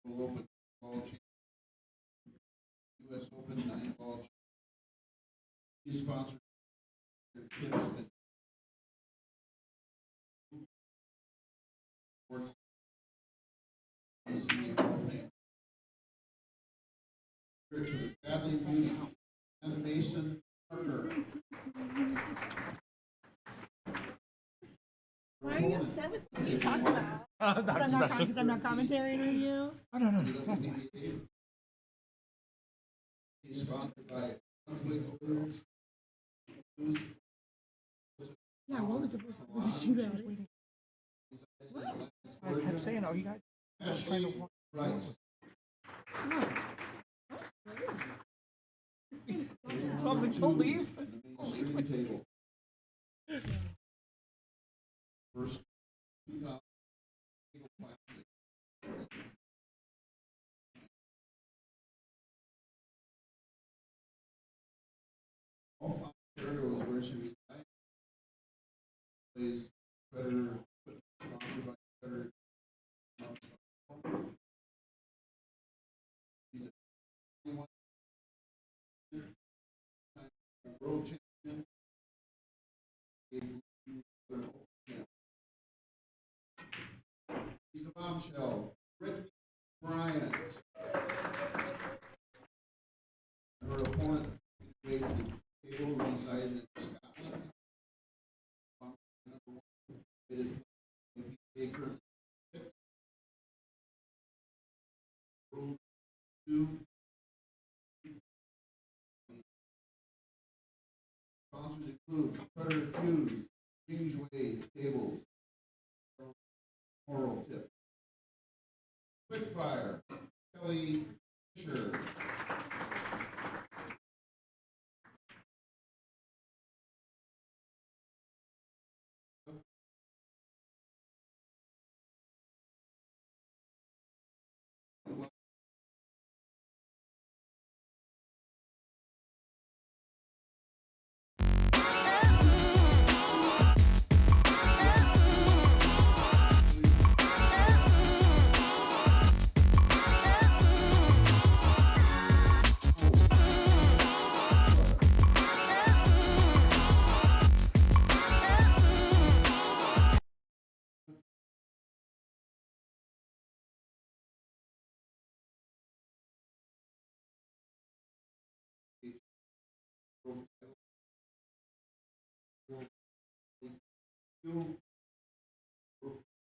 Will Open Ball Championship, U.S. Open 9-ball championship. He sponsored their tips and sports Hall of Fame. Here to the Badly Beauty and Mason Parker. Why are you upset with me? What are you talking about? Because I'm not commentating with you? Oh, no. That's fine. He's sponsored by Billiards. Yeah, what was the position about it? I kept saying, oh, you guys are trying to walk. Right. So I was like, don't leave. Table. First 2000 all Ontario is where she resides. Plays Predator, sponsored by Predator. He's a 21 world champion. He's a bombshell. Brittany Bryant. Her opponent played the table, resided in Scotland. Number 1, rated WPBA currently 6. World 2. Sponsors include Predator Fuse, Kingsway Tables, Moral Tip, Quickfire, Kelly Fisher.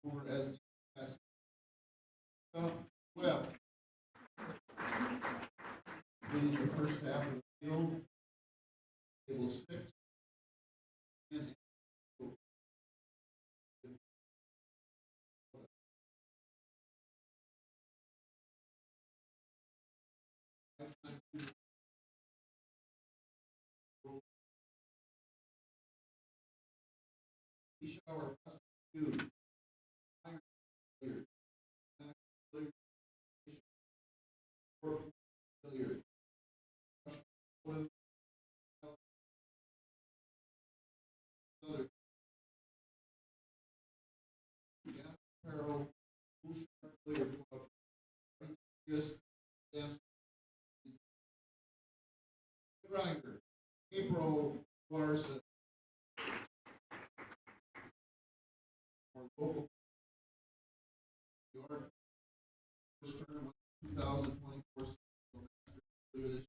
Over as the past. Well, winning the first half of the field, table 6, and each hour two iron billiard, billiard, other apparel, Wu Chen Billiard Club, just dance. Grinder, April Larson. Our local York first tournament 2024 earlier this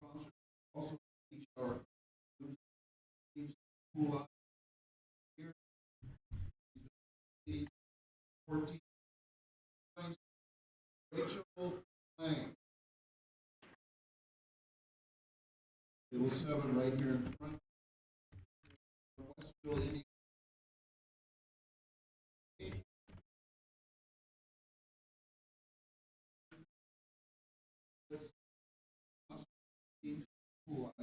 sponsor also each our teams pool out here 14 Rachel Lang. It was 7 right here in front. Westville, Indiana. Who I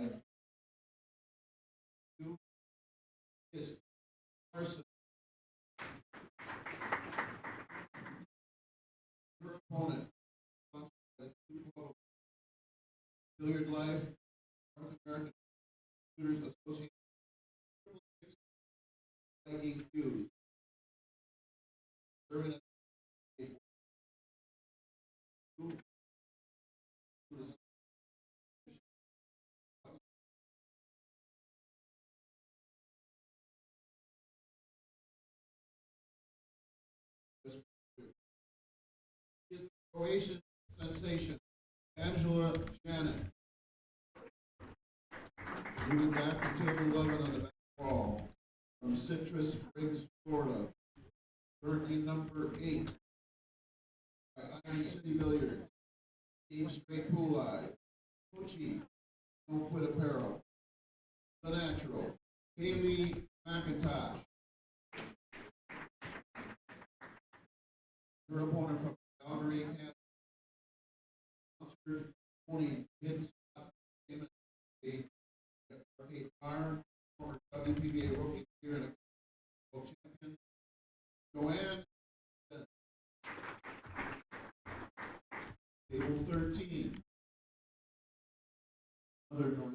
do is Carson. Her opponent, Billiard Life, North American Computers Association, AQ. Croatian sensation, Angela Janik. Moving back to table 11 on the back wall, from Citrus Springs, Florida. Currently number 8, by Iron City Billiards. Team Straight Pool Eye. Pucci, Don't Quit Apparel. The Natural, Kaylee McIntosh. Your opponent from Calgary, Canada. Concord, Tony Hicks, Arcade Fire, former WPBA rookie here and a world champion. Joanne, table 13. Other North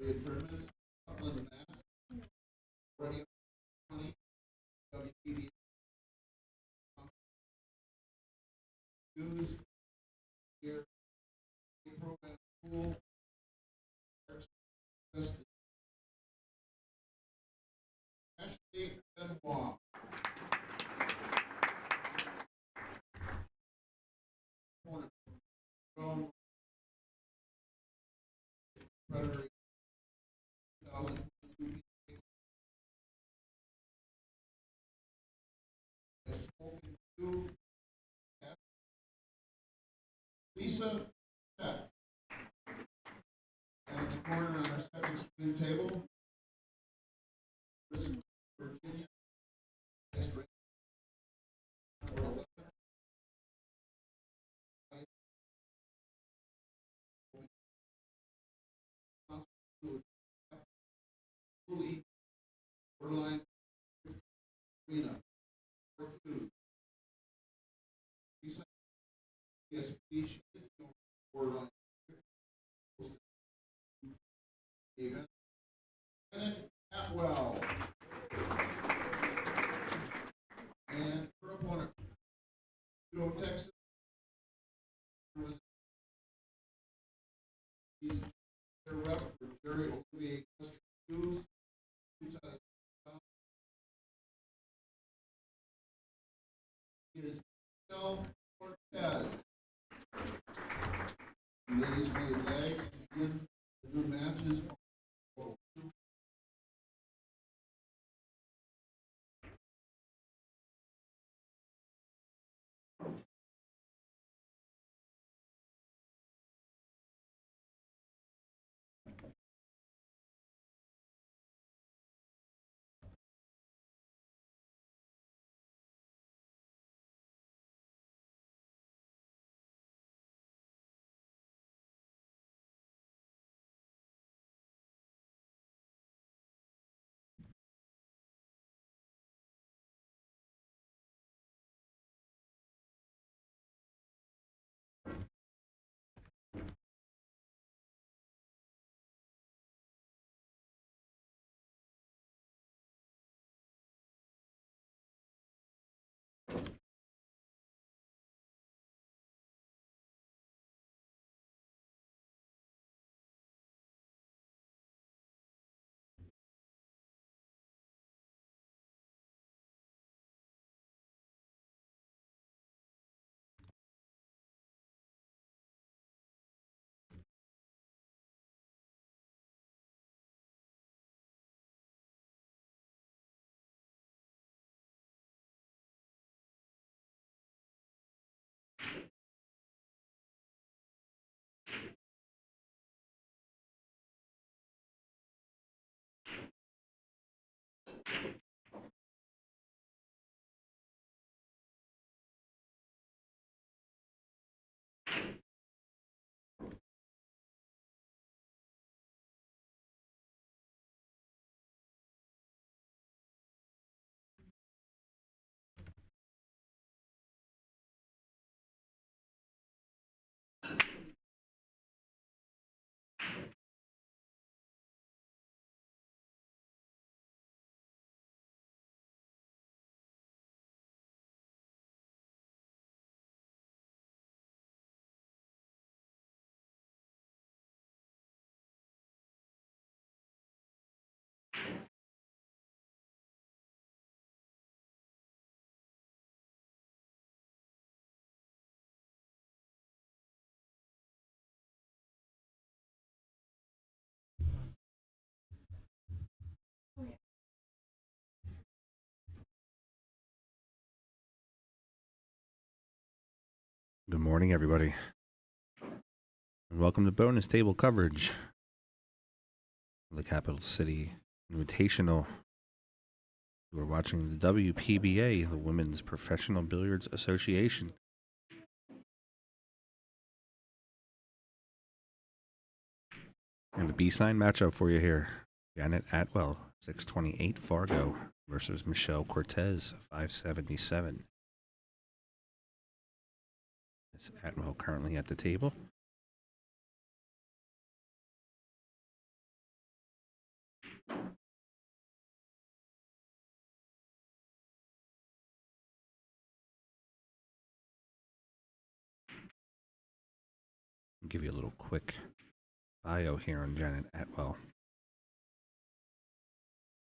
tournaments, Upland, Mass. Already 20. WPBA. News here. Program pool. Ashley Benoit. Opponent from Predator 2022. Has spoken to Lisa Chet. And in the corner on our second screen table, Virginia, District number 11. Blue Eagle, borderline arena, 4-2. PSP, borderline event. Bennett Atwell. And her opponent, Texas. He's their rep for Jerry Olivier News. Is Michelle Cortez. Ladies may leg and begin the new matches. Good morning, everybody. And welcome to bonus table coverage of the Capital City Invitational. You are watching the WPBA, the Women's Professional Billiards Association. And the B-sign matchup for you here. Janet Atwell, 628 Fargo versus Michelle Cortez, 577. Miss Atwell currently at the table. I'll give you a little quick bio here on Janet Atwell.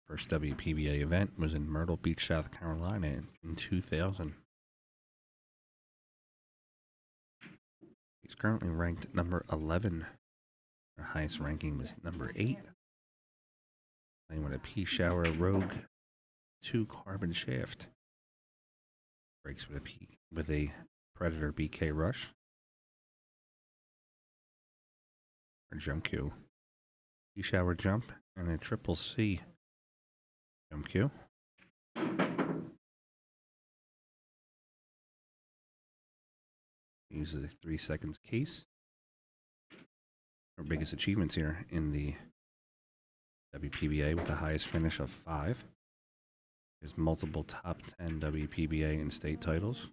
First WPBA event was in Myrtle Beach, South Carolina in 2000. He's currently ranked number 11. Her highest ranking was number 8. Playing with a P-Shower Rogue 2 carbon shaft. Breaks with a Predator BK Rush. Or jump Q. P-Shower jump and a triple C jump Q. Uses a 3 seconds case. Her biggest achievements here in the WPBA with the highest finish of 5. Has multiple top 10 WPBA and state titles.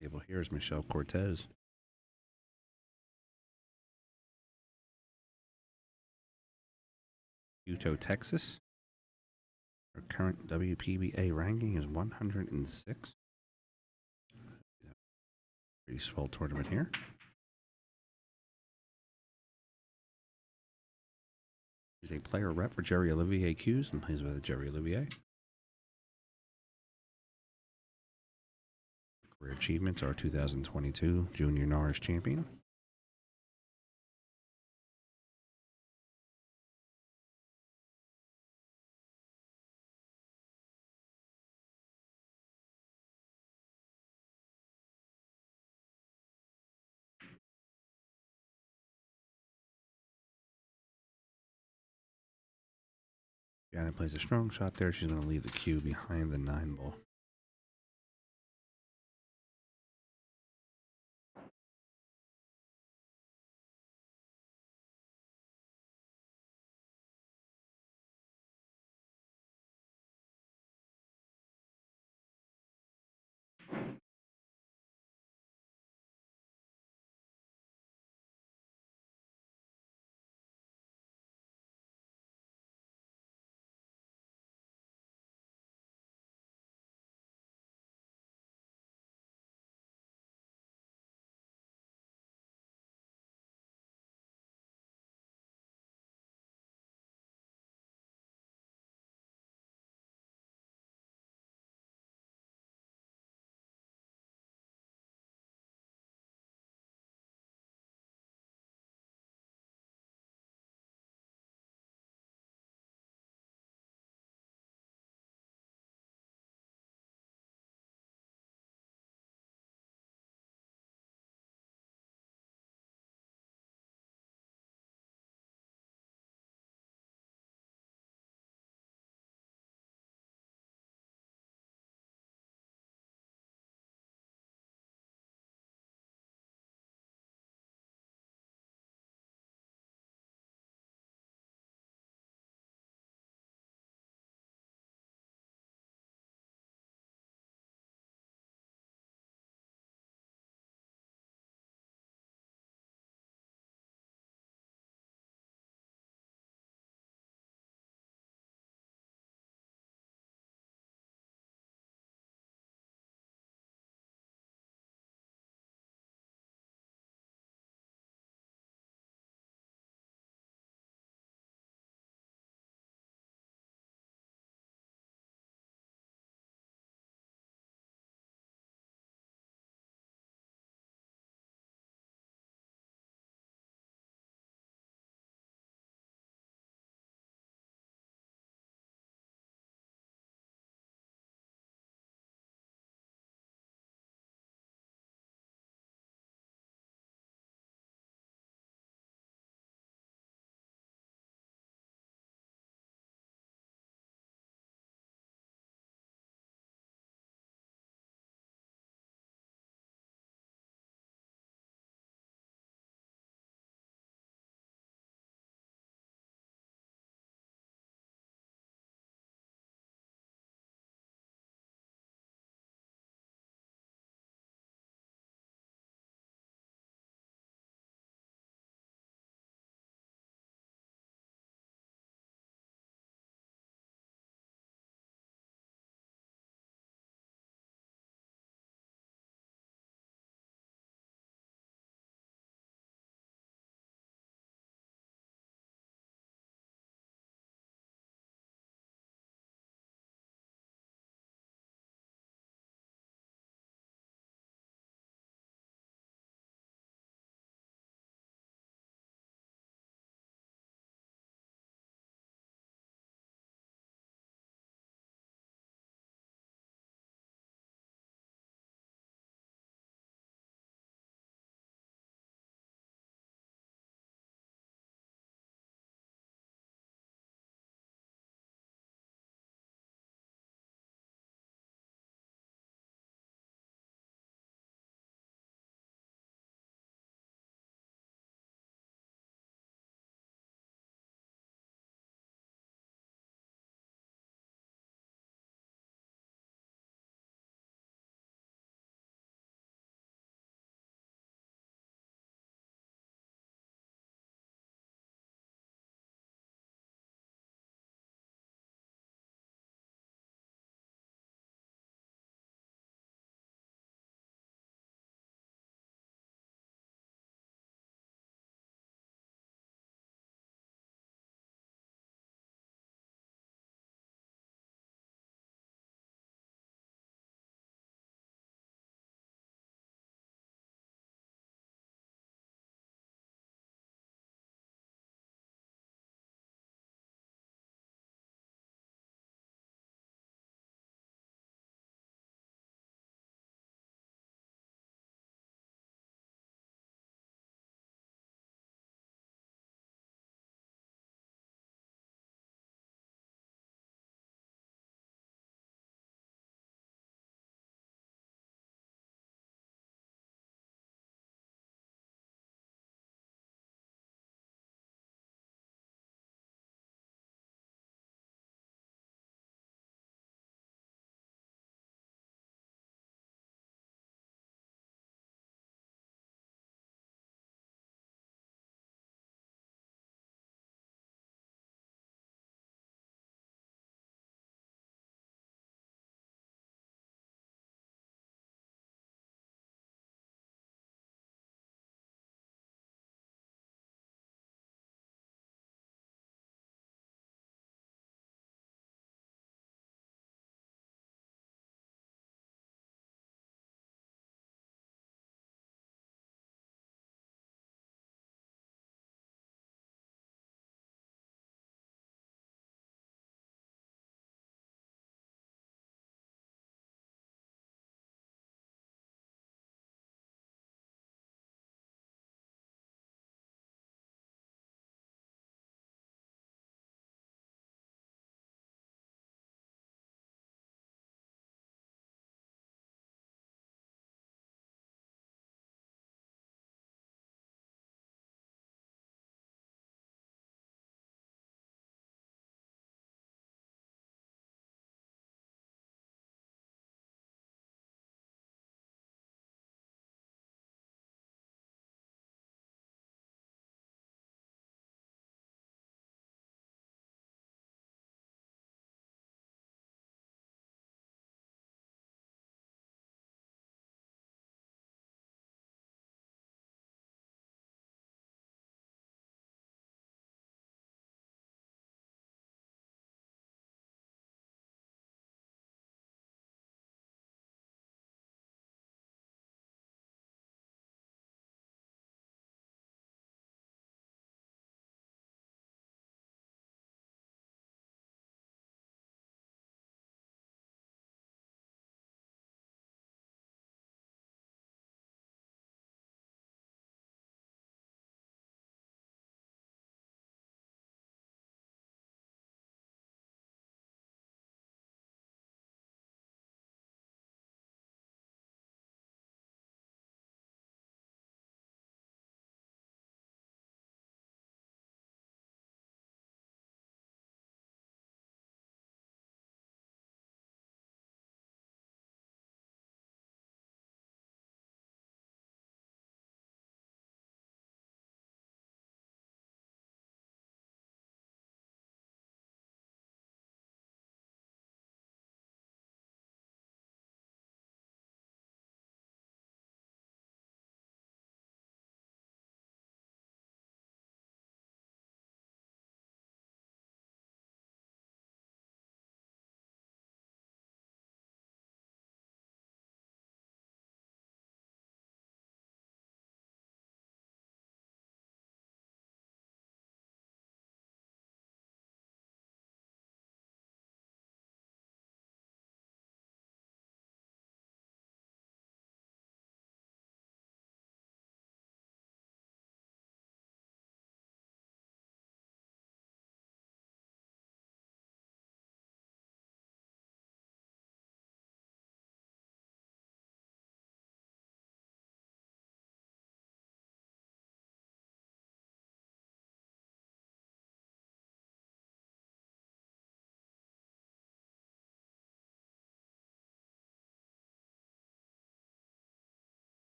Table here is Michelle Cortez. Uto, Texas. Her current WPBA ranking is 106. Pretty swell tournament here. She's a player rep for Jerry Olivier Q's and plays with Jerry Olivier. Career achievements are 2022 Junior Norris Champion. Janet plays a strong shot there. She's going to leave the cue behind the 9 ball.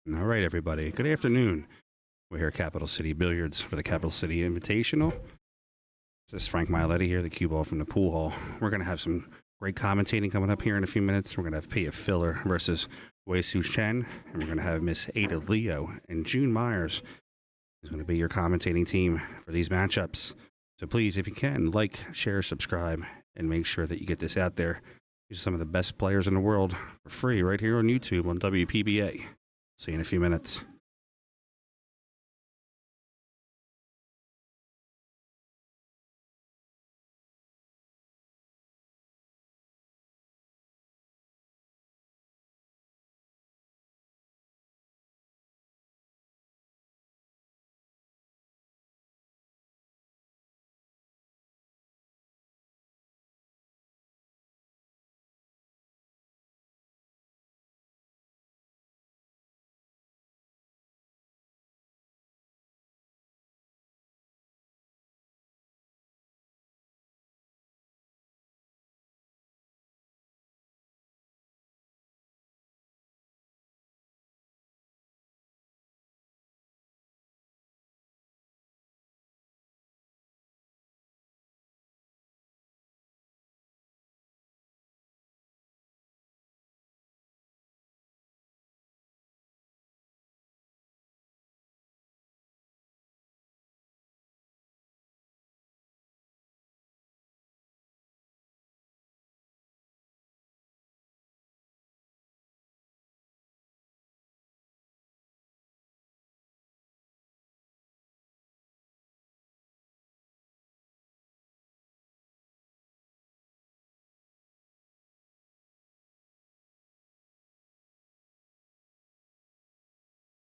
All right, everybody. Good afternoon. We're here at Capital City Billiards for the Capital City Invitational. This is Frank Miletti here, the cue ball from the pool hall. We're going to have some great commentating coming up here in a few minutes. We're going to have Pia Filler versus Wu Chen, and we're going to have Miss Ada Leo and June Myers is going to be your commentating team for these matchups. So please, if you can, like, share, subscribe, and make sure that you get this out there. These are some of the best players in the world for free right here on YouTube on WPBA. See you in a few minutes.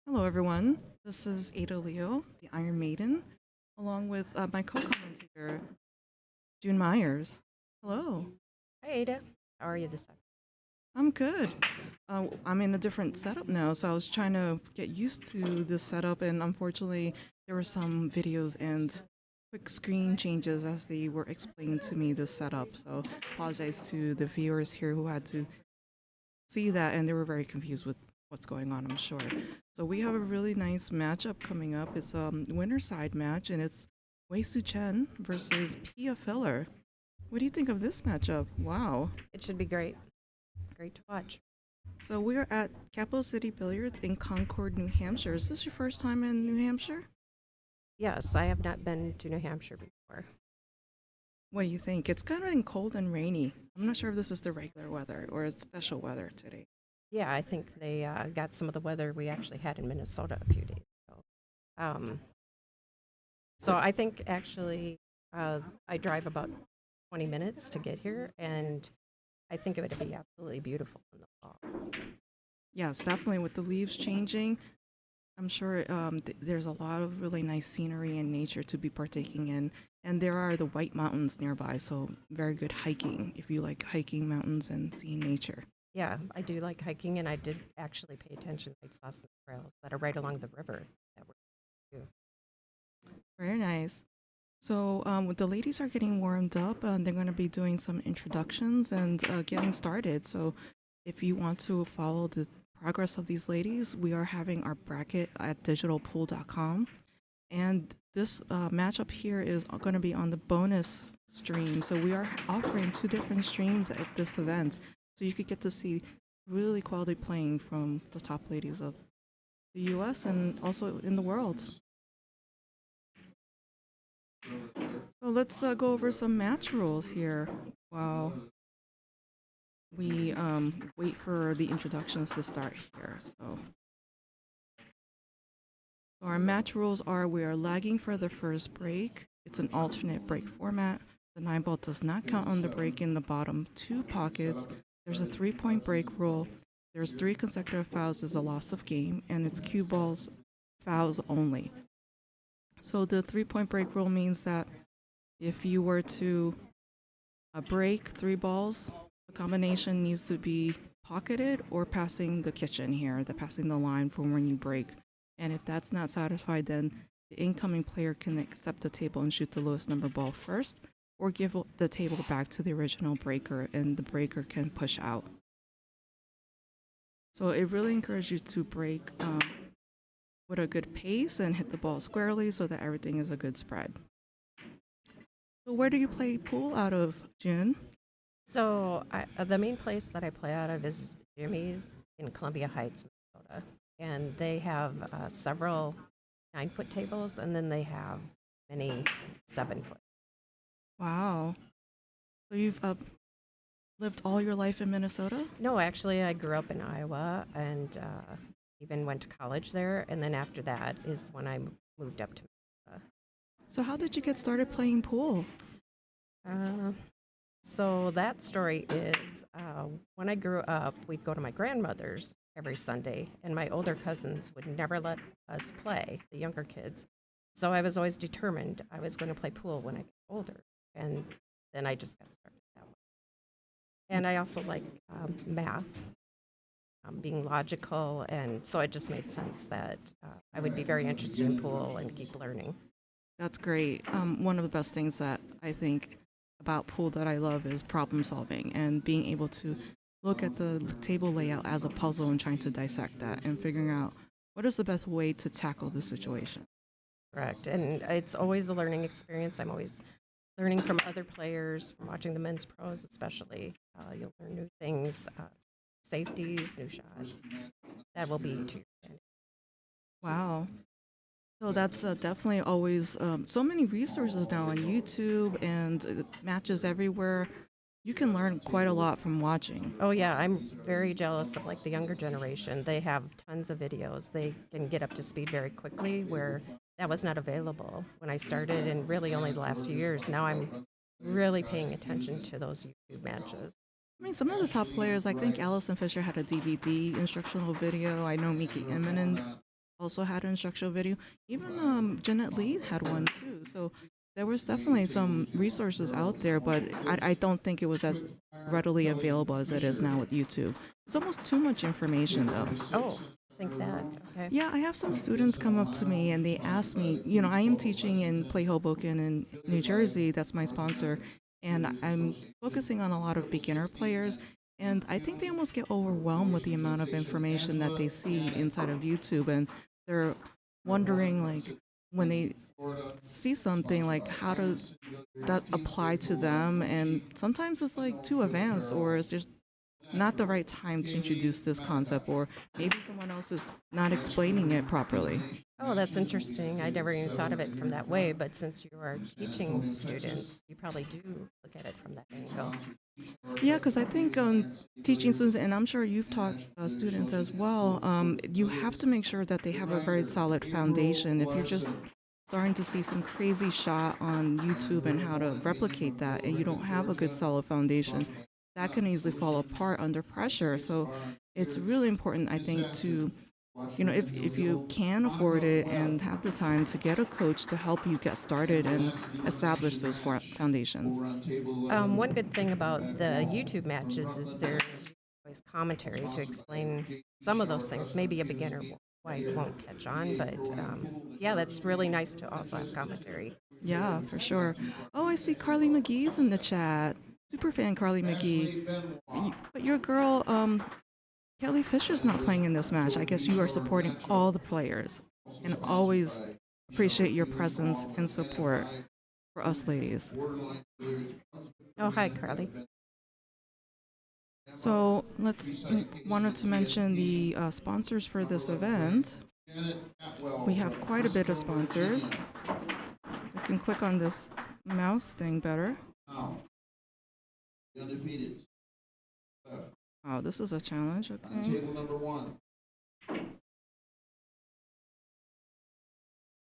Hello, everyone. This is Ada Leo, the Iron Maiden, along with my co-commentator, June Myers. Hello. Hi, Ada. How are you this time? I'm good. I'm in a different setup now, so I was trying to get used to this setup, and unfortunately, there were some videos and quick screen changes as they were explaining to me this setup. So apologize to the viewers here who had to see that, and they were very confused with what's going on, I'm sure. So we have a really nice matchup coming up. It's a winner side match, and it's Wu Chen versus Pia Filler. What do you think of this matchup? Wow. It should be great. Great to watch. So we are at Capital City Billiards in Concord, New Hampshire. Is this your first time in New Hampshire? Yes, I have not been to New Hampshire before. What do you think? It's kind of cold and rainy. I'm not sure if this is the regular weather or it's special weather today. Yeah, I think they got some of the weather we actually had in Minnesota a few days ago. So I think actually I drive about 20 minutes to get here, and I think it would be absolutely beautiful in the fall. Yes, definitely with the leaves changing. I'm sure there's a lot of really nice scenery and nature to be partaking in. And there are the White Mountains nearby, so very good hiking if you like hiking mountains and seeing nature. Yeah, I do like hiking, and I did actually pay attention. I saw some trails that are right along the river that were too. Very nice. So the ladies are getting warmed up, and they're going to be doing some introductions and getting started. So if you want to follow the progress of these ladies, we are having our bracket at digitalpool.com. And this matchup here is going to be on the bonus stream. So we are offering 2 different streams at this event. So you could get to see really quality playing from the top ladies of the US and also in the world. So let's go over some match rules here while we wait for the introductions to start here. So our match rules are: we are lagging for the first break. It's an alternate break format. The 9-ball does not count on the break in the bottom 2 pockets. There's a 3-point break rule. There's 3 consecutive fouls is a loss of game, and it's cue balls fouls only. So the 3-point break rule means that if you were to break 3 balls, the combination needs to be pocketed or passing the kitchen here, passing the line for when you break. And if that's not satisfied, then the incoming player can accept the table and shoot the lowest number ball first, or give the table back to the original breaker, and the breaker can push out. So it really encourages you to break with a good pace and hit the ball squarely so that everything is a good spread. So where do you play pool out of, Jen? So the main place that I play out of is Jimmy's in Columbia Heights, Minnesota. And they have several 9-foot tables, and then they have many 7-foot. Wow. So you've lived all your life in Minnesota? No, actually, I grew up in Iowa and even went to college there. And then after that is when I moved up to Minnesota. So how did you get started playing pool? So that story is when I grew up, we'd go to my grandmother's every Sunday, and my older cousins would never let us play, the younger kids. So I was always determined I was going to play pool when I got older, and then I just got started that way. And I also like math, being logical, and so it just made sense that I would be very interested in pool and keep learning. That's great. One of the best things that I think about pool that I love is problem solving and being able to look at the table layout as a puzzle and trying to dissect that and figuring out what is the best way to tackle the situation. Correct. And it's always a learning experience. I'm always learning from other players, from watching the men's pros especially. You'll learn new things, safeties, new shots. That will be to your advantage. Wow. So that's definitely always so many resources now on YouTube and matches everywhere. You can learn quite a lot from watching. Oh yeah, I'm very jealous of like the younger generation. They have tons of videos. They can get up to speed very quickly where that was not available when I started, and really only the last few years. Now I'm really paying attention to those YouTube matches. I mean, some of the top players, I think Allison Fisher had a DVD instructional video. I know Miki Immonen also had an instructional video. Even Jeanette Lee had one too. So there was definitely some resources out there, but I don't think it was as readily available as it is now with YouTube. It's almost too much information though. Oh, think that. Okay. Yeah, I have some students come up to me and they ask me, you know, I am teaching in Play Hoboken in New Jersey, that's my sponsor, and I'm focusing on a lot of beginner players. And I think they almost get overwhelmed with the amount of information that they see inside of YouTube, and they're wondering, like, when they see something, like, how does that apply to them? And sometimes it's like too advanced, or it's just not the right time to introduce this concept, or maybe someone else is not explaining it properly. Oh, that's interesting. I never even thought of it from that way, but since you are teaching students, you probably do look at it from that angle. Yeah, because I think teaching students, and I'm sure you've taught students as well, you have to make sure that they have a very solid foundation. If you're just starting to see some crazy shot on YouTube and how to replicate that, and you don't have a good solid foundation, that can easily fall apart under pressure. So it's really important, I think, to, you know, if you can afford it and have the time, to get a coach to help you get started and establish those foundations. One good thing about the YouTube matches is there's always commentary to explain some of those things. Maybe a beginner won't catch on, but yeah, that's really nice to also have commentary. Yeah, for sure. Oh, I see Carly McGee's in the chat. Super fan Carly McGee. But your girl, Kelly Fisher's not playing in this match. I guess you are supporting all the players, and always appreciate your presence and support for us ladies. Oh, hi, Carly. So wanted to mention the sponsors for this event. We have quite a bit of sponsors. I can click on this mouse thing better. Undefeated. Oh, this is a challenge. Okay. Table number 1.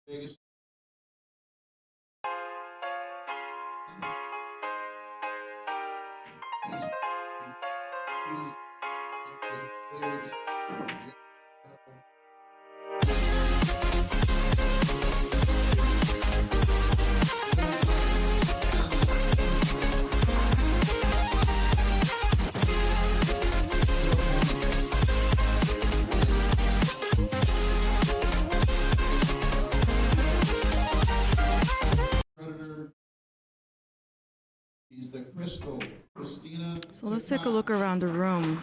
Vegas. He's the Crystal, Christina. So let's take a look around the room.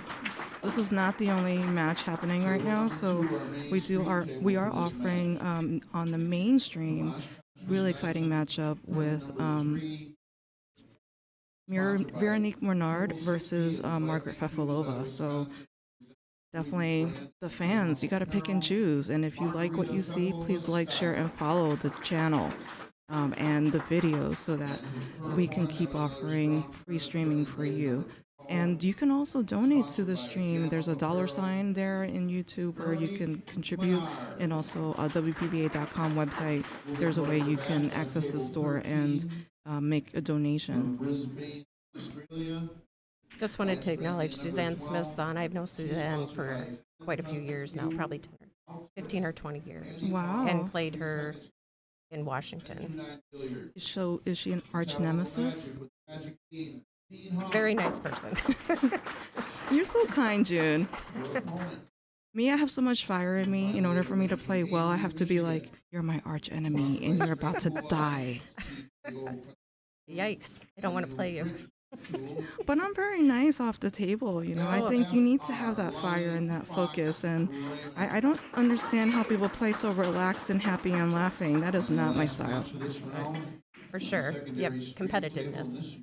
this is not the only match happening right now. So we are offering on the mainstream really exciting matchup with Veronique Bernard versus Margaret Fefilova. So definitely the fans, you got to pick and choose. And if you like what you see, please like, share, and follow the channel and the videos so that we can keep offering free streaming for you. And you can also donate to the stream. There's a $sign there in YouTube where you can contribute, and also WPBA.com website. There's a way you can access the store and make a donation. Just wanted to acknowledge Suzanne Smith's son. I've known Suzanne for quite a few years now, probably 15 or 20 years. Wow. And played her in Washington. So is she an arch nemesis? Very nice person. You're so kind, June. Me, I have so much fire in me. In order for me to play well, I have to be like, you're my arch enemy and you're about to die. Yikes. I don't want to play you. But I'm very nice off the table, you know. I think you need to have that fire and that focus. And I don't understand how people play so relaxed and happy and laughing. That is not my style. For sure. Yep, competitiveness.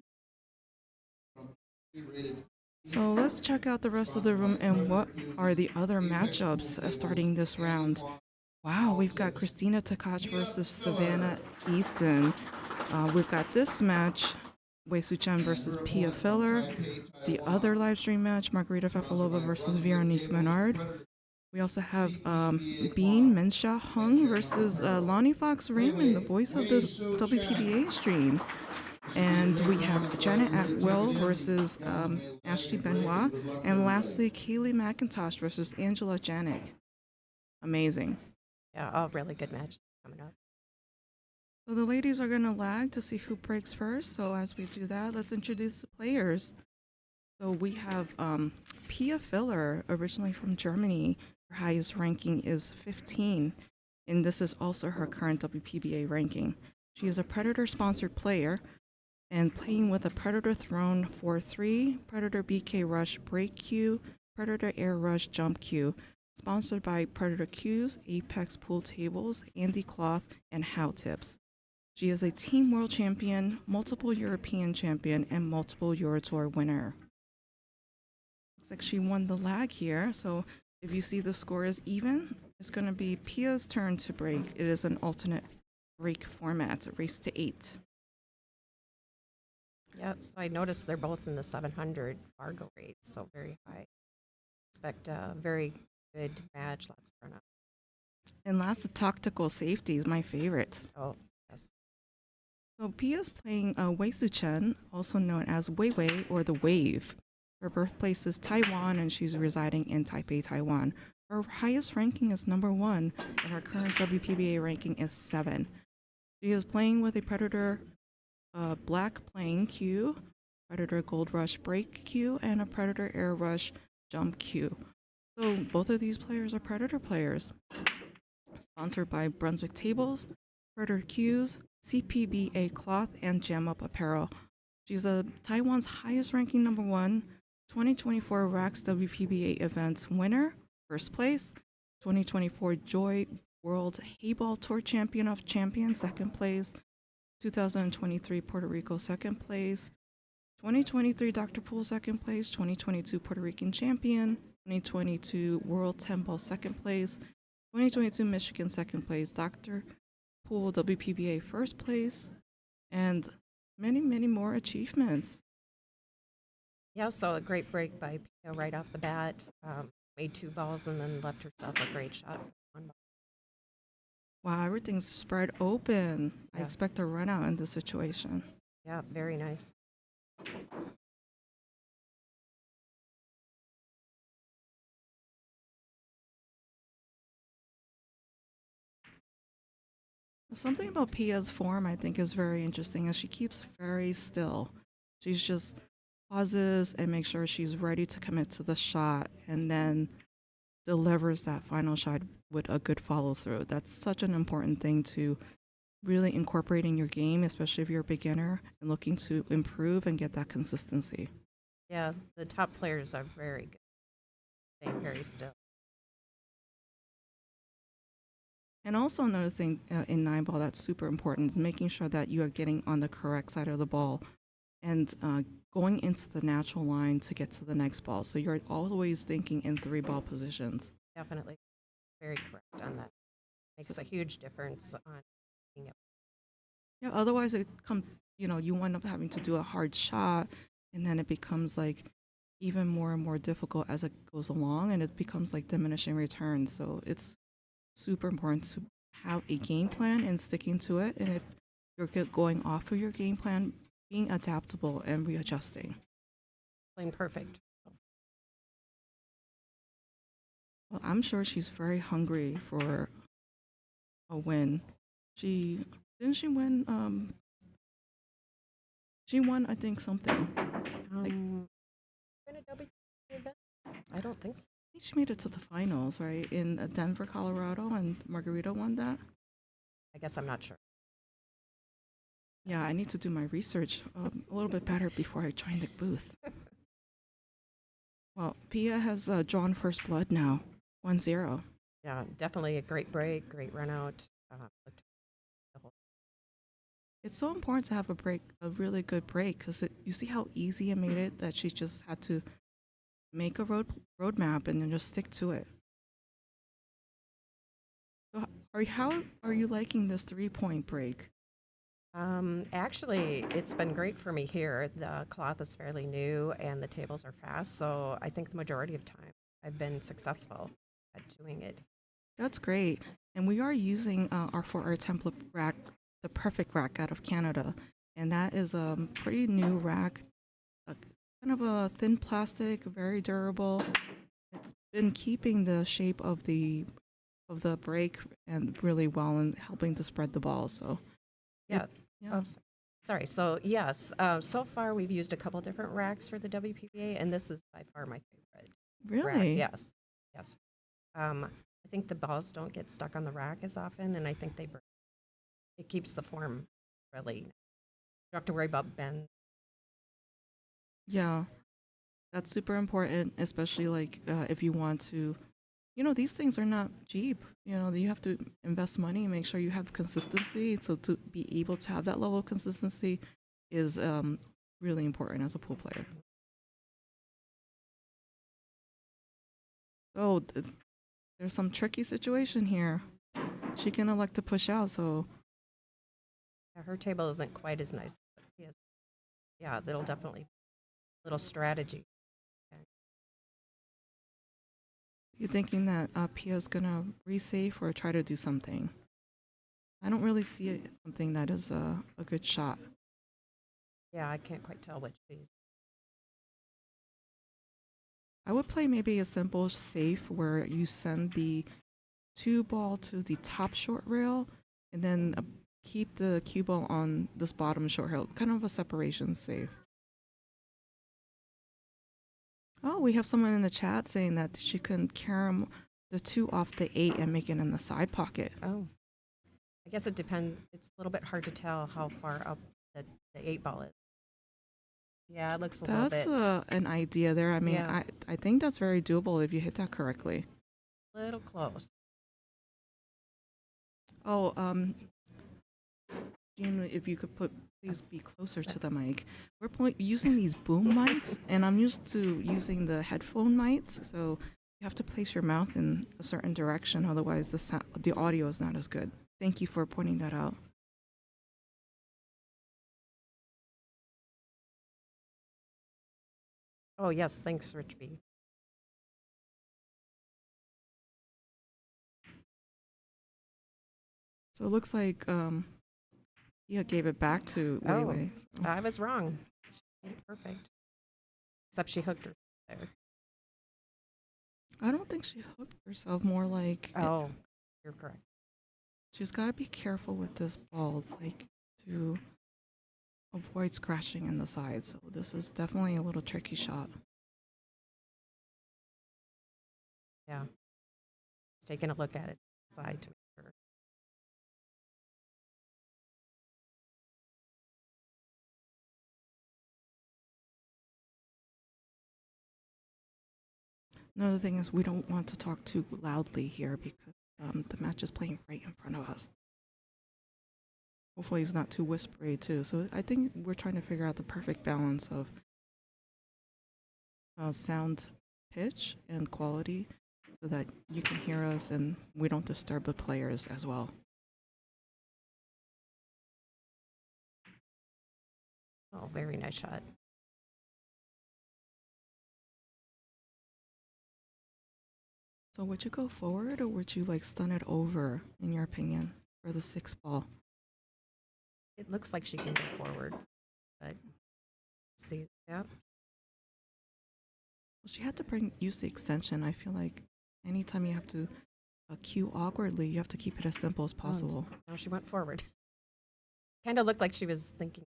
So let's check out the rest of the room and what are the other matchups starting this round. Wow, we've got Christina Tkach versus Savannah Easton. We've got this match, Wu Chen versus Pia Filler. The other live stream match, Margarita Fefilova versus Veronique Menard. We also have Bean Mensha Hung versus Lonnie Fox Raymond, the voice of the WPBA stream. And we have Janet Atwill versus Ashley Benoit. And lastly, Kaylee McIntosh versus Angela Janik. Amazing. Yeah, all really good matches coming up. So the ladies are going to lag to see who breaks first. So as we do that, let's introduce the players. So we have Pia Filler, originally from Germany. Her highest ranking is 15, and this is also her current WPBA ranking. She is a Predator-sponsored player and playing with a Predator Throne 4-3, Predator BK Rush Break Cue, Predator Air Rush Jump Cue, sponsored by Predator Cues, Apex Pool Tables, Andy Cloth, and How Tips. She is a Team World Champion, multiple European champion, and multiple Eurotour winner. Looks like she won the lag here, so if you see the score is even, it's going to be Pia's turn to break. It is an alternate break format, a race to 8. Yeah, so I noticed they're both in the 700 Fargo rate, so very high. Expect a very good match, lots of run up. And last, the tactical safety is my favorite. Oh, yes. So Pia's playing Wu Chen, also known as Wei Wei or the Wave. Her birthplace is Taiwan, and she's residing in Taipei, Taiwan. Her highest ranking is number 1, and her current WPBA ranking is 7. She is playing with a Predator Black Playing Cue, Predator Gold Rush Break Cue, and a Predator Air Rush Jump Cue. So both of these players are Predator players. Sponsored by Brunswick Tables, Predator Cues, CPBA Cloth, and Jam Up Apparel. She's a Taiwan's highest ranking number 1, 2024 RAX WPBA events winner, first place, 2024 Joy World Hayball Tour Champion of Champions, second place, 2023 Puerto Rico second place, 2023 Dr. Pool second place, 2022 Puerto Rican champion, 2022 World 10 Ball second place, 2022 Michigan second place, Dr. Pool WPBA first place, and many, many more achievements. Yeah, so a great break by Pia right off the bat. Made 2 balls and then left herself a great shot for 1 ball. Wow, everything's spread open. I Yeah. expect a run out in this situation. Yeah, very nice. Something about Pia's form I think is very interesting is she keeps very still. She's just pauses and makes sure she's ready to commit to the shot and then delivers that final shot with a good follow through. That's such an important thing to really incorporate in your game, especially if you're a beginner and looking to improve and get that consistency. Yeah, the top players are very good. staying very still. And also another thing in nine ball that's super important is making sure that you are getting on the correct side of the ball and going into the natural line to get to the next ball. So you're always thinking in three ball positions. Definitely very correct on that. Makes a huge difference on being able. Yeah, otherwise it comes, you end up having to do a hard shot, and then it becomes like even more and more difficult as it goes along, and it becomes like diminishing returns. So it's super important to have a game plan and sticking to it. And if you're going off of your game plan, being adaptable and readjusting. Playing perfect. Well, I'm sure she's very hungry for a win. Didn't she win? She won, I think, something. In a WPBA event? I don't think so. I think she made it to the finals, right? In Denver, Colorado, and Margarita won that. I guess I'm not sure. Yeah, I need to do my research a little bit better before I join the booth. Well, Pia has drawn first blood now, 1-0. Yeah, definitely a great break, great run out. It's so important to have a really good break, because you see how easy it made it that she just had to make a roadmap and then just stick to it. So how are you liking this 3-point break? Actually, it's been great for me here. The cloth is fairly new and the tables are fast, so I think the majority of time I've been successful at doing it. That's great. And we are using for our template rack, the Perfect Rack out of Canada. And that is a pretty new rack, kind of a thin plastic, very durable. It's been keeping the shape of the break and really well and helping to spread the ball. So Yeah. yeah. Oh, sorry. So yes, so far we've used a couple different racks for the WPBA, and this is by far my favorite. Really? Rack. Yes. Yes. I think the balls don't get stuck on the rack as often, and I think they break. It keeps the form really. You don't have to worry about bend. Yeah. That's super important, especially like if you want to, these things are not cheap. You have to invest money and make sure you have consistency. So to be able to have that level of consistency is really important as a pool player. Oh, there's some tricky situation here. She can elect to push out, so Yeah, her table isn't quite as nice. But yeah, that'll definitely little strategy. you're thinking that Pia's gonna resave or try to do something. I don't really see it as something that is a good shot. Yeah, I can't quite tell which piece. I would play maybe a simple safe where you send the 2 ball to the top short rail and then keep the cue ball on this bottom short rail, kind of a separation save. Oh, we have someone in the chat saying that she can carom the 2 off the 8 and make it in the side pocket. Oh, I guess it depends. It's a little bit hard to tell how far up the 8 ball is. Yeah, it looks a little bit. That's an idea there. I mean, Yeah. I think that's very doable if you hit that correctly. Little close. Oh, Jean, if you could please be closer to the mic. We're using these boom mics, and I'm used to using the headphone mics, so you have to place your mouth in a certain direction, otherwise the audio is not as good. Thank you for pointing that out. Oh, yes, thanks, Rich B. So it looks like Pia gave it back to Wei Wei. So. I was wrong. She made it perfect. Except she hooked her there. I don't think she hooked herself, more like Oh, you're correct. she's got to be careful with this ball, like to avoid scratching in the side. So this is definitely a little tricky shot. Yeah. Just taking a look at it side to make sure. Another thing is we don't want to talk too loudly here because the match is playing right in front of us. Hopefully it's not too whispery too. So I think we're trying to figure out the perfect balance of sound pitch and quality so that you can hear us and we don't disturb the players as well. Oh, very nice shot. So would you go forward or would you like stun it over, in your opinion, for the 6th ball? It looks like she can go forward, but see, yeah. Well, she had to use the extension. I feel like anytime you have to cue awkwardly, you have to keep it as simple as possible. Now she went forward. Kind of looked like she was thinking.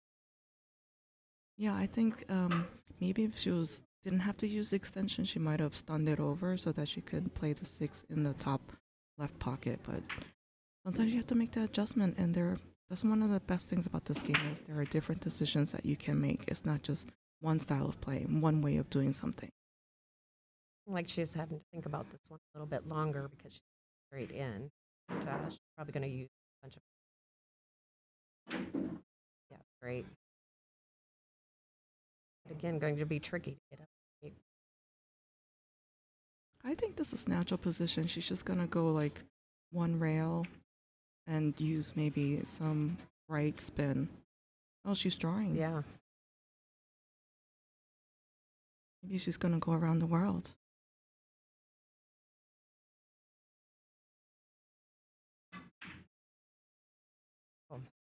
Yeah, I think maybe if she didn't have to use the extension, she might have stunned it over so that she could play the 6 in the top left pocket. But sometimes you have to make that adjustment, and that's one of the best things about this game is there are different decisions that you can make. It's not just one style of play, one way of doing something. Like she's having to think about this one a little bit longer because she's straight in. But, she's probably going to use a bunch of. Yeah, great. But again, going to be tricky to get up. I think this is natural position. She's just going to go like one rail and use maybe some right spin. Oh, she's drawing. Yeah. Maybe she's going to go around the world.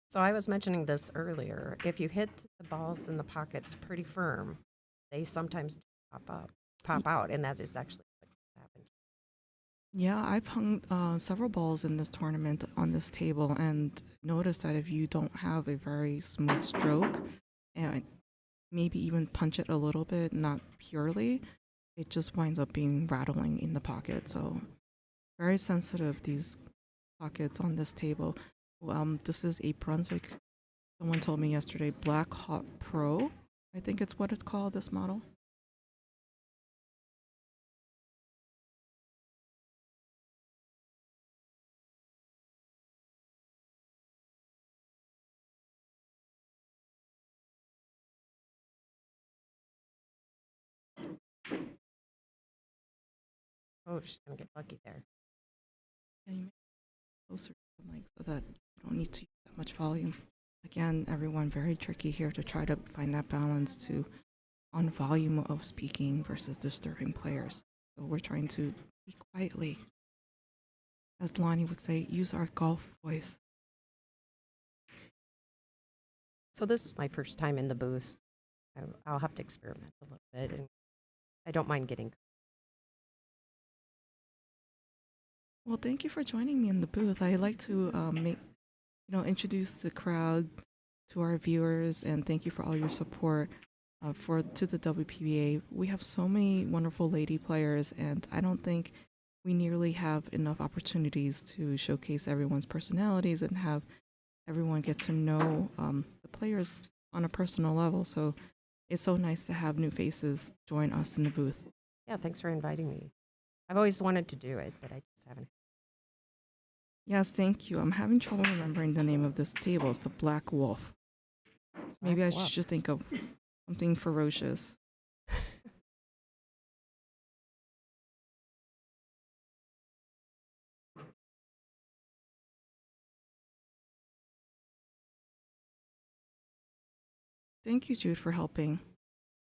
So I was mentioning this earlier. If you hit the balls in the pockets pretty firm, they sometimes pop out, and that is actually what happened. Yeah, I've hung several balls in this tournament on this table and noticed that if you don't have a very smooth stroke and maybe even punch it a little bit, not purely, it just winds up being rattling in the pocket. So very sensitive, these pockets on this table. This is a Brunswick, someone told me yesterday, Black Hawk Pro. I think it's what it's called, this model. Oh, she's going to get lucky there. Yeah, you make it closer to the mic so that you don't need to use that much volume. Again, everyone, very tricky here to try to find that balance on volume of speaking versus disturbing players. So we're trying to speak quietly. As Lonnie would say, use our golf voice. So this is my first time in the booth. I'll have to experiment a little bit, and I don't mind getting. Well, thank you for joining me in the booth. I like to introduce the crowd to our viewers, and thank you for all your support to the WPBA. We have so many wonderful lady players, and I don't think we nearly have enough opportunities to showcase everyone's personalities and have everyone get to know the players on a personal level. So it's so nice to have new faces join us in the booth. Yeah, thanks for inviting me. I've always wanted to do it, but I just haven't. Yes, thank you. I'm having trouble remembering the name of this table. It's the Black Wolf. Maybe I should think of something ferocious. Thank you, Jude, for helping.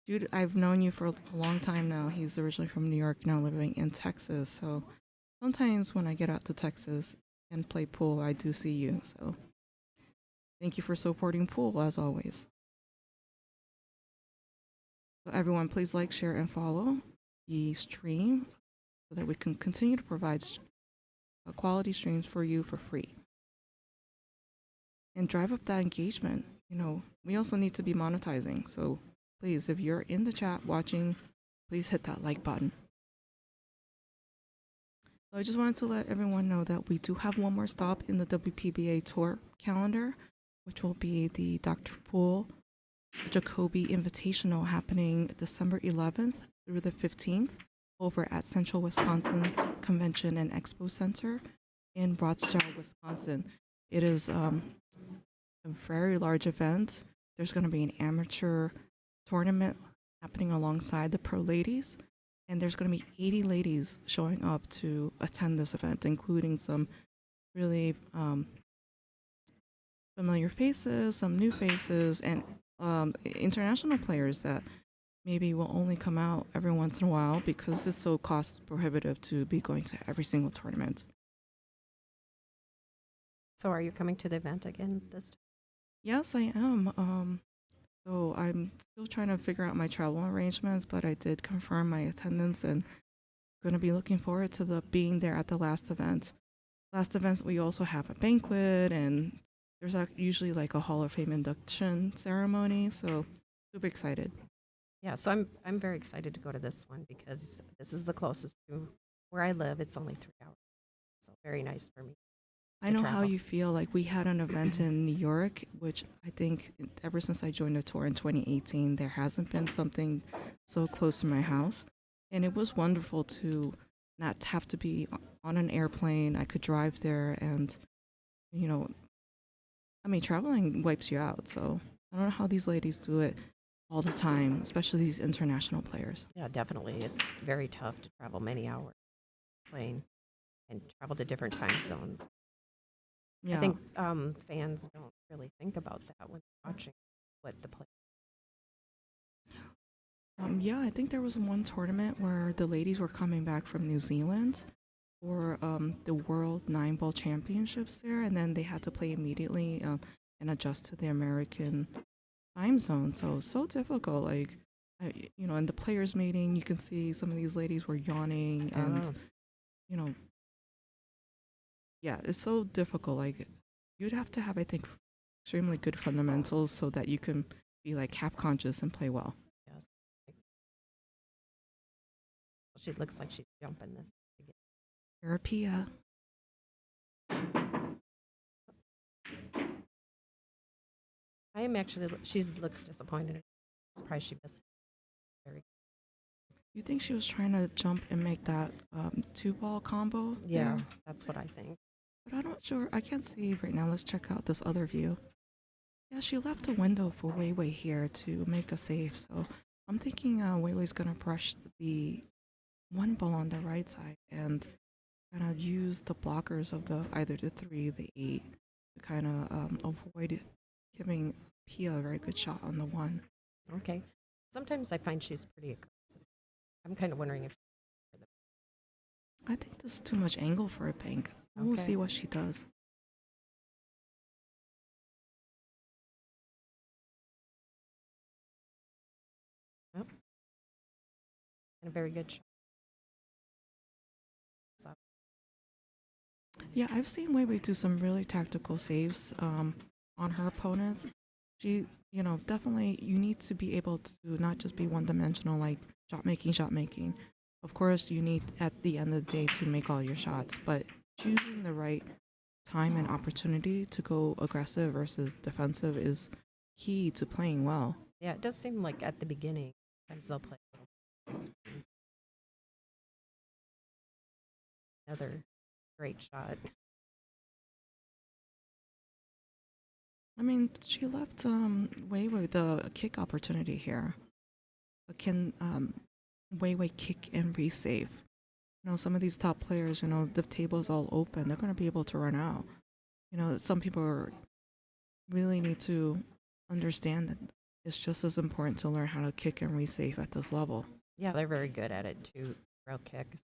Jude, I've known you for a long time now. He's originally from New York, now living in Texas. So sometimes when I get out to Texas and play pool, I do see you. So thank you for supporting pool, as always. So everyone, please like, share, and follow the stream so that we can continue to provide quality streams for you for free. And drive up that engagement. You know, we also need to be monetizing. So please, if you're in the chat watching, please hit that like button. So I just wanted to let everyone know that we do have one more stop in the WPBA tour calendar, which will be the Dr. Poole Jacoby Invitational happening December 11th through the 15th. over at Central Wisconsin Convention and Expo Center in Rothschild, Wisconsin. It is a very large event. There's going to be an amateur tournament happening alongside the pro ladies, and there's going to be 80 ladies showing up to attend this event, including some really familiar faces, some new faces, and international players that maybe will only come out every once in a while because it's so cost prohibitive to be going to every single tournament. So are you coming to the event again this time? Yes, I am. So I'm still trying to figure out my travel arrangements, but I did confirm my attendance and going to be looking forward to being there at the last event. Last events, we also have a banquet, and there's usually like a Hall of Fame induction ceremony. So super excited. Yeah, so I'm very excited to go to this one because this is the closest to where I live. It's only 3 hours, so very nice for me. I know how travel. you feel. Like we had an event in New York, which I think ever since I joined the tour in 2018, there hasn't been something so close to my house. And it was wonderful to not have to be on an airplane. I could drive there and, you know, I mean, traveling wipes you out. So I don't know how these ladies do it all the time, especially these international players. Yeah, definitely. It's very tough to travel many hours plane and travel to different time zones. Yeah. I think fans don't really think about that when watching what the play. Yeah, I think there was one tournament where the ladies were coming back from New Zealand for the World 9-Ball Championships there, and then they had to play immediately and adjust to the American time zone. So difficult. Like, in the players' meeting, you can see some of these ladies were yawning, and you know, yeah, it's so difficult. Like, you'd have to have, I think, extremely good fundamentals so that you can be like half conscious and play well. Yes. She looks like she's jumping. Therapia. I am actually. She looks disappointed. I'm surprised she missed. You think she was trying to jump and make that 2-ball combo? Yeah, there? that's what I think. But I'm not sure. I can't see right now. Let's check out this other view. Yeah, she left a window for Wei Wei here to make a save. So I'm thinking Wei Wei's going to brush the 1 ball on the right side and kind of use the blockers of either the 3, the 8 to kind of avoid giving Pia a very good shot on the 1. Okay. Sometimes I find she's pretty aggressive. I'm kind of wondering if. I think this is too much angle for a bank. We'll Okay. see what she does. Yep. And a very good shot. So, Yeah, I've seen Wei Wei do some really tactical saves on her opponents. She, definitely you need to be able to not just be one-dimensional, like shot making. Of course, you need at the end of the day to make all your shots, but choosing the right time and opportunity to go aggressive versus defensive is key to playing well. yeah, it does seem like at the beginning, sometimes they'll play a little. Another great shot. I mean, she left Wei Wei the kick opportunity here. But can Wei Wei kick and resave? Some of these top players, the table's all open. They're going to be able to run out. Some people really need to understand that it's just as important to learn how to kick and resave at this level. Yeah, they're very good at it too. Rail kicks.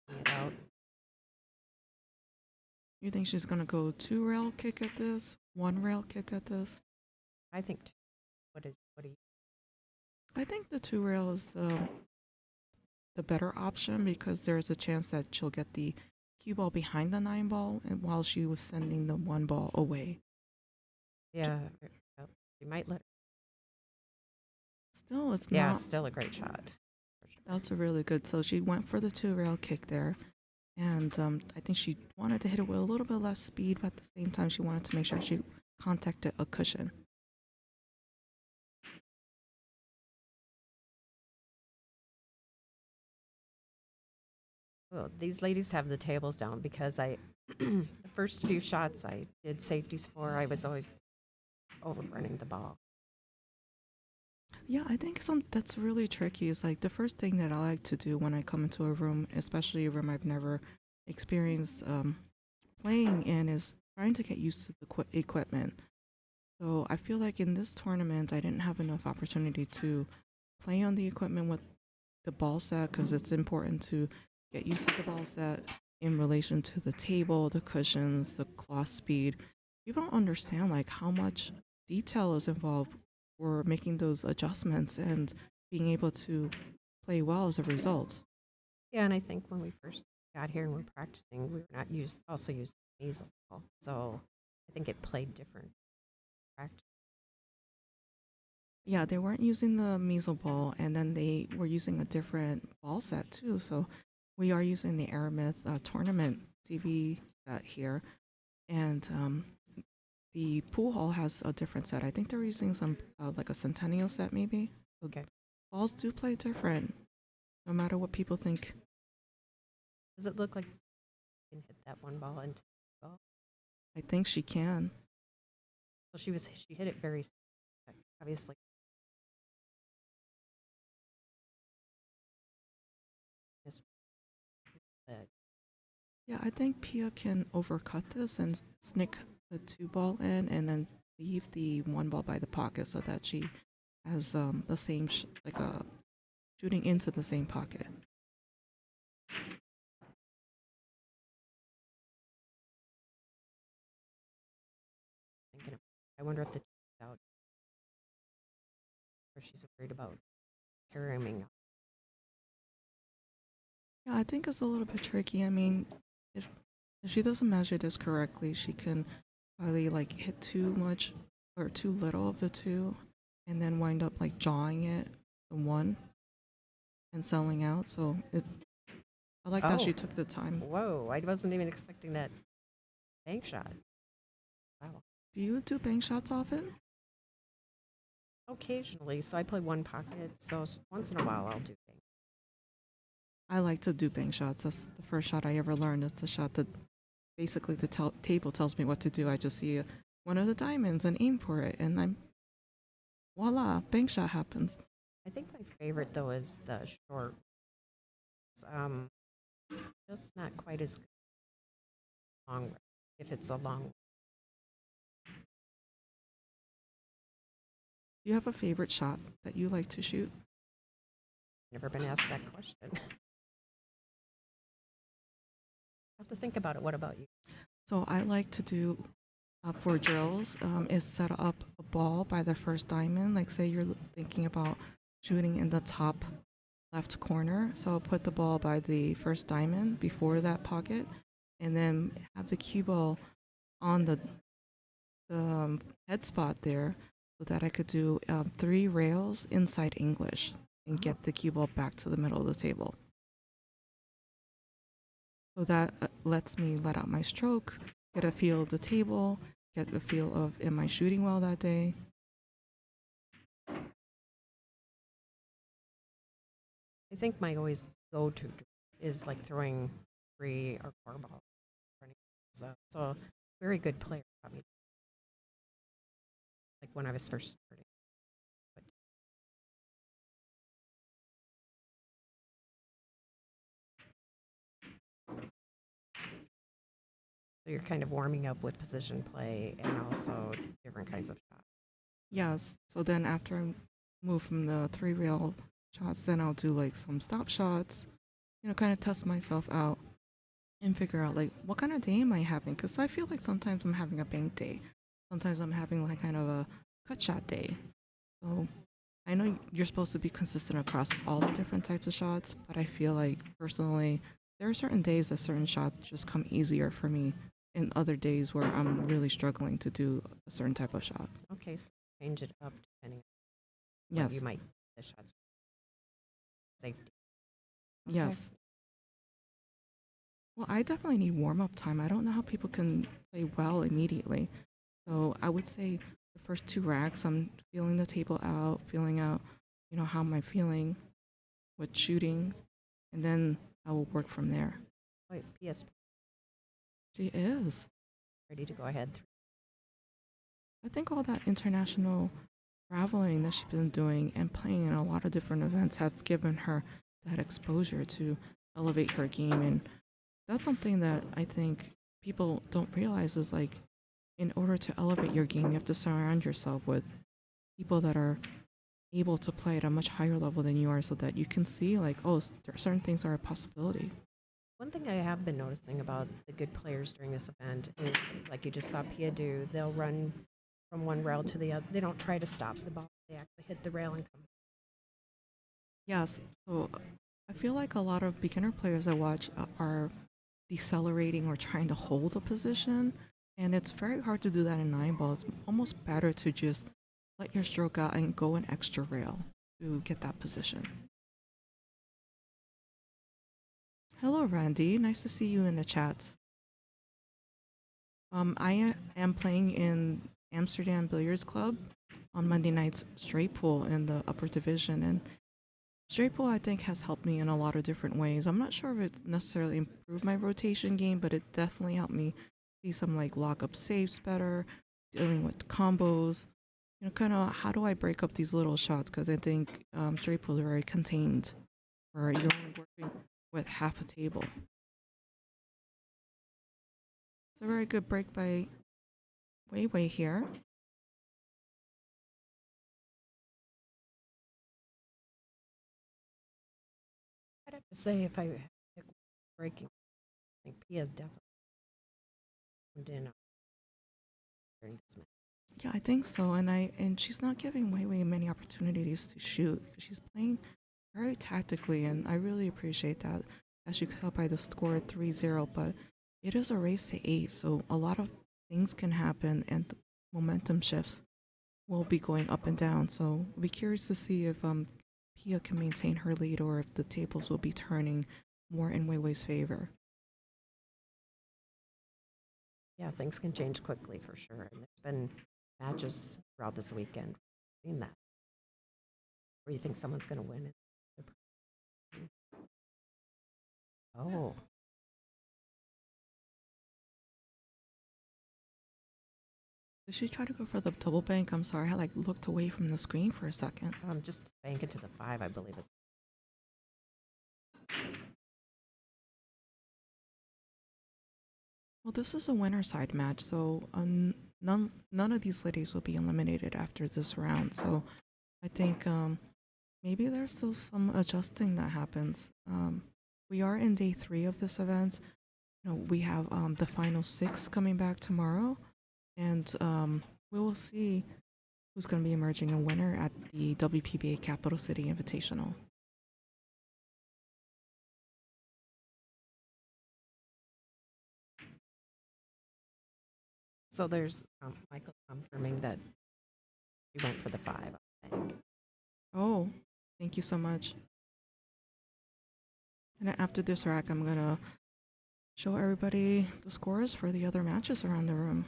It out. You think she's going to go 2 rail kick at this? 1 rail kick at this? I think. What do you? I think the 2 rail is the better option because there's a chance that she'll get the cue ball behind the 9 ball and while she was sending the 1 ball away. Yeah, you might let. Still, it's Yeah, not. still a great shot. That's a really good. So she went for the 2 rail kick there. And I think she wanted to hit it with a little bit less speed, but at the same time, she wanted to make sure she contacted a cushion. Well, these ladies have the tables down because the first few shots I did safeties for, I was always overrunning the ball. Yeah, I think that's really tricky. Is like the first thing that I like to do when I come into a room, especially a room I've never experienced playing in, is trying to get used to the equipment. So I feel like in this tournament, I didn't have enough opportunity to play on the equipment with the ball set because it's important to get used to the ball set in relation to the table, the cushions, the cloth speed. You don't understand like how much detail is involved for making those adjustments and being able to play well as a result. Yeah, and I think when we first got here and were practicing, we were not also using measles ball, so I think it played different practice. Yeah, they weren't using the measle ball, and then they were using a different ball set too. So we are using the Aramith tournament TV set here, and the pool hall has a different set. I think they're using some like a Centennial set maybe. So Okay. balls do play different, no matter what people think. Does it look like you can hit that one ball into the ball? I think she can. So she hit it very obviously. Yeah, I think Pia can overcut this and sneak the 2 ball in and then leave the 1 ball by the pocket so that she has the same, shooting into the same pocket. I wonder if the out or she's afraid about carrying. Yeah, I think it's a little bit tricky. I mean, if she doesn't measure this correctly, she can probably like hit too much or too little of the 2 and then wind up like jawing it the 1 and selling out. So I like that she took the time. Whoa, I wasn't even expecting that bank shot. Wow. Do you do bank shots often? Occasionally, so I play 1 pocket, so once in a while I'll do bank. I like to do bank shots. That's the first shot I ever learned. It's the shot that basically the table tells me what to do. I just see one of the diamonds and aim for it, and voila, bank shot happens. I think my favorite though is the short. It's, just not quite as long if it's a long. Do you have a favorite shot that you like to shoot? Never been asked that question. I have to think about it. What about you? So I like to do for drills is set up a ball by the first diamond. Like say you're thinking about shooting in the top left corner. So I'll put the ball by the first diamond before that pocket and then have the cue ball on the head spot there so that I could do 3 rails inside English and get the cue ball back to the middle of the table. So that lets me let out my stroke, get a feel of the table, get a feel of am I shooting well that day. I think my always go-to is like throwing 3 or 4 balls. So very good player taught me. Like when I was first starting. So you're kind of warming up with position play and also different kinds of shots. Yes. So then after I move from the 3 rail shots, then I'll do like some stop shots, kind of test myself out and figure out like what kind of day am I having? Because I feel like sometimes I'm having a bank day. Sometimes I'm having like kind of a cut shot day. So I know you're supposed to be consistent across all the different types of shots, but I feel like personally, there are certain days that certain shots just come easier for me and other days where I'm really struggling to do a certain type of shot. Okay, so change it up depending on Yes. what you might the shots. Safety. Okay. Yes. Well, I definitely need warm-up time. I don't know how people can play well immediately. So I would say the first 2 racks, I'm feeling the table out, feeling out, how am I feeling with shooting. and then I will work from there. Wait, PS She is. ready to go ahead. I think all that international traveling that she's been doing and playing in a lot of different events have given her that exposure to elevate her game. And that's something that I think people don't realize is like, in order to elevate your game, you have to surround yourself with people that are able to play at a much higher level than you are so that you can see like, oh, there are certain things are a possibility. One thing I have been noticing about the good players during this event is, like you just saw Pia do, they'll run from one rail to the other. They don't try to stop the ball. They actually hit the rail and come. Yes. So I feel like a lot of beginner players I watch are decelerating or trying to hold a position. And it's very hard to do that in 9-ball. It's almost better to just let your stroke out and go an extra rail to get that position. Hello, Randy. Nice to see you in the chat. I am playing in Amsterdam Billiards Club on Monday nights straight pool in the upper division, and straight pool I think has helped me in a lot of different ways. I'm not sure if it's necessarily improved my rotation game, but it definitely helped me see some like lock up saves better, dealing with combos, you know, kind of how do I break up these little shots, because I think straight pool is very contained, where you're only working with half a table. It's a very good break by Wei Wei here. I'd have to say, if I pick breaking, I think Pia's definitely in during this match. Yeah, I think so, and she's not giving Wei Wei many opportunities to shoot because she's playing very tactically, and I really appreciate that. As you can tell by the score 3-0, but it is a race to 8, so a lot of things can happen, and the momentum shifts will be going up and down. So we'll be curious to see if Pia can maintain her lead or if the tables will be turning more in Wei Wei's favor. Yeah, things can change quickly for sure. And there's been matches throughout this weekend. I've seen that. Where you think someone's going to win it. Oh, Did she try to go for the double bank? I'm sorry, I like looked away from the screen for a second. just bank it to the 5, I believe. It's Well, this is a winner side match, so none of these ladies will be eliminated after this round. So I think maybe there's still some adjusting that happens. We are in day 3 of this event. You know, we have the final 6 coming back tomorrow, and we will see who's going to be emerging a winner at the WPBA Capital City Invitational. So there's Michael confirming that he went for the 5, I think. Oh, thank you so much. And after this rack, I'm going to show everybody the scores for the other matches around the room.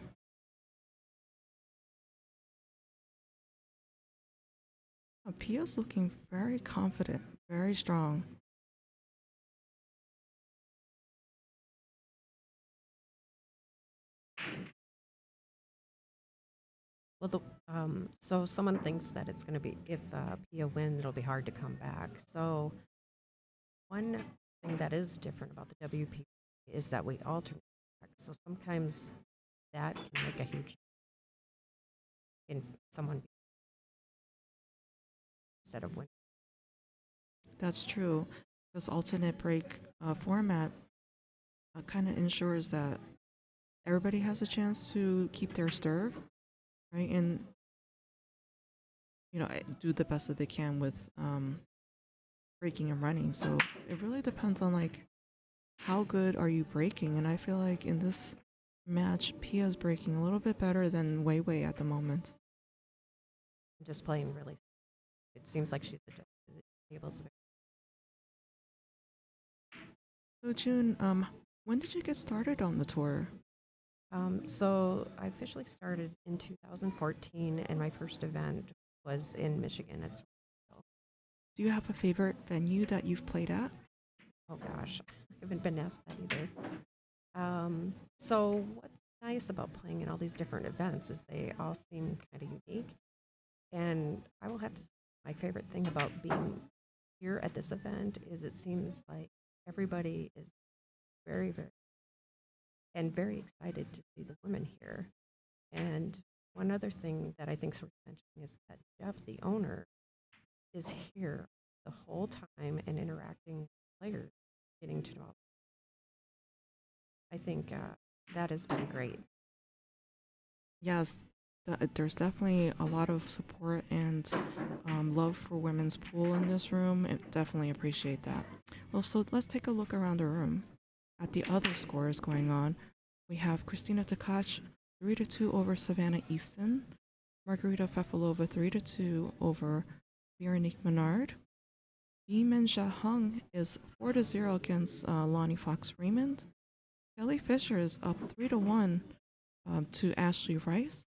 Pia's looking very confident, very strong. Well, so someone thinks that it's going to be, if Pia wins, it'll be hard to come back. So one thing that is different about the WP is that we alternate. So sometimes that can make a huge in someone instead of winning. That's true. This alternate break format kind of ensures that everybody has a chance to keep their serve, right? And, you know, do the best that they can with breaking and running. So it really depends on, like, how good are you breaking? And I feel like in this match, Pia's breaking a little bit better than Wei Wei at the moment. Just playing really. It seems like she's the tables. So June, when did you get started on the tour? So I officially started in 2014, and my first event was in Michigan. It's Do you have a favorite venue that you've played at? Oh gosh, I haven't been asked that either. So what's nice about playing in all these different events is they all seem kind of unique. And I will have to say, my favorite thing about being here at this event is it seems like everybody is very, very excited to see the women here. And one other thing that I think is worth mentioning is that Jeff, the owner, is here the whole time and interacting with players, getting to know. I think that has been great. Yes, there's definitely a lot of support and love for women's pool in this room. I definitely appreciate that. Well, so let's take a look around the room at the other scores going on. We have Christina Tkach 3-2 over Savannah Easton, Margarita Fefalova 3-2 over Veronique Menard. Yimin Hung is 4-0 against Lonnie Fox Raymond. Kelly Fisher is up 3-1 to Ashley Rice.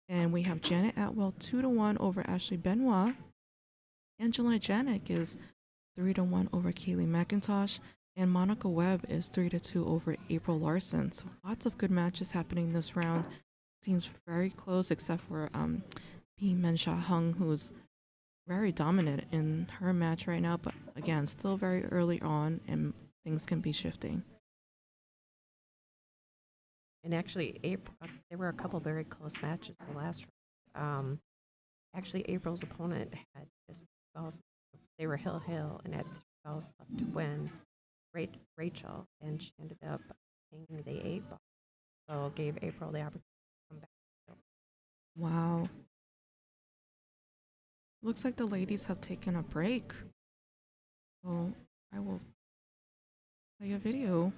And we have Janet Atwell 2-1 over Ashley Benoit. Angela Janik is 3-1 over Kaylee McIntosh. And Monica Webb is 3-2 over April Larson. So lots of good matches happening this round. Seems very close except for Mensha Hung, who's very dominant in her match right now. But again, still very early on and things can be shifting. And actually, there were a couple very close matches the last round. Actually, April's opponent had just balls. They were hill, and had 3 balls left to win. Rachel, and she ended up hanging the 8 ball. So it gave April the opportunity to come back. Wow. Looks like the ladies have taken a break. So I will play a video.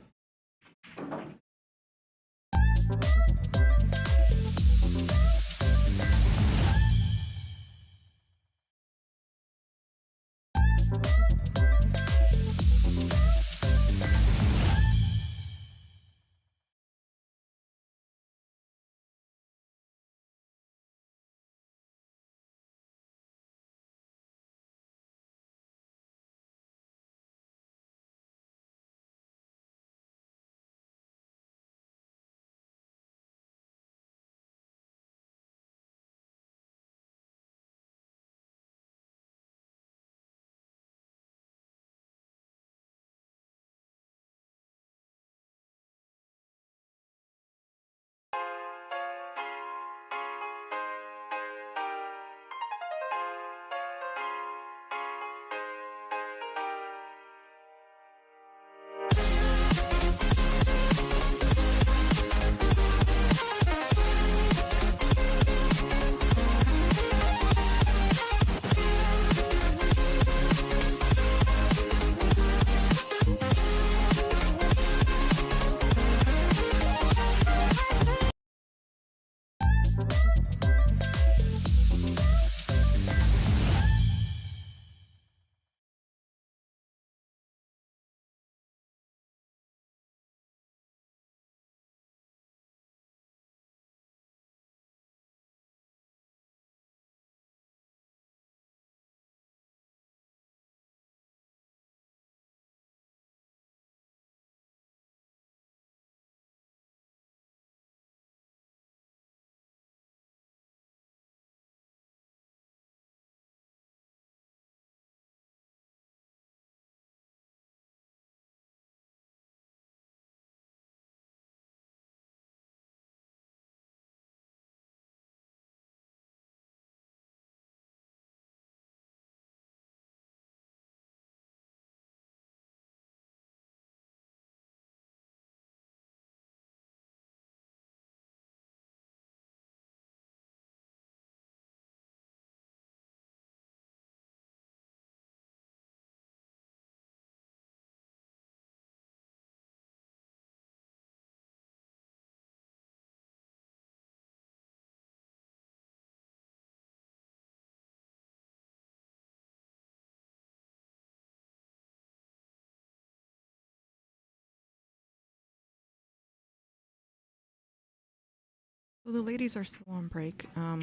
So the ladies are still on break. So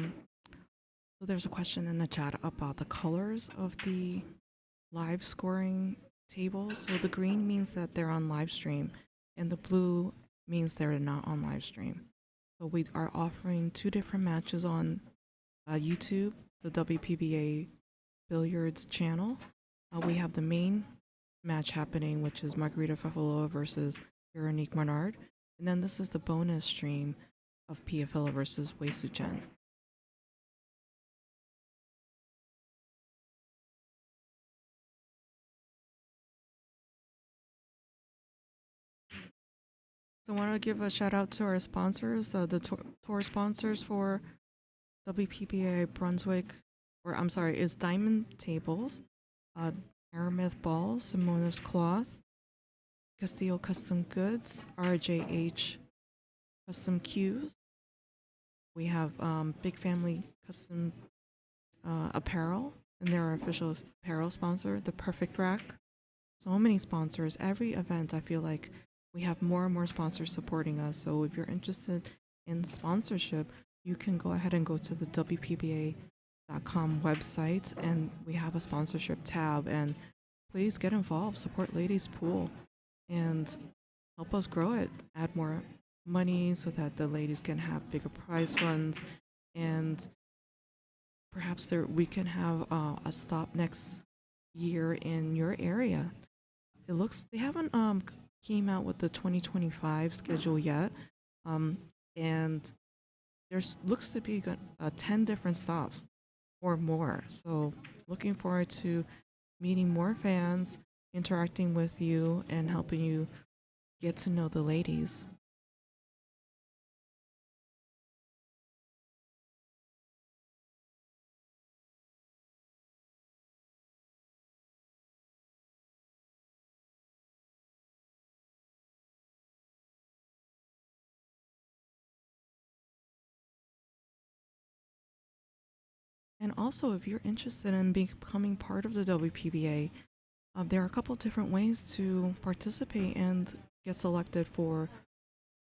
there's a question in the chat about the colors of the live scoring tables. So the green means that they're on live stream, and the blue means they're not on live stream. So we are offering 2 different matches on YouTube, the WPBA Billiards channel. We have the main match happening, which is Margarita Fafaloa versus Veronique Menard. And then this is the bonus stream of PFL versus Wu Chen. So I want to give a shout out to our sponsors, the tour sponsors for WPBA Brunswick, or I'm sorry, is Diamond Tables, Aramith Balls, Simona's Cloth, Castillo Custom Goods, RJH Custom Cues. We have Big Family Custom Apparel, and they're our official apparel sponsor, The Perfect Rack. So many sponsors. Every event, I feel like we have more and more sponsors supporting us. So if you're interested in sponsorship, you can go ahead and go to the WPBA.com website, and we have a sponsorship tab. And please get involved, support Ladies Pool, and help us grow it. Add more money so that the ladies can have bigger prize funds, and perhaps we can have a stop next year in your area. It looks they haven't came out with the 2025 schedule yet, and there's looks to be 10 different stops or more. So looking forward to meeting more fans, interacting with you, and helping you get to know the ladies. And also, if you're interested in becoming part of the WPBA, there are a couple different ways to participate and get selected for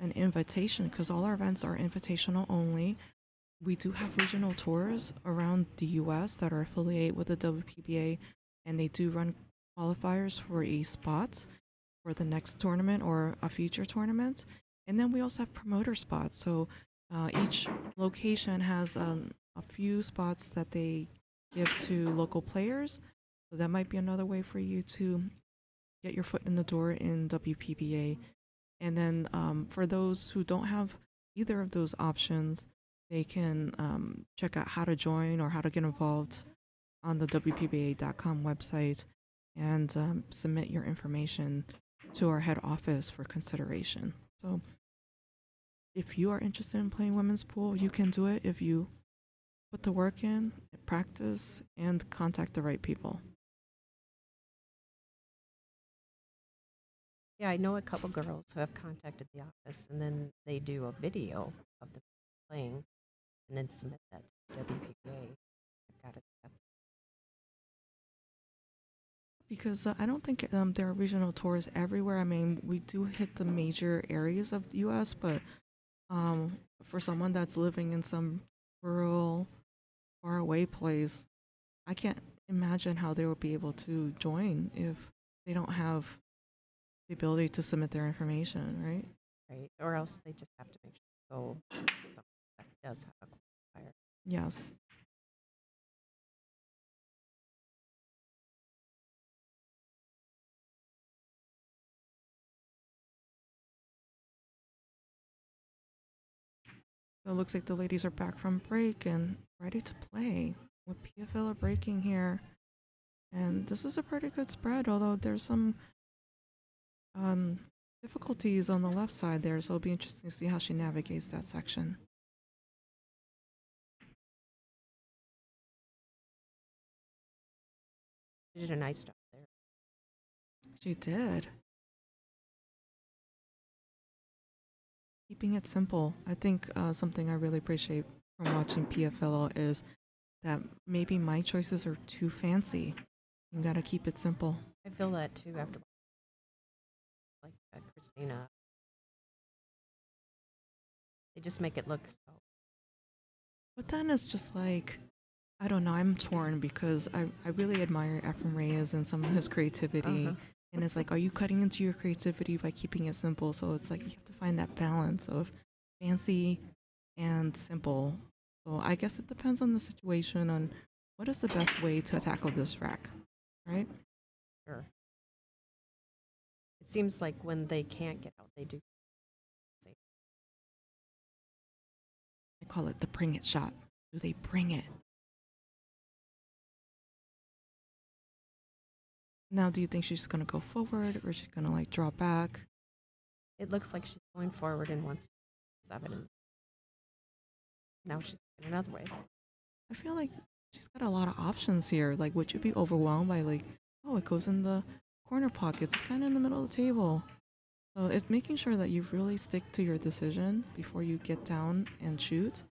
an invitation, because all our events are invitational only. We do have regional tours around the US that are affiliated with the WPBA, and they do run qualifiers for a spot for the next tournament or a future tournament. And then we also have promoter spots. So each location has a few spots that they give to local players. So that might be another way for you to get your foot in the door in WPBA. And then for those who don't have either of those options, they can check out how to join or how to get involved on the WPBA.com website and submit your information to our head office for consideration. So if you are interested in playing women's pool, you can do it if you put the work in, practice, and contact the right people. Yeah, I know a couple girls who have contacted the office, and then they do a video of them playing and then submit that to WPPA. I've got it. Because I don't think there are regional tours everywhere. I mean, we do hit the major areas of the U.S., but for someone that's living in some rural, faraway place, I can't imagine how they would be able to join if they don't have the ability to submit their information, right? Right, or else they just have to make sure to go something that does have a qualifier. Yes. So it looks like the ladies are back from break and ready to play. With PFL are breaking here. And this is a pretty good spread, although there's some difficulties on the left side there, so it'll be interesting to see how she navigates that section. She did a nice job there. She did. Keeping it simple. I think something I really appreciate from watching PFL is that maybe my choices are too fancy. You gotta keep it simple. I feel that too after Christina. They just make it look so. But then it's just like, I don't know, I'm torn because I really admire Ephraim Reyes and some of his creativity. And it's like, are you cutting into your creativity by keeping it simple? So it's like you have to find that balance of fancy and simple. So I guess it depends on the situation on what is the best way to tackle this rack, right? Sure. It seems like when they can't get out, they do. I call it the bring it shot. Do they bring it? Now, do you think she's going to go forward or she's going to like draw back? It looks like she's going forward and wants 7. And now she's going another way. I feel like she's got a lot of options here. Like, would you be overwhelmed by like, oh, it goes in the corner pockets. It's kind of in the middle of the table. So it's making sure that you really stick to your decision before you get down and shoot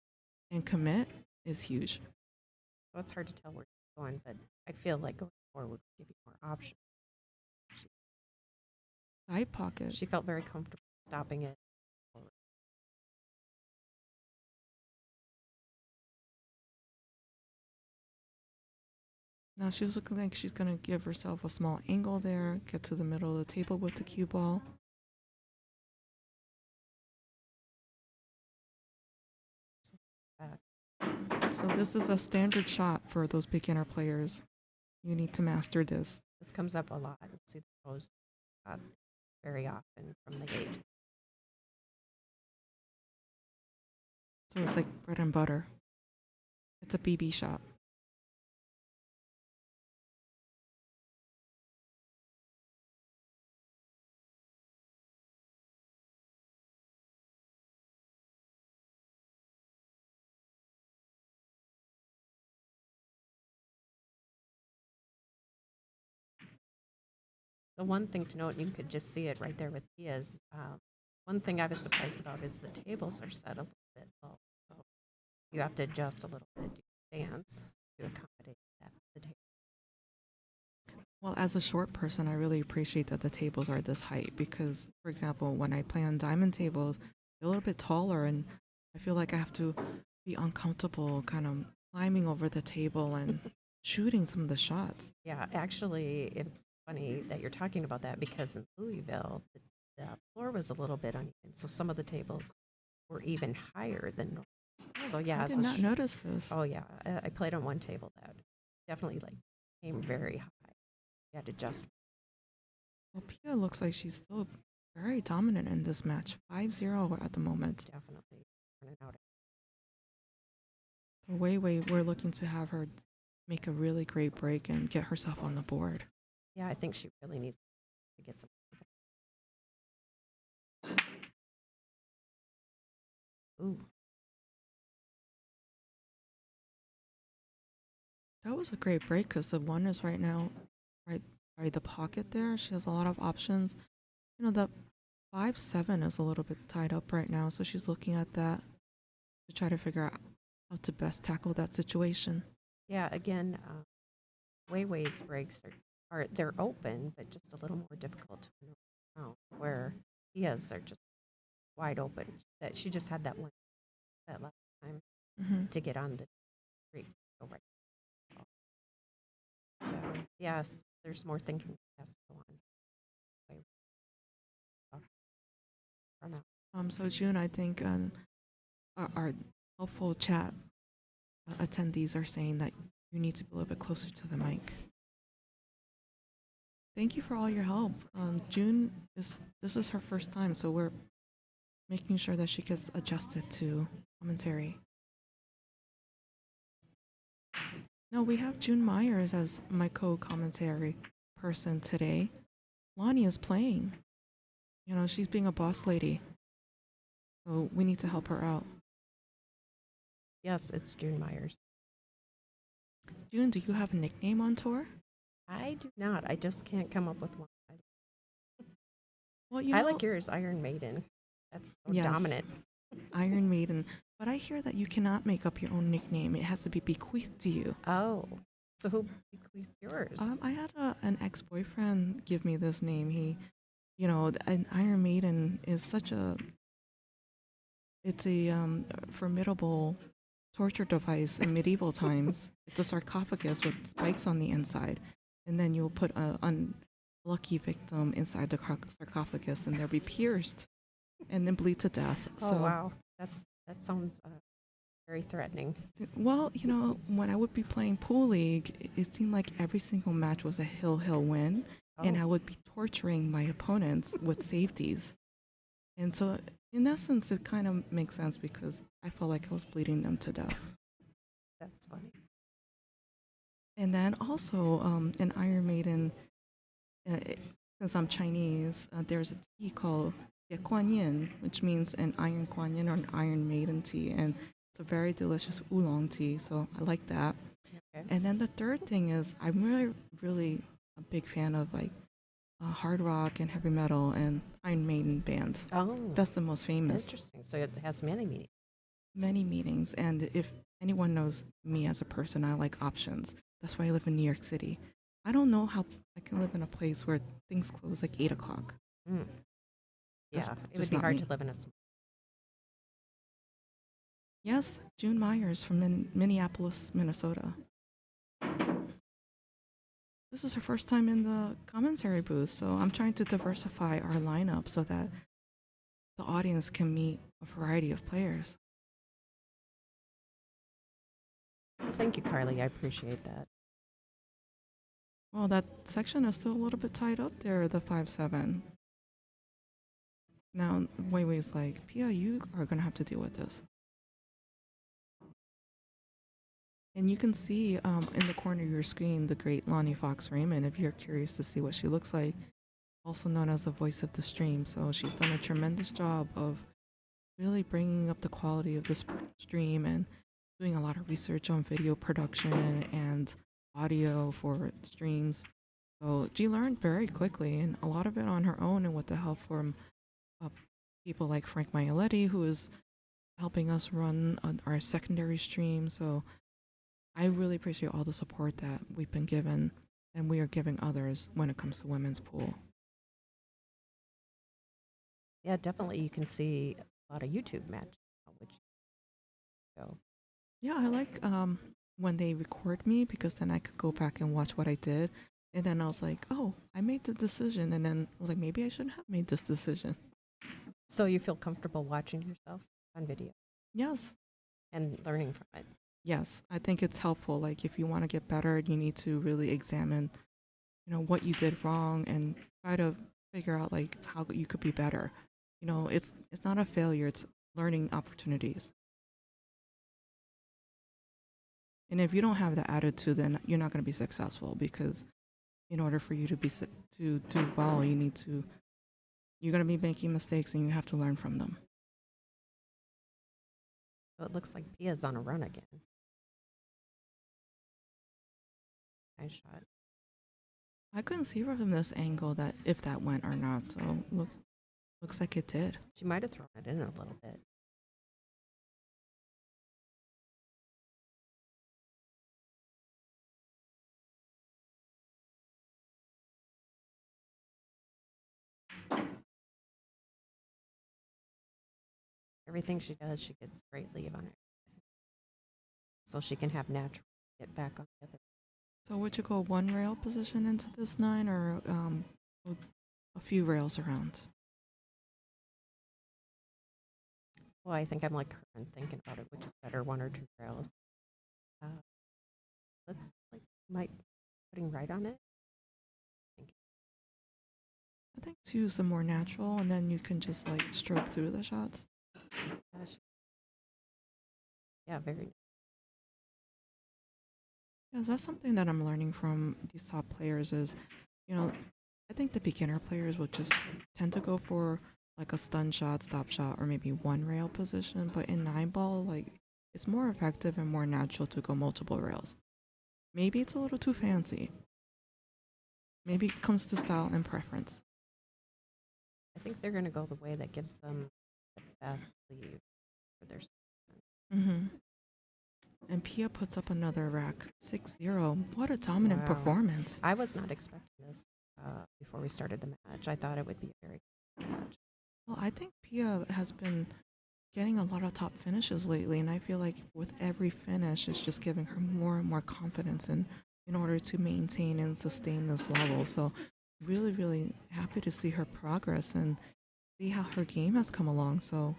and commit is huge. So it's hard to tell where she's going, but I feel like going forward would give you more options. Side pocket. She felt very comfortable stopping it. Now she was looking like she's going to give herself a small angle there, get to the middle of the table with the cue ball. So this is a standard shot for those beginner players. You need to master this. This comes up a lot. I see the pros very often from the gate. So it's like bread and butter. It's a BB shot. The one thing to note, and you could just see it right there with Tia's, one thing I was surprised about is the tables are set a little bit low. So you have to adjust a little bit to your stance to accommodate that the table. Well, as a short person, I really appreciate that the tables are this height because, for example, when I play on diamond tables, they're a little bit taller and I feel like I have to be uncomfortable kind of climbing over the table and shooting some of the shots. Yeah, actually, it's funny that you're talking about that because in Louisville, the floor was a little bit uneven, so some of the tables were even higher than normal. So yeah, I did not notice this. Oh yeah, I played on one table that definitely like came very high. You had to adjust. Well, Pia looks like she's still very dominant in this match. 5-0 at the moment. Definitely turning out. So we're looking to have her make a really great break and get herself on the board. Yeah, I think she really needs to get some. Ooh. That was a great break because the one is right now right by the pocket there. She has a lot of options. You know, the 5-7 is a little bit tied up right now, so she's looking at that to try to figure out how to best tackle that situation. Yeah, again, Weiwei's breaks are they're open, but just a little more difficult to know. Where Tia's are just wide open. That she just had that last time to get on the street. Go right. So yes, there's more thinking that has to go on. So June, I think our helpful chat attendees are saying that you need to be a little bit closer to the mic. Thank you for all your help. June this is her first time, so we're making sure that she gets adjusted to commentary. No, we have June Myers as my co-commentary person today. Lonnie is playing. You know, she's being a boss lady. So we need to help her out. Yes, it's June Myers. June, do you have a nickname on tour? I do not. I just can't come up with one. Well, I like yours, Iron Maiden. That's so yes, dominant. Iron Maiden. But I hear that you cannot make up your own nickname. It has to be bequeathed to you. Oh, so who bequeathed yours? I had an ex-boyfriend give me this name. He, you know, an Iron Maiden is such a, it's a formidable torture device in medieval times. It's a sarcophagus with spikes on the inside. And then you'll put lucky victim inside the sarcophagus, and they'll be pierced and then bleed to death. Oh wow, that sounds very threatening. Well, when I would be playing pool league, it seemed like every single match was a hill win, and I would be torturing my opponents with safeties. And so, in essence, it kind of makes sense because I felt like I was bleeding them to death. That's funny. And then also, in Iron Maiden, since I'm Chinese, there's a tea called Ye Kuan Yin, which means an Iron Kuan Yin or an Iron Maiden tea. And it's a very delicious oolong tea, so I like that. Okay. And then the third thing is I'm really, really a big fan of like hard rock and heavy metal and Iron Maiden band. Oh, That's the most famous. interesting. So it has many meanings. Many meetings, and if anyone knows me as a person, I like options. That's why I live in New York City. I don't know how I can live in a place where things close like 8 o'clock. Mm. That's Yeah, it would just be not hard me. to live in a small. Yes, June Myers from Minneapolis, Minnesota. This is her first time in the commentary booth, so I'm trying to diversify our lineup so that the audience can meet a variety of players. Thank you, Carly. I appreciate that. Well, that section is still a little bit tied up there, the 5-7. Now, Wei Wei's like, Pia, you are going to have to deal with this. And you can see in the corner of your screen the great Lonnie Fox Raymond, if you're curious to see what she looks like, also known as the voice of the stream. So she's done a tremendous job of really bringing up the quality of this stream and doing a lot of research on video production and audio for streams. So she learned very quickly, and a lot of it on her own and with the help from people like Frank Maioletti, who is helping us run our secondary stream. So I really appreciate all the support that we've been given and we are giving others when it comes to women's pool. Yeah, definitely. You can see a lot of YouTube matches, which go. Yeah, I like when they record me because then I could go back and watch what I did. And then I was like, oh, I made the decision. And then I was like, maybe I shouldn't have made this decision. So you feel comfortable watching yourself on video Yes. and learning from it. Yes. I think it's helpful. Like if you want to get better, you need to really examine, what you did wrong and try to figure out like how you could be better. It's not a failure, it's learning opportunities. And if you don't have that attitude, then you're not going to be successful because in order for you to to do well, you're going to be making mistakes and you have to learn from them. So it looks like Pia's on a run again. Nice shot. I couldn't see from this angle that if that went or not, so looks like it did. She might have thrown it in a little bit. Everything she does, she gets great leave on it. So she can have natural get back on the other. So would you go one rail position into this 9 or a few rails around? Well, I think I'm like her and thinking about it, which is better, 1 or 2 rails. Looks like might putting right on it. I think 2 is the more natural, and then you can just like stroke through the shots. Gosh. Yeah, very nice. Yeah, that's something that I'm learning from these top players is, I think the beginner players will just tend to go for like a stun shot, stop shot, or maybe 1 rail position. But in 9-ball, like it's more effective and more natural to go multiple rails. Maybe it's a little too fancy. Maybe it comes to style and preference. I think they're going to go the way that gives them the best leave for their. Mm-hmm. And Pia puts up another rack, 6-0. What a dominant Wow. performance. I was not expecting this before we started the match. I thought it would be a very good match. Well, I think Pia has been getting a lot of top finishes lately, and I feel like with every finish, it's just giving her more and more confidence in order to maintain and sustain this level. So really, really happy to see her progress and see how her game has come along. So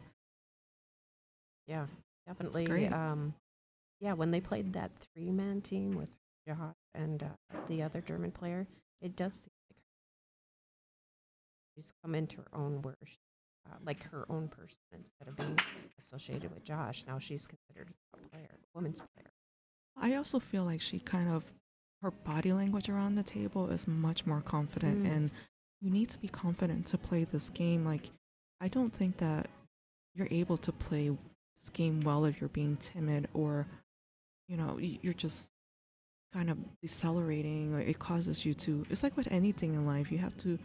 Yeah, definitely. great. Yeah, when they played that three-man team with Josh and the other German player, it does seem like she's come into her own where like her own person instead of being associated with Josh. Now she's considered a player, women's player. I also feel like she kind of, her body language around the table is much more confident, and you need to be confident to play this game. Like, I don't think that you're able to play this game well if you're being timid or, you're just kind of decelerating, or it causes you to, it's like with anything in life, you have to,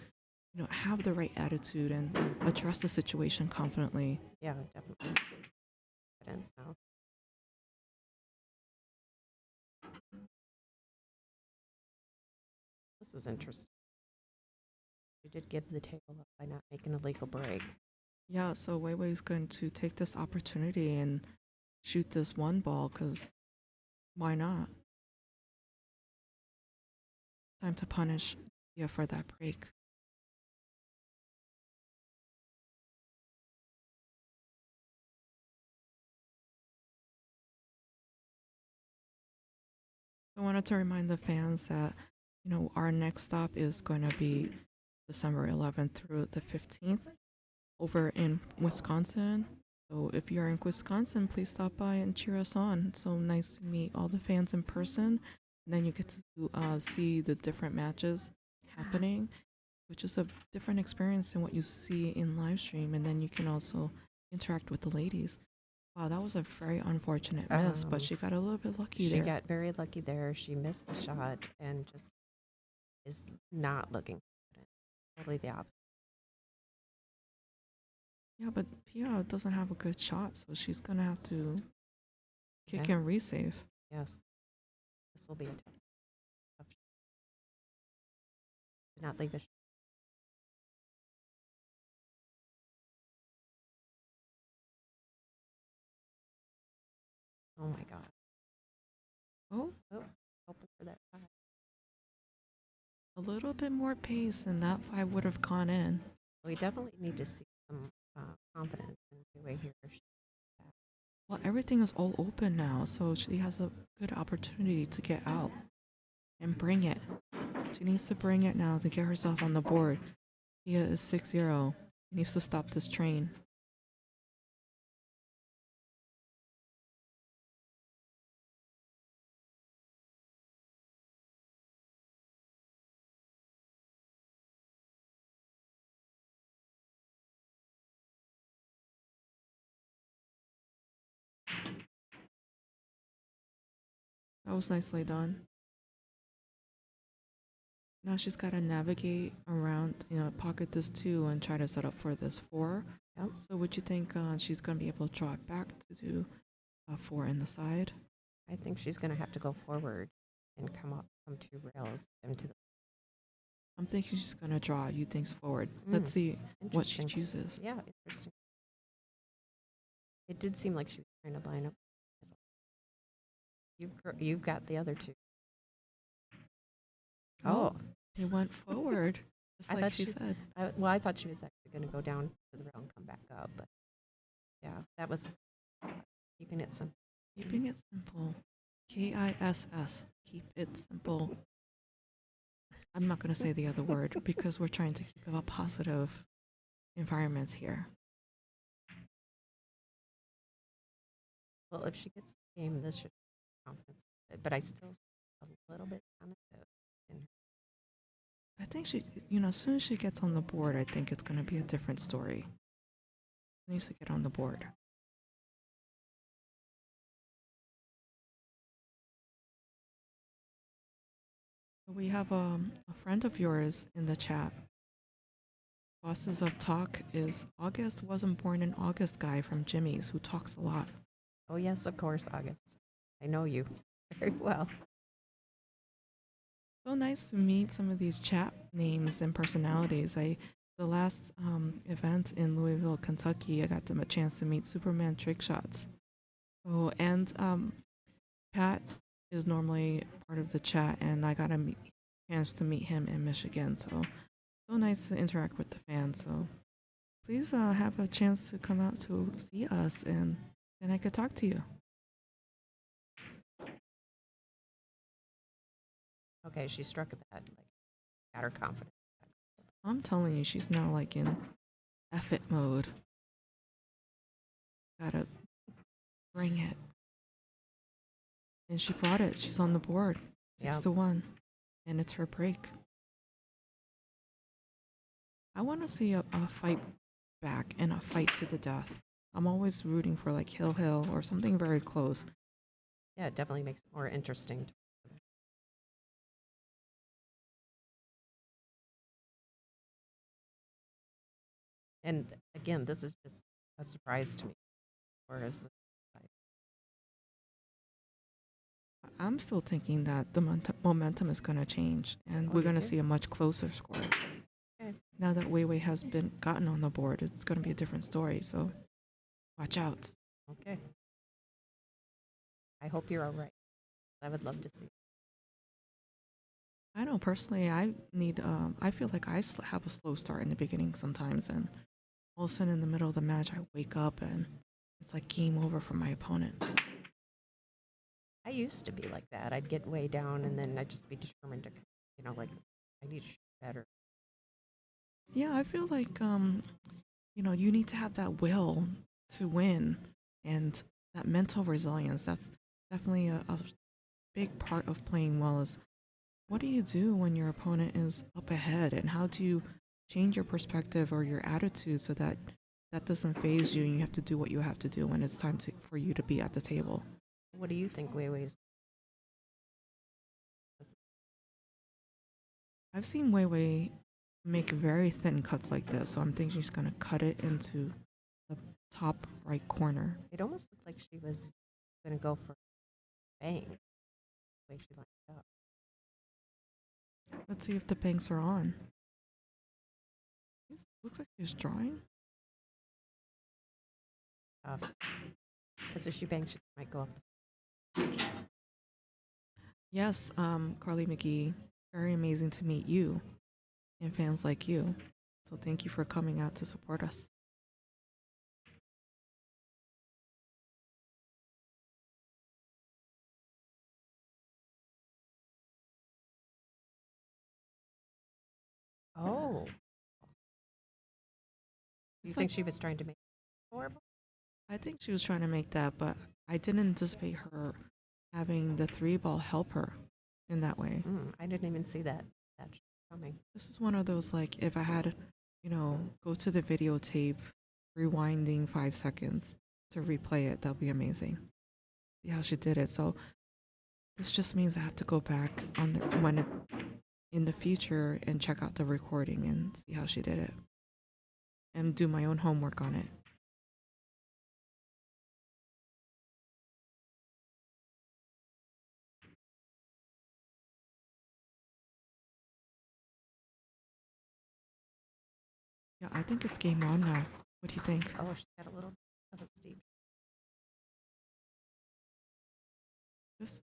have the right attitude and address the situation confidently. Yeah, definitely. Confidence now. This is interesting. We did give the table up by not making a legal break. Yeah, so Weiwei's going to take this opportunity and shoot this one ball, because why not? Time to punish Pia for that break. I wanted to remind the fans that, our next stop is going to be December 11th through the 15th over in Wisconsin. So if you're in Wisconsin, please stop by and cheer us on. It's so nice to meet all the fans in person. And then you get to see the different matches happening, which is a different experience than what you see in live stream. And then you can also interact with the ladies. Wow, that was a very unfortunate miss, but she got a little bit lucky there. She got very lucky there. She missed the shot and just is not looking confident. Totally the opposite. Yeah, but Pia doesn't have a good shot, so she's going to have to kick Okay. and resave. Yes. This will be a tough shot. Do not leave a shot. Oh my God. Oh, Oh, hoping for that shot. a little bit more pace, and that 5 would have gone in. We definitely need to see some confidence in the way here. Well, everything is all open now, so she has a good opportunity to get out and bring it. She needs to bring it now to get herself on the board. Pia is 6-0. She needs to stop this train. That was nicely done. Now she's got to navigate around, pocket this 2 and try to set up for this 4. Yep. So would you think she's going to be able to draw it back to do 4 in the side? I think she's going to have to go forward and come 2 rails into the. I'm thinking she's going to draw. You think's forward. Let's see what she Interesting. chooses. Yeah, interesting. It did seem like she was trying to line up. You've got the other 2. Oh, It went forward, just I like thought she she- said. I thought she was actually going to go down to the rail and come back up, but yeah, that was keeping it simple. Keeping it simple. KISS. Keep it simple. I'm not going to say the other word because we're trying to keep a positive environment here. Well, if she gets the game, this should be confidence. But I still a little bit tentative in her. I think she, as soon as she gets on the board, I think it's going to be a different story. She needs to get on the board. We have a friend of yours in the chat. Bosses of Talk is August wasn't born in August guy from Jimmy's who talks a lot. Oh yes, of course, August. I know you very well. So nice to meet some of these chat names and personalities. The last event in Louisville, Kentucky, I got them a chance to meet Superman Trick Shots. Oh, and Pat is normally part of the chat, and I got to chance to meet him in Michigan. So nice to interact with the fans. So please have a chance to come out to see us, and then I could talk to you. Okay, she struck at that. Like, got her confidence. I'm telling you, she's now like in effort mode. Gotta bring it. And she brought it. She's on the board. 6-1. And it's her break. I want to see a fight back and a fight to the death. I'm always rooting for like Hill or something very close. Yeah, it definitely makes it more interesting. And again, this is just a surprise to me. Whereas I'm still thinking that the momentum is going to change, and we're going to see a much closer score. Okay. Now that Wei Wei has been gotten on the board, it's going to be a different story. So watch out. Okay. I hope you're all right. I would love to see. I know personally, I need. I feel like I have a slow start in the beginning sometimes, and all of a sudden in the middle of the match, I wake up and it's like game over for my opponent. I used to be like that. I'd get way down, and then I'd just be determined to, like I need to shoot better. Yeah, I feel like you need to have that will to win and that mental resilience. That's definitely a big part of playing well. Is what do you do when your opponent is up ahead, and how do you change your perspective or your attitude so that that doesn't phase you and you have to do what you have to do when it's time for you to be at the table. What do you think Wei Wei's? I've seen Wei Wei make very thin cuts like this, so I'm thinking she's going to cut it into the top right corner. It almost looked like she was going to go for bang. The way she lined it up. Let's see if the banks are on. Looks like she's drawing. Because if she bangs, she might go off the. Yes, Carly McGee, very amazing to meet you and fans like you. So thank you for coming out to support us. Oh. You think she was trying to make it horrible? I think she was trying to make that, but I didn't anticipate her having the 3-ball help her in that way. I didn't even see that coming. This is one of those, like, if I had, go to the videotape, rewinding 5 seconds to replay it, that'll be amazing. See how she did it. So this just means I have to go back in the future and check out the recording and see how she did it. And do my own homework on it. Yeah, I think it's game on now. What do you think? Oh, she got a little of a steep.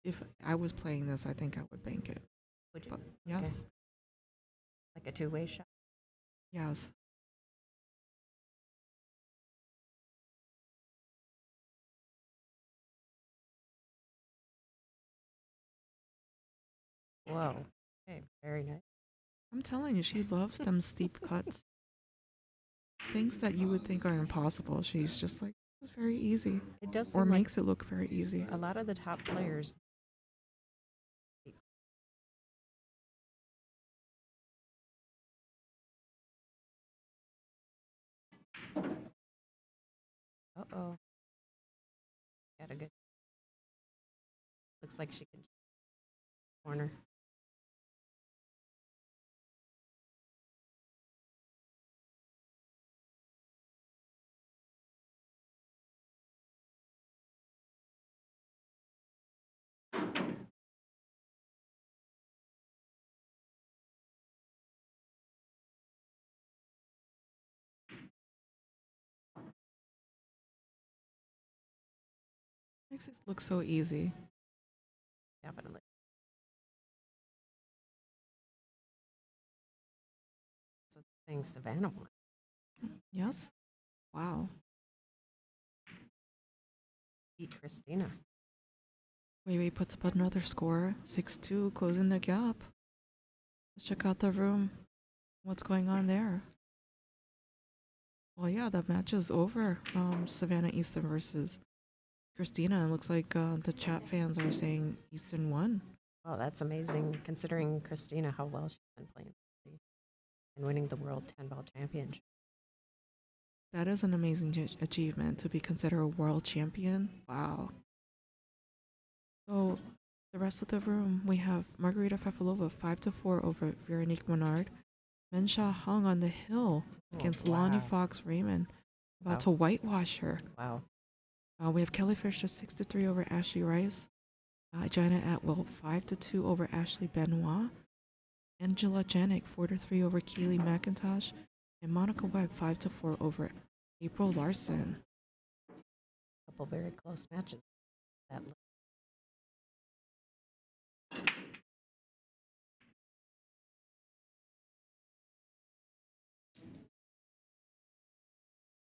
If I was playing this, I think I would bank it. Would you? But, yes. Okay. Like a two-way shot? Yes. Whoa. Okay, very nice. I'm telling you, she loves them steep cuts. Things that you would think are impossible, she's just like, it's very easy. It does Or seem like makes it look very easy. a lot of the top players. Uh-oh. Got a good. Looks like she can corner. Makes it look so easy. Definitely. thing Savannah won. Yes. Wow. Beat Christina. Wei puts up another score, 6-2, closing the gap. Let's check out the room. What's going on there? Well, yeah, the match is over. Savannah Easton versus Christina. It looks like the chat fans are saying Easton won. Oh, that's amazing, considering Christina, how well she's been playing and winning the World 10-ball championship. That is an amazing achievement to be considered a world champion. Wow. So, the rest of the room, we have Margarita Fefilova 5-4 over Veronique Menard. Mensha Hung on the hill against Lonnie Fox Raymond, about to whitewash her. Wow. We have Kelly Fisher 6-3 over Ashley Rice. Janet Atwell 5-2 over Ashley Benoit. Angela Janik 4-3 over Keely McIntosh. And Monica Webb 5-4 over April Larson. Couple very close matches. That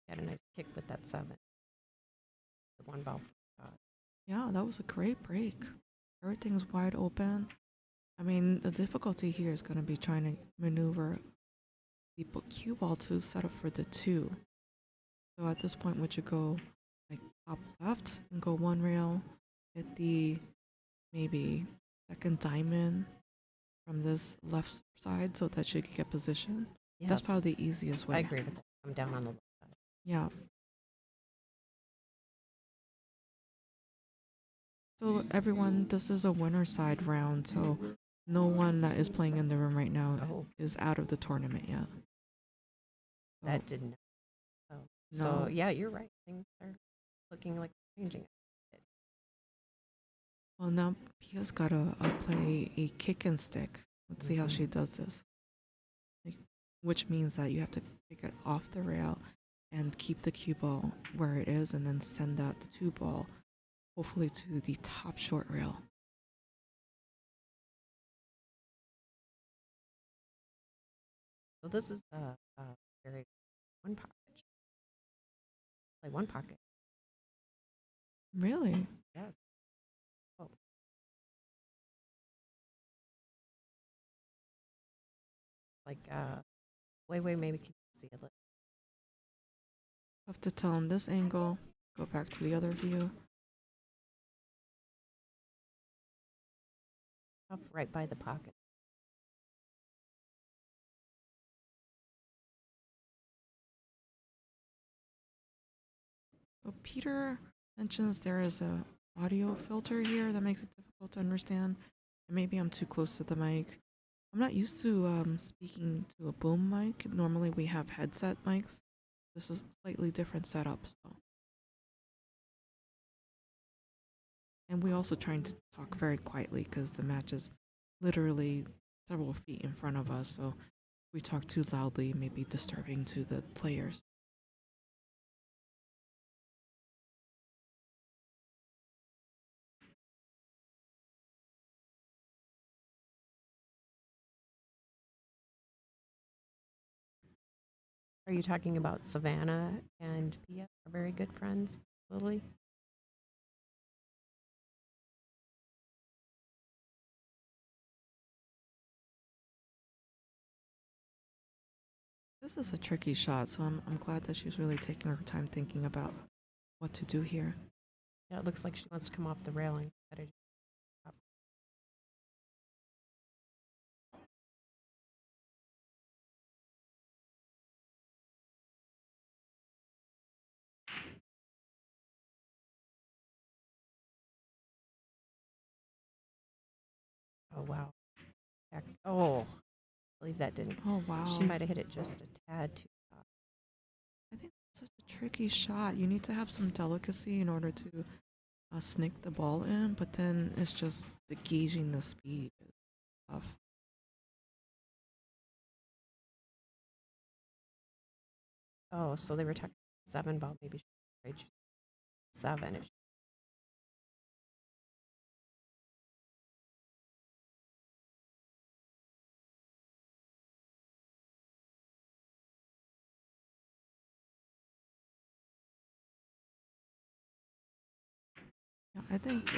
got a nice kick with that 7. The 1-ball. Yeah, that was a great break. Everything's wide open. I mean, the difficulty here is going to be trying to maneuver the cue ball to set up for the 2. So at this point, would you go like top left and go 1 rail, hit the maybe second diamond from this left side so that she could get position? Yes. That's probably the easiest way. I agree with that. I'm down on the left side. Yeah. So everyone, this is a winner side round, so no one that is playing in the room right now is out of the tournament yet. That didn't. Oh. No. So yeah, you're right. Things are looking like changing. Well, now Pia's got to play a kick and stick. Let's see how she does this. Which means that you have to pick it off the rail and keep the cue ball where it is and then send out the 2 ball, hopefully to the top short rail. So this is very one pocket. Like 1 pocket. Really? Yes. Oh. Like Wei maybe can see a little. Have to tell him this angle. Go back to the other view. Off right by the pocket. So Peter mentions there is a audio filter here that makes it difficult to understand. And maybe I'm too close to the mic. I'm not used to speaking to a boom mic. Normally we have headset mics. This is a slightly different setup. So. And we're also trying to talk very quietly because the match is literally several feet in front of us. So if we talk too loudly, it may be disturbing to the players. Are you talking about Savannah and Pia are very good friends, Lily? This is a tricky shot, so I'm glad that she's really taking her time thinking about what to do here. Yeah, it looks like she wants to come off the railing. Oh, wow. Oh, I believe that didn't. Oh, wow. She might have hit it just a tad too high. I think it's such a tricky shot. You need to have some delicacy in order to sneak the ball in, but then it's just the gauging the speed is tough. Oh, so they were talking 7 ball. Maybe she should trade 7 if she I think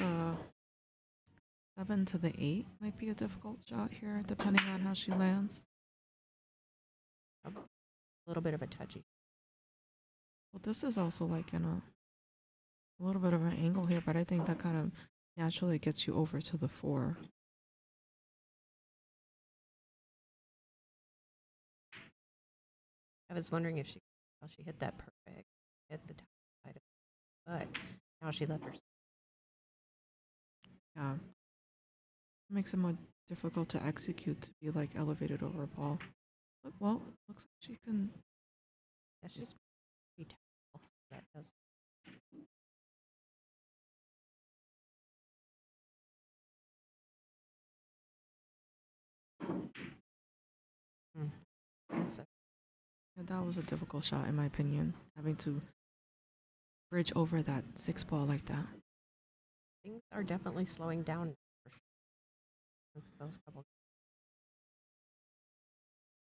7 to the 8 might be a difficult shot here, depending on how she lands. A little bit of a touchy. Well, this is also like in a little bit of an angle here, but I think that kind of naturally gets you over to the 4. I was wondering if she hit that perfect, hit the top side of it, but now she left her. Yeah. It makes it more difficult to execute to be like elevated over a ball. Look, well, looks like she can. That's just pretty tall. So that does. That's a- Yeah, that was a difficult shot in my opinion. Having to bridge over that 6 ball like that. Things are definitely slowing down. For sure. It's those couple.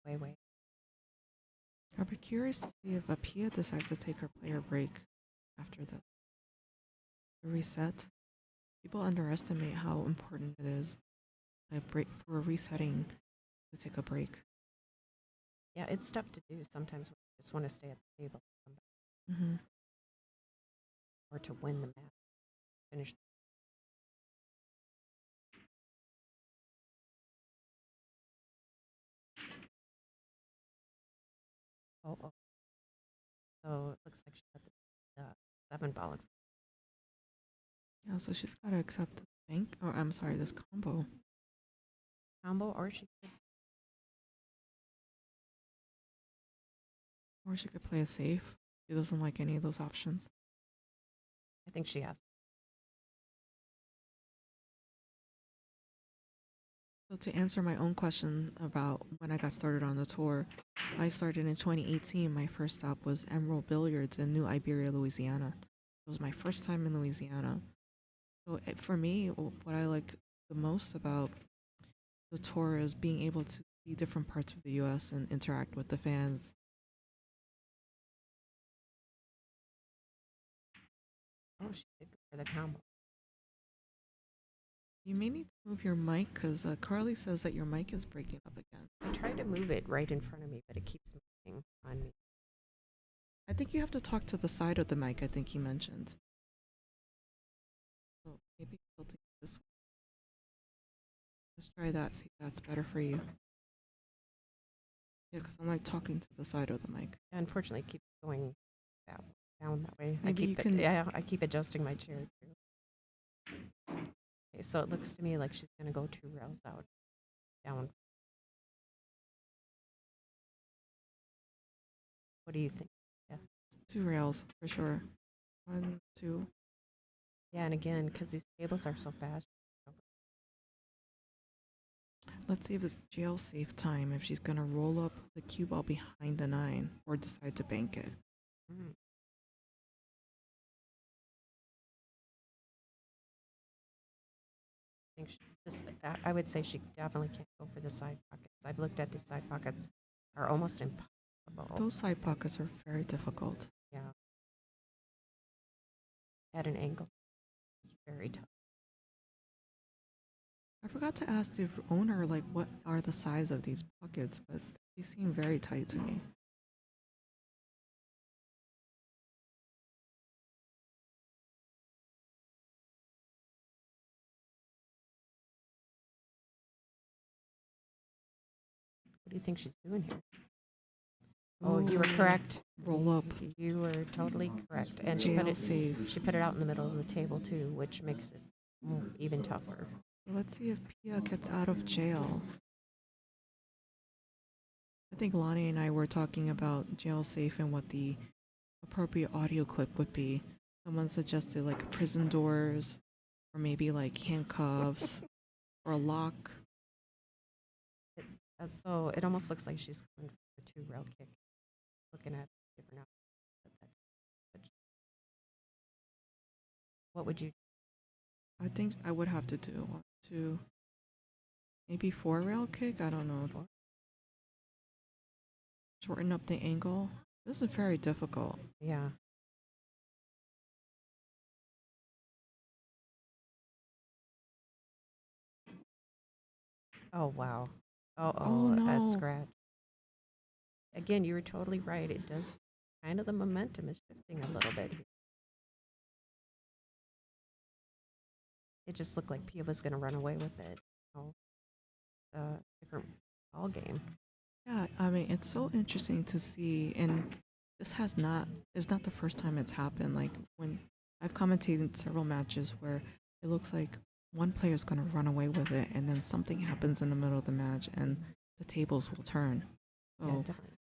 Way. I'd be curious to see if Apia decides to take her player break after the reset. People underestimate how important it is a break for resetting to take a break. Yeah, it's tough to do sometimes. When you just want to stay at the table Mm-hmm. or to win the match, finish. Oh. So it looks like she got the 7 ball in Yeah, so she's got to accept the bank. Or I'm sorry, this combo. combo, or she could. Or she could play it safe. She doesn't like any of those options. I think she has. So to answer my own question about when I got started on the tour, I started in 2018. My first stop was Emerald Billiards in New Iberia, Louisiana. It was my first time in Louisiana. So for me, what I like the most about the tour is being able to see different parts of the U.S. and interact with the fans. Oh, she did go for the combo. You may need to move your mic because Carly says that your mic is breaking up again. I tried to move it right in front of me, but it keeps moving on me. I think you have to talk to the side of the mic, I think he mentioned. So maybe tilting it this way. Let's try that, see if that's better for you. Yeah, because I'm like talking to the side of the mic. Unfortunately, it keeps going down that way. Maybe you can. I keep adjusting my chair too. Okay, so it looks to me like she's gonna go 2 rails out, down. What do you think? Yeah. 2 rails for sure. 1, 2. Yeah, and again, because these tables are so fast. Let's see if it's jail safe time. If she's gonna roll up the cue ball behind the 9 or decide to bank it. Mm. I would say she definitely can't go for the side pockets. I've looked at the side pockets; are almost impossible. Those side pockets are very difficult. Yeah, at an angle, it's very tough. I forgot to ask the owner like what are the size of these pockets, but they seem very tight to me. What do you think she's doing here? Oh, you were correct. Roll up. You were totally correct, and she Jail put it. safe. She put it out in the middle of the table too, which makes it even tougher. Let's see if Pia gets out of jail. I think Lonnie and I were talking about jail safe and what the appropriate audio clip would be. Someone suggested like prison doors, or maybe like handcuffs, or a lock. So it almost looks like she's going for a 2 rail kick. Looking at different outfits. What would you? I think I would have to do 1, 2, maybe 4 rail kick. I don't know. Shorten up the angle. This is very difficult. Yeah. Oh, wow. Oh, Oh, a no. scratch. Again, you were totally right. It does kind of the momentum is shifting a little bit here. It just looked like Pia was going to run away with it. Oh, different ball game. Yeah, I mean, it's so interesting to see, and this is not the first time it's happened. Like when I've commentated several matches where it looks like one player is going to run away with it, and then something happens in the middle of the match, and the tables will turn. Yeah, So definitely.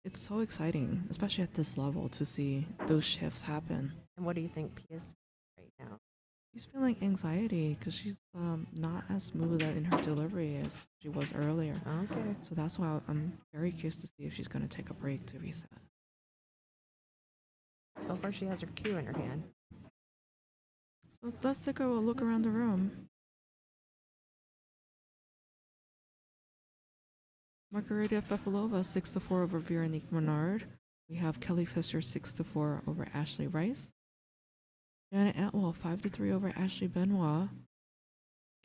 it's so exciting, especially at this level, to see those shifts happen. And what do you think Pia's right now? She's feeling anxiety because she's not as smooth in her delivery as she was earlier. Okay. So that's why I'm very curious to see if she's going to take a break to reset. So far, she has her cue in her hand. So let's take a look around the room. Margarita Fefilova 6-4 over Veronique Menard. We have Kelly Fisher 6-4 over Ashley Rice. Janet Atwell 5-3 over Ashley Benoit.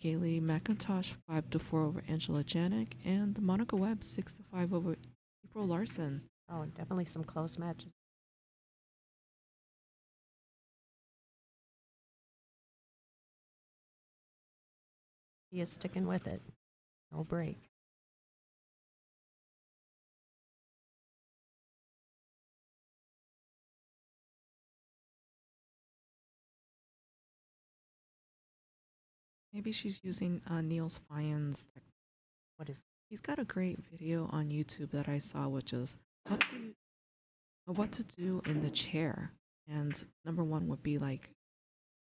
Kaylee McIntosh 5-4 over Angela Janik, and Monica Webb 6-5 over April Larson. Oh, definitely some close matches. He is sticking with it. No break. Maybe she's using Niels Fion's tech. What is He's got a great video on YouTube that I saw, which is what to do in the chair. And number one would be like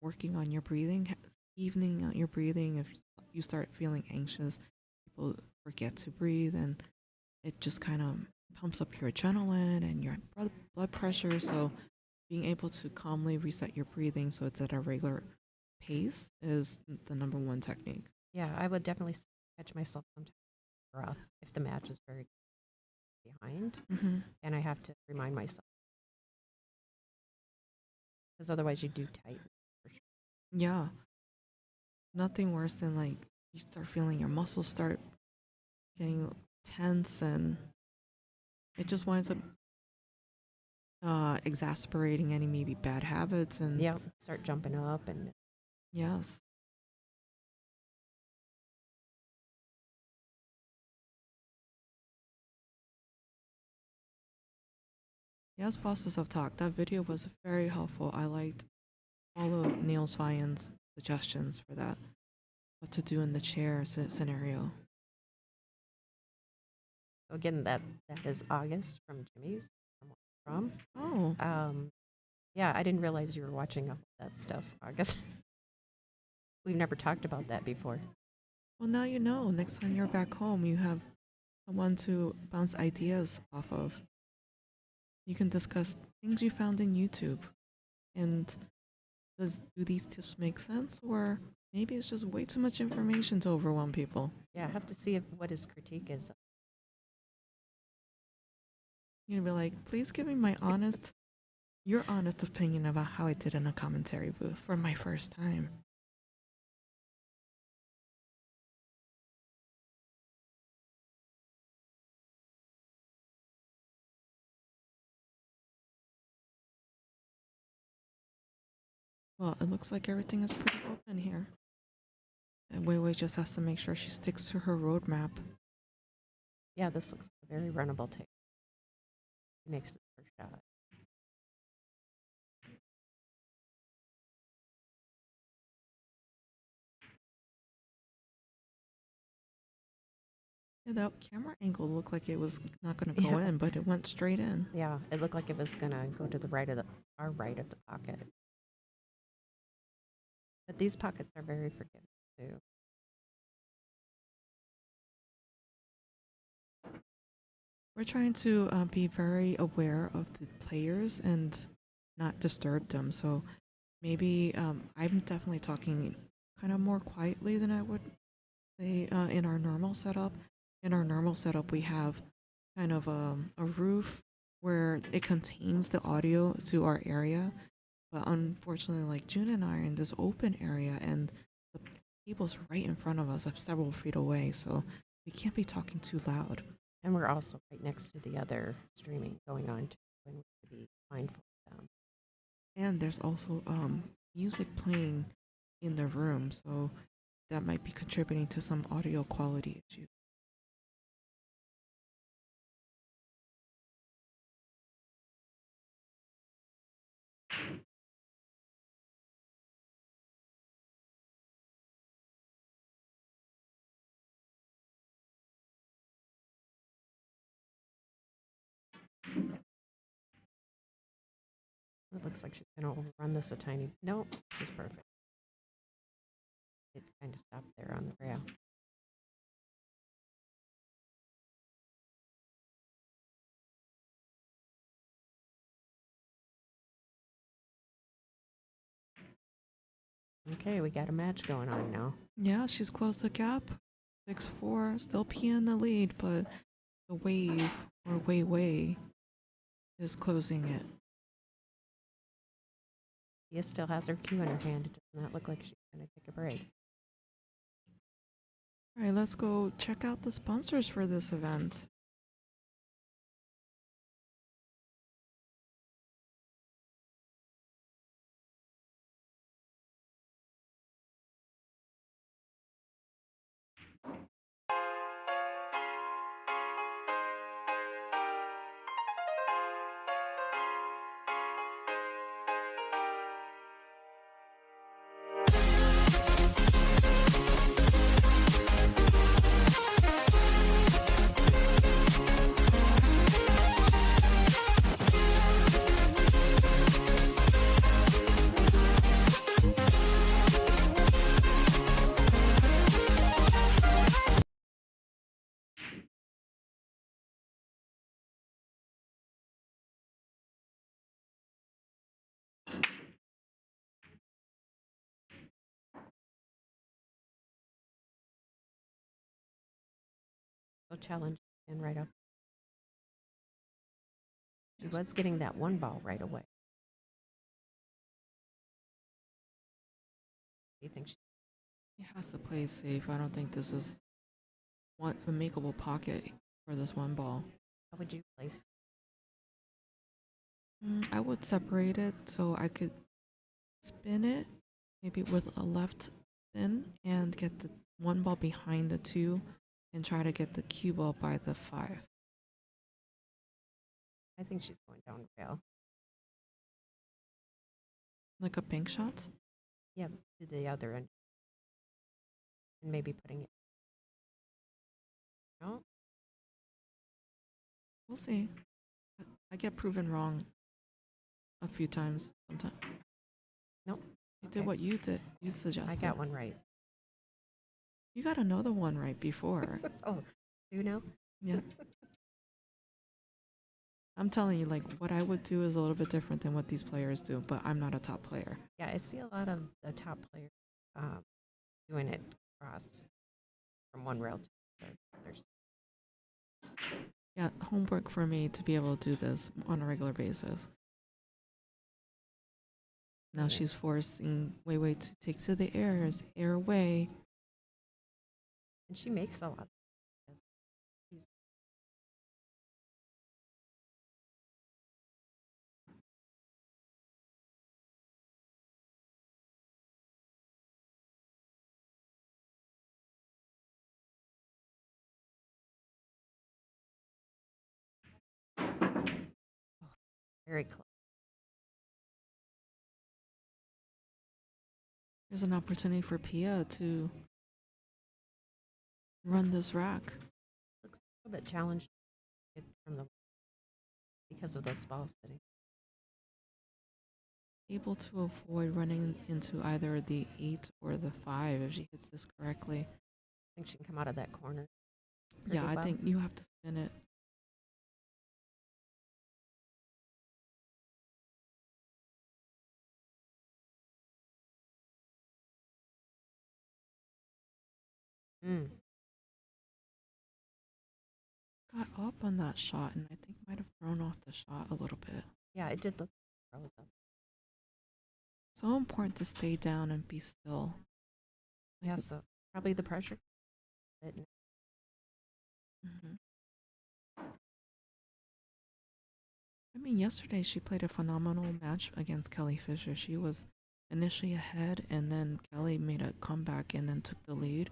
working on your breathing, evening out your breathing. If you start feeling anxious, people forget to breathe, and it just kind of pumps up your adrenaline and your blood pressure. So being able to calmly reset your breathing so it's at a regular pace is the number one technique. Yeah, I would definitely catch myself sometimes rough if the match is very behind, Mm-hmm. and I have to remind myself because otherwise you do tighten. For sure. Yeah. Nothing worse than like you start feeling your muscles start getting tense, and it just winds up exasperating any maybe bad habits. And Yeah, start jumping up and yes. Yes, bosses of talk. That video was very helpful. I liked all of Niels Fion's suggestions for that. What to do in the chair scenario. again that is August from Jimmy's. From Oh, yeah, I didn't realize you were watching all that stuff, August. We've never talked about that before. well, now you know. Next time you're back home, you have someone to bounce ideas off of. You can discuss things you found in YouTube. And do these tips make sense? Or maybe it's just way too much information to overwhelm people. Yeah, I have to see what his critique is. You're gonna be like, please give me your honest opinion about how I did in a commentary booth for my first time. Well, it looks like everything is pretty open here. And Wei Wei just has to make sure she sticks to her roadmap. Yeah, this looks like a very runnable take. He makes the first shot. Yeah, that camera angle looked like it was not going to go Yeah. in, but it went straight in. Yeah, it looked like it was gonna go to the right of our right of the pocket. But these pockets are very forgiving too. We're trying to be very aware of the players and not disturb them. So maybe I'm definitely talking kind of more quietly than I would say in our normal setup. In our normal setup, we have kind of a roof where it contains the audio to our area. But unfortunately, like June and I are in this open area, and table's right in front of us, several feet away, so we can't be talking too loud. And we're also right next to the other streaming going on too, and we have to be mindful of them. And there's also music playing in the room, so that might be contributing to some audio quality issues. It looks like she's going to overrun this a tiny. No, she's perfect. It kind of stopped there on the rail. Okay, we got a match going on now. Yeah, she's closed the gap. 6-4, still P in the lead, but the wave, or Wei, is closing it. Tia still has her cue in her hand. It does not look like she's going to take a break. All right, let's go check out the sponsors for this event. So challenge and right up. She was getting that one ball right away. Do you think she? He has to play safe. I don't think this is a makeable pocket for this one ball. How would you place? I would separate it so I could spin it, maybe with a left spin, and get the one ball behind the 2 and try to get the cue ball by the 5. I think she's going down rail. Like a bank shot? Yeah, to the other end. And maybe putting it. No? We'll see. I get proven wrong a few times sometimes. Nope. You Okay. did what you did. You suggested. I got one right. You got another one right before. Oh, do you know? Yeah. I'm telling you, like, what I would do is a little bit different than what these players do, but I'm not a top player. Yeah, I see a lot of the top players doing it across from one rail to the others. Yeah, homework for me to be able to do this on a regular basis. Now Yeah. she's forcing Wei to take to the airs, air away. And she makes a lot. Very close. There's an opportunity for Pia to run this rack. Looks a little bit challenged from the because of those balls sitting. Able to avoid running into either the 8 or the 5 if she hits this correctly. I think she can come out of that corner. Yeah, pretty I well. think you have to spin it. Mm. Got up on that shot and I think might have thrown off the shot a little bit. Yeah, it did look froze up. So important to stay down and be still. Yeah, so probably the pressure. Hmm. I mean, yesterday she played a phenomenal match against Kelly Fisher. She was initially ahead, and then Kelly made a comeback and then took the lead,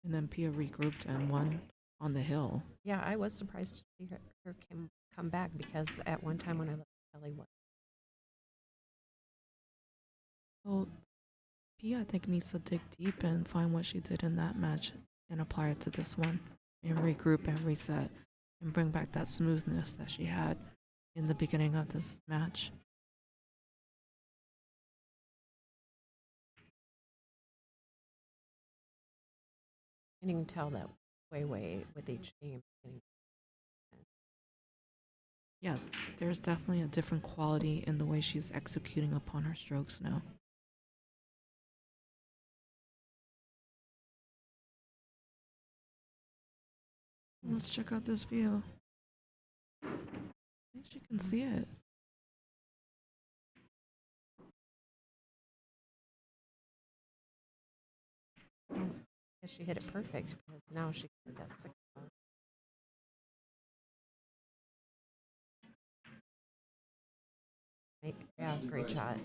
and then Pia regrouped and won on the hill. Yeah, I was surprised to see her come back because at one time when I looked at Kelly, So Pia, I think, needs to dig deep and find what she did in that match and apply it to this one, and regroup and reset and bring back that smoothness that she had in the beginning of this match. and you can tell that way with each game. Yes, there's definitely a different quality in the way she's executing upon her strokes now. Let's check out this view. I think she can see it. Guess she hit it perfect because now she can hit that 6 ball. Yeah, great shot.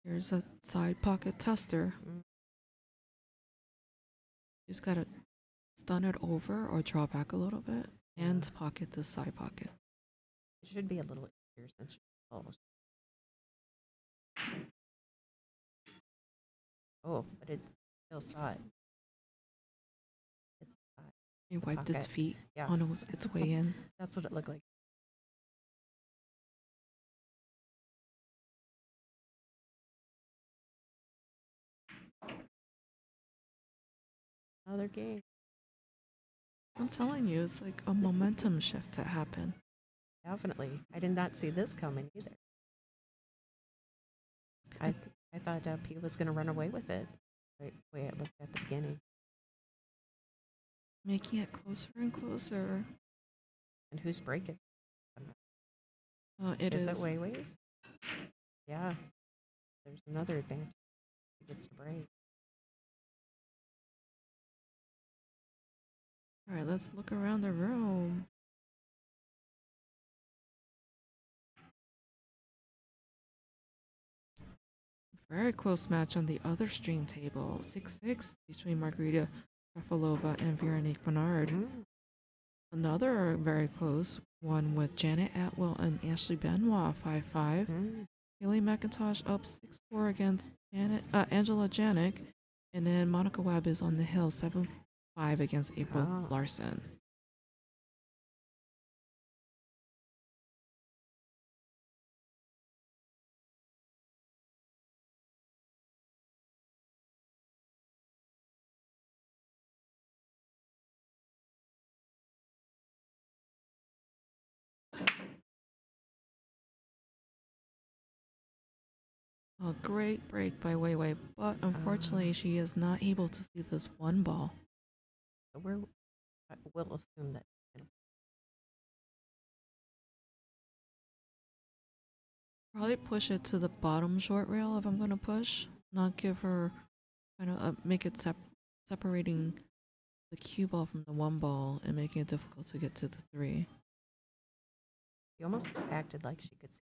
Here's a side pocket tester. Mm. She's got to stun it over or draw back a little bit and pocket this side pocket. It should be a little easier since she's close. Oh, but it still saw it. It wiped its Pocket. feet Yeah. on its way in. That's what it looked like. Another game. I'm telling you, it's like a momentum shift that happened. Definitely. I did not see this coming either. I thought Pia was going to run away with it. Right way it looked at the beginning. Making it closer and closer. And whose break is It is is. it Weiwei's? Yeah. There's another advantage. She gets to break. All right, let's look around the room. Very close match on the other stream table. 6-6 between Margarita Rafalova and Veronique Bernard. Mm. Another very close one with Janet Atwell and Ashley Benoit, 5-5. Mm. Haley McIntosh up 6-4 against Angela Janik. And then Monica Webb is on the hill, 7-5 against April Oh. Larson. A great break by Weiwei, but unfortunately she is not able to see this one ball. So we'll assume that. Probably push it to the bottom short rail if I'm going to push. Not give her, kind of make it separating the cue ball from the one ball and making it difficult to get to the 3. She almost acted like she could see.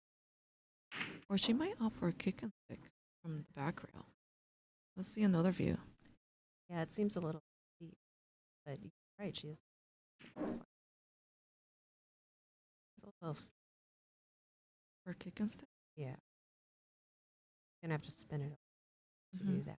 Or she might opt for a kick and stick from the back rail. Let's see another view. Yeah, it seems a little deep, but you're right, she is. It's a little, For a kick and stick? yeah. Gonna have to spin it to Mhm. do that.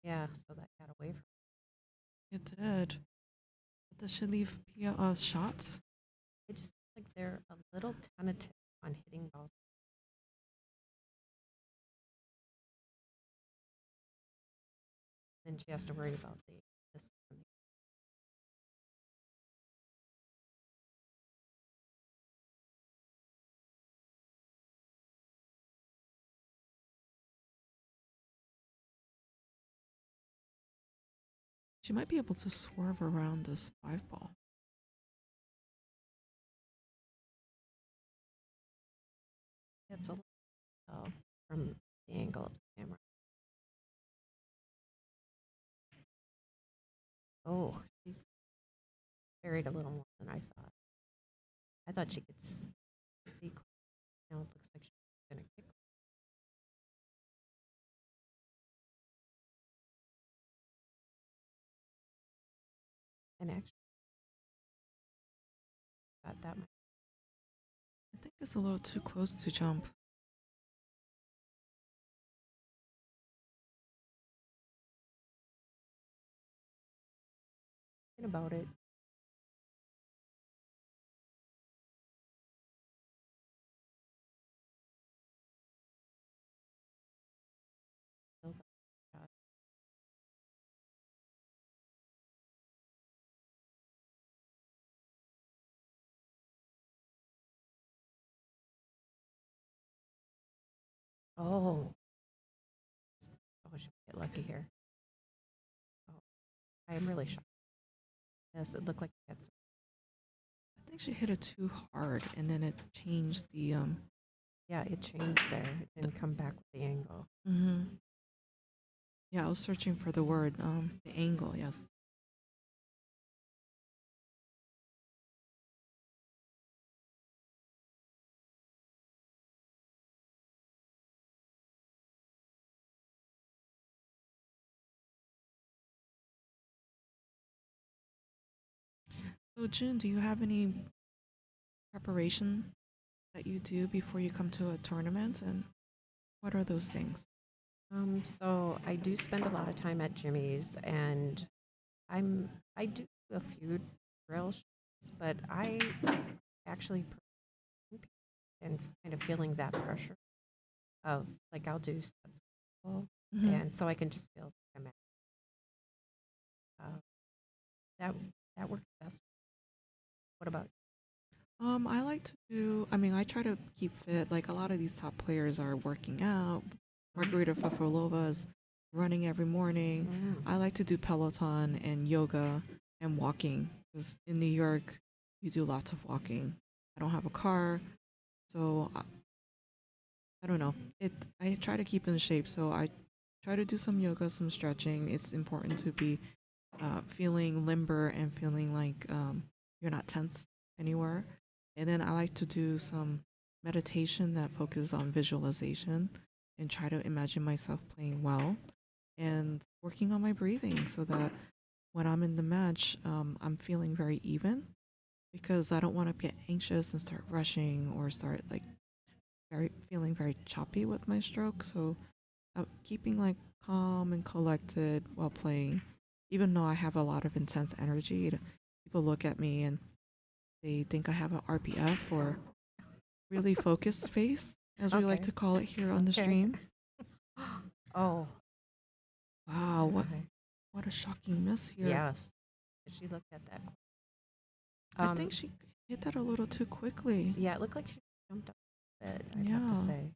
Yeah, so that got away from. It did. But does she leave Pia a shot? It just like they're a little tentative on hitting balls. and she has to worry about this. She might be able to swerve around this 5 ball. It's a little from the angle of the camera. Oh, she's buried a little more than I thought. I thought she could see. Now it looks like she's gonna kick. And actually, got that much. I think it's a little too close to jump. Thinking about it. Still got a shot. Oh, I should get lucky here. Oh, I am really shocked. Yes, it looked like it gets. I think she hit it too hard, and then it changed the Yeah, it changed there. It didn't come back with the angle. Mm-hmm. Yeah, I was searching for the word, the angle, yes. So, June, do you have any preparation that you do before you come to a tournament, and what are those things? So I do spend a lot of time at Jimmy's, and I do a few drill shots, but I actually prefer and kind of feeling that pressure of like I'll do sets, Mhm. and so I can just feel like I'm at that that works best. What about I like to do, I try to keep fit. Like a lot of these top players are working out. Margarita Fafalova is running every morning. you? I like to do Peloton and yoga and walking because in New York, you do lots of walking. I don't have a car, so I don't know. I try to keep in shape, so I try to do some yoga, some stretching. It's important to be feeling limber and feeling like you're not tense anywhere. And then I like to do some meditation that focuses on visualization and try to imagine myself playing well and working on my breathing so that when I'm in the match, I'm feeling very even because I don't want to get anxious and start rushing or start like feeling very choppy with my stroke. So keeping like calm and collected while playing, even though I have a lot of intense energy, people look at me and they think I have an RPF or really focused face, as we like Okay. to call it here on the Okay. stream. Oh, Wow, okay. what a shocking miss here. Yes. Did she look at that? I think she hit that a little too quickly. Yeah, it looked like she jumped up a bit, I'd have to Yeah. say.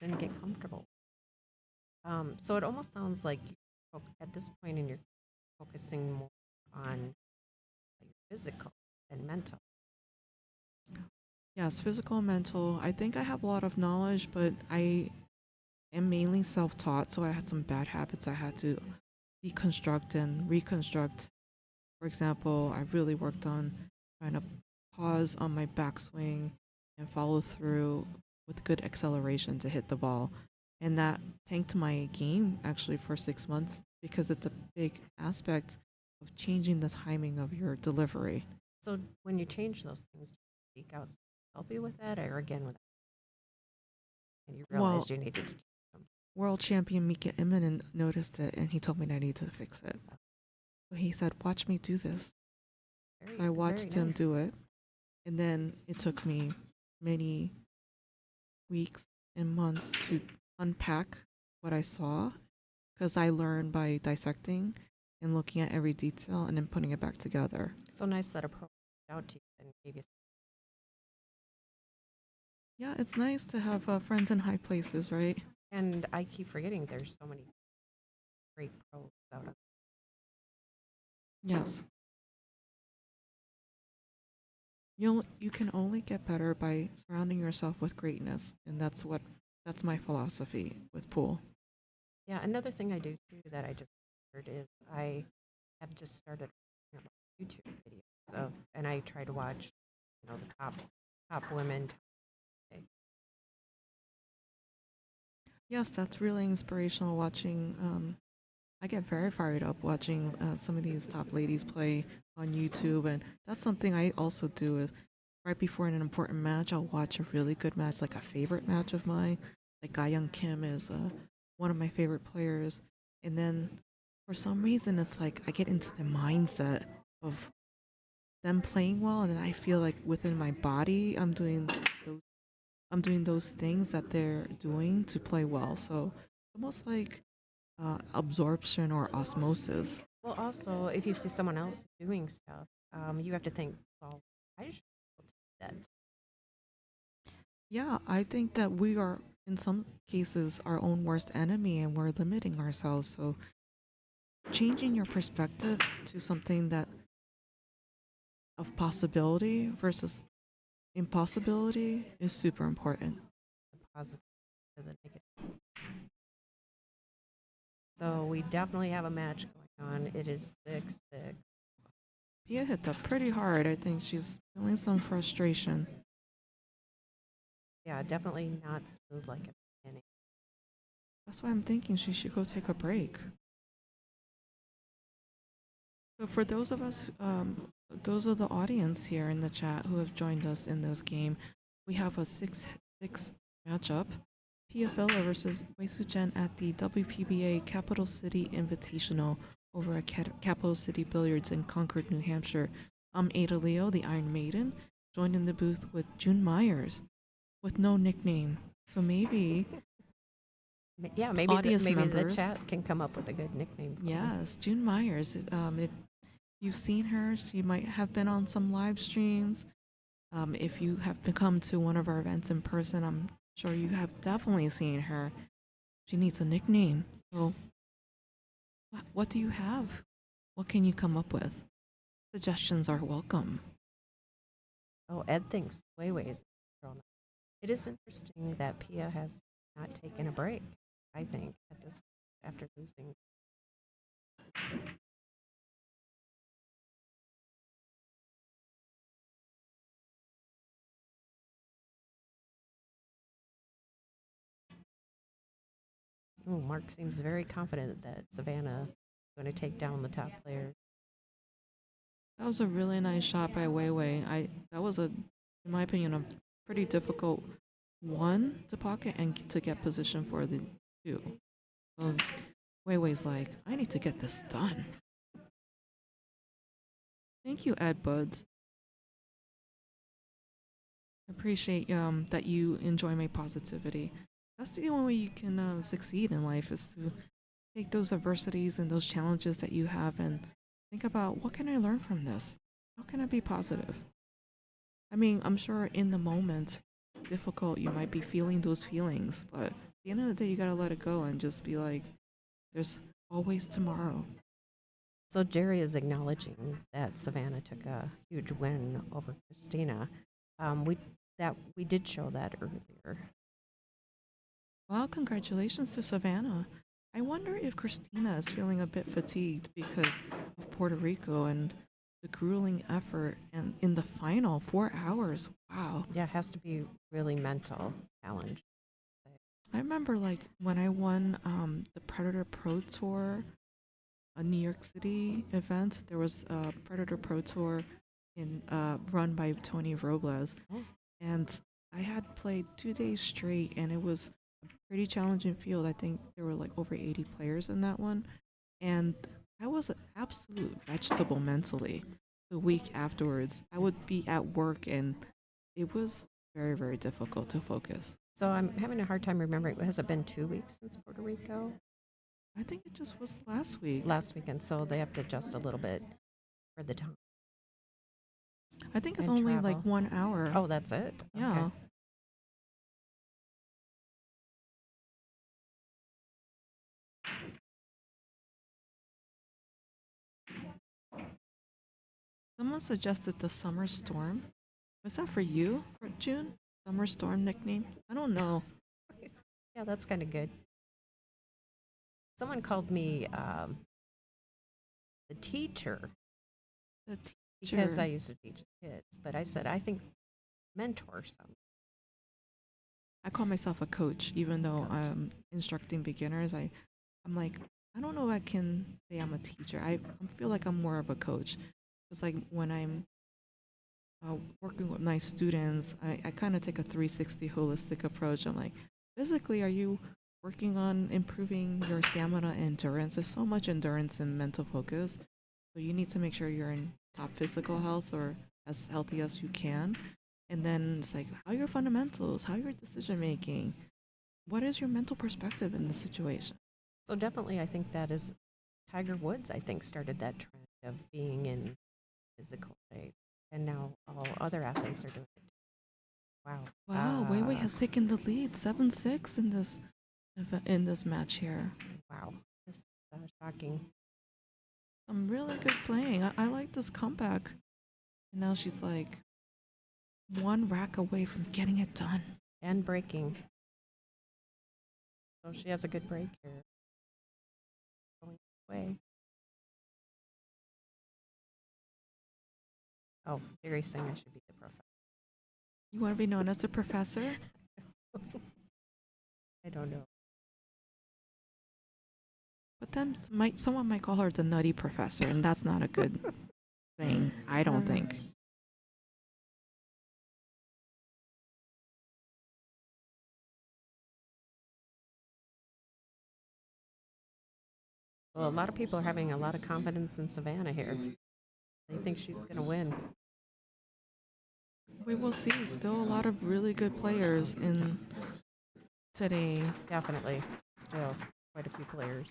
Didn't get comfortable. So it almost sounds like at this point in your focusing more on like, physical and mental. Yes, physical and mental. I think I have a lot of knowledge, but I am mainly self-taught, so I had some bad habits I had to deconstruct and reconstruct. For example, I really worked on trying to pause on my backswing and follow through with good acceleration to hit the ball. And that tanked my game actually for 6 months because it's a big aspect of changing the timing of your delivery. So when you change those things, do you seek out someone to help you with that, or again with and you Well, realized you needed to. World champion Mika Immonen noticed it and he told me that I need to fix it. So he said, watch me do this. So I watched him do it. And then it took me many weeks and months to unpack what I saw because I learn by dissecting and looking at every detail and then putting it back together. So nice that a pro reached out to you and gave you. Yeah, it's nice to have friends in high places, right? And I keep forgetting there's so many great pros out of. Yes. You can only get better by surrounding yourself with greatness, and that's my philosophy with pool. Yeah, another thing I do too that I just heard is I have just started YouTube videos of, and I try to watch, the top women. Yes, that's really inspirational watching. I get very fired up watching some of these top ladies play on YouTube, and that's something I also do. Is right before an important match, I'll watch a really good match, like a favorite match of mine. Like Ga Young Kim is one of my favorite players, and then for some reason, it's like I get into the mindset of them playing well, and then I feel like within my body, I'm doing those things that they're doing to play well. So almost like absorption or osmosis. Well, also, if you see someone else doing stuff, you have to think, well, I should be able to do that. Yeah, I think that we are, in some cases, our own worst enemy and we're limiting ourselves. So changing your perspective to something that of possibility versus impossibility is super important. The positive to the negative. So we definitely have a match going on. It is 6-6. Pia hit that pretty hard. I think she's feeling some frustration. Yeah, definitely not smooth like at the beginning. That's why I'm thinking she should go take a break. So for those of us, those are the audience here in the chat who have joined us in this game. We have a 6-6 matchup. Pia Villa versus Wu Chen at the WPBA Capital City Invitational over at Capital City Billiards in Concord, New Hampshire. I'm Ada Leo, the Iron Maiden, joined in the booth with June Myers, with no nickname. So maybe Yeah, maybe audience maybe the members. chat can come up with a good nickname. For her. Yes, June Myers. If you've seen her, she might have been on some live streams. If you have come to one of our events in person, I'm sure you have definitely seen her. She needs a nickname. So, what do you have? What can you come up with? Suggestions are welcome. Oh, Ed thinks Weiwei's grown up. It is interesting that Pia has not taken a break. I think at this after losing. Oh, Mark seems very confident that Savannah is going to take down the top player. That was a really nice shot by Weiwei. That was in my opinion, a pretty difficult one to pocket and to get position for the two. So Weiwei's like, I need to get this done. Thank you, Ed Buds. I appreciate that you enjoy my positivity. That's the only way you can succeed in life is to take those adversities and those challenges that you have and think about what can I learn from this? How can I be positive? I mean, I'm sure in the moment, it's difficult. You might be feeling those feelings, but at the end of the day, you gotta let it go and just be like, there's always tomorrow. So Jerry is acknowledging that Savannah took a huge win over Christina. We did show that earlier. Well, congratulations to Savannah. I wonder if Christina is feeling a bit fatigued because of Puerto Rico and the grueling effort and in the final 4 hours. Wow. Yeah, it has to be really mental challenge. I remember like when I won the Predator Pro Tour, a New York City event. There was a Predator Pro Tour in run by Tony Robles, Oh. and I had played 2 days straight, and it was a pretty challenging field. I think there were like over 80 players in that one, and I was an absolute vegetable mentally. The week afterwards, I would be at work, and it was very, very difficult to focus. So I'm having a hard time remembering. Has it been 2 weeks since Puerto Rico? I think it just was last week. last weekend, so they have to adjust a little bit for the time. I think it's and only like travel. 1 hour. Oh, that's it? yeah. Okay. Someone suggested the summer storm. Was that for you, for June? Summer storm nickname? I don't know. Yeah, that's kind of good. Someone called me the teacher The because teacher. I used to teach kids, but I said I think mentor some. I call myself a coach, even though Coach. I'm instructing beginners. I'm like, I don't know if I can say I'm a teacher. I feel like I'm more of a coach. It's like when I'm working with my students, I kind of take a 360 holistic approach. I'm like, physically, are you working on improving your stamina and endurance? There's so much endurance and mental focus. So you need to make sure you're in top physical health or as healthy as you can. And then it's like, how are your fundamentals? How are your decision making? What is your mental perspective in the situation? So definitely, I think that is Tiger Woods. I think started that trend of being in physical shape, and now all other athletes are doing it. Wow. Wow, Weiwei has taken the lead, 7-6 in this match here. Wow. This is shocking. Some really good playing. I like this comeback. And now she's like one rack away from getting it done. And breaking. So she has a good break here. Going away. Oh, Jerry Singer should be the professor. You want to be known as the professor? I don't know. But then someone might call her the nutty professor, and that's not a good thing, I don't think. Well, a lot of people are having a lot of confidence in Savannah here. They think she's going to win. We will see. Still a lot of really good players in today. Definitely. Still quite a few players.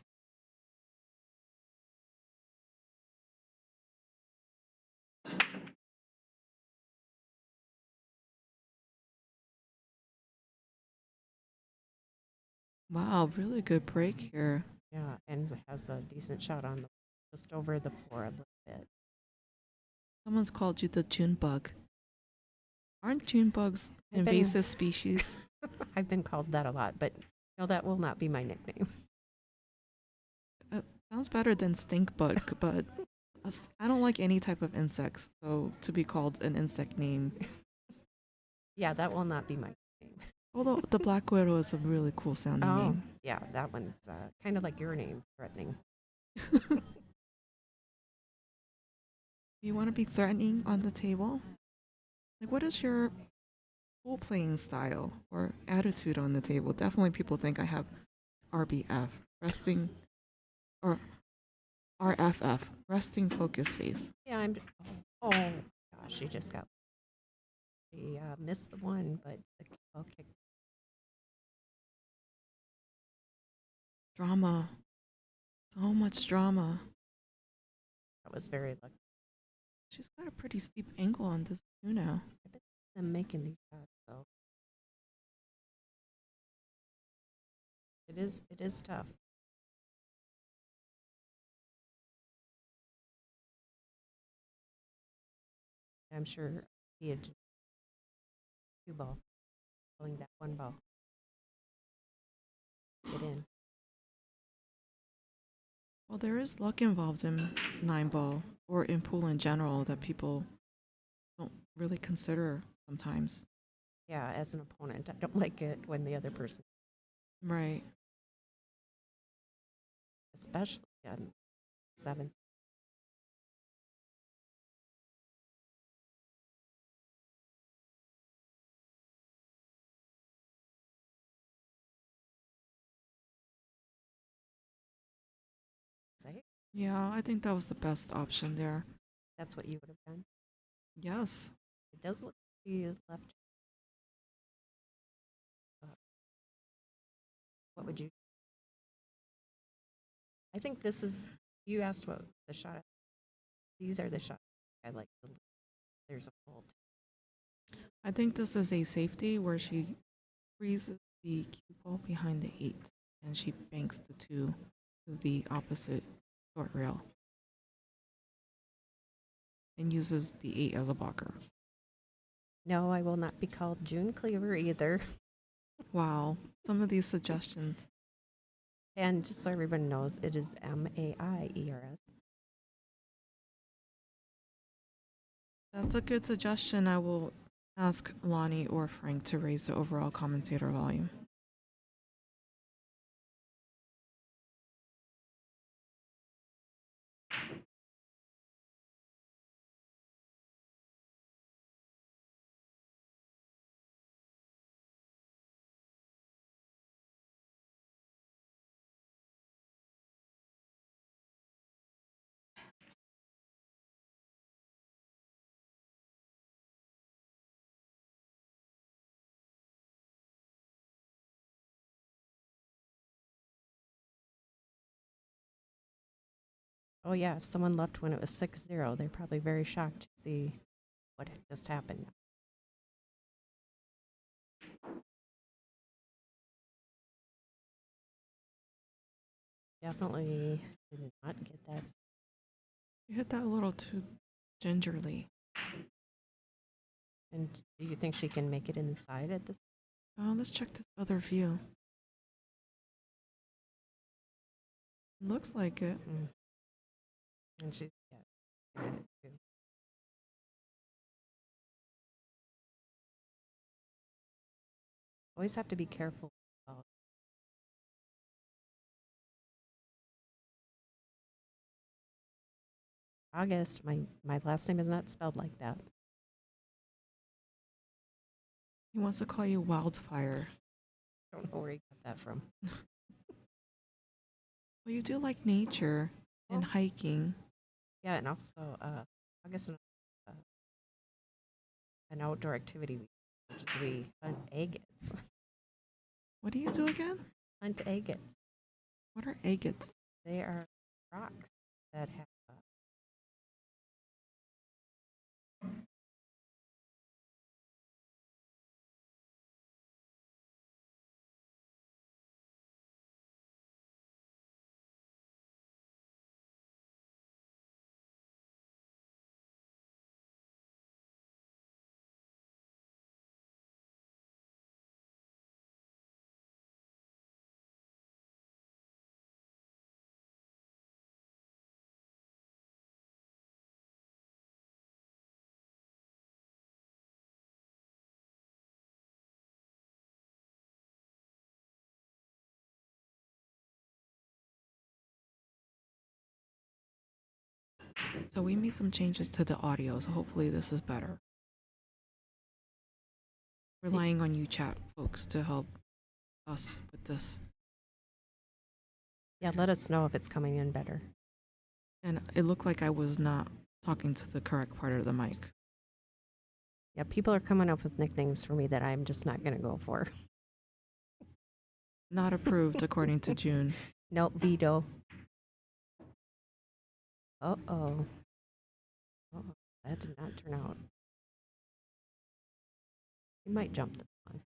Wow, really good break here. Yeah, and has a decent shot on just over the floor a little bit. Someone's called you the June bug. Aren't June bugs I've been- invasive species? I've been called that a lot, but no, that will not be my nickname. Sounds better than stink bug, but I don't like any type of insects, so to be called an insect name. Yeah, that will not be my nickname. Although the black widow is a really cool sounding name. Yeah, that one's kind of like your name, threatening. You want to be threatening on the table? Like, what is your pool playing style or attitude on the table? Definitely people think I have RBF, resting, or RFF, resting focus face. Yeah, oh gosh, she just got. She missed the one, but the ball kick. Drama. So much drama. That was very lucky. She's got a pretty steep angle on this too now. I'm making these shots, though. It is tough. I'm sure he had two balls, pulling that one ball. Get in. Well, there is luck involved in 9-ball or in pool in general that people don't really consider sometimes. Yeah, as an opponent, I don't like it when the other person, Right. especially on 7. Say, Yeah, I think that was the best option there. that's what you would have done. Yes. It does look to be left. What would you? I think this is, you asked what the shot, these are the shots I like. There's a fault. I think this is a safety where she freezes the cue ball behind the 8 and she banks the 2 to the opposite short rail and uses the 8 as a blocker. No, I will not be called June Cleaver either. Wow, some of these suggestions. And just so everyone knows, it is Maiers. That's a good suggestion. I will ask Lonnie or Frank to raise the overall commentator volume. Oh yeah, if someone left when it was 6-0, they're probably very shocked to see what had just happened. Definitely did not get that. You hit that a little too gingerly. And do you think she can make it inside at this? Oh, let's check this other view. Looks like it. And she's, yeah, good at it too. Always have to be careful about August. My last name is not spelled like that. He wants to call you Wildfire. Don't know where he got that from. Well, you do like nature and hiking. Yeah, and also August, an outdoor activity, which is we hunt agates. What do you do again? Hunt agates. What are agates? They are rocks that have. So we made some changes to the audio, so hopefully this is better. Relying on you chat folks to help us with this. Yeah, let us know if it's coming in better. And it looked like I was not talking to the correct part of the mic. Yeah, people are coming up with nicknames for me that I'm just not going to go for. Not approved according to June. Nope, veto. Uh-oh. That did not turn out. You might jump this one.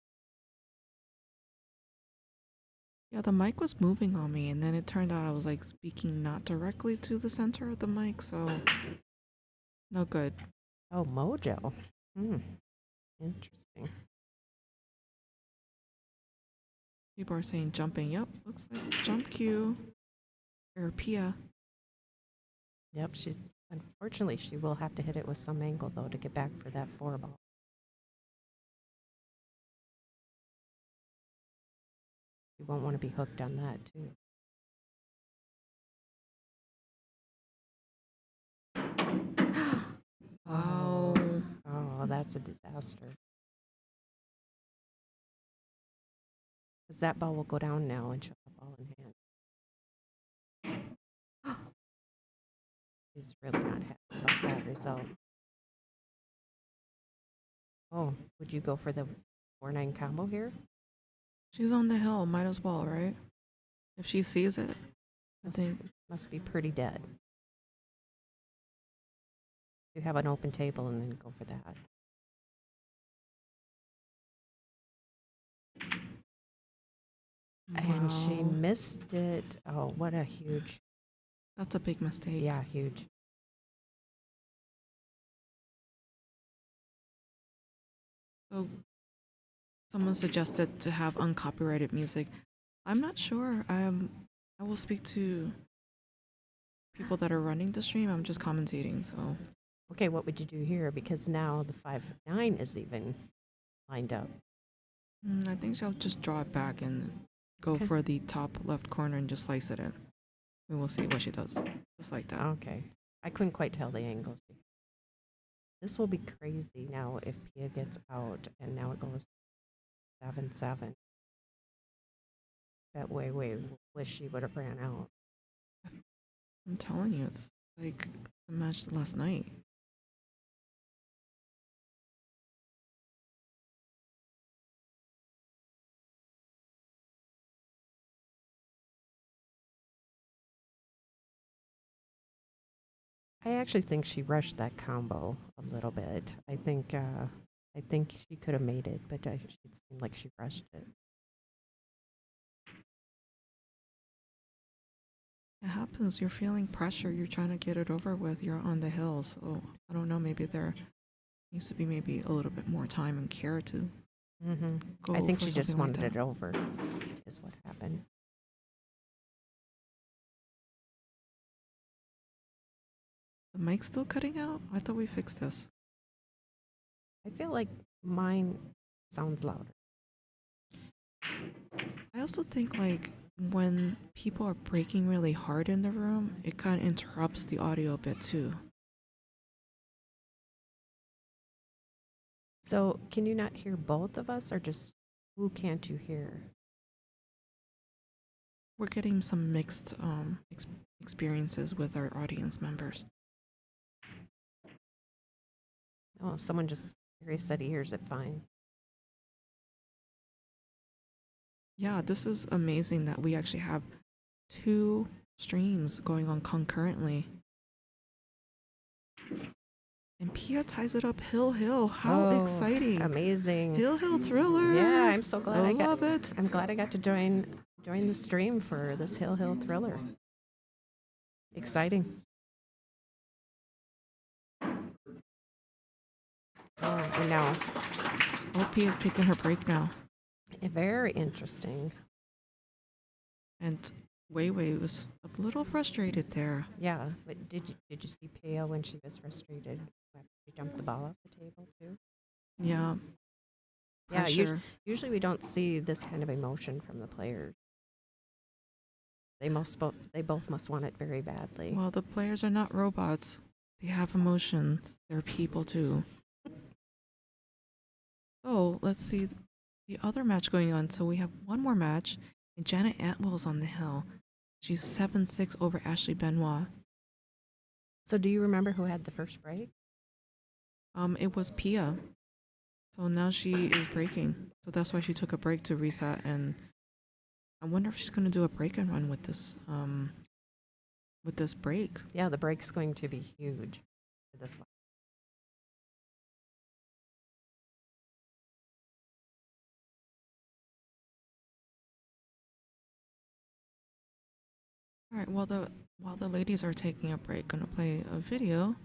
Yeah, the mic was moving on me, and then it turned out I was like speaking not directly to the center of the mic, so no good. Oh, Mojo. Interesting. People are saying jumping. Yep, looks like jump cue. Or Pia. Yep, unfortunately, she will have to hit it with some angle, though, to get back for that 4 ball. You won't want to be hooked on that, too. Oh. Oh, that's a disaster. Because that ball will go down now and she'll have ball in hand. She's really not happy about that result. Oh, would you go for the 4-9 combo here? She's on the hill, might as well, right? If she sees it. They, Must be pretty dead. You have an open table and then go for that. And she wow, missed it. Oh, what a huge, that's a big mistake. yeah, huge. So someone suggested to have uncopyrighted music. I'm not sure. I will speak to people that are running the stream. I'm just commentating. So Okay, what would you do here? Because now the 5-9 is even lined up. I think she'll just draw it back and go Okay. for the top left corner and just slice it in. We will see what she does. Just like that. Okay. I couldn't quite tell the angles. This will be crazy now if Pia gets out and now it goes 7-7. That way, wish she would have ran out. I'm telling you, it's like the match last night. I actually think she rushed that combo a little bit. I think she could have made it, but it seemed like she rushed it. It happens. You're feeling pressure. You're trying to get it over with. You're on the hill. So I don't know. Maybe there needs to be maybe a little bit more time and care to go. I think for she just something like wanted that. it over, is what happened. The mic's still cutting out? I thought we fixed this. I feel like mine sounds louder. I also think like when people are breaking really hard in the room, it kind of interrupts the audio a bit too. So, can you not hear both of us, or just who can't you hear? We're getting some mixed experiences with our audience members. Oh, someone just said he hears it fine. Yeah, this is amazing that we actually have 2 streams going on concurrently. And Pia ties it up hill. How Oh, exciting. Amazing. Hill thriller. Yeah, I'm so glad I love it. I'm glad I got to join the stream for this Hill thriller. Exciting. Oh, and now, Oh, Pia's taking her break now. very interesting. And Wei was a little frustrated there. Yeah, but did you see Pia when she was frustrated after she jumped the ball off the table too? Yeah. Yeah, Pressure. usually we don't see this kind of emotion from the players. They both must want it very badly. Well, the players are not robots. They have emotions. They're people too. So let's see the other match going on. So we have one more match, and Janet Atwell's on the hill. She's 7-6 over Ashley Benoit. So do you remember who had the first break? It was Pia. So now she is breaking. So that's why she took a break to reset. And I wonder if she's going to do a break and run with this break. Yeah, the break's going to be huge for this. All right. While the ladies are taking a break, gonna play a video.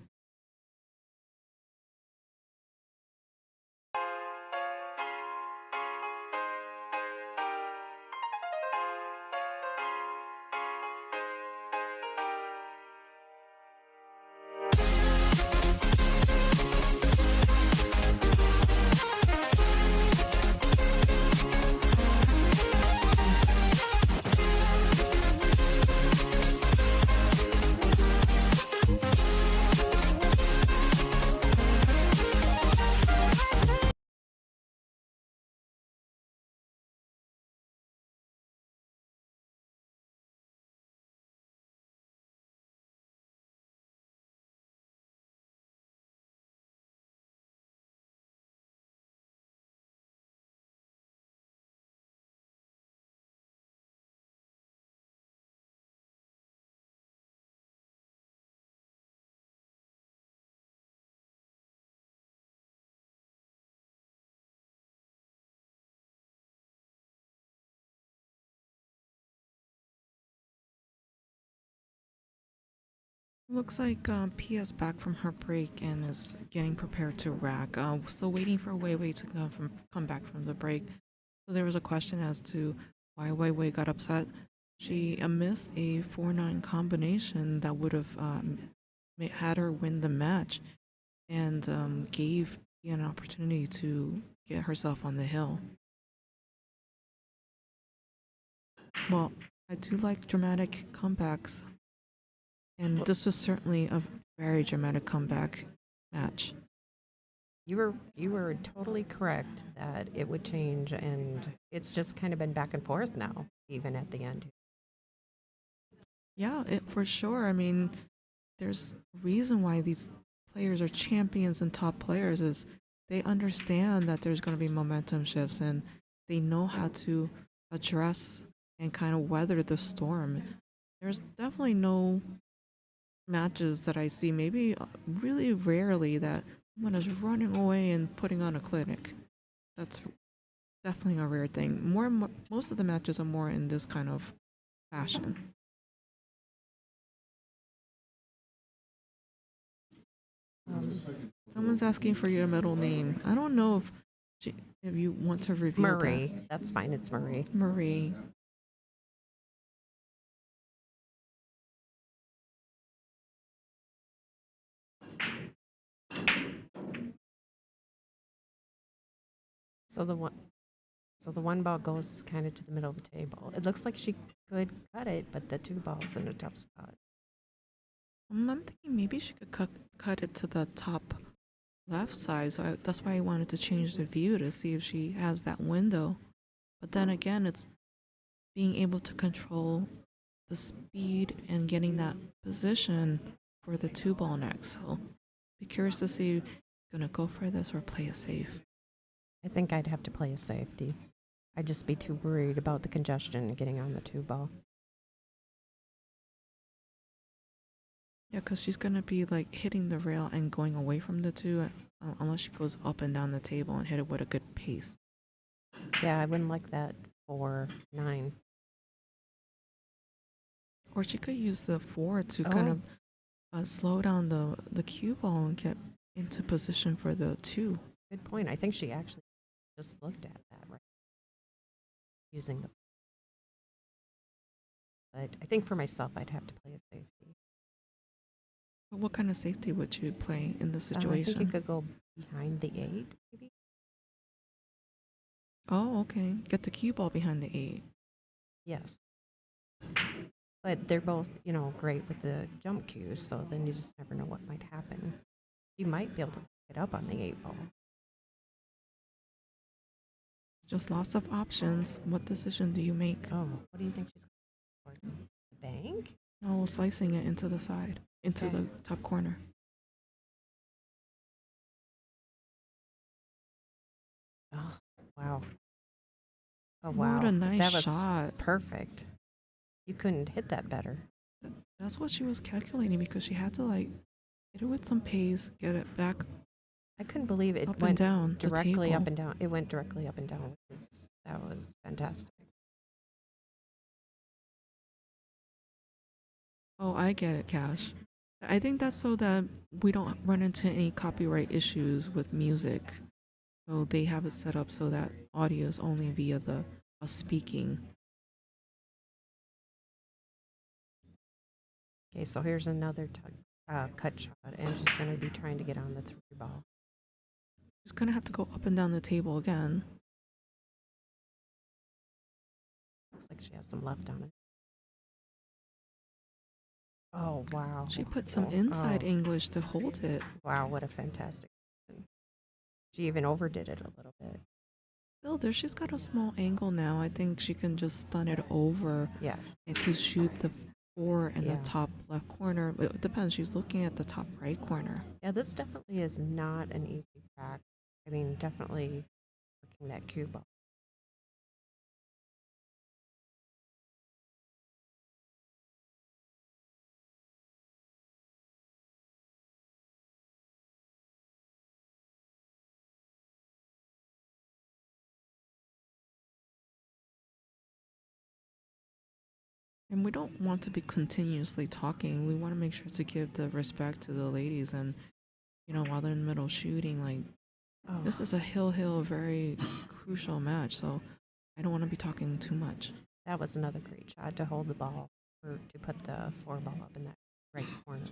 Looks like Pia's back from her break and is getting prepared to rack. Still waiting for Wei Wei to come back from the break. So there was a question as to why Wei Wei got upset. She missed a 4-9 combination that would have had her win the match, and gave Pia an opportunity to get herself on the hill. Well, I do like dramatic comebacks, and this was certainly a very dramatic comeback match. You were totally correct that it would change, and it's just kind of been back and forth now, even at the end. Yeah, for sure. I mean, there's a reason why these players are champions and top players is they understand that there's going to be momentum shifts, and they know how to address and kind of weather the storm. There's definitely no matches that I see, maybe really rarely, that someone is running away and putting on a clinic. That's definitely a rare thing. Most of the matches are more in this kind of fashion. Someone's asking for your middle name. I don't know if you want to reveal Marie, that's fine. It's Marie. that. Marie. So the one ball goes kind of to the middle of the table. It looks like she could cut it, but the 2 balls in a tough spot. I'm thinking maybe she could cut it to the top left side. So that's why I wanted to change the view to see if she has that window. But then again, it's being able to control the speed and getting that position for the 2 ball next. So be curious to see if you're gonna go for this or play it safe. I think I'd have to play a safety. I'd just be too worried about the congestion and getting on the 2 ball. Yeah, because she's gonna be like hitting the rail and going away from the 2, unless she goes up and down the table and hit it with a good pace. Yeah, I wouldn't like that 4-9. Or she could use the 4 to kind of slow down the cue ball and get into position for the 2. Good point. I think she actually just looked at that, right? Using the. But I think for myself, I'd have to play a safety. But what kind of safety would you play in this I situation? think you could go behind the 8, maybe. Oh, okay. Get the cue ball behind the 8. Yes. But they're both, great with the jump cues, so then you just never know what might happen. You might be able to pick it up on the 8 ball. Just lots of options. What decision do you make? Oh, what do you think she's going for? The bank? Oh, slicing it into the side, into Okay. the top corner. Oh, wow. Oh, wow. What a nice that was shot. Perfect. You couldn't hit that better. That's what she was calculating, because she had to like hit it with some pace, get it back I couldn't believe it up and went down the directly table. up and down. It went directly up and down. That was fantastic. Oh, I get it, Cash. I think that's so that we don't run into any copyright issues with music. So they have it set up so that audio is only via the speaking. Okay, so here's another cut shot, and she's going to be trying to get on the 3 ball. She's gonna have to go up and down the table again. Looks like she has some left on it. Oh, wow. She put some inside Oh, English to hold it. wow, what a fantastic. She even overdid it a little bit. Still, she's got a small angle now. I think she can just stun it over Yeah. and to shoot the 4 in Yeah. the top left corner. It depends. She's looking at the top right corner. Yeah, this definitely is not an easy track. I mean, definitely working that cue ball. And we don't want to be continuously talking. We want to make sure to give the respect to the ladies. And, while they're in the middle of shooting, like, Oh, this is a hill, very crucial match. So I don't want to be talking too much. that was another great shot to hold the ball or to put the four ball up in that right corner.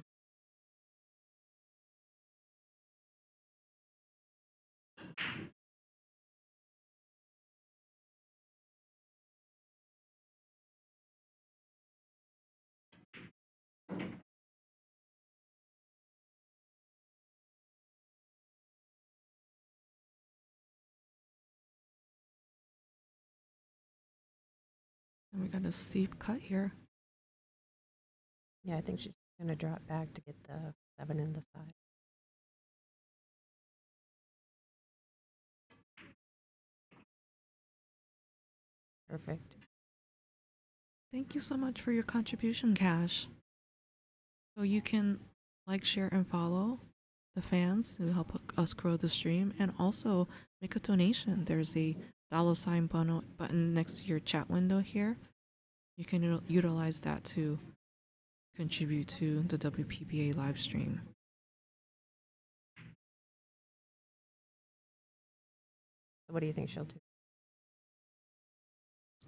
And we got a steep cut here. Yeah, I think she's gonna drop back to get the 7 in the side. Perfect. Thank you so much for your contribution, Cash. So you can like, share, and follow the fans who help us grow the stream, and also make a donation. There's a $ button next to your chat window here. You can utilize that to contribute to the WPBA live stream. What do you think she'll do?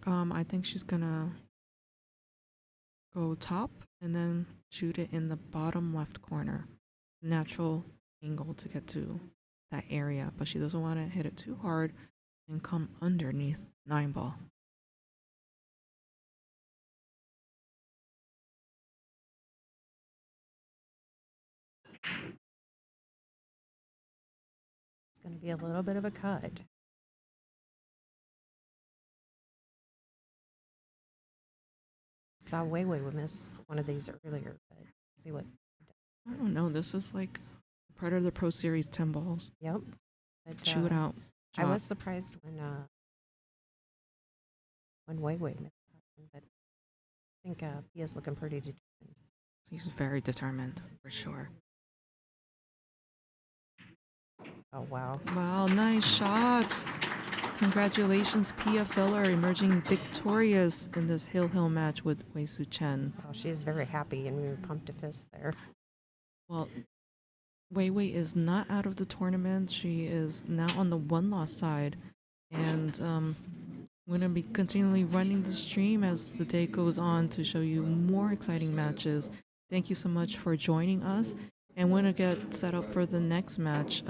I think she's gonna go top and then shoot it in the bottom left corner. Natural angle to get to that area, but she doesn't want to hit it too hard and come underneath 9 ball. It's gonna be a little bit of a cut. Saw Wei would miss one of these earlier, but see what. I don't know. This is like part of the Pro Series 10 balls. Yep. But, Shootout. I was surprised when Wei missed that one, but I think he is looking pretty determined. He's very determined, for sure. Oh wow! Wow, nice shot. Congratulations, Pia Filler, emerging victorious in this Hill match with Wu Chen. Oh, she's very happy, and we were pumped to fist there. Well, Wei is not out of the tournament. She is now on the 1-loss side. And I'm going to be continually running the stream as the day goes on to show you more exciting matches. Thank you so much for joining us. And we're going to get set up for the next match.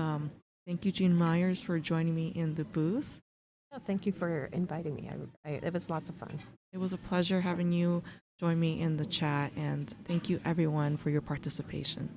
Thank you, Jean Myers, for joining me in the booth. Oh, thank you for inviting me. It was lots of fun. It was a pleasure having you join me in the chat. And thank you, everyone, for your participation.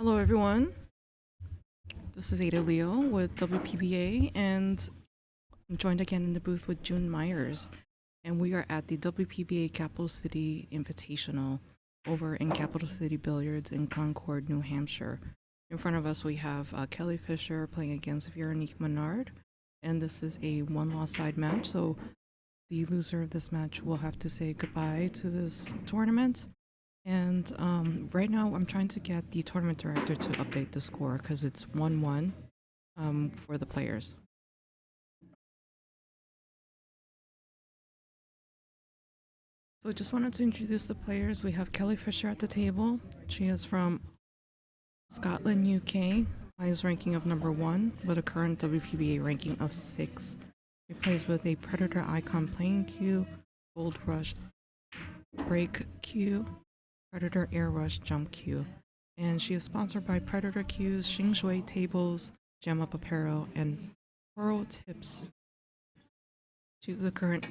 Hello, everyone. This is Ada Leo with WPBA, and I'm joined again in the booth with June Myers. And we are at the WPBA Capital City Invitational over in Capital City Billiards in Concord, New Hampshire. In front of us, we have Kelly Fisher playing against Veronique Menard, and this is a one-loss side match, so the loser of this match will have to say goodbye to this tournament. And right now, I'm trying to get the tournament director to update the score because it's 1-1 for the players. So just wanted to introduce the players. We have Kelly Fisher at the table. She is from Scotland, UK, highest ranking of number 1 with a current WPBA ranking of 6. She plays with a Predator Icon playing cue, Gold Rush break cue, Predator Air Rush jump cue. And she is sponsored by Predator Cues, Xing Shui Tables, Gem Up Apparel, and Pearl Tips. She's the current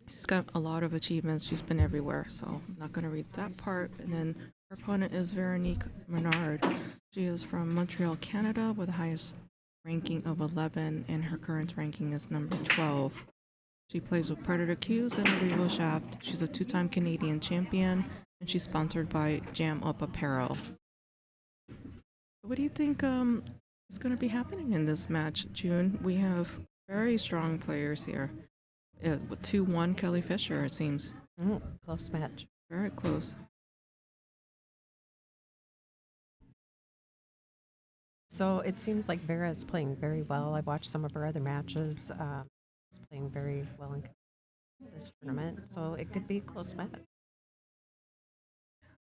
she's got a lot of achievements. She's been everywhere, so I'm not going to read that part. And then her opponent is Veronique Menard. She is from Montreal, Canada, with the highest ranking of 11, and her current ranking is number 12. She plays with Predator Cues and a Revo Shaft. She's a 2-time Canadian champion, and she's sponsored by Jam Up Apparel. What do you think is going to be happening in this match, June? We have very strong players here. 2-1 Kelly Fisher, it seems. Close match. Very close. So it seems like Vera is playing very well. I've watched some of her other matches. She's playing very well in this tournament, so it could be a close match.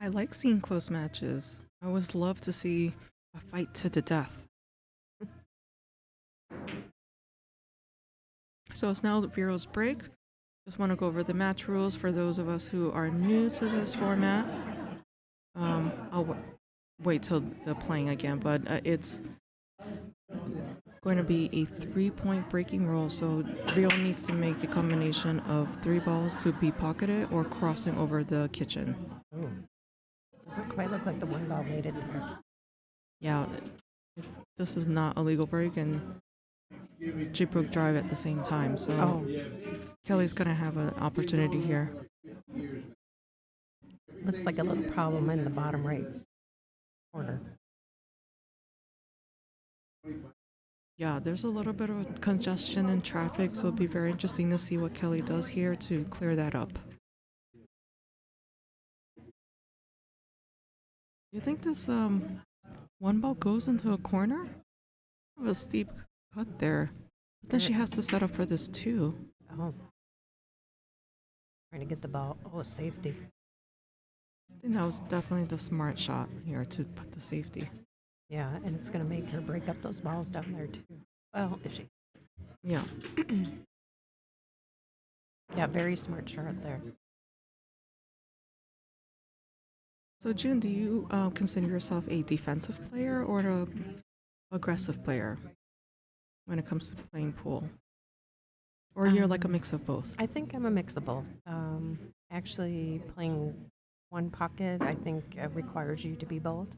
I like seeing close matches. I always love to see a fight to the death. So it's now Vero's break. Just want to go over the match rules for those of us who are new to this format. I'll wait till they're playing again, but it's going to be a 3-point breaking rule. So Vero needs to make a combination of 3 balls to be pocketed or crossing over the kitchen. Ooh. Doesn't quite look like the one ball made it there. Yeah, this is not a legal break, and she broke drive at the same time, so Kelly's gonna have an opportunity here. Looks like a little problem in the bottom right corner. Yeah, there's a little bit of congestion in traffic, so it'll be very interesting to see what Kelly does here to clear that up. You think this one ball goes into a corner? Have a steep cut there. But then she has to set up for this too. Oh. Trying to get the ball. Oh, safety. I think that was definitely the smart shot here to put the safety. Yeah, and it's going to make her break up those balls down there too. Well, if she. Yeah. Yeah, very smart shot there. So June, do you consider yourself a defensive player or an aggressive player when it comes to playing pool? Or you're like a mix of both? I think I'm a mix of both. Actually, playing one pocket, I think requires you to be both.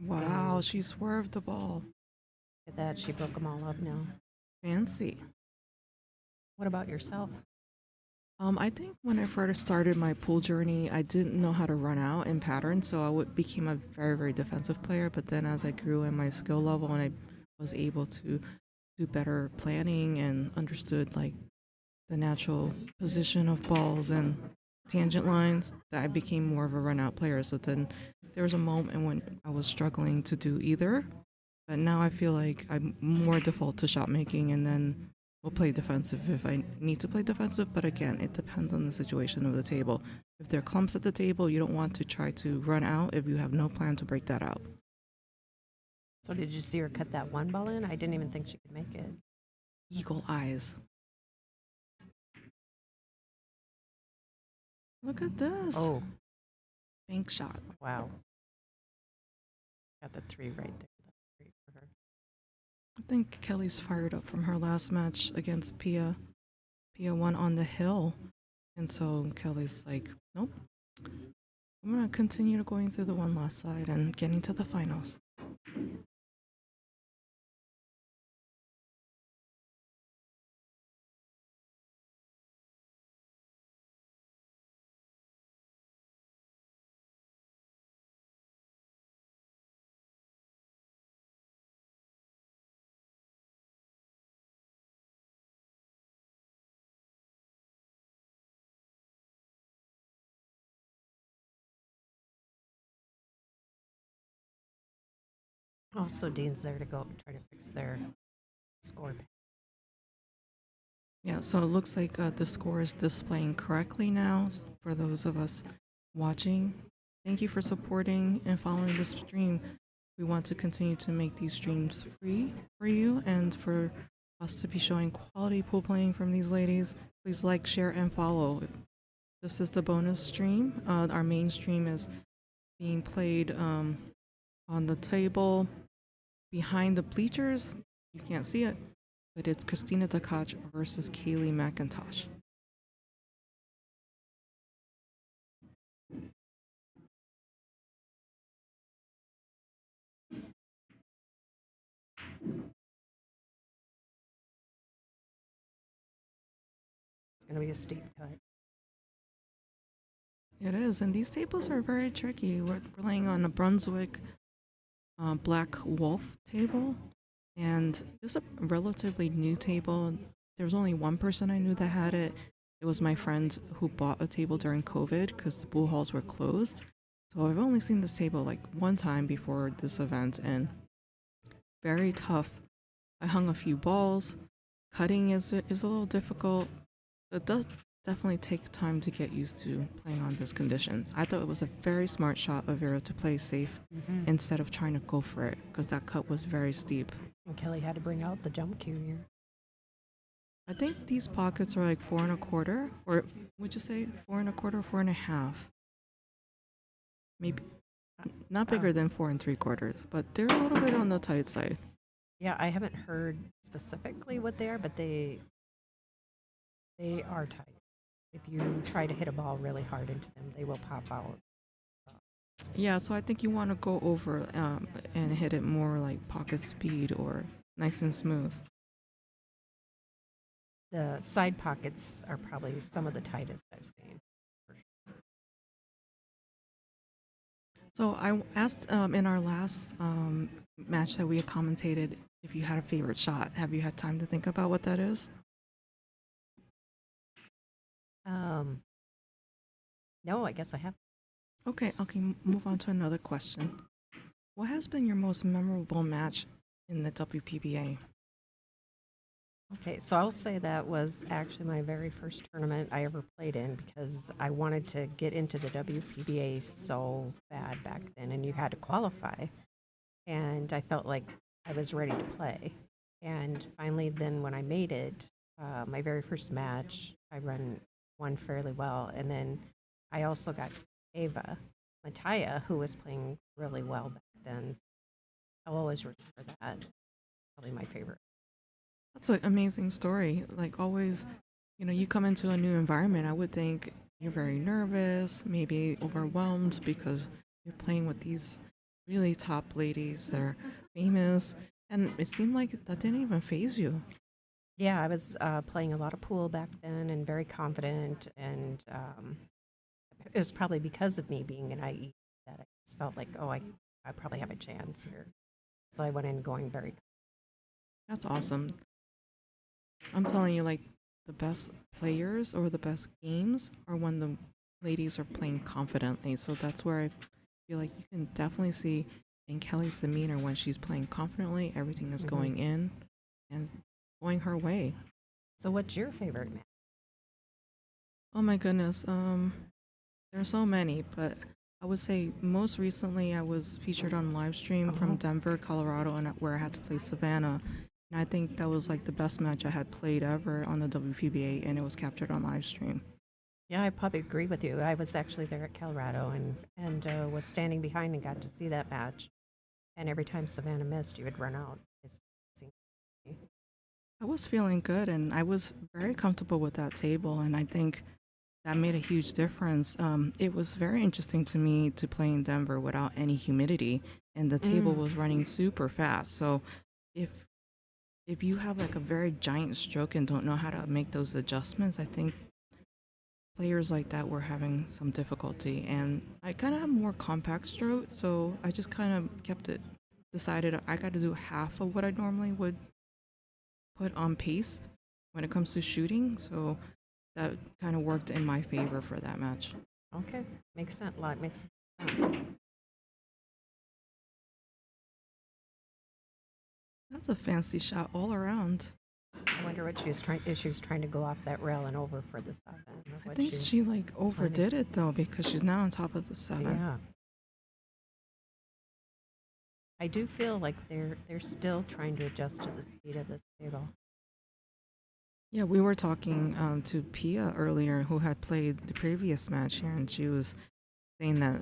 Wow, she swerved the ball. Look at that, she broke them all up now. Fancy. What about yourself? I think when I first started my pool journey, I didn't know how to run out in patterns, so I became a very, very defensive player. But then as I grew in my skill level and I was able to do better planning and understood like the natural position of balls and tangent lines, that I became more of a run out player. So then there was a moment when I was struggling to do either, but now I feel like I'm more default to shot making, and then we'll play defensive if I need to play defensive. But again, it depends on the situation of the table. If there are clumps at the table, you don't want to try to run out if you have no plan to break that out. So did you see her cut that one ball in? I didn't even think she could make it. Eagle eyes. Look at this. Oh, Bank shot. wow. Got the 3 right there. That's great for her. I think Kelly's fired up from her last match against Pia. Pia won on the hill. And so Kelly's like, nope, I'm going to continue to going through the one last side and getting to the finals. Also, Dean's there to go try to fix their score. Yeah, so it looks like the score is displaying correctly now for those of us watching. Thank you for supporting and following this stream. We want to continue to make these streams free for you and for us to be showing quality pool playing from these ladies. Please like, share, and follow. This is the bonus stream. Our main stream is being played on the table behind the bleachers. You can't see it, but it's Christina Tkach versus Kaylee McIntosh. It's going to be a steep cut. It is, and these tables are very tricky. We're playing on a Brunswick Black Wolf table, and this is a relatively new table. There's only one person I knew that had it. It was my friend who bought a table during COVID because the pool halls were closed. So I've only seen this table like one time before this event, and very tough. I hung a few balls. Cutting is a little difficult. It does definitely take time to get used to playing on this condition. I thought it was a very smart shot of Vera to play safe instead of trying to go for it because that cut was very steep. And Kelly had to bring out the jump cue here. I think these pockets are like 4.25, or would you say 4.25, 4.5? Maybe not bigger than 4.75, but they're a little bit on the tight side. Yeah, I haven't heard specifically what they are, but they are tight. If you try to hit a ball really hard into them, they will pop out. Yeah, so I think you want to go over and hit it more like pocket speed or nice and smooth. The side pockets are probably some of the tightest I've seen. So I asked in our last match that we had commentated if you had a favorite shot. Have you had time to think about what that is? No, I guess I have. Okay, move on to another question. What has been your most memorable match in the WPBA? Okay, so I'll say that was actually my very first tournament I ever played in because I wanted to get into the WPBA so bad back then, and you had to qualify. And I felt like I was ready to play. And finally, then when I made it, my very first match, I won fairly well. And then I also got to Ava Mataya, who was playing really well back then. I'll always remember that. Probably my favorite. That's an amazing story. Like always, you come into a new environment, I would think you're very nervous, maybe overwhelmed because you're playing with these really top ladies that are famous. And it seemed like that didn't even faze you. Yeah, I was playing a lot of pool back then and very confident. And it was probably because of me being an IE that I just felt like, oh, I probably have a chance here. So I went in going very. That's awesome. I'm telling you, like, the best players or the best games are when the ladies are playing confidently. So that's where I feel like you can definitely see in Kelly's demeanor when she's playing confidently, everything is going in and going her way. So what's your favorite match? Oh my goodness. There's so many, but I would say most recently I was featured on live stream from Denver, Colorado, and where I had to play Savannah. And I think that was like the best match I had played ever on the WPBA, and it was captured on live stream. Yeah, I probably agree with you. I was actually there at Colorado and was standing behind and got to see that match. And every time Savannah missed, you would run out. I was feeling good, and I was very comfortable with that table, and I think that made a huge difference. It was very interesting to me to play in Denver without any humidity, and the table was running super fast. So if you have like a very giant stroke and don't know how to make those adjustments, I think players like that were having some difficulty. And I kind of have more compact stroke, so I just kind of kept it, decided I got to do half of what I normally would put on pace when it comes to shooting. So that kind of worked in my favor for that match. Okay, makes sense. Makes sense. That's a fancy shot all around. I wonder what she was trying. If she was trying to go off that rail and over for the 7. Or I what think she's she like planning. overdid it though, because she's now on top of the 7. Yeah. I do feel like they're still trying to adjust to the speed of this table. Yeah, we were talking to Pia earlier, who had played the previous match here, and she was saying that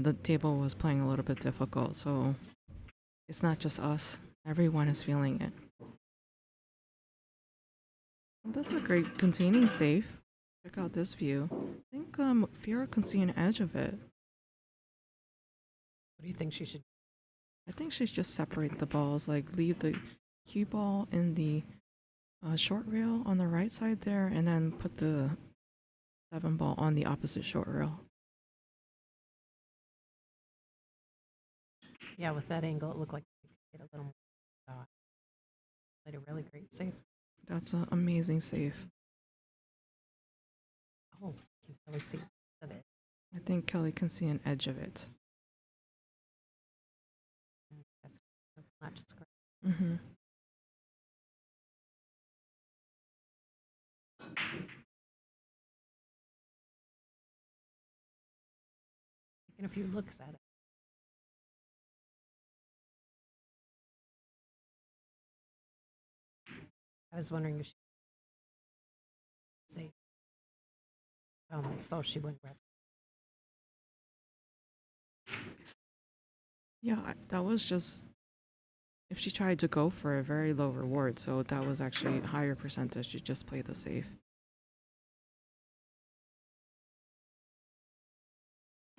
the table was playing a little bit difficult. So it's not just us; everyone is feeling it. Well, that's a great containing safe. Check out this view. I think Fiora can see an edge of it. What do you think she should? I think she should just separate the balls, like leave the cue ball in the short rail on the right side there, and then put the 7 ball on the opposite short rail. Yeah, with that angle, it looked like we could get a little more. Played a really great save. That's an amazing save. Oh, you can really see of it. I think Kelly can see an edge of it. That's not just great. Mm-hmm. Taking a few looks at it. I was wondering if she say so she wouldn't rep. Yeah, that was just if she tried to go for a very low reward, so that was actually a higher percentage. You just play the safe.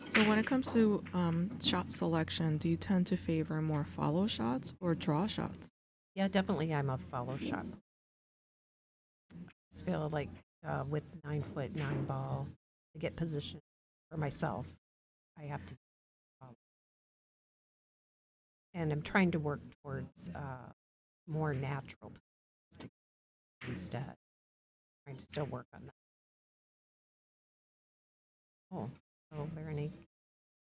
So when it comes to shot selection, do you tend to favor more follow shots or draw shots? Yeah, definitely. I'm a follow shot. I just feel like with 9 foot 9 ball to get position for myself, I have to follow. And I'm trying to work towards more natural instead. Trying to still work on that. Oh, Veronique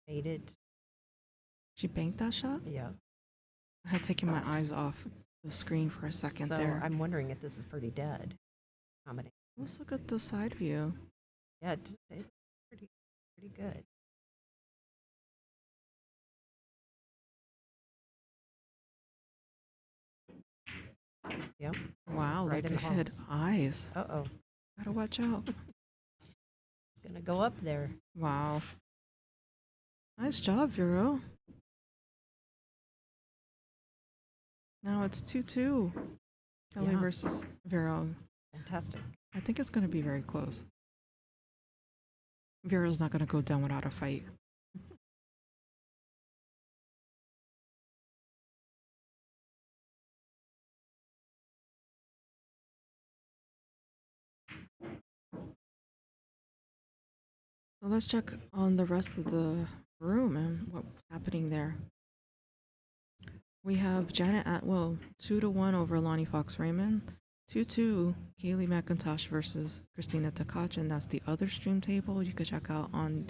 made it. She banked that shot? Yes. I had taken my eyes off the screen for a second So there. I'm wondering if this is pretty dead combination. Let's look at the side view. Yeah, it's pretty good. Yep. Wow, Right like in the hole. ahead eyes. Uh-oh. Gotta watch out. It's going to go up there. Wow. Nice job, Vero. Now it's 2-2. Kelly Yeah. versus Vero. Fantastic. I think it's going to be very close. Vero's not going to go down without a fight. So let's check on the rest of the room and what's happening there. We have Janet Atwell 2-1 over Lonnie Fox Raymond. 2-2 Kaylee McIntosh versus Christina Takachin. That's the other stream table you could check out on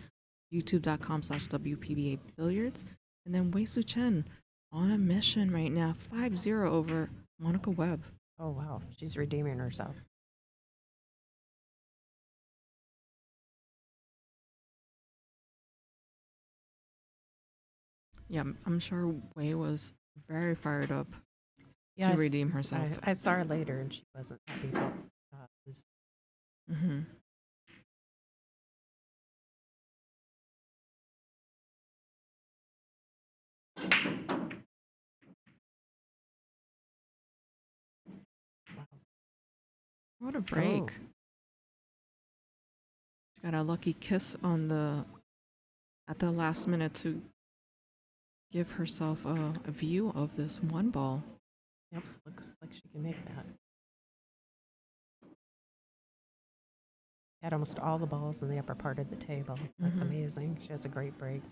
youtube.com/WPBA Billiards. And then Wu Chen on a mission right now, 5-0 over Monica Webb. Oh, wow. She's redeeming herself. Yeah, I'm sure Wei was very fired up Yes, to redeem herself. I saw her later and she wasn't happy about losing. Mm-hmm. Wow. What a break. Oh. got a lucky kiss on the at the last minute to give herself a view of this one ball. Yep, looks like she can make that. Had almost all the balls in the upper part of the table. That's amazing. She has a great break.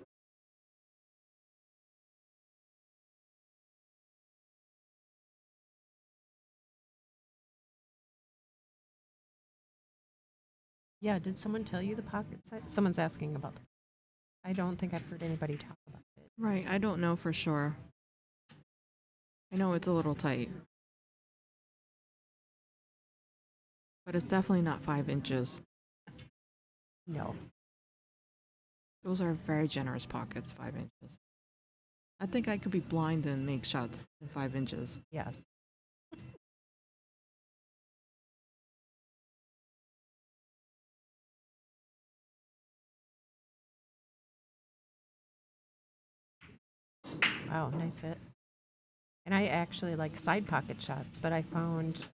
Yeah, did someone tell you the pocket size? Someone's asking about. I don't think I've heard anybody talk about it. Right, I don't know for sure. I know it's a little tight. But it's definitely not 5 inches. No. Those are very generous pockets, 5 inches. I think I could be blind and make shots in 5 inches. Yes. Wow, nice hit. And I actually like side pocket shots, but I found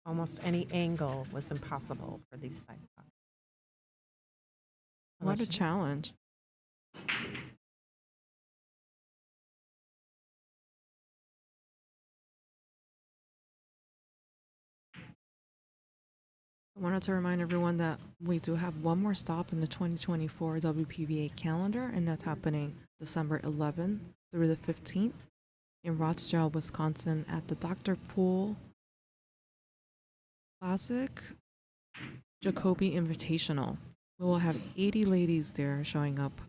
almost any angle was impossible for these side pockets. What a Unless- challenge. I wanted to remind everyone that we do have one more stop in the 2024 WPBA calendar, and that's happening December 11th through the 15th in Rothschild, Wisconsin at the Dr. Poole Classic Jacoby Invitational. We will have 80 ladies there showing up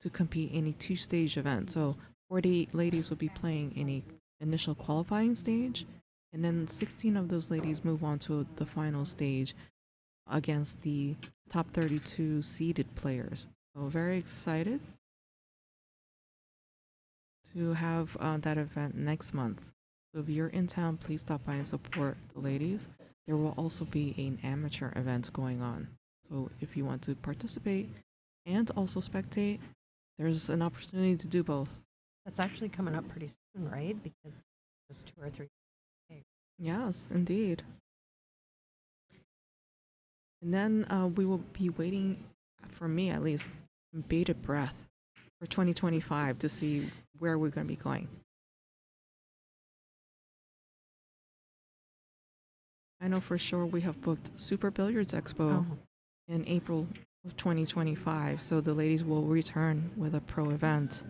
to compete in a 2-stage event. So 48 ladies will be playing in a initial qualifying stage, and then 16 of those ladies move on to the final stage against the top 32 seeded players. So very excited to have that event next month. So if you're in town, please stop by and support the ladies. There will also be an amateur event going on. So if you want to participate and also spectate, there's an opportunity to do both. That's actually coming up pretty soon, right? Because there's 2 or 3. Yes, indeed. And then we will be waiting, for me at least, in bated breath for 2025 to see where we're going to be going. I know for sure we have booked Super Billiards Expo in April of 2025, so the ladies will return with a pro event.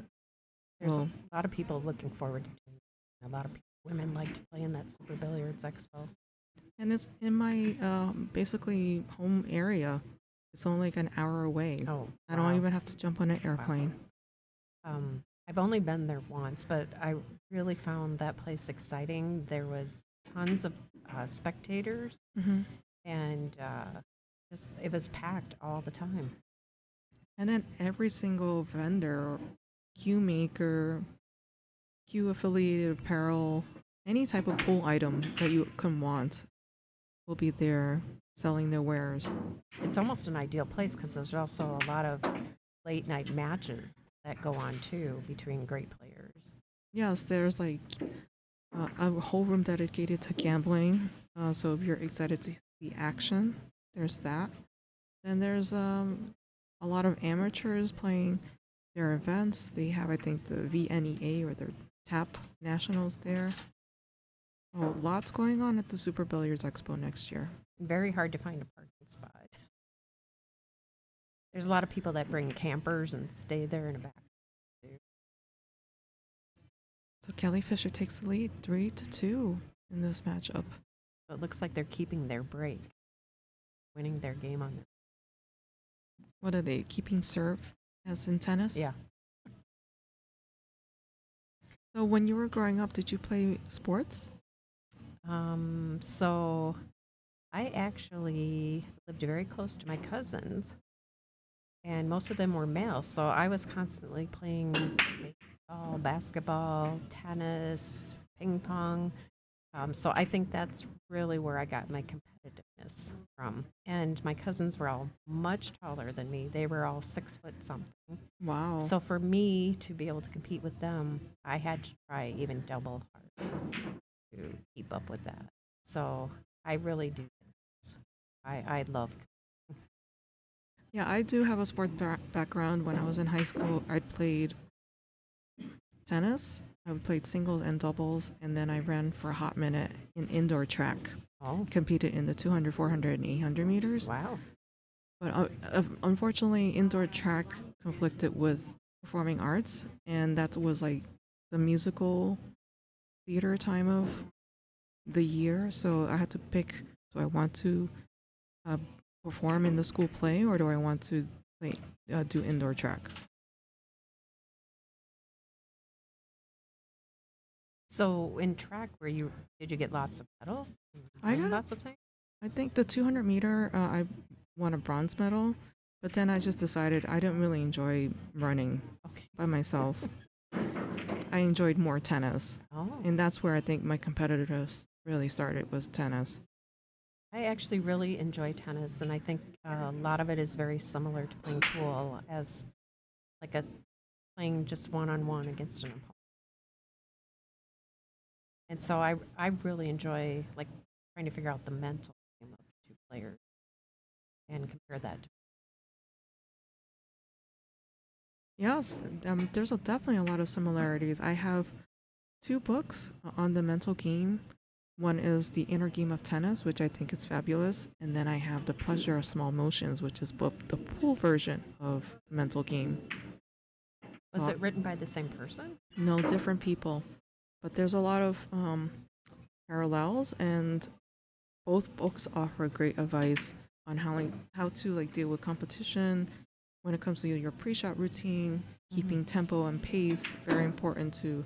There's Well, a lot of people looking forward to doing it. A lot of women like to play in that Super Billiards Expo. and it's in my basically home area. It's only like an hour away. Oh, I don't wow. even have to jump on an airplane. I've only been there once, but I really found that place exciting. There was tons of spectators, and just it was packed all the time. And then every single vendor, cue maker, cue affiliated apparel, any type of pool item that you can want will be there selling their wares. It's almost an ideal place because there's also a lot of late night matches that go on too between great players. Yes, there's like a whole room dedicated to gambling. So if you're excited to see action, there's that. Then there's a lot of amateurs playing their events. They have, I think, the VNEA or their TAP Nationals there. Oh, lots going on at the Super Billiards Expo next year. Very hard to find a parking spot. There's a lot of people that bring campers and stay there in the back. So Kelly Fisher takes the lead 3-2 in this matchup. So it looks like they're keeping their break, winning their game on their. What are they, keeping serve as in tennis? Yeah. So when you were growing up, did you play sports? So I actually lived very close to my cousins, and most of them were male. So I was constantly playing baseball, basketball, tennis, ping pong. So I think that's really where I got my competitiveness from. And my cousins were all much taller than me. They were all 6 foot something. Wow. So for me to be able to compete with them, I had to try even double hard to keep up with that. So I really do. I love. Yeah, I do have a sports background. When I was in high school, I played tennis. I played singles and doubles, and then I ran for a hot minute in indoor track. Oh, Competed in the 200, 400, and 800 meters. wow. But unfortunately, indoor track conflicted with performing arts, and that was like the musical theater time of the year. So I had to pick: do I want to uh, perform in the school play, or do I want to do indoor track? So in track, did you get lots of medals? I Win got lots of things. I think the 200 meter, I won a bronze medal, but then I just decided I didn't really enjoy running Okay. by myself. I enjoyed more tennis, Oh, and that's where I think my competitiveness really started, was tennis. I actually really enjoy tennis, and I think a lot of it is very similar to playing pool, as like a playing just one-on-one against an opponent. And so I really enjoy like trying to figure out the mental game of the two players and compare that to. Yes, there's definitely a lot of similarities. I have two books on the mental game. One is The Inner Game of Tennis, which I think is fabulous. And then I have The Pleasure of Small Motions, which is the pool version of the mental game. Was it written by the same person? No, different people. But there's a lot of parallels, and both books offer great advice on how to like deal with competition when it comes to your pre-shot routine, keeping tempo and pace. Very important to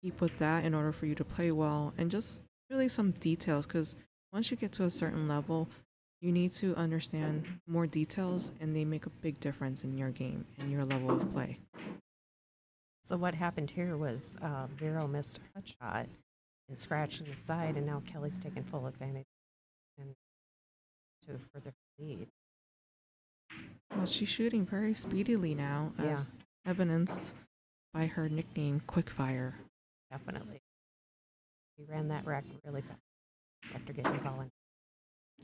keep with that in order for you to play well, and just really some details, because once you get to a certain level, you need to understand more details, and they make a big difference in your game and your level of play. So what happened here was Vero missed a cut shot and scratched in the side, and now Kelly's taken full advantage and to further lead. Well, she's shooting very speedily now, as evidenced by her nickname, Quickfire. Definitely. He ran that rack really fast after getting the ball in.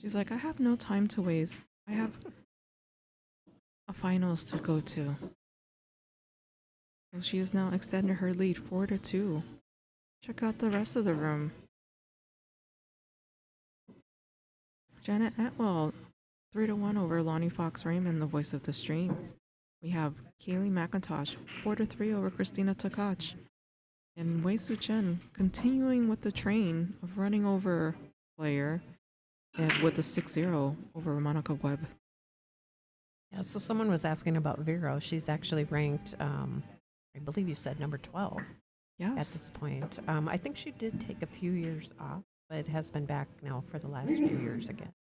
She's like, I have no time to waste. I have a finals to go to. And she has now extended her lead 4-2. Check out the rest of the room. Janet Atwell, 3-1 over Lonnie Fox Raymond, the voice of the stream. We have Kaylee McIntosh, 4-3 over Christina Takach. And Wu Chen continuing with the train of running over player and with a 6-0 over Monica Webb. Yeah, so someone was asking about Vero. She's actually ranked, I believe you said number 12 at Yes. this point. I think she did take a few years off, but has been back now for the last few years again.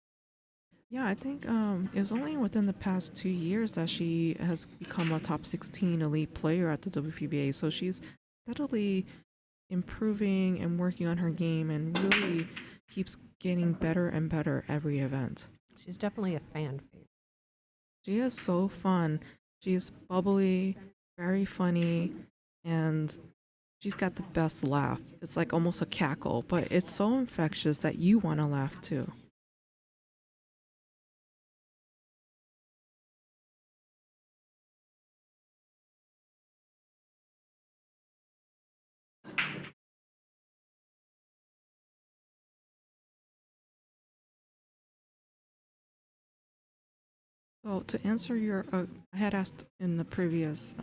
Yeah, I think it was only within the past 2 years that she has become a top 16 elite player at the WPBA. So she's steadily improving and working on her game, and really keeps getting better and better every event. She's definitely a fan favorite. She is so fun. She's bubbly, very funny, and she's got the best laugh. It's like almost a cackle, but it's so infectious that you want to laugh too. So to answer your, I had asked in the previous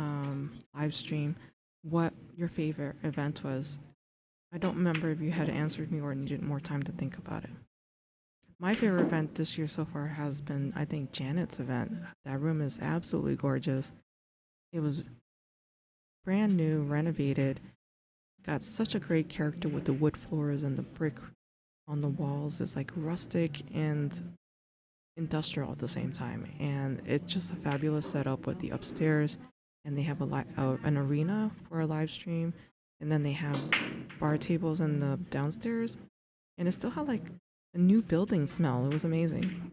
live stream what your favorite event was. I don't remember if you had answered me or needed more time to think about it. My favorite event this year so far has been, I think, Janet's event. That room is absolutely gorgeous. It was brand new, renovated, got such a great character with the wood floors and the brick on the walls. It's like rustic and industrial at the same time, and it's just a fabulous setup with the upstairs, and they have an arena for a live stream, and then they have bar tables in the downstairs, and it still had like a new building smell. It was amazing.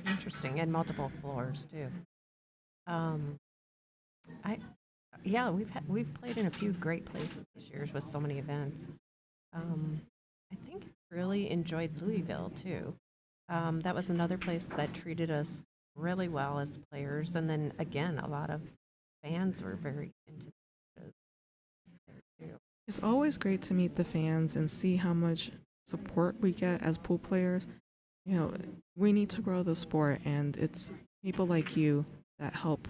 Interesting, and multiple floors too. We've played in a few great places this year with so many events. I think I really enjoyed Louisville too. That was another place that treated us really well as players. And then again, a lot of fans were very into it there too. It's always great to meet the fans and see how much support we get as pool players. You know, we need to grow the sport, and it's people like you that help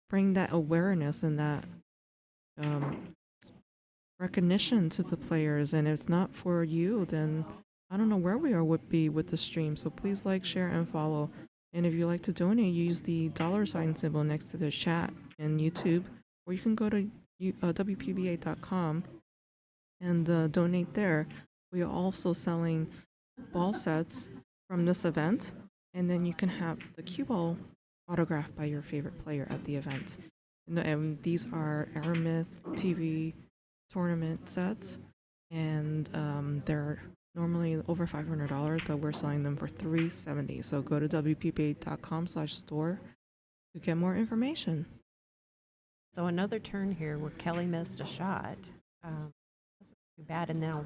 bring that awareness and that recognition to the players. And if it's not for you, then I don't know where we are would be with the stream. So please like, share, and follow. And if you like to donate, use the $ symbol next to the chat in YouTube, or you can go to WPBA.com and donate there. We are also selling ball sets from this event, and then you can have the cue ball autographed by your favorite player at the event. And these are Aramith TV tournament sets, and they're normally over $500, but we're selling them for $370. So go to WPBA.com/store to get more information. So another turn here where Kelly missed a shot. Wasn't too bad, and now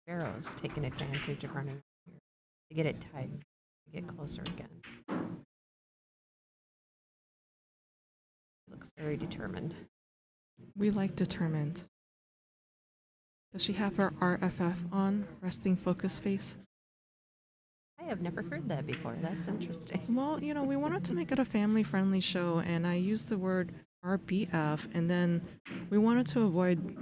Barrow's taking advantage of running here to get it tied, to get closer again. Looks very determined. We like determined. Does she have her RFF on, resting focus face? I have never heard that before. That's interesting. Well, you know, we wanted to make it a family-friendly show, and I used the word RBF, and then we wanted to avoid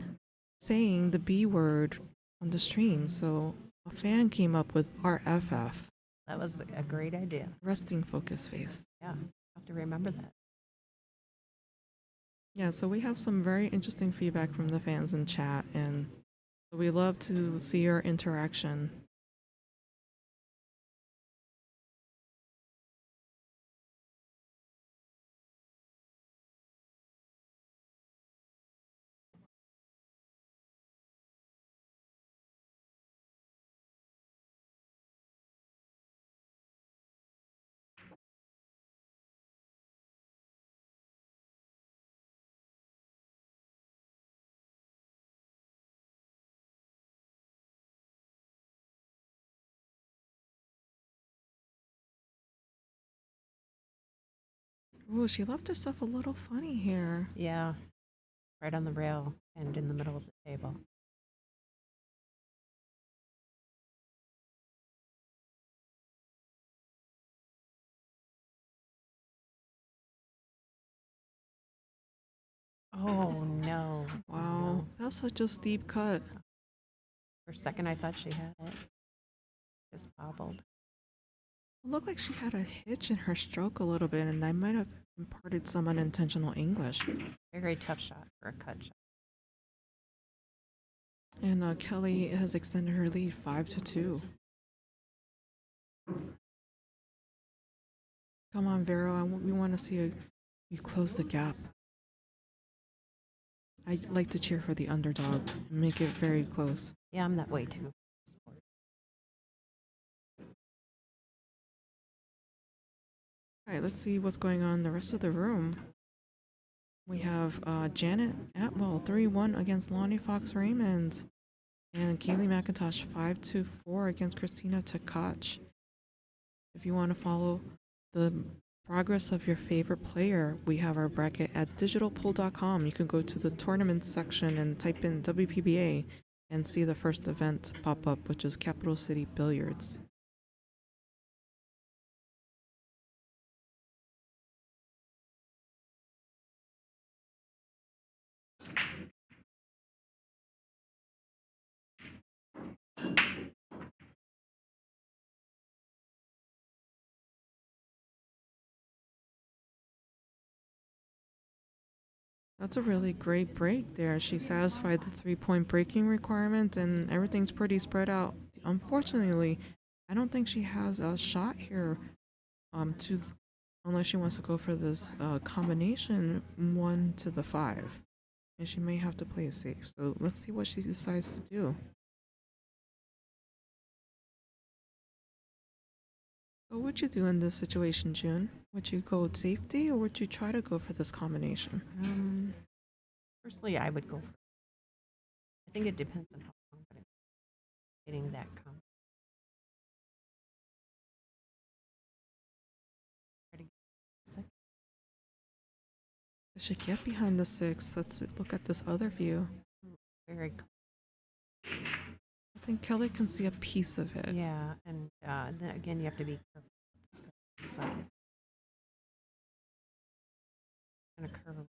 saying the B word on the stream, so a fan came up with RFF, That was a great idea. resting focus face. Yeah, I'll have to remember that. Yeah, so we have some very interesting feedback from the fans in chat, and we love to see your interaction. Ooh, she left herself a little funny here. Yeah, right on the rail and in the middle of the table. Oh no. Wow, No. that was such a steep cut. For a second I thought she had it. Just bobbled. It looked like she had a hitch in her stroke a little bit, and I might have imparted some unintentional English. Very tough shot for a cut shot. And Kelly has extended her lead 5-2. Come on, Vero, we want to see you close the gap. I like to cheer for the underdog and make it very close. Yeah, I'm that way too. All right, let's see what's going on in the rest of the room. We have Janet Atwell 3-1 against Lonnie Fox Raymond, and Kaylee McIntosh 5-4 against Christina Tkach. If you want to follow the progress of your favorite player, we have our bracket at digitalpool.com. You can go to the tournament section and type in WPBA and see the first event pop up, which is Capital City Billiards. That's a really great break there. She satisfied the 3-point breaking requirement, and everything's pretty spread out. Unfortunately, I don't think she has a shot here unless she wants to go for this combination 1 to the 5. And she may have to play it safe. So let's see what she decides to do. What would you do in this situation, June? Would you go with safety, or would you try to go for this combination? Personally, I would go for. I think it depends on how confident getting that actually get behind the 6. Let's look at this other view. Very cool. I think Kelly can see a piece of it. Yeah, and then again, you have to be careful. So, kind of curve.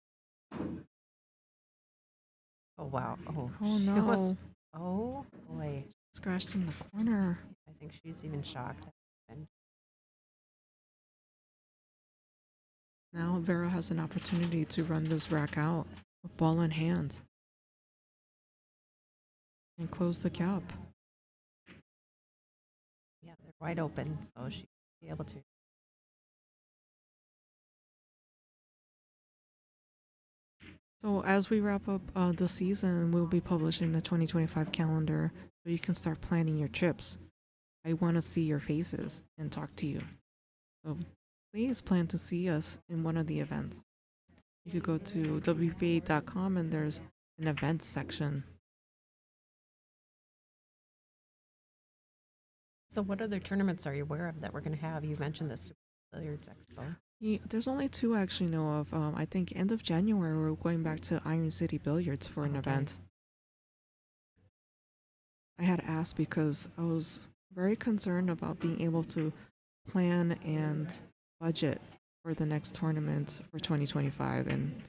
Oh wow! Oh, Oh she no. was- oh boy! Scratched in the corner. I think she's even shocked. And Now Vera has an opportunity to run this rack out with ball in hand and close the gap. yeah, they're wide open, so she should be able to. So as we wrap up the season, we'll be publishing the 2025 calendar so you can start planning your trips. I want to see your faces and talk to you. So please plan to see us in one of the events. You could go to WPBA.com and there's an events section. So, what other tournaments are you aware of that we're going to have? You mentioned the Super Billiards Expo. Yeah, there's only 2 I actually know of. I think end of January we're going back to Iron City Billiards for an Okay. event. I had asked because I was very concerned about being able to plan and budget for the next tournament for 2025, and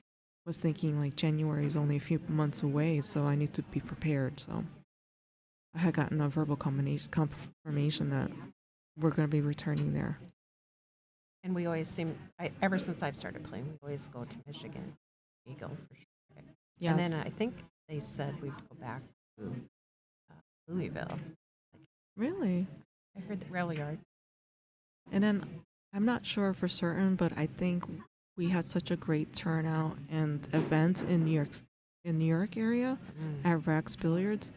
was thinking like January is only a few months away, so I need to be prepared. So I had gotten a verbal confirmation that we're going to be returning there. And we always ever since I've started playing, we always go to Michigan, Eagle for sure. Yes. And then I think they said we'd go back to Louisville. Really? I heard the rail yard. And then I'm not sure for certain, but I think we had such a great turnout and event in New York area at Rex Billiards.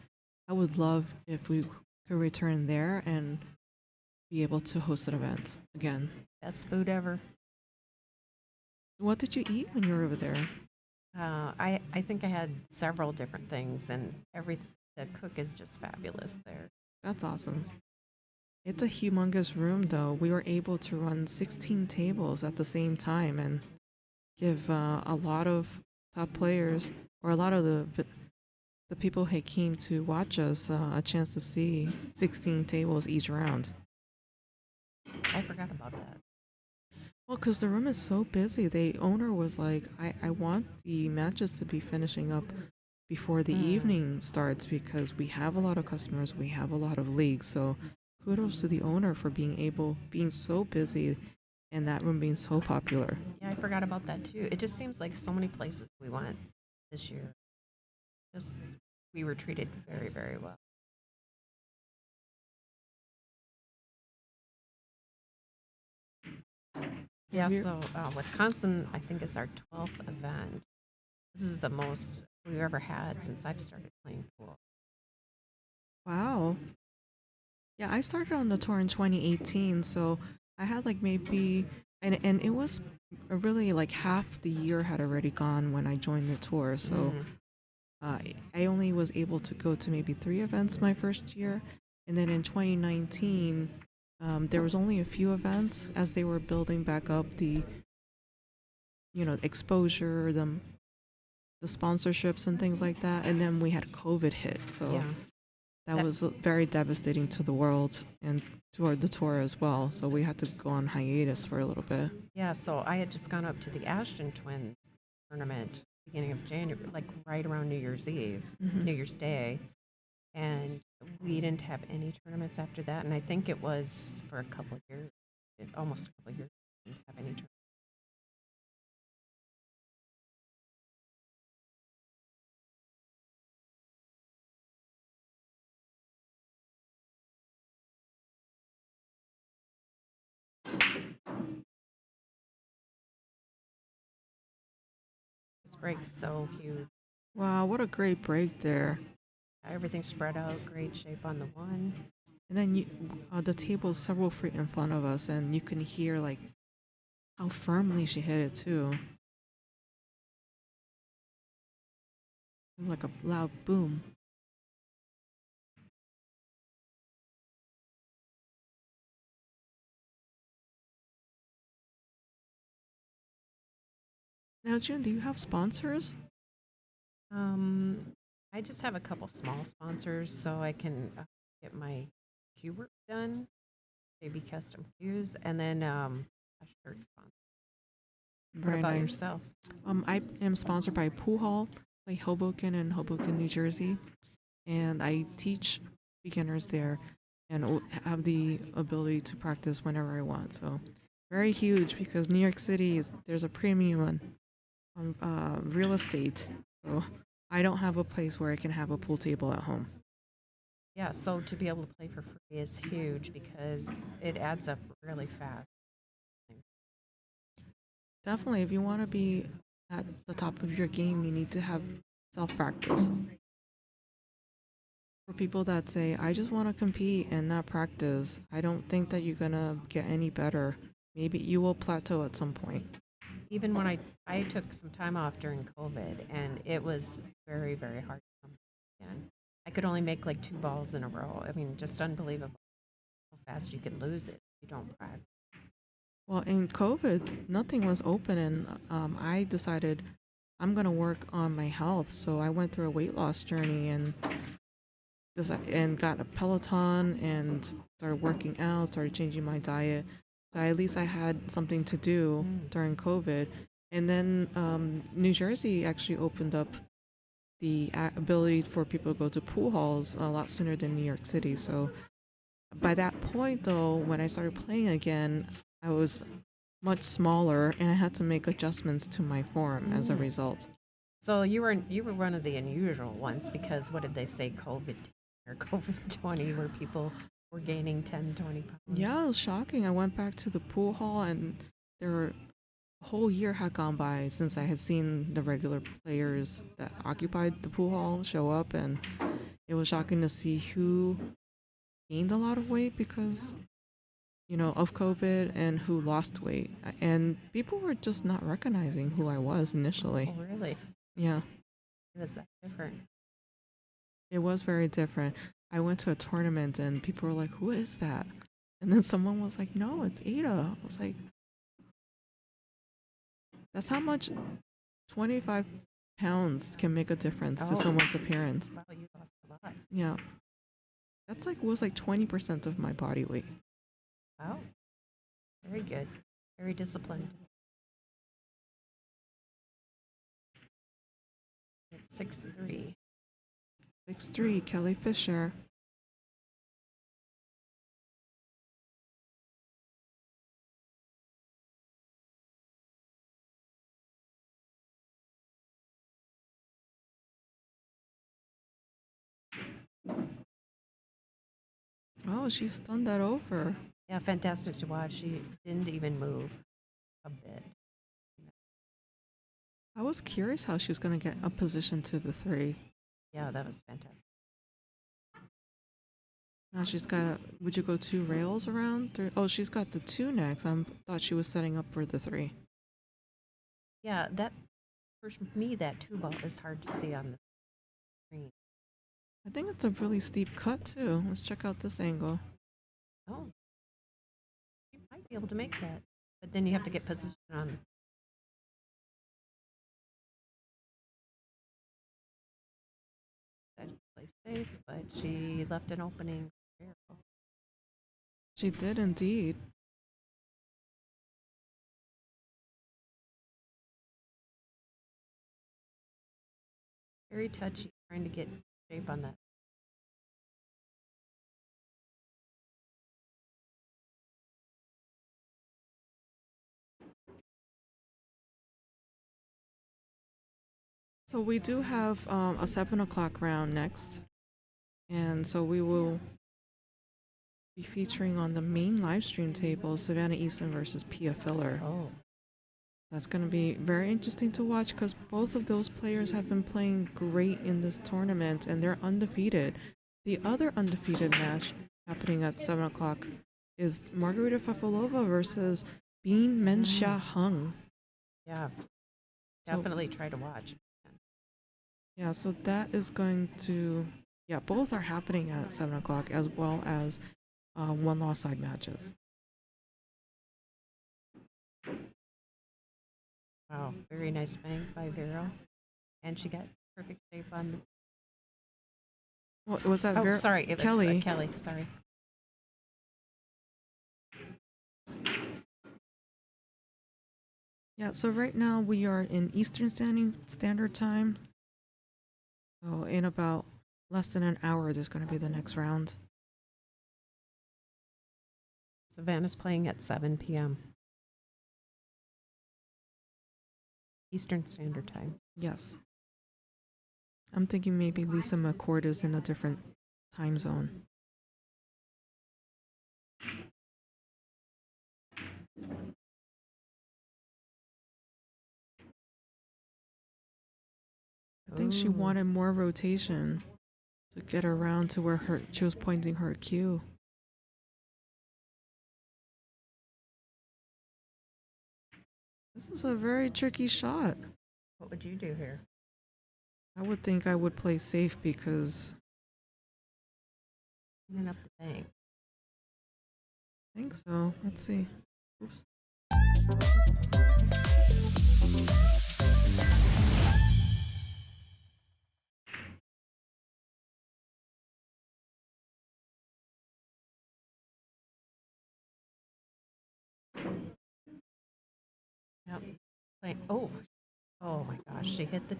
I would love if we could return there and be able to host an event again. Best food ever. What did you eat when you were over there? I think I had several different things, and the cook is just fabulous there. That's awesome. It's a humongous room, though. We were able to run 16 tables at the same time and give a lot of top players, or a lot of the people who came to watch us, a chance to see 16 tables each round. I forgot about that. Well, because the room is so busy, the owner was like, I want the matches to be finishing up before the evening starts because we have a lot of customers, we have a lot of leagues. So kudos to the owner for being so busy and that room being so popular. Yeah, I forgot about that too. It just seems like so many places we went this year. Just we were treated very, very well. Yeah, We're- so Wisconsin, I think, is our 12th event. This is the most we've ever had since I've started playing pool. Wow. Yeah, I started on the tour in 2018, so I had like maybe, and it was really like half the year had already gone when I joined the tour. So I only was able to go to maybe 3 events my first year, and then in 2019, there was only a few events as they were building back up the, exposure, the sponsorships and things like that, and then we had COVID hit, so. Yeah. That was very devastating to the world and toward the tour as well. So we had to go on hiatus for a little bit. Yeah, so I had just gone up to the Ashton Twins tournament beginning of January, like right around New Year's Eve, New Year's Day, and we didn't have any tournaments after that. And I think it was for a couple of years, almost a couple of years, we didn't have any tournaments. This break's so huge. Wow, what a great break there. Everything's spread out, great shape on the one. And then the table's several feet in front of us, and you can hear like how firmly she hit it too. It was like a loud boom. Now, June, do you have sponsors? I just have a couple small sponsors so I can get my cue work done, maybe custom cues, and then a shirt sponsor. What Very about nice. yourself? I am sponsored by Pool Hall, like Hoboken in Hoboken, New Jersey, and I teach beginners there and have the ability to practice whenever I want. So very huge because New York City there's a premium on real estate. So I don't have a place where I can have a pool table at home. Yeah, so to be able to play for free is huge because it adds up really fast. Definitely, if you want to be at the top of your game, you need to have self practice. For people that say, I just want to compete and not practice, I don't think that you're going to get any better. Maybe you will plateau at some point. Even when I took some time off during COVID, and it was very, very hard to come back again. I could only make like 2 balls in a row. I mean, just unbelievable how fast you can lose it if you don't practice. Well, in COVID, nothing was open, and I decided I'm going to work on my health. So I went through a weight loss journey and got a Peloton and started working out, started changing my diet. So at least I had something to do during COVID. And then New Jersey actually opened up the ability for people to go to pool halls a lot sooner than New York City. So by that point, though, when I started playing again, I was much smaller and I had to make adjustments to my form as a result. So you were one of the unusual ones because what did they say, COVID or COVID-20, where people were gaining 10, 20 pounds? Yeah, it was shocking. I went back to the pool hall and a whole year had gone by since I had seen the regular players that occupied the pool hall show up, and it was shocking to see who gained a lot of weight because, of COVID and who lost weight. And people were just not recognizing who I was initially. Oh, really? Yeah. It was that different. It was very different. I went to a tournament and people were like, who is that? And then someone was like, no, it's Ada. I was like, that's how much 25 pounds can make a difference to someone's appearance. Wow, you lost a lot. Yeah. That's was like 20% of my body weight. Wow. Very good. Very disciplined. It's 6'3". 6'3", Kelly Fisher. Oh, she stunned that over. Yeah, fantastic to watch. She didn't even move a bit. I was curious how she was going to get a position to the 3. Yeah, that was fantastic. Now she's got would you go 2 rails around? Oh, she's got the 2 next. I thought she was setting up for the 3. Yeah, for me, that 2 ball is hard to see on the screen. I think it's a really steep cut too. Let's check out this angle. Oh, you might be able to make that, but then you have to get position on the. Play safe, but she left an opening. She did indeed. Very touchy, trying to get shape on that. So we do have a 7 o'clock round next. And so we will be featuring on the main live stream table, Savannah Easton versus Pia Filler. Oh. That's going to be very interesting to watch because both of those players have been playing great in this tournament and they're undefeated. The other undefeated match happening at 7 o'clock is Margarita Fafalova versus Bean Menxia Hung. Yeah, definitely try to watch. Yeah, so that is going to, both are happening at 7 o'clock as well as one-loss side matches. Wow, very nice bank by Vero. And she got perfect shape on the. What was that? Oh, sorry, it was Kelly. Kelly, sorry. Yeah, so right now we are in Eastern Standard Time. So in about less than an hour, there's going to be the next round. Savannah's playing at 7 p.m. Eastern Standard Time. Yes. I'm thinking maybe Lisa McCord is in a different time zone. I think she Ooh. wanted more rotation to get around to where she was pointing her cue. This is a very tricky shot. What would you do here? I would think I would play safe because Cleaning up the bank. I think so. Let's see. Oops. Yep. Oh, oh my gosh, she hit the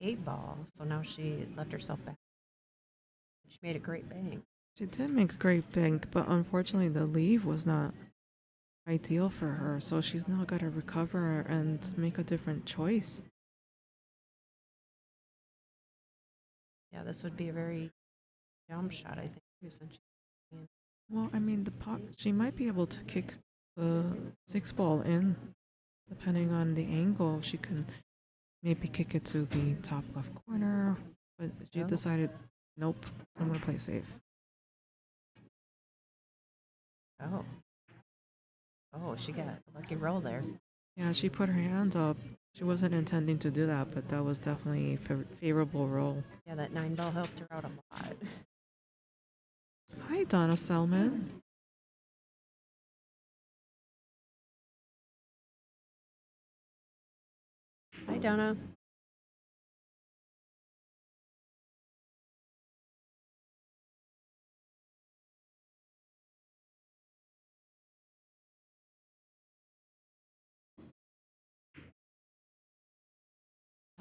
8 ball, so now she left herself back. She made a great bank. She did make a great bank, but unfortunately the leave was not ideal for her, so she's now got to recover and make a different choice. Yeah, this would be a very jump shot, I think, too, since she. Well, I mean, she might be able to kick the 6 ball in, depending on the angle. She can maybe kick it to the top left corner, but she decided, nope, I'm going to play safe. Oh. Oh, she got a lucky roll there. Yeah, she put her hand up. She wasn't intending to do that, but that was definitely a favorable roll. Yeah, that 9 ball helped her out a lot. Hi, Donna Selman. Hi, Donna.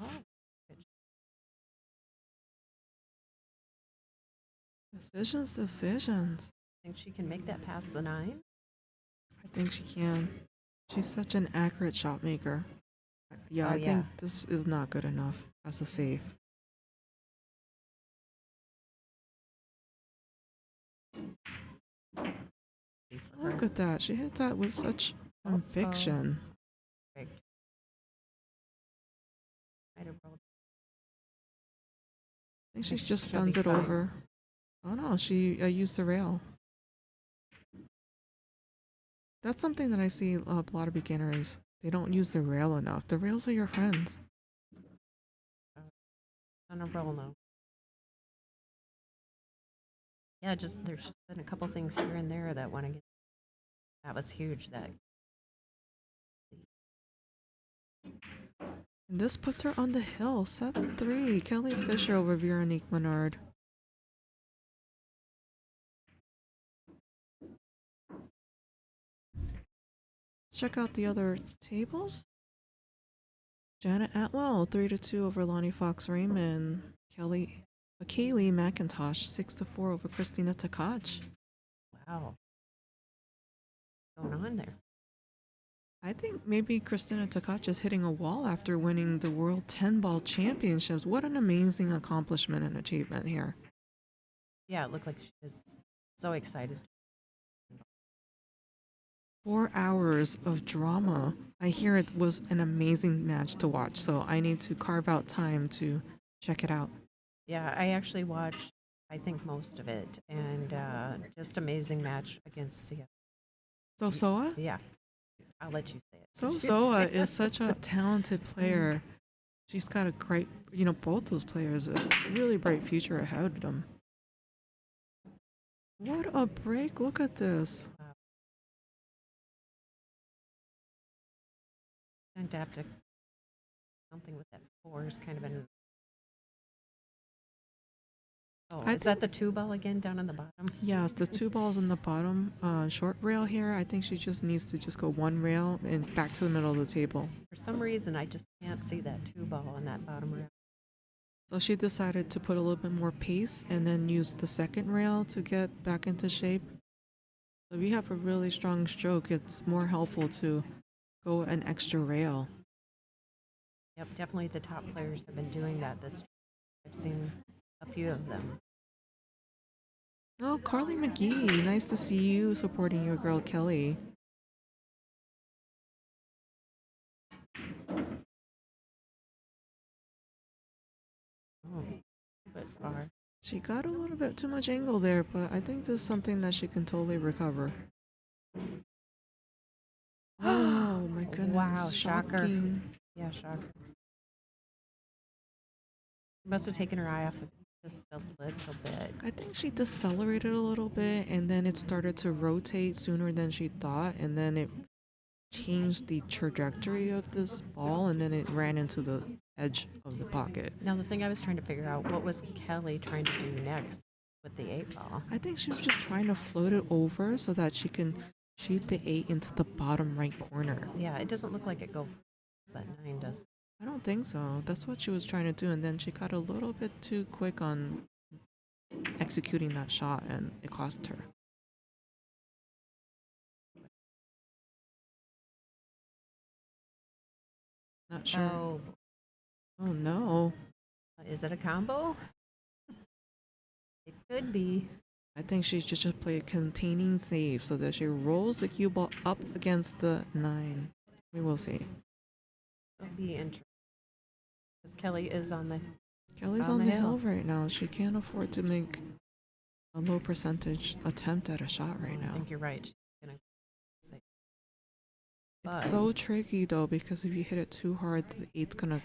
Oh, good. Decisions. Think she can make that past the 9? I think she can. She's such an accurate shot maker. Yeah, Oh, I yeah. think this is not good enough as a save. Look at that. She hit that with such conviction. Perfect. Might have rolled. I think she She'll just be stuns it fine. over. Oh no, she used the rail. That's something that I see a lot of beginners. They don't use the rail enough. The rails are your friends. On a roll now. Yeah, there's just been a couple things here and there that want to get. That was huge. That. And this puts her on the hill. 7-3. Kelly Fisher over Veronique Menard. Let's check out the other tables. Janet Atwell, 3-2 over Lonnie Fox Raymond. Kaylee McIntosh, 6-4 over Christina Tkach. Wow. What's going on there? I think maybe Christina Tkach is hitting a wall after winning the World 10-Ball Championships. What an amazing accomplishment and achievement here. Yeah, it looked like she was so excited. 4 hours of drama. I hear it was an amazing match to watch, so I need to carve out time to check it out. Yeah, I actually watched, I think, most of it, and just amazing match against Sia. Soa? Yeah, I'll let you say it. Soa is such a talented player. She's got a great, both those players, a really bright future ahead of them. What a break. Look at this. Fantastic something with that 4 is kind of an. Oh, I is that the 2 ball again down on the bottom? Yes, the 2 balls in the bottom short rail here. I think she just needs to just go 1 rail and back to the middle of the table. For some reason, I just can't see that 2 ball on that bottom rail. So she decided to put a little bit more pace and then use the second rail to get back into shape. So if you have a really strong stroke, it's more helpful to go an extra rail. Yep, definitely the top players have been doing that this. I've seen a few of them. Oh, Carly McGee, nice to see you supporting your girl Kelly. Oh, a bit far. She got a little bit too much angle there, but I think this is something that she can totally recover. Oh my goodness. Wow, shocker. Shocking. Yeah, shocker. Must have taken her eye off it just a little bit. I think she decelerated a little bit and then it started to rotate sooner than she thought, and then it changed the trajectory of this ball and then it ran into the edge of the pocket. Now, the thing I was trying to figure out, what was Kelly trying to do next with the 8 ball? I think she was just trying to float it over so that she can shoot the 8 into the bottom right corner. Yeah, it doesn't look like it goes that 9 does. I don't think so. That's what she was trying to do, and then she got a little bit too quick on executing that shot, and it cost her. Not sure. Oh, Oh no. is it a combo? It could be. I think she just play a containing save so that she rolls the cue ball up against the 9. We will see. It'll be interesting. Because Kelly is on the. Kelly's on the hill right now. She can't afford to make a low percentage attempt at a shot right I now. think you're right. She's gonna say. But It's so tricky though, because if you hit it too hard, the 8's gonna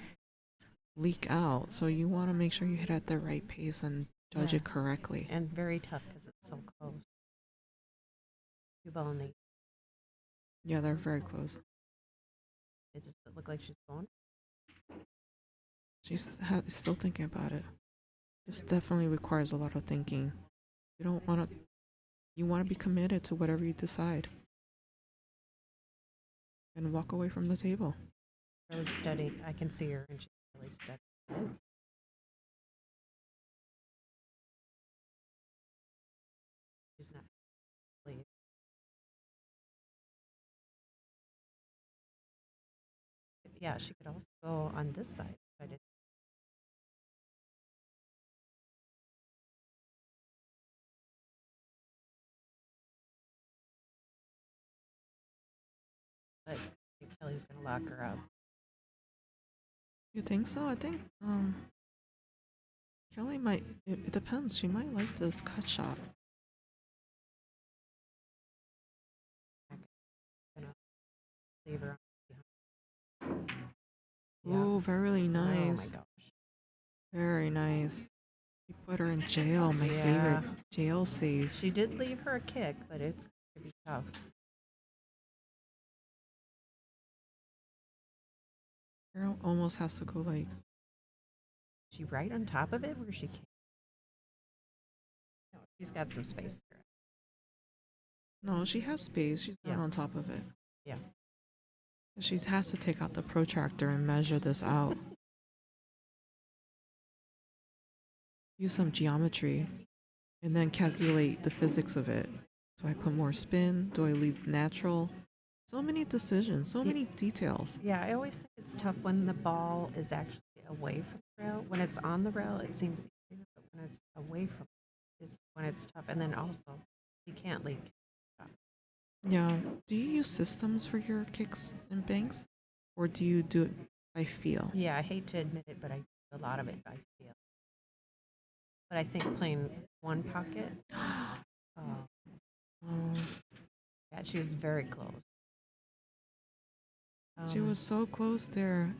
leak out. So you want to make sure you hit at the right pace and judge Yeah. it correctly. and very tough because it's so close. 2 ball and 8. Yeah, they're very close. It just look like she's going. She's still thinking about it. This definitely requires a lot of thinking. You don't want to. You want to be committed to whatever you decide, and walk away from the table. Really steady. I can see her, and she's really steady. She's not. Really. Yeah, she could also go on this side. I did. But I think Kelly's gonna lock her up. You think so? I think Kelly might. It depends. She might like this cut shot. Gonna leave her on behind. Ooh, very nice. Oh my gosh. Very nice. You put her in jail. My Yeah. favorite jail save. She did leave her a kick, but it's gonna be tough. Girl almost has to go like. Is she right on top of it where she can't? No, she's got some space there. No, she has space. She's not Yeah. on top of it. Yeah. She has to take out the protractor and measure this out. Use some geometry and then calculate the physics of it. Do I put more spin? Do I leave natural? So many decisions, so many details. Yeah, I always think it's tough when the ball is actually away from the rail. When it's on the rail, it seems easier, but when it's away from it is when it's tough. And then also, you can't leak. Yeah. Do you use systems for your kicks and banks? Or do you do it by feel? Yeah, I hate to admit it, but I do a lot of it by feel. But I think playing one pocket, Oh, yeah, she was very close. she was so close there.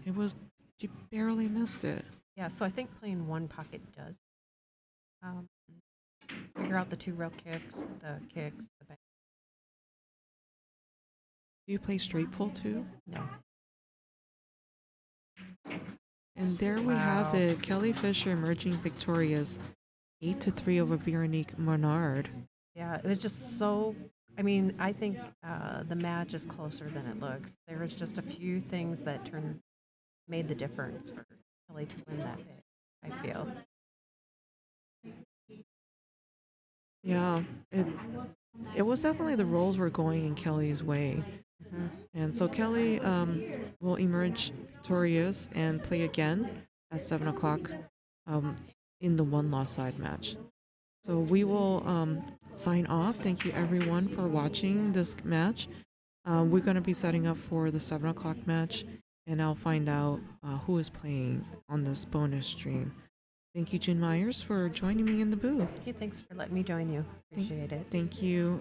She barely missed it. Yeah, so I think playing one pocket does. Figure out the 2 rail kicks, the back. Do you play straight pull too? No. And there we have Wow. it. Kelly Fisher emerging victorious, 8-3 over Veronique Menard. Yeah, it was just so. I mean, I think the match is closer than it looks. There was just a few things that made the difference for Kelly to win that day. I feel. Yeah, it was definitely the roles were going in Kelly's way. And so Kelly will emerge victorious and play again at 7 o'clock in the one loss side match. So we will sign off. Thank you everyone for watching this match. We're going to be setting up for the 7 o'clock match, and I'll find out who is playing on this bonus stream. Thank you, Jen Myers, for joining me in the booth. Hey, thanks for letting me join you. Appreciate it. Thank you.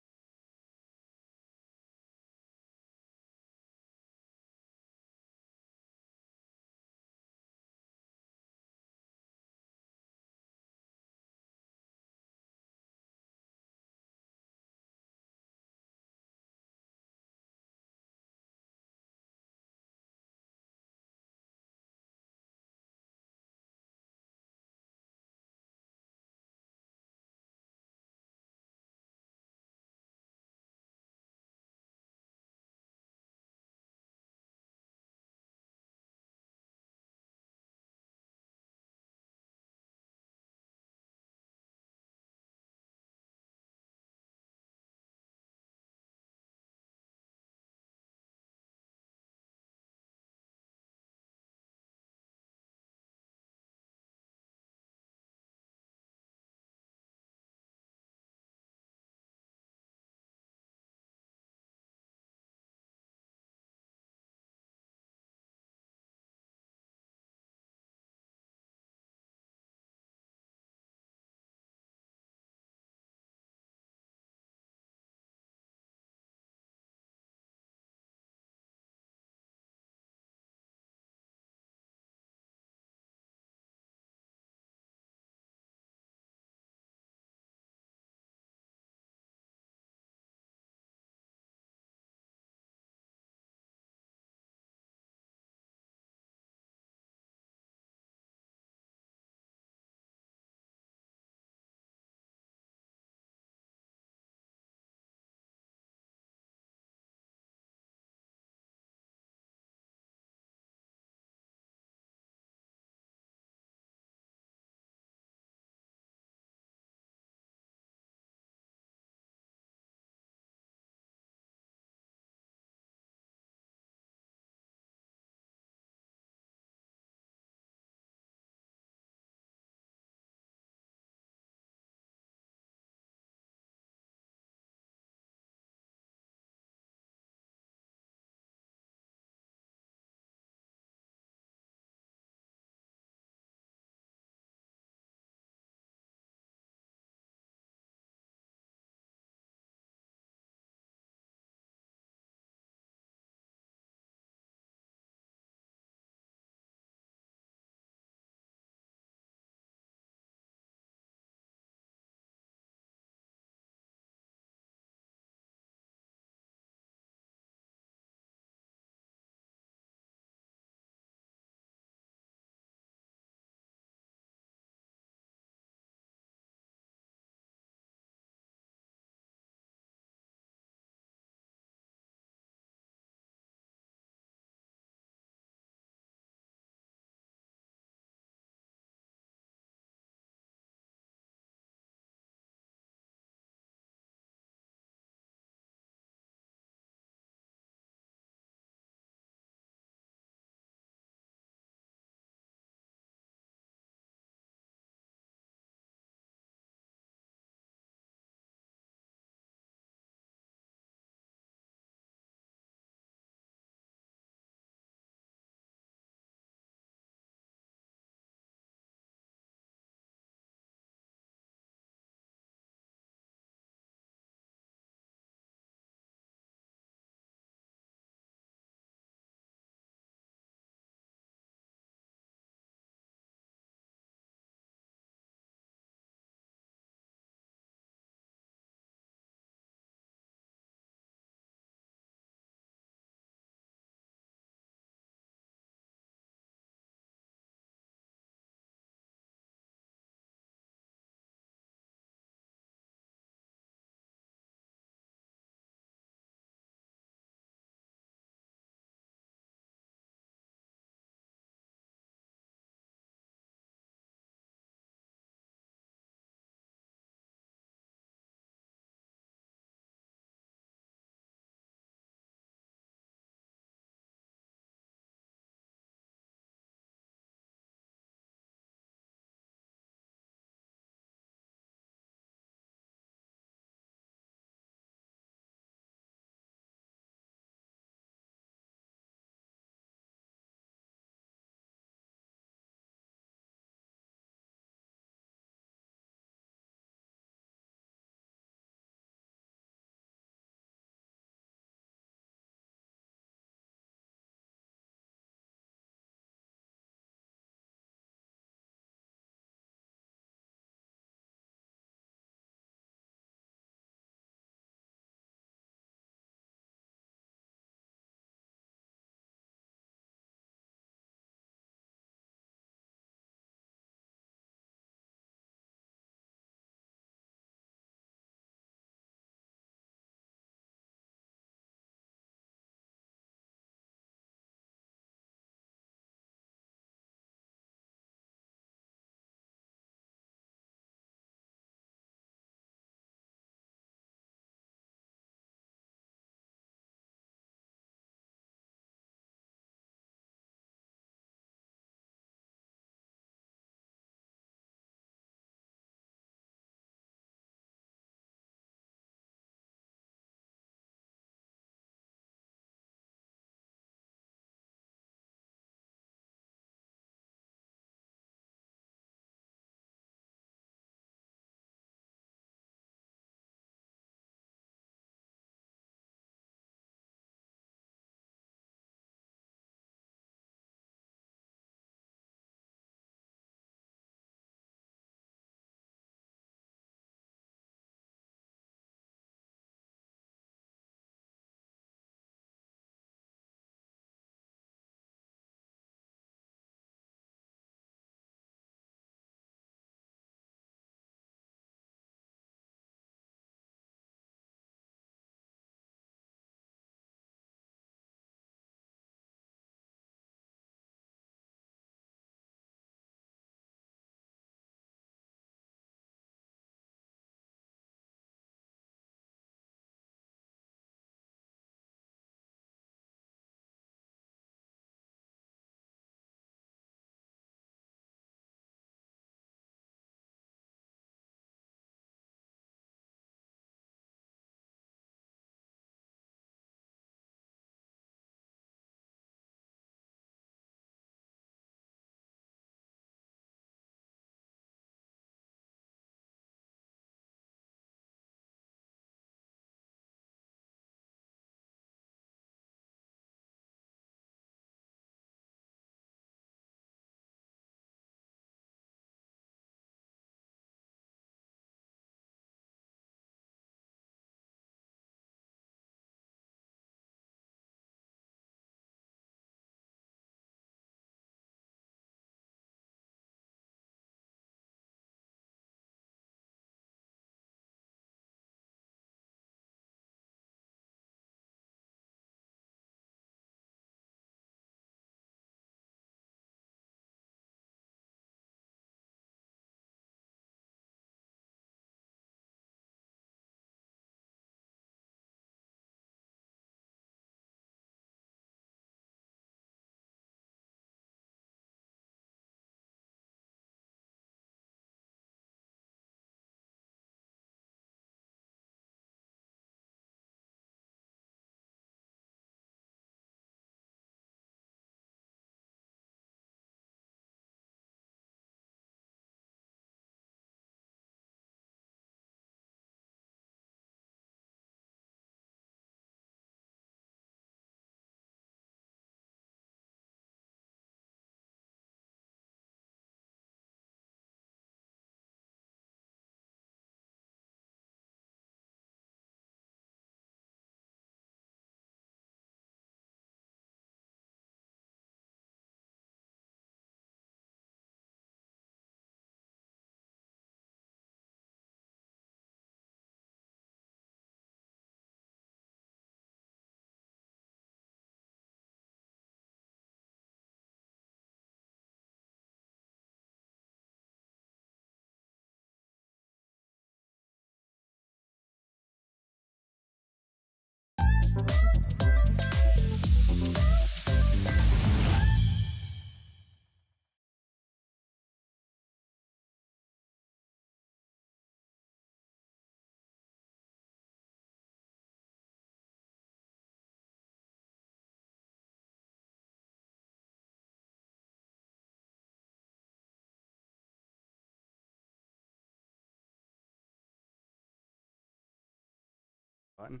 button.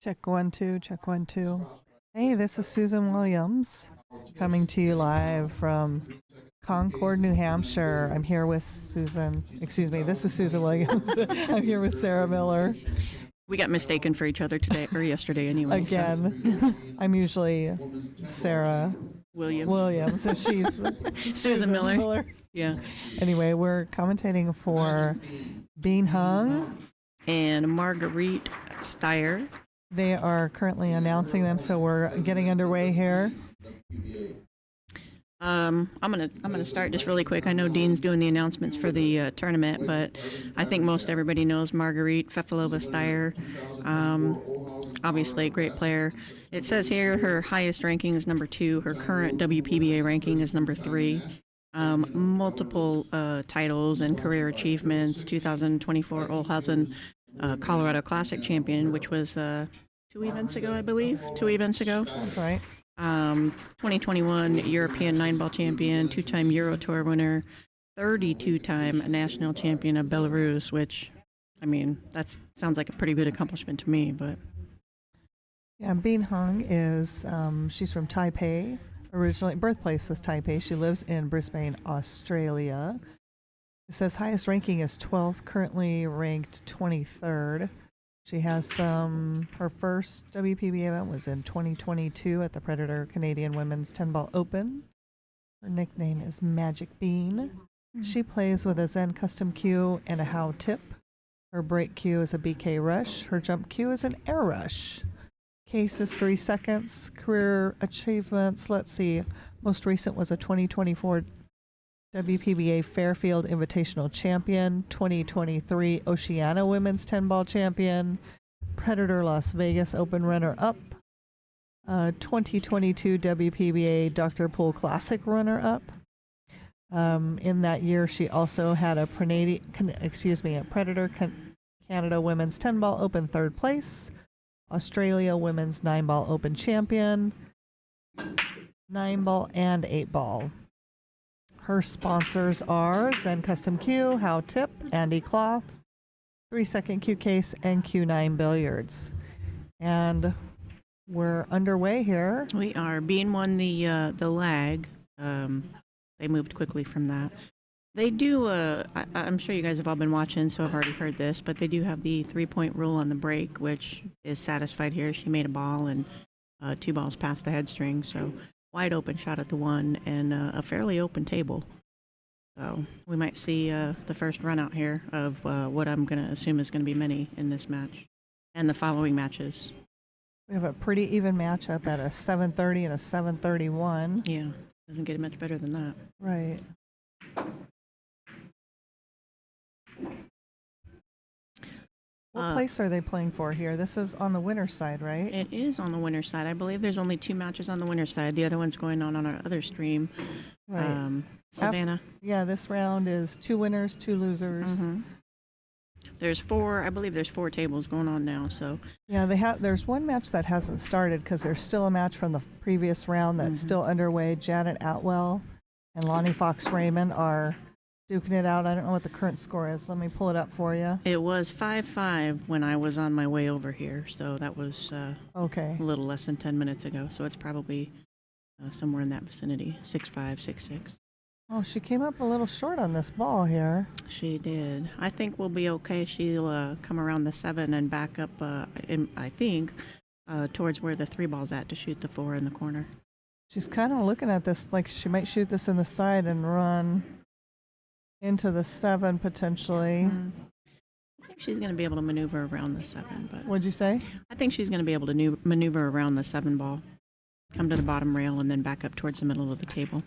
Check 1 2, check 1 2. Hey, this is Susan Williams coming to you live from Concord, New Hampshire. I'm here with Susan. Excuse me, this is Susan Williams. I'm here with Sarah Miller. We got mistaken for each other today or yesterday anyway. Again, I'm usually Sarah Williams. so she's Susan Miller. Yeah. Anyway, we're commentating for Bean Hung And Marguerite Steyer. They are currently announcing them, so we're getting underway here. I'm gonna start just really quick. I know Dean's doing the announcements for the tournament, but I think most everybody knows Marguerite Fefilova Steyer. Obviously a great player. It says here her highest ranking is number 2. Her current WPBA ranking is number 3. Multiple titles and career achievements. 2024 Olhausen Colorado Classic champion, which was 2 events ago, I believe. 2 events ago. That's right. 2021 European 9-ball champion, 2-time Euro Tour winner, 32-time national champion of Belarus, which, I mean, that sounds like a pretty good accomplishment to me, but... Yeah, Bean Hung is, she's from Taipei. Originally, birthplace was Taipei. She lives in Brisbane, Australia. It says highest ranking is 12th, currently ranked 23rd. She has her first WPBA event was in 2022 at the Predator Canadian Women's 10-Ball Open. Her nickname is Magic Bean. She plays with a Zen Custom Cue and a How Tip. Her break cue is a BK Rush. Her jump cue is an Air Rush. Case is 3 seconds. Career achievements, let's see. Most recent was a 2024 WPBA Fairfield Invitational Champion, 2023 Oceania Women's 10-Ball Champion, Predator Las Vegas Open Runner-Up, 2022 WPBA Dr. Pool Classic Runner-Up. In that year, she also had a Predator Canada Women's 10-Ball Open 3rd place, Australia Women's 9-Ball Open Champion, 9-Ball and 8-Ball. Her sponsors are Zen Custom Cue, How Tip, Andy Cloths, 3-second cue case, and Q9 Billiards. And we're underway here. We are. Bean won the lag. They moved quickly from that. They do, I'm sure you guys have all been watching, so I've already heard this, but they do have the 3-point rule on the break, which is satisfied here. She made a ball and 2 balls past the head string, so wide open shot at the 1 and a fairly open table. So we might see the first run out here of what I'm going to assume is going to be many in this match and the following matches. We have a pretty even matchup at a 7:30 and a 7:31. Yeah, doesn't get much better than that. Right. What place are they playing for here? This is on the winner's side, right? It is on the winner's side. I believe there's only 2 matches on the winner's side. The other one's going on our other stream. Right. Savannah. Yeah, this round is 2 winners, 2 losers. Mm-hmm. There's 4, I believe there's 4 tables going on now, so. Yeah, there's one match that hasn't started because there's still a match from the previous round that's still underway. Janet Atwell and Lonnie Fox Raymond are duking it out. I don't know what the current score is. Let me pull it up for you. It was 5-5 when I was on my way over here, so that was okay. A little less than 10 minutes ago, so it's probably somewhere in that vicinity, 6-5, 6-6. Oh, she came up a little short on this ball here. She did. I think we'll be okay. She'll come around the 7 and back up, I think, towards where the 3 ball's at to shoot the 4 in the corner. She's kind of looking at this like she might shoot this in the side and run into the 7 potentially. I think she's going to be able to maneuver around the 7. But What'd you say? I think she's going to be able to maneuver around the 7 ball, come to the bottom rail, and then back up towards the middle of the table.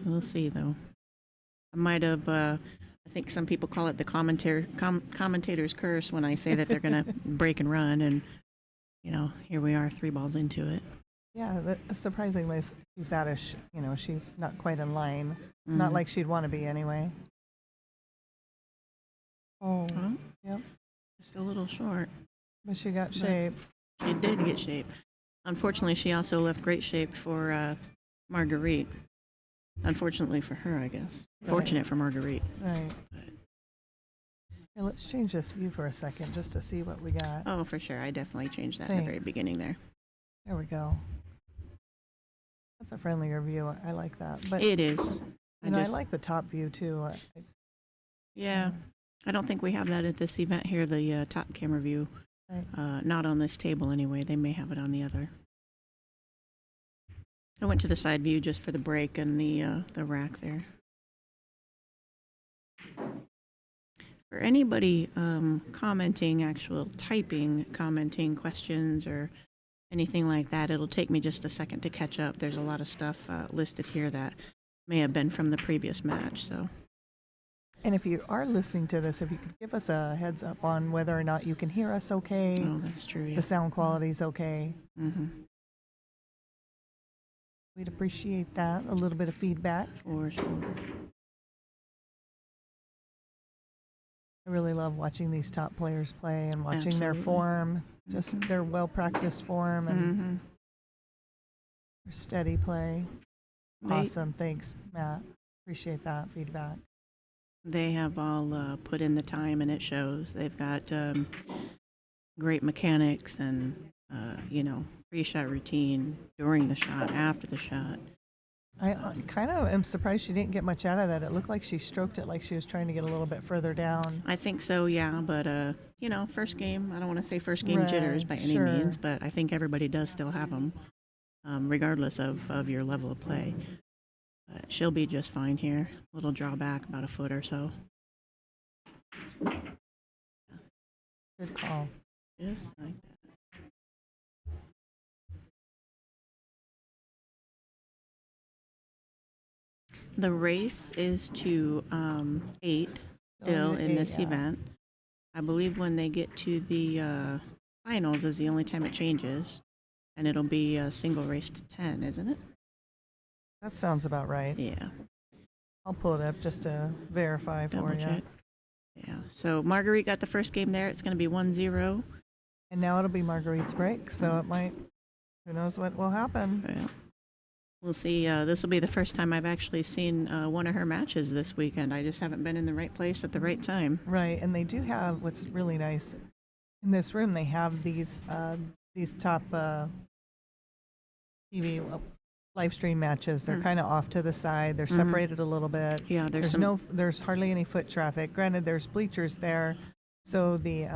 We'll see, though. I might have, I think some people call it the commentator's curse when I say that they're going to break and run, and, here we are 3 balls into it. Yeah, surprisingly, she's out of, she's not quite in line. Not like she'd want to be anyway. Oh, Well, yep. just a little short. But she got shape. She did get shape. Unfortunately, she also left great shape for Marguerite. Unfortunately for her, I guess. Right. Fortunate for Marguerite. Right. Here, let's change this view for a second just to see what we got. Oh, for sure. I definitely changed that in the very Thanks. beginning there. There we go. That's a friendlier view. I like that. But It is. I like the top view too. Yeah. I don't think we have that at this event here, the top camera view. Right. Not on this table anyway. They may have it on the other. I went to the side view just for the break and the rack there. For anybody commenting, commenting questions or anything like that, it'll take me just a second to catch up. There's a lot of stuff listed here that may have been from the previous match. So, And if you are listening to this, if you could give us a heads up on whether or not you can hear us okay, oh, that's true. Yeah. the sound quality's okay. Mm-hmm. We'd appreciate that, a little bit of feedback. For sure. I really love watching these top players play and watching their Absolutely. form, just their well-practiced form and Mm-hmm. their steady play. Awesome. Thanks, Matt. Appreciate that feedback. They have all put in the time, and it shows. They've got great mechanics and, pre-shot routine, during the shot, after the shot. I kind of am surprised she didn't get much out of that. It looked like she stroked it like she was trying to get a little bit further down. I think so, yeah. But, first game, I don't want to say first game Right, jitters by any sure. means, but I think everybody does still have them, regardless of your level of play. But she'll be just fine here. A little drawback, about a foot or so. Good call. Just like that. The race is to 8 still Only in 8, this yeah. event. I believe when they get to the finals is the only time it changes. And it'll be a single race to 10, isn't it? That sounds about right. Yeah. I'll pull it up just to verify for Double you. check. Yeah. So Marguerite got the first game there. It's going to be 1-0. And now it'll be Marguerite's break, so it might, who knows what will happen. Yeah. We'll see. This will be the first time I've actually seen one of her matches this weekend. I just haven't been in the right place at the right time. Right, and they do have, what's really nice, in this room they have these top TV live stream matches. They're kind of off to the side. They're separated a little bit. Yeah, There's hardly any foot traffic. Granted, there's bleachers there, so the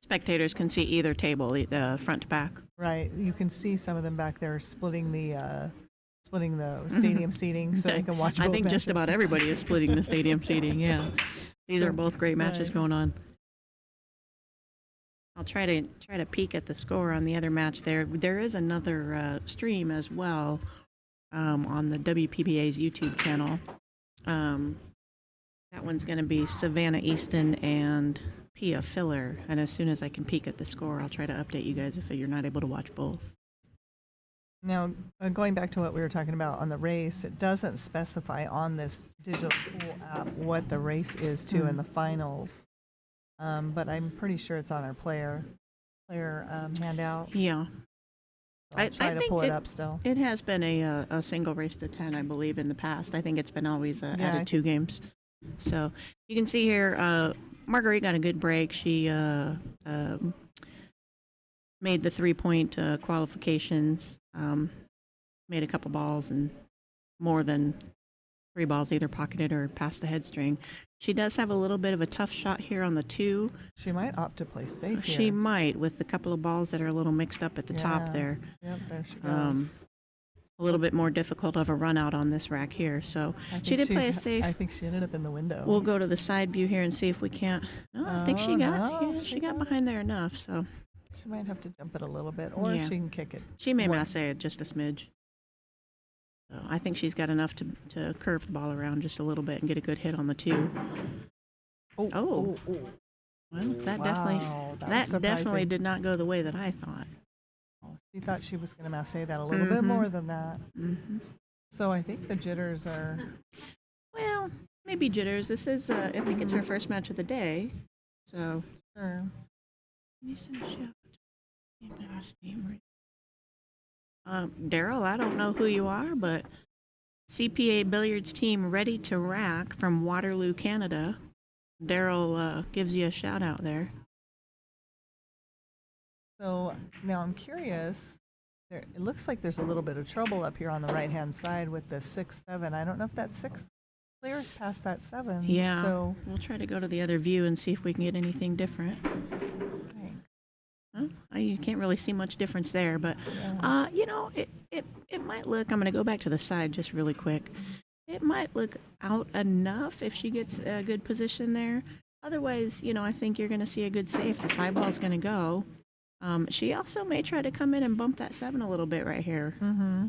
spectators can see either table, the front to back. right, you can see some of them back there splitting the stadium seating so they can watch. I both think just matches. about everybody is splitting the stadium seating. Yeah, these are both great matches right. going on. I'll try to peek at the score on the other match there. There is another stream as well on the WPBA's YouTube channel. That one's going to be Savannah Easton and Pia Filler. And as soon as I can peek at the score, I'll try to update you guys if you're not able to watch both. Now, going back to what we were talking about on the race, it doesn't specify on this digital pool app what the race is to in the finals. But I'm pretty sure it's on our player handout. Yeah. I'll try to think pull it up still. It has been a single race to 10, I believe, in the past. I think it's been always added 2 games. So you can see here, Marguerite got a good break. She made the 3-point qualifications. made a couple balls and more than 3 balls either pocketed or past the head string. She does have a little bit of a tough shot here on the 2. She might opt to play safe here. She might, with a couple of balls that are a little mixed up at the top Yeah. there. Yep, there she goes. A little bit more difficult of a run out on this rack here. So I she think did play a safe. I think she ended up in the window. We'll go to the side view here and see if we can't. No, I think she Oh, got no, yeah, she she got got it. behind there enough. So She might have to jump it a little bit, or Yeah. she can kick it. she may What- masse it just a smidge. So I think she's got enough to curve the ball around just a little bit and get a good hit on the 2. Oh. Well, that Wow, definitely that was that definitely surprising. did not go the way that I thought. She thought she was going to masse that a little bit Mhm. more than that. Hmm. So I think the jitters are. Well, maybe jitters. This is I think it's her first match of the day. So Sure. Daryl, I don't know who you are, but CPA Billiards team ready to rack from Waterloo, Canada. Daryl gives you a shout out there. So now I'm curious. It looks like there's a little bit of trouble up here on the right hand side with the 6-7. I don't know if that 6 clears past that 7. Yeah. So We'll try to go to the other view and see if we can get anything different. thanks. You can't really see much difference there, but Yeah. it might look. I'm going to go back to the side just really quick. It might look out enough if she gets a good position there. Otherwise, I think you're going to see a good safe. The 5 ball's going to go. She also may try to come in and bump that 7 a little bit right here. Mm-hmm.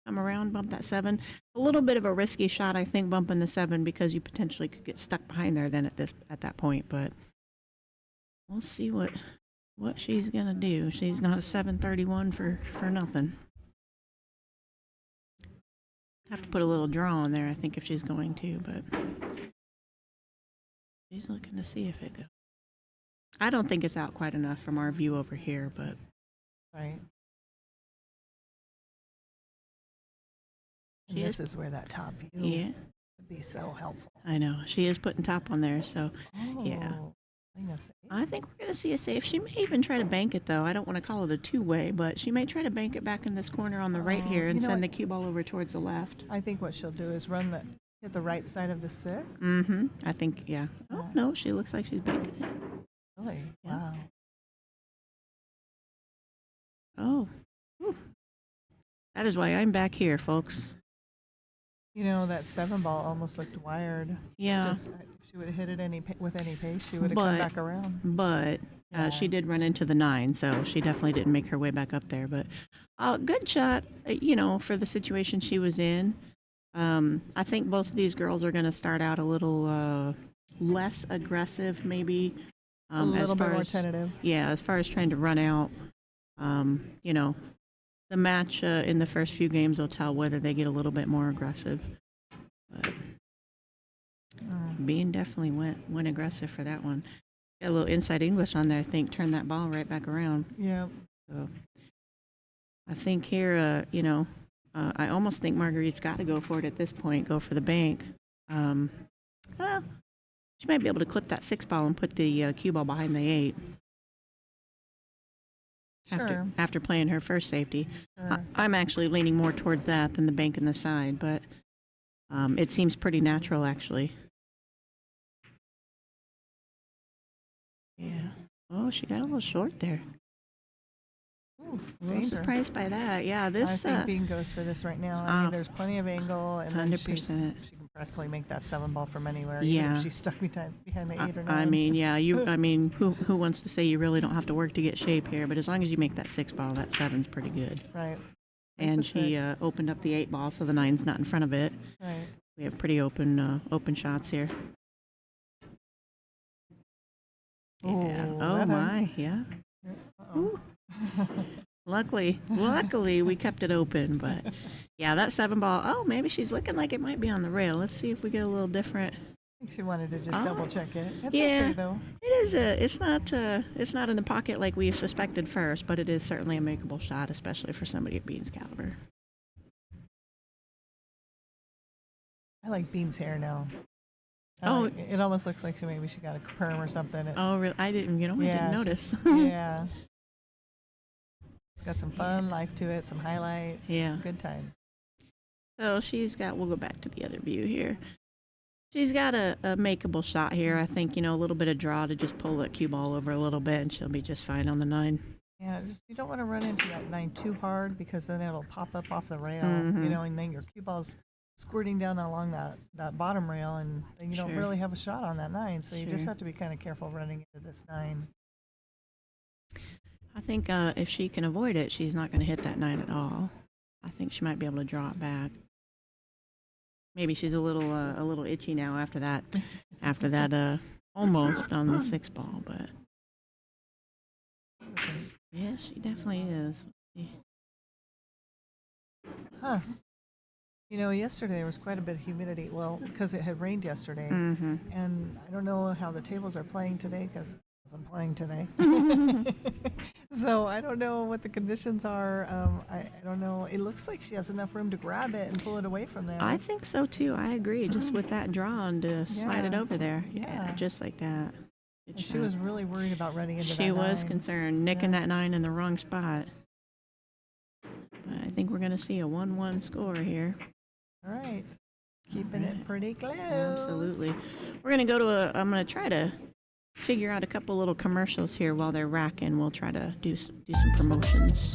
Come around, bump that 7. A little bit of a risky shot, I think, bumping the 7 because you potentially could get stuck behind there then at that point. But we'll see what she's gonna do. She's not a 731 for nothing. Have to put a little draw on there, I think, if she's going to, but she's looking to see if it goes. I don't think it's out quite enough from our view over here, but Right. And She this is- is where that top view yeah, would be so helpful. I know. She is putting top on there, so Oh, Yeah. playing a safe. I think we're going to see a safe. She may even try to bank it, though. I don't want to call it a two-way, but she may try to bank it back in this corner on the right Oh, here and you know send what? the cue ball over towards the left. I think what she'll do is hit the right side of the 6. Mm-hmm. I think, yeah. Oh, Yeah. no, she looks like she's banking it. Really? Yeah. Wow. Oh. Whew. That is why I'm back here, folks. You know, that 7 ball almost looked wired. Yeah. Just, if she would have hit it with any pace, she would have But- come back around. But Yeah. she did run into the 9, so she definitely didn't make her way back up there. But good shot, for the situation she was in. I think both of these girls are going to start out a little less aggressive, maybe. A little as bit far more as, tentative. Yeah, as far as trying to run out. The match in the first few games will tell whether they get a little bit more aggressive. But Bean definitely went aggressive for that one. Got a little inside English on there, I think, turned that ball right back around. Yeah. So I think here, I almost think Marguerite's got to go for it at this point, go for the bank. Well, she might be able to clip that 6 ball and put the cue ball behind the 8 Sure. after playing her first safety. Sure. I'm actually leaning more towards that than the bank in the side, but it seems pretty natural, actually. Yeah. Oh, she got a little short there. Ooh, A little danger. surprised by that. Yeah, I this think Bean goes for this right now. I mean, there's plenty of angle, and then 100%. she can practically make that 7 ball from anywhere. Yeah. Even if she's stuck behind the 8 or 9. I mean, yeah, who wants to say you really don't have to work to get shape here? But as long as you make that 6 ball, that 7's pretty good. Right. Make And the she 6. opened up the 8 ball, so the 9's not in front of it. Right. We have pretty open shots here. Yeah. Ooh, Oh that my, yeah. Uh-oh. Luckily, we kept it open, but yeah, that 7 ball. Oh, maybe she's looking like it might be on the rail. Let's see if we get a little different. I think she wanted to just double check it. It's Yeah. okay though. It is it's not in the pocket like we suspected first, but it is certainly a makeable shot, especially for somebody at Bean's caliber. I like Bean's hair now. Oh. It almost looks like maybe she got a perm or something. Oh, really? I didn't yeah, notice. yeah. It's got some fun, life to it, some highlights. Yeah. Good times. So we'll go back to the other view here. She's got a makeable shot here. I think, a little bit of draw to just pull that cue ball over a little bit, and she'll be just fine on the 9. Yeah, you don't want to run into that 9 too hard because then it'll pop up off the rail, Mhm. and then your cue ball's squirting down along that bottom rail, and then you don't Sure. really have a shot on that 9. So you just Sure. have to be kind of careful running into this 9. I think if she can avoid it, she's not going to hit that 9 at all. I think she might be able to draw it back. Maybe she's a little itchy now after that almost on the 6 ball, but yeah, she definitely is. Huh. Yesterday there was quite a bit of humidity. Well, because it had rained yesterday. Mm-hmm. And I don't know how the tables are playing today because I'm playing today. So I don't know what the conditions are. I don't know. It looks like she has enough room to grab it and pull it away from there. I think so too. I agree. Just with that draw and to slide it Yeah. over there. Yeah, Yeah. just like that. Good And she shot. was really worried about running into that She was 9. concerned, nicking Yeah. that 9 in the wrong spot. But I think we're going to see a 1-1 score here. All right. Keeping All right. it pretty close. Absolutely. We're going to go to I'm going to try to figure out a couple little commercials here while they're racking. We'll try to do some promotions.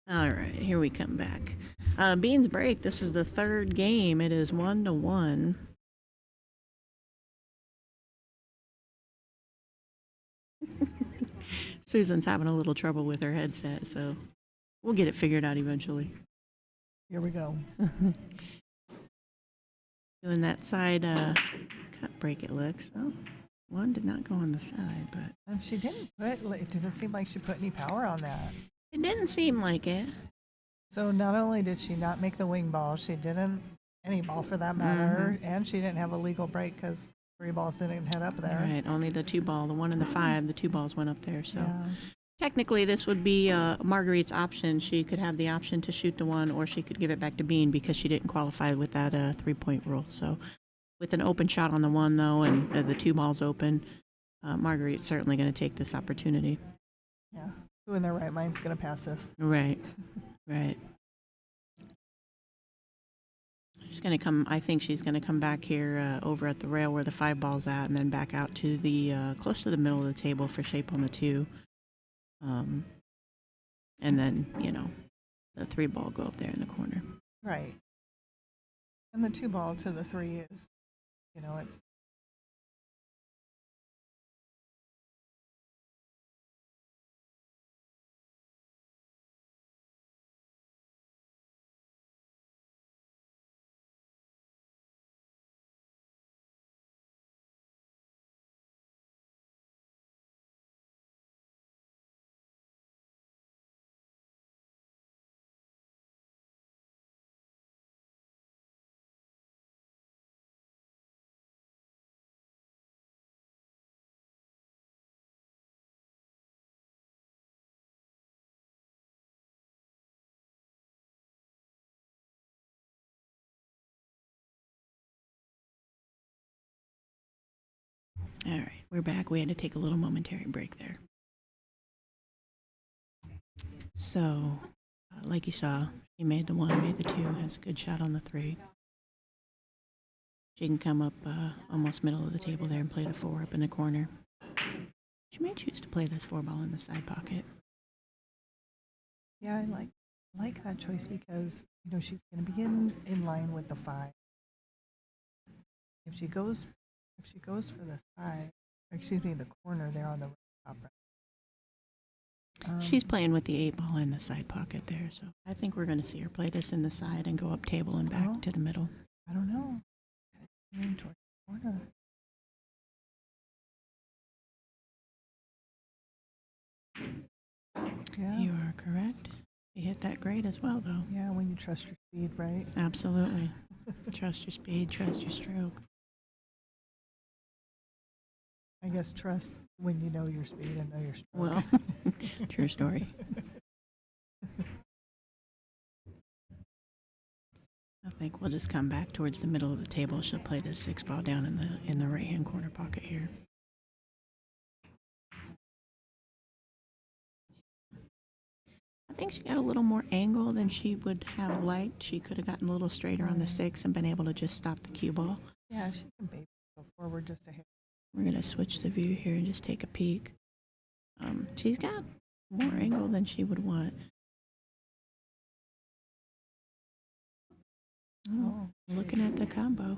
All right, here we come back. Beans break. This is the 3rd game. It is 1-1. Susan's having a little trouble with her headset, so we'll get it figured out eventually. Here we go. Doing that side cut break, it looks. Oh, one did not go on the side, but And she didn't it didn't seem like she put any power on that. it didn't seem like it. So not only did she not make the wing ball, she didn't any ball for that matter, and she didn't have a legal break because 3 balls didn't head up there. Right, only the 2 ball, the 1 and the 5, the 2 balls went up there. So Yeah. technically, this would be Marguerite's option. She could have the option to shoot the 1, or she could give it back to Bean because she didn't qualify with that 3-point rule. So with an open shot on the 1, though, and the 2 balls open, Marguerite's certainly going to take this opportunity. Yeah. Who in their right mind's going to pass this? Right, right. She's going to come. I think she's going to come back here over at the rail where the 5 ball's at, and then back out to the close to the middle of the table for shape on the 2. And then the 3 ball go up there in the corner. Right. And the 2 ball to the 3 is, it's All right, we're back. We had to take a little momentary break there. So, like you saw, she made the 1, made the 2, has a good shot on the 3. She can come up almost middle of the table there and play the 4 up in the corner. She may choose to play this 4 ball in the side pocket. Yeah, I like that choice because she's going to be in line with the 5. If she goes for the side, the corner there on the top right. She's playing with the 8 ball in the side pocket there, so I think we're going to see her play this in the side and go up table and back to the middle. I don't know. Towards the corner. Correct. You hit that great as well, though. Yeah, when you trust your speed, right? Absolutely. Trust your speed, trust your stroke. I guess trust when you know your speed and know your stroke. Well, true story. I think we'll just come back towards the middle of the table. She'll play the 6 ball down in the right hand corner pocket here. I think she got a little more angle than she would have liked. She could have gotten a little straighter on the 6 and been able to just stop the cue ball. Yeah, she can maybe go forward just a hair. We're going to switch the view here and just take a peek. She's got more angle than she would want. Oh, looking at the combo.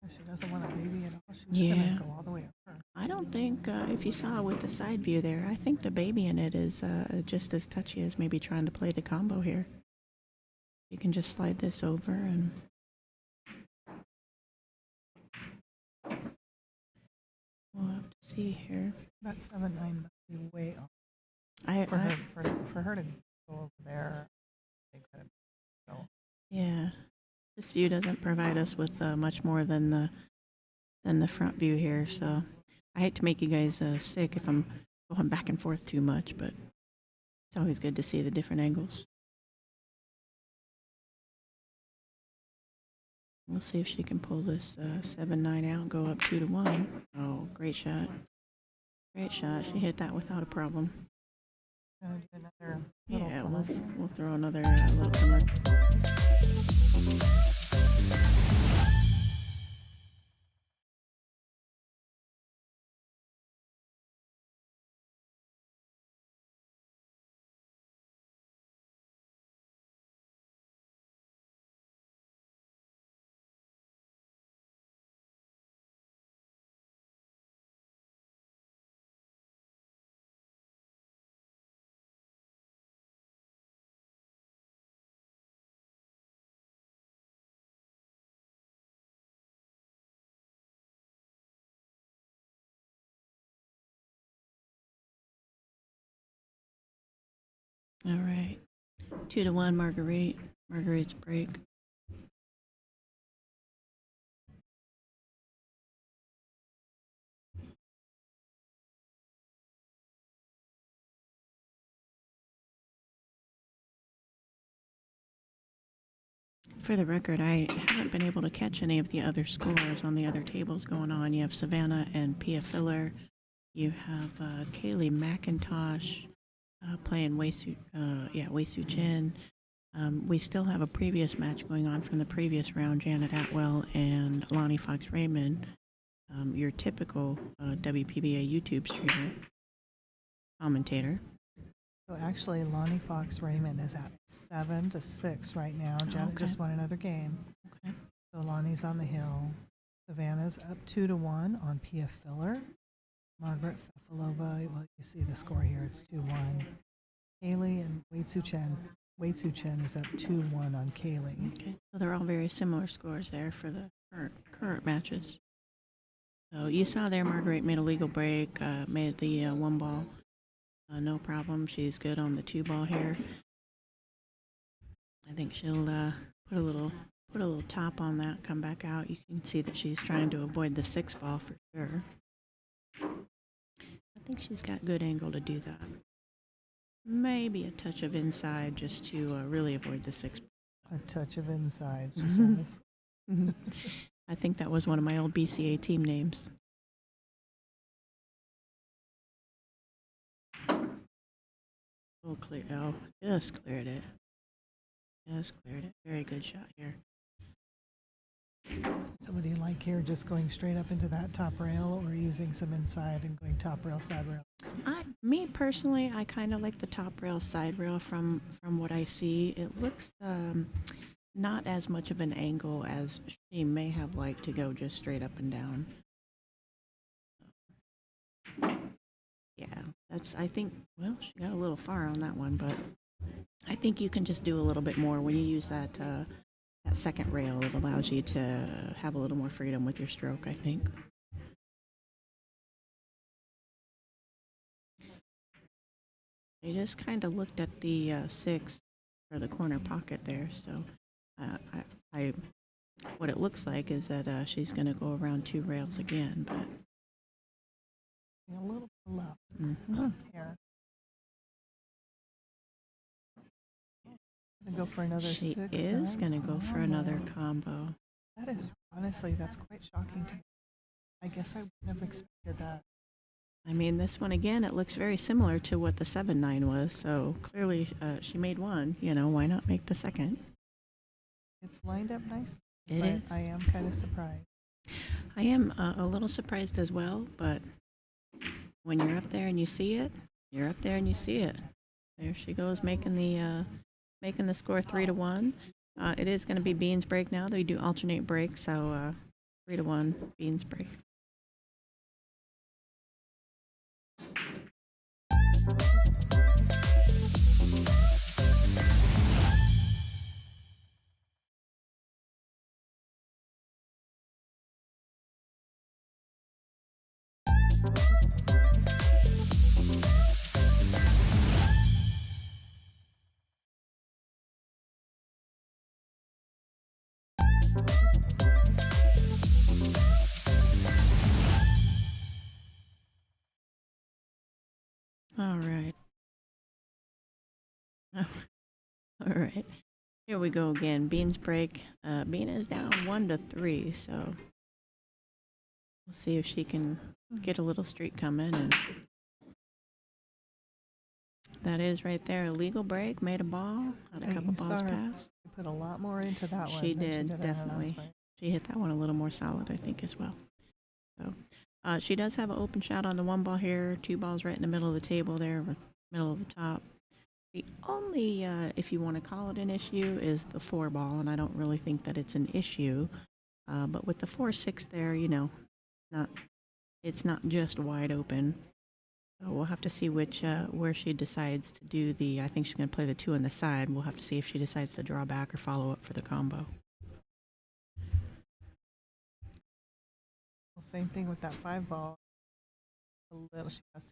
She doesn't want a baby at all. She's Yeah. going to go all the way over. I don't think, if you saw with the side view there, I think the baby in it is just as touchy as maybe trying to play the combo here. You can just slide this over and... We'll have to see here. That 7-9 must be way off. I For her to go over there, I think that Yeah, this view doesn't provide us with much more than the front view here, so I hate to make you guys sick if I'm going back and forth too much, but it's always good to see the different angles. We'll see if she can pull this 7-9 out and go up 2-1. Oh, great shot. Great shot. She hit that without a problem. do another Yeah, little we'll throw another little comer. All right, 2-1, Marguerite. Marguerite's break. For the record, I haven't been able to catch any of the other scores on the other tables going on. You have Savannah and Pia Filler. You have Kaylee McIntosh playing Wu Chen. We still have a previous match going on from the previous round, Janet Atwell and Lonnie Fox Raymond, your typical WPBA YouTube streamer, commentator. So actually, Lonnie Fox Raymond is at 7-6 right now. Janet Okay. just won another game. Okay. So Lonnie's on the hill. Savannah's up 2-1 on Pia Filler. Margaret Fefilova, well, you see the score here. It's 2-1. Kaylee and Wu Chen. Wu Chen is up 2-1 on Kaylee. Okay, so they're all very similar scores there for the current matches. So you saw there, Marguerite made a legal break, made the 1 ball. No problem. She's good on the 2 ball here. I think she'll put a little top on that, come back out. You can see that she's trying to avoid the 6 ball for sure. I think she's got good angle to do that. Maybe a touch of inside just to really avoid the 6 ball. A touch of inside, she says. I think that was one of my old BCA team names. Oh, clear. Oh, just cleared it. Just cleared it. Very good shot here. So what do you like here? Just going straight up into that top rail or using some inside and going top rail, side rail? Me personally, I kind of like the top rail, side rail from what I see. It looks not as much of an angle as she may have liked to go just straight up and down. Yeah, I think, well, she got a little far on that one, but I think you can just do a little bit more when you use that second rail. It allows you to have a little more freedom with your stroke, I think. She just kind of looked at the 6 for the corner pocket there. So I what it looks like is that she's going to go around 2 rails again. But A little left mhm. here. Gonna go for another She 6. is 9 going to go for another combo. That is, honestly, that's quite shocking to me. I guess I wouldn't have expected that. I mean, this one again, it looks very similar to what the 7-9 was. So clearly, she made one. You know, why not make the second? It's lined up nice. It but is. I am kind of surprised. I am a little surprised as well, but when you're up there and you see it, you're up there and you see it. There she goes, making the score 3-1. It is going to be Beans break now. They do alternate breaks, so 3-1 Beans break. All right. Oh, all right. Here we go again. Beans break. Bean is down 1-3, so we'll see if she can get a little streak coming. And that is right there. A legal break. Made a ball. Had a Hey, couple you saw balls her. pass. She put a lot more into that one. She than did, in her last definitely. break. She hit that one a little more solid, I think, as well. So she does have an open shot on the 1 ball here. 2 balls right in the middle of the table there, middle of the top. The only, if you want to call it an issue, is the 4 ball, and I don't really think that it's an issue. But with the 4-6 there, you know, it's not just wide open. So we'll have to see where she decides to do the. I think she's going to play the 2 on the side. We'll have to see if she decides to draw back or follow up for the combo. Well, same thing with that 5 ball. A little, she has to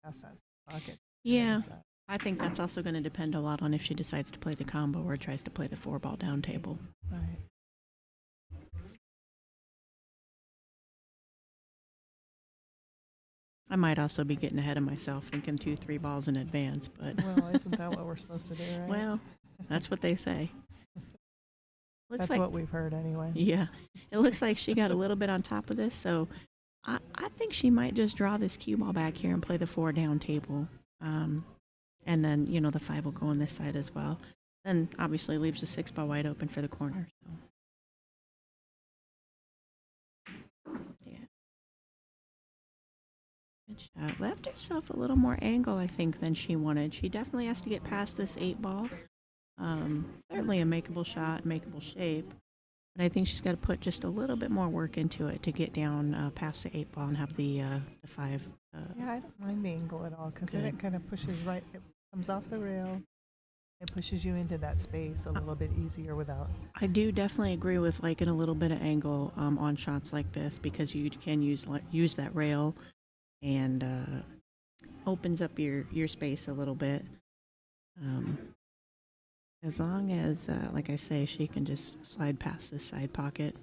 pass that pocket. Yeah. I think that's also going to depend a lot on if she decides to play the combo or tries to play the 4 ball down table. Right. I might also be getting ahead of myself thinking 2-3 balls in advance, but Well, isn't that what we're supposed to do, right? well, that's what they say. Looks That's like, what we've heard anyway. yeah, it looks like she got a little bit on top of this, so I think she might just draw this cue ball back here and play the 4 down table. And then, you know, the 5 will go on this side as well. Then obviously leaves the 6 ball wide open for the corner. So. Yeah. Good shot. Left herself a little more angle, I think, than she wanted. She definitely has to get past this 8 ball. Certainly a makeable shot, makeable shape. But I think she's got to put just a little bit more work into it to get down past the 8 ball and have the 5. Yeah, I don't mind the angle at all because then Good. it kind of pushes right. It comes off the rail. It pushes you into that space a little bit easier without. I do definitely agree with liking a little bit of angle on shots like this because you can use that rail and opens up your space a little bit. As long as, like I say, she can just slide past this side pocket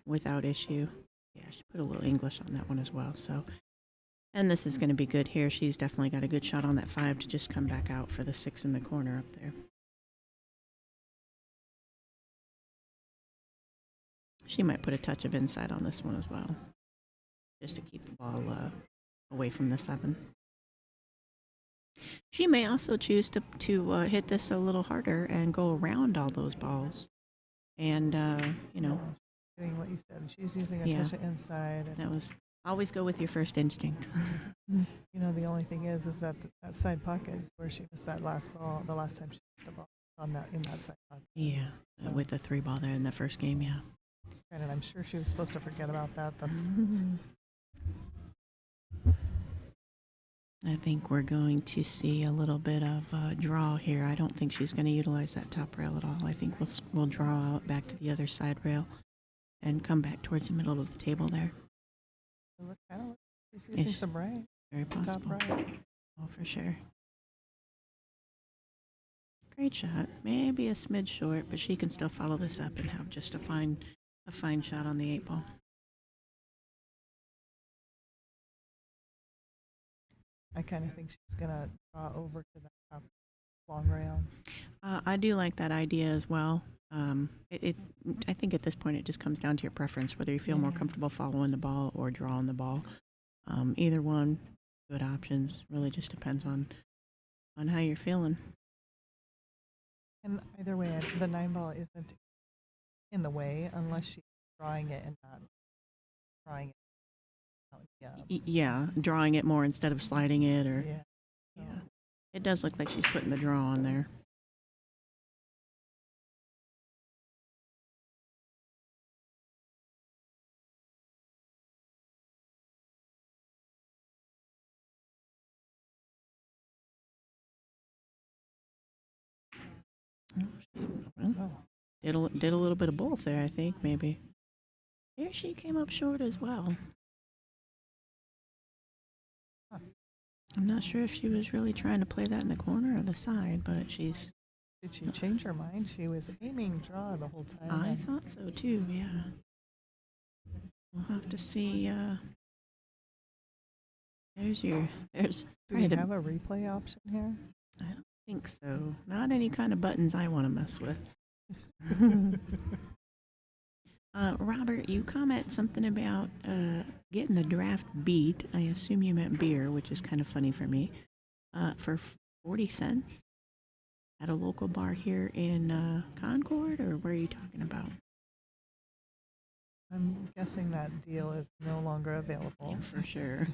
without issue. Yeah, she put a little English on that one as well. So, and this is going to be good here. She's definitely got a good shot on that 5 to just come back out for the 6 in the corner up there. She might put a touch of inside on this one as well, just to keep the ball away from the 7. She may also choose to hit this a little harder and go around all those balls. And, you know. Doing what you said. She's using a Yeah. touch of inside. And, That was always go with your first instinct. you know, the only thing is that that side pocket is where she missed that last ball, the last time she missed a ball in that side pocket. Yeah, So- with the 3 ball there in the first game, yeah. And I'm sure she was supposed to forget about that. That's I think we're going to see a little bit of draw here. I don't think she's going to utilize that top rail at all. I think we'll draw out back to the other side rail and come back towards the middle of the table there. she's using Ish. some right. Very Top possible. right. Oh, for sure. Great shot. Maybe a smidge short, but she can still follow this up and have just a fine shot on the 8 ball. I kind of think she's gonna draw over to the top long rail. I do like that idea as well. I think at this point it just comes down to your preference, whether you feel more comfortable following the ball or drawing the ball. Either one, good options. Really just depends on how you're feeling. And either way, the 9 ball isn't in the way unless she's drawing it and not drawing it out. Yeah, drawing it more instead of sliding it, or Yeah. yeah. It does look like she's putting the draw on there. Did a little bit of both there, I think, maybe. Here she came up short as well. I'm not sure if she was really trying to play that in the corner or the side, but she's... Did she change her mind? She was aiming draw the whole time. I thought so too, yeah. We'll have to see. There's... Do we have a replay option here? I don't think so. Not any kind of buttons I want to mess with. Robert, you comment something about getting the draft beat. I assume you meant beer, which is kind of funny for me. For 40 cents at a local bar here in Concord, or where are you talking about? I'm guessing that deal is no longer available. Yeah, for sure.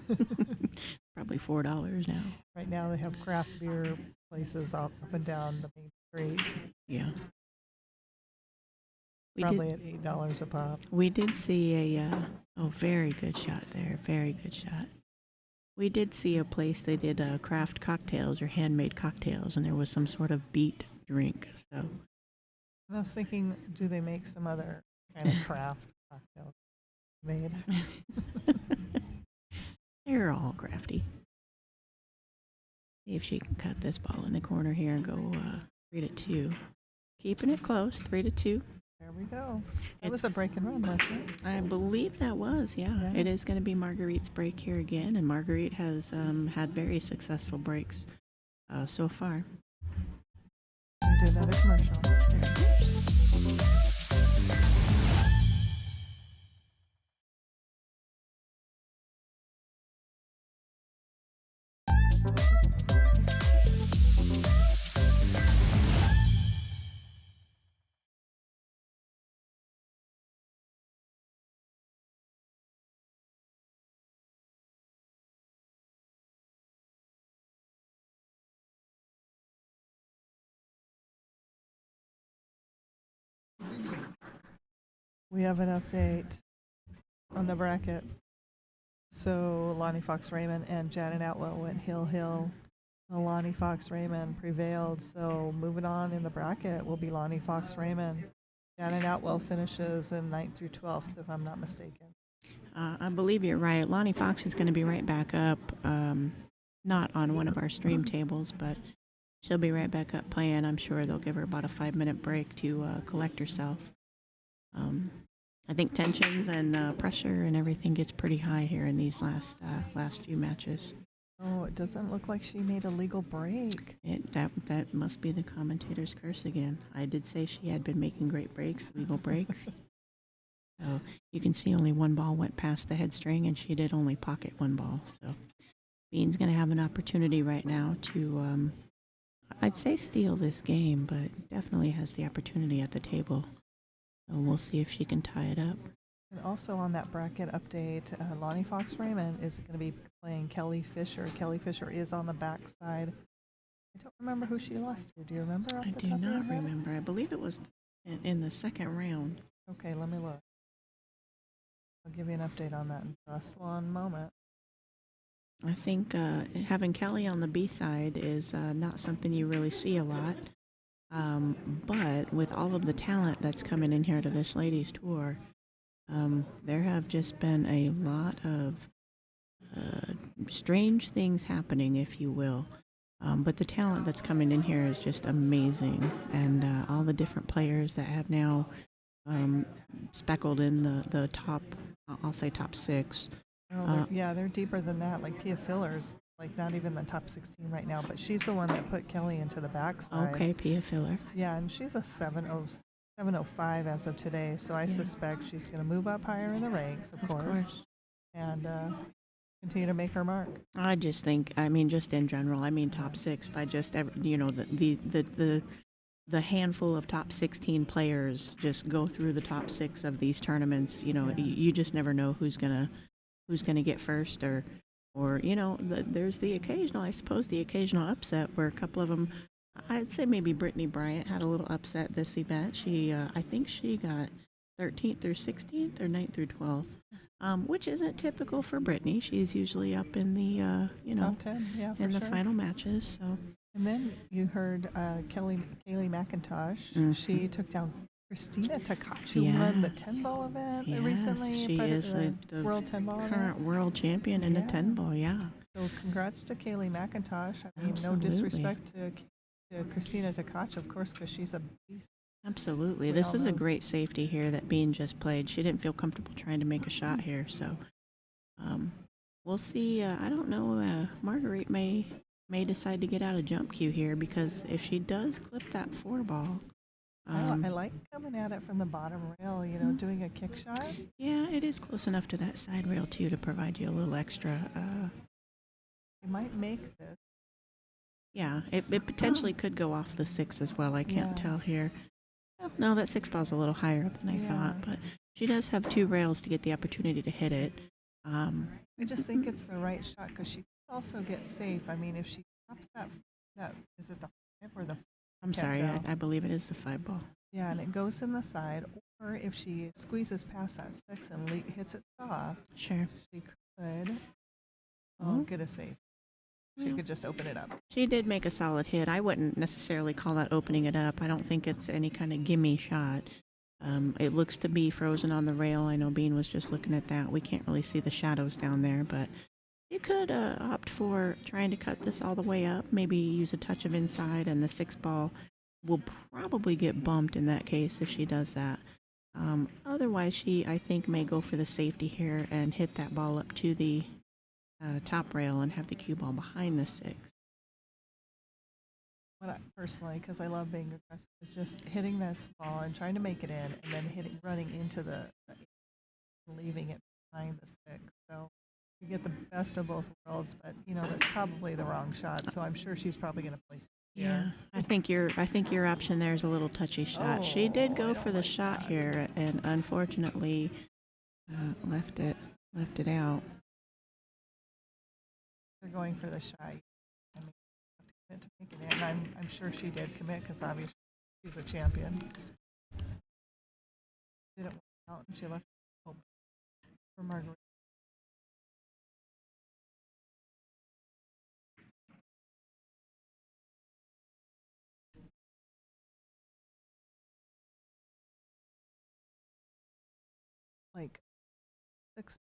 Probably $4 now. Right now they have craft beer places up and down the main street. Yeah. Probably at $8 a pop. We did see a very good shot there. Very good shot. We did see a place they did craft cocktails or handmade cocktails, and there was some sort of beet drink. So And I was thinking, do they make some other kind of craft cocktail made? They're all crafty. See if she can cut this ball in the corner here and go 3-2. Keeping it close, 3-2. There we go. It was a break and run, wasn't it? I believe that was, yeah. It is going to be Marguerite's break here again, and Marguerite has had very successful breaks so far. We'll do another commercial. We have an update on the brackets. So Lonnie Fox Raymond and Janet Atwell went hill. Lonnie Fox Raymond prevailed. So moving on in the bracket will be Lonnie Fox Raymond. Janet Atwell finishes in 9th through 12th, if I'm not mistaken. I believe you're right. Lonnie Fox is going to be right back up. Not on one of our stream tables, but she'll be right back up playing. I'm sure they'll give her about a 5-minute break to collect herself. I think tensions and pressure and everything gets pretty high here in these last few matches. Oh, it doesn't look like she made a legal break. That must be the commentator's curse again. I did say she had been making great breaks, legal breaks. So you can see only one ball went past the head string, and she did only pocket one ball. So Bean's going to have an opportunity right now to, I'd say steal this game, but definitely has the opportunity at the table. So we'll see if she can tie it up. And also on that bracket update, Lonnie Fox Raymond is going to be playing Kelly Fisher. Kelly Fisher is on the backside. I don't remember who she lost to. Do you remember? I do not remember. I believe it was in the second round. Okay, let me look. I'll give you an update on that in just one moment. I think having Kelly on the B side is not something you really see a lot. But with all of the talent that's coming in here to this ladies tour, there have just been a lot of strange things happening, if you will. But the talent that's coming in here is just amazing, and all the different players that have now speckled in the top, I'll say top 6. Oh, they're deeper than that. Like Pia Filler's, like not even the top 16 right now, but she's the one that put Kelly into the backside. Okay, Pia Filler. Yeah, and she's a 705 as of today, so I suspect she's going to move up higher in the ranks, of course. And continue to make her mark. I just think, I mean, just in general, I mean, top 6 by just the handful of top 16 players just go through the top 6 of these tournaments. You know, you just never know who's gonna get first, or there's the occasional, I suppose, the occasional upset where a couple of them. I'd say maybe Brittany Bryant had a little upset this event. She, I think she got 13th through 16th or 9th through 12th. Which isn't typical for Brittany. She's usually up in the, top 10, in the final matches. So. And then you heard Kaylee McIntosh. Mm-hmm. She took down Christina Takac, who won the 10-ball event recently. She is the World 10-ball current event. World champion in the 10-ball, So congrats to Kaylee McIntosh. I mean, Absolutely. no disrespect to Christina Takac, of course, because she's a beast. Absolutely. We This all is a know. great safety here that Bean just played. She didn't feel comfortable trying to make a shot here, so we'll see. I don't know. Marguerite may decide to get out of jump cue here, because if she does clip that 4-ball, I like coming at it from the bottom rail, doing a kick shot. yeah, it is close enough to that side rail too to provide you a little extra. You might make this. Yeah, it potentially could go off the 6 as well. I can't tell here. Oh, no, that 6-ball's a little higher up than I thought, but she does have 2 rails to get the opportunity to hit it. I just think it's the right shot because she could also get safe. I mean, if she pops that is it the 5 or the 4? I'm sorry, I believe it is the 5-ball. Yeah, and it goes in the side, or if she squeezes past that 6 and hits it soft, Sure. she could get a save. She could just open it up. She did make a solid hit. I wouldn't necessarily call that opening it up. I don't think it's any kind of gimme shot. It looks to be frozen on the rail. I know Bean was just looking at that. We can't really see the shadows down there, but you could opt for trying to cut this all the way up, maybe use a touch of inside, and the 6-ball will probably get bumped in that case if she does that. Otherwise, she, I think, may go for the safety here and hit that ball up to the top rail and have the cue ball behind the 6. What I, personally, because I love being aggressive, is just hitting this ball and trying to make it in, and then running into leaving it behind the 6. So you get the best of both worlds, but that's probably the wrong shot. So I'm sure she's probably going to place it here. I think your option there is a little touchy shot. She did go for the shot here, and unfortunately left it out. They're going for the shot. I mean, to make it in. I'm sure she did commit because obviously she's a champion. Didn't work out, and she left hope for Marguerite. Like 6.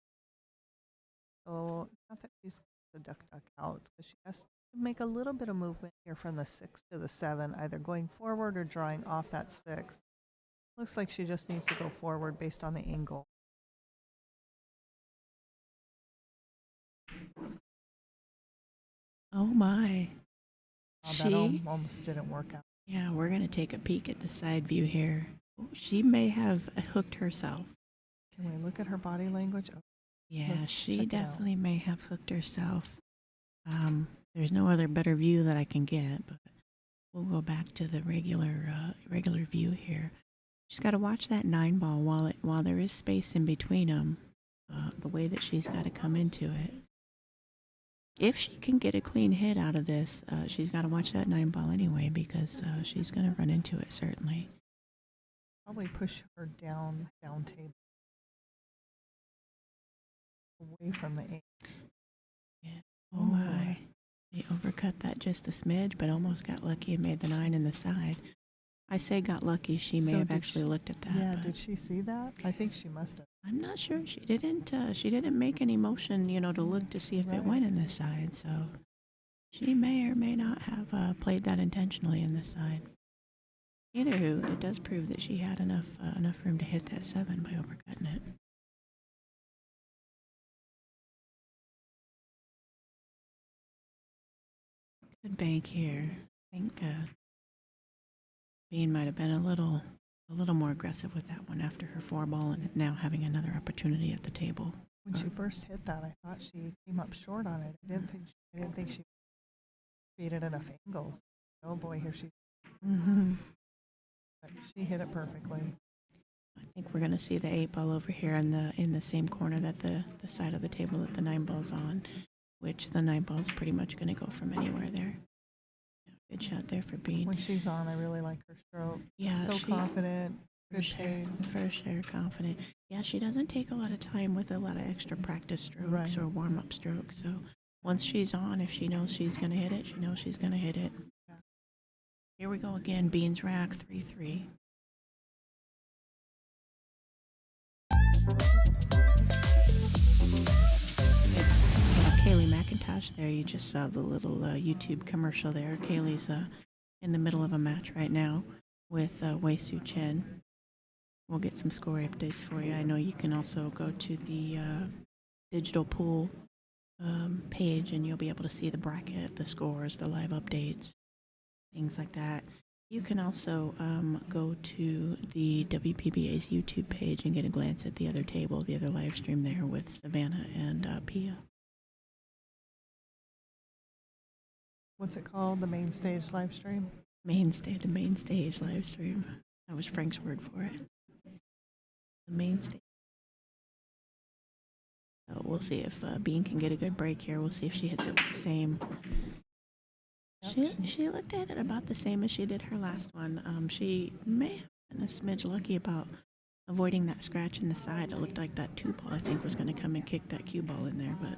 So not that she's the duck out, because she has to make a little bit of movement here from the 6 to the 7, either going forward or drawing off that 6. Looks like she just needs to go forward based on the angle. Oh my. That almost didn't work out. Yeah, we're going to take a peek at the side view here. She may have hooked herself. Can we look at her body language? Oh, Yeah, she check it out. definitely may have hooked herself. There's no other better view that I can get, but we'll go back to the regular view here. She's got to watch that 9-ball while there is space in between them. The way that she's got to come into it. If she can get a clean hit out of this, she's got to watch that 9-ball anyway, because she's going to run into it certainly. Probably push her down table. Away from the 8. Yeah. Oh my. She overcut that just a smidge, but almost got lucky and made the 9 in the side. I say got lucky. She may So have did actually she- looked at that. Yeah, but did she see that? I think she must have. I'm not sure. She didn't. She didn't make any motion, to look to see if it went in this side. So she may or may not have played that intentionally in this side. Either who, it does prove that she had enough room to hit that 7 by overcutting it. Good bank here. I think Bean might have been a little more aggressive with that one after her 4-ball and now having another opportunity at the table. When she first hit that, I thought she came up short on it. I didn't think she created enough angles. Oh boy, here she. But she hit it perfectly. I think we're going to see the 8-ball over here in the same corner that the side of the table that the 9-ball's on, which the 9-ball's pretty much going to go from anywhere there. Good shot there for Bean. When she's on, I really like her stroke. Yeah, So she- confident, good pace. For sure, confident. Yeah, she doesn't take a lot of time with a lot of extra practice strokes Right. or warm-up strokes. So once she's on, if she knows she's going to hit it, she knows she's going to hit it. Yeah. Here we go again. Bean's rack, 3-3. Kaylee McIntosh there. You just saw the little YouTube commercial there. Kaylee's in the middle of a match right now with Wu Chen. We'll get some score updates for you. I know you can also go to the digital pool page and you'll be able to see the bracket, the scores, the live updates, things like that. You can also go to the WPBA's YouTube page and get a glance at the other table, the other live stream there with Savannah and Pia. What's it called? The main stage live stream? The main stage live stream. That was Frank's word for it. The main stage. So we'll see if Bean can get a good break here. We'll see if she hits it with the same. She looked at it about the same as she did her last one. She may have been a smidge lucky about avoiding that scratch in the side. It looked like that 2-ball, I think, was going to come and kick that cue ball in there, but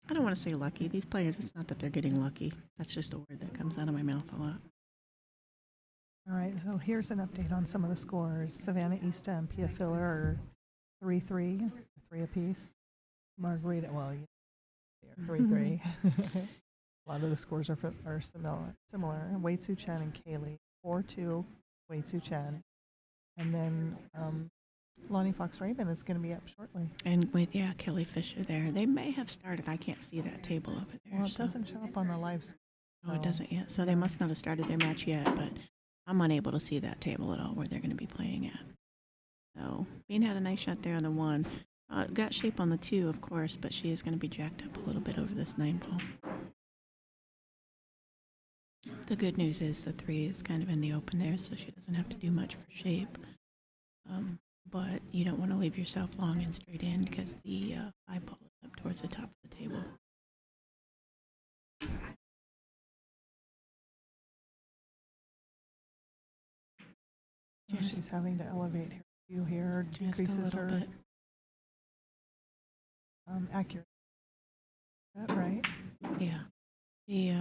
I don't want to say lucky. These players, it's not that they're getting lucky. That's just a word that comes out of my mouth a lot. All right, so here's an update on some of the scores. Savannah Easta and Pia Filler are 3-3, 3 apiece. Margarita, well, they're 3-3. A lot of the scores are similar. Wu Chen and Kaylee, 4-2, Wu Chen. And then Lonnie Fox Raven is going to be up shortly. And with, Kelly Fisher there. They may have started. I can't see that table over there. Well, it doesn't show up on the live score. Oh, it doesn't yet. So they must not have started their match yet, but I'm unable to see that table at all where they're going to be playing at. So Bean had a nice shot there on the 1. Got shape on the 2, of course, but she is going to be jacked up a little bit over this 9-ball. The good news is the 3 is kind of in the open there, so she doesn't have to do much for shape. But you don't want to leave yourself long and straight in because the 5-ball is up towards the top of the table. Oh, she's having to elevate her view here, Just decreases a little her bit. accuracy. Is that right? Yeah. She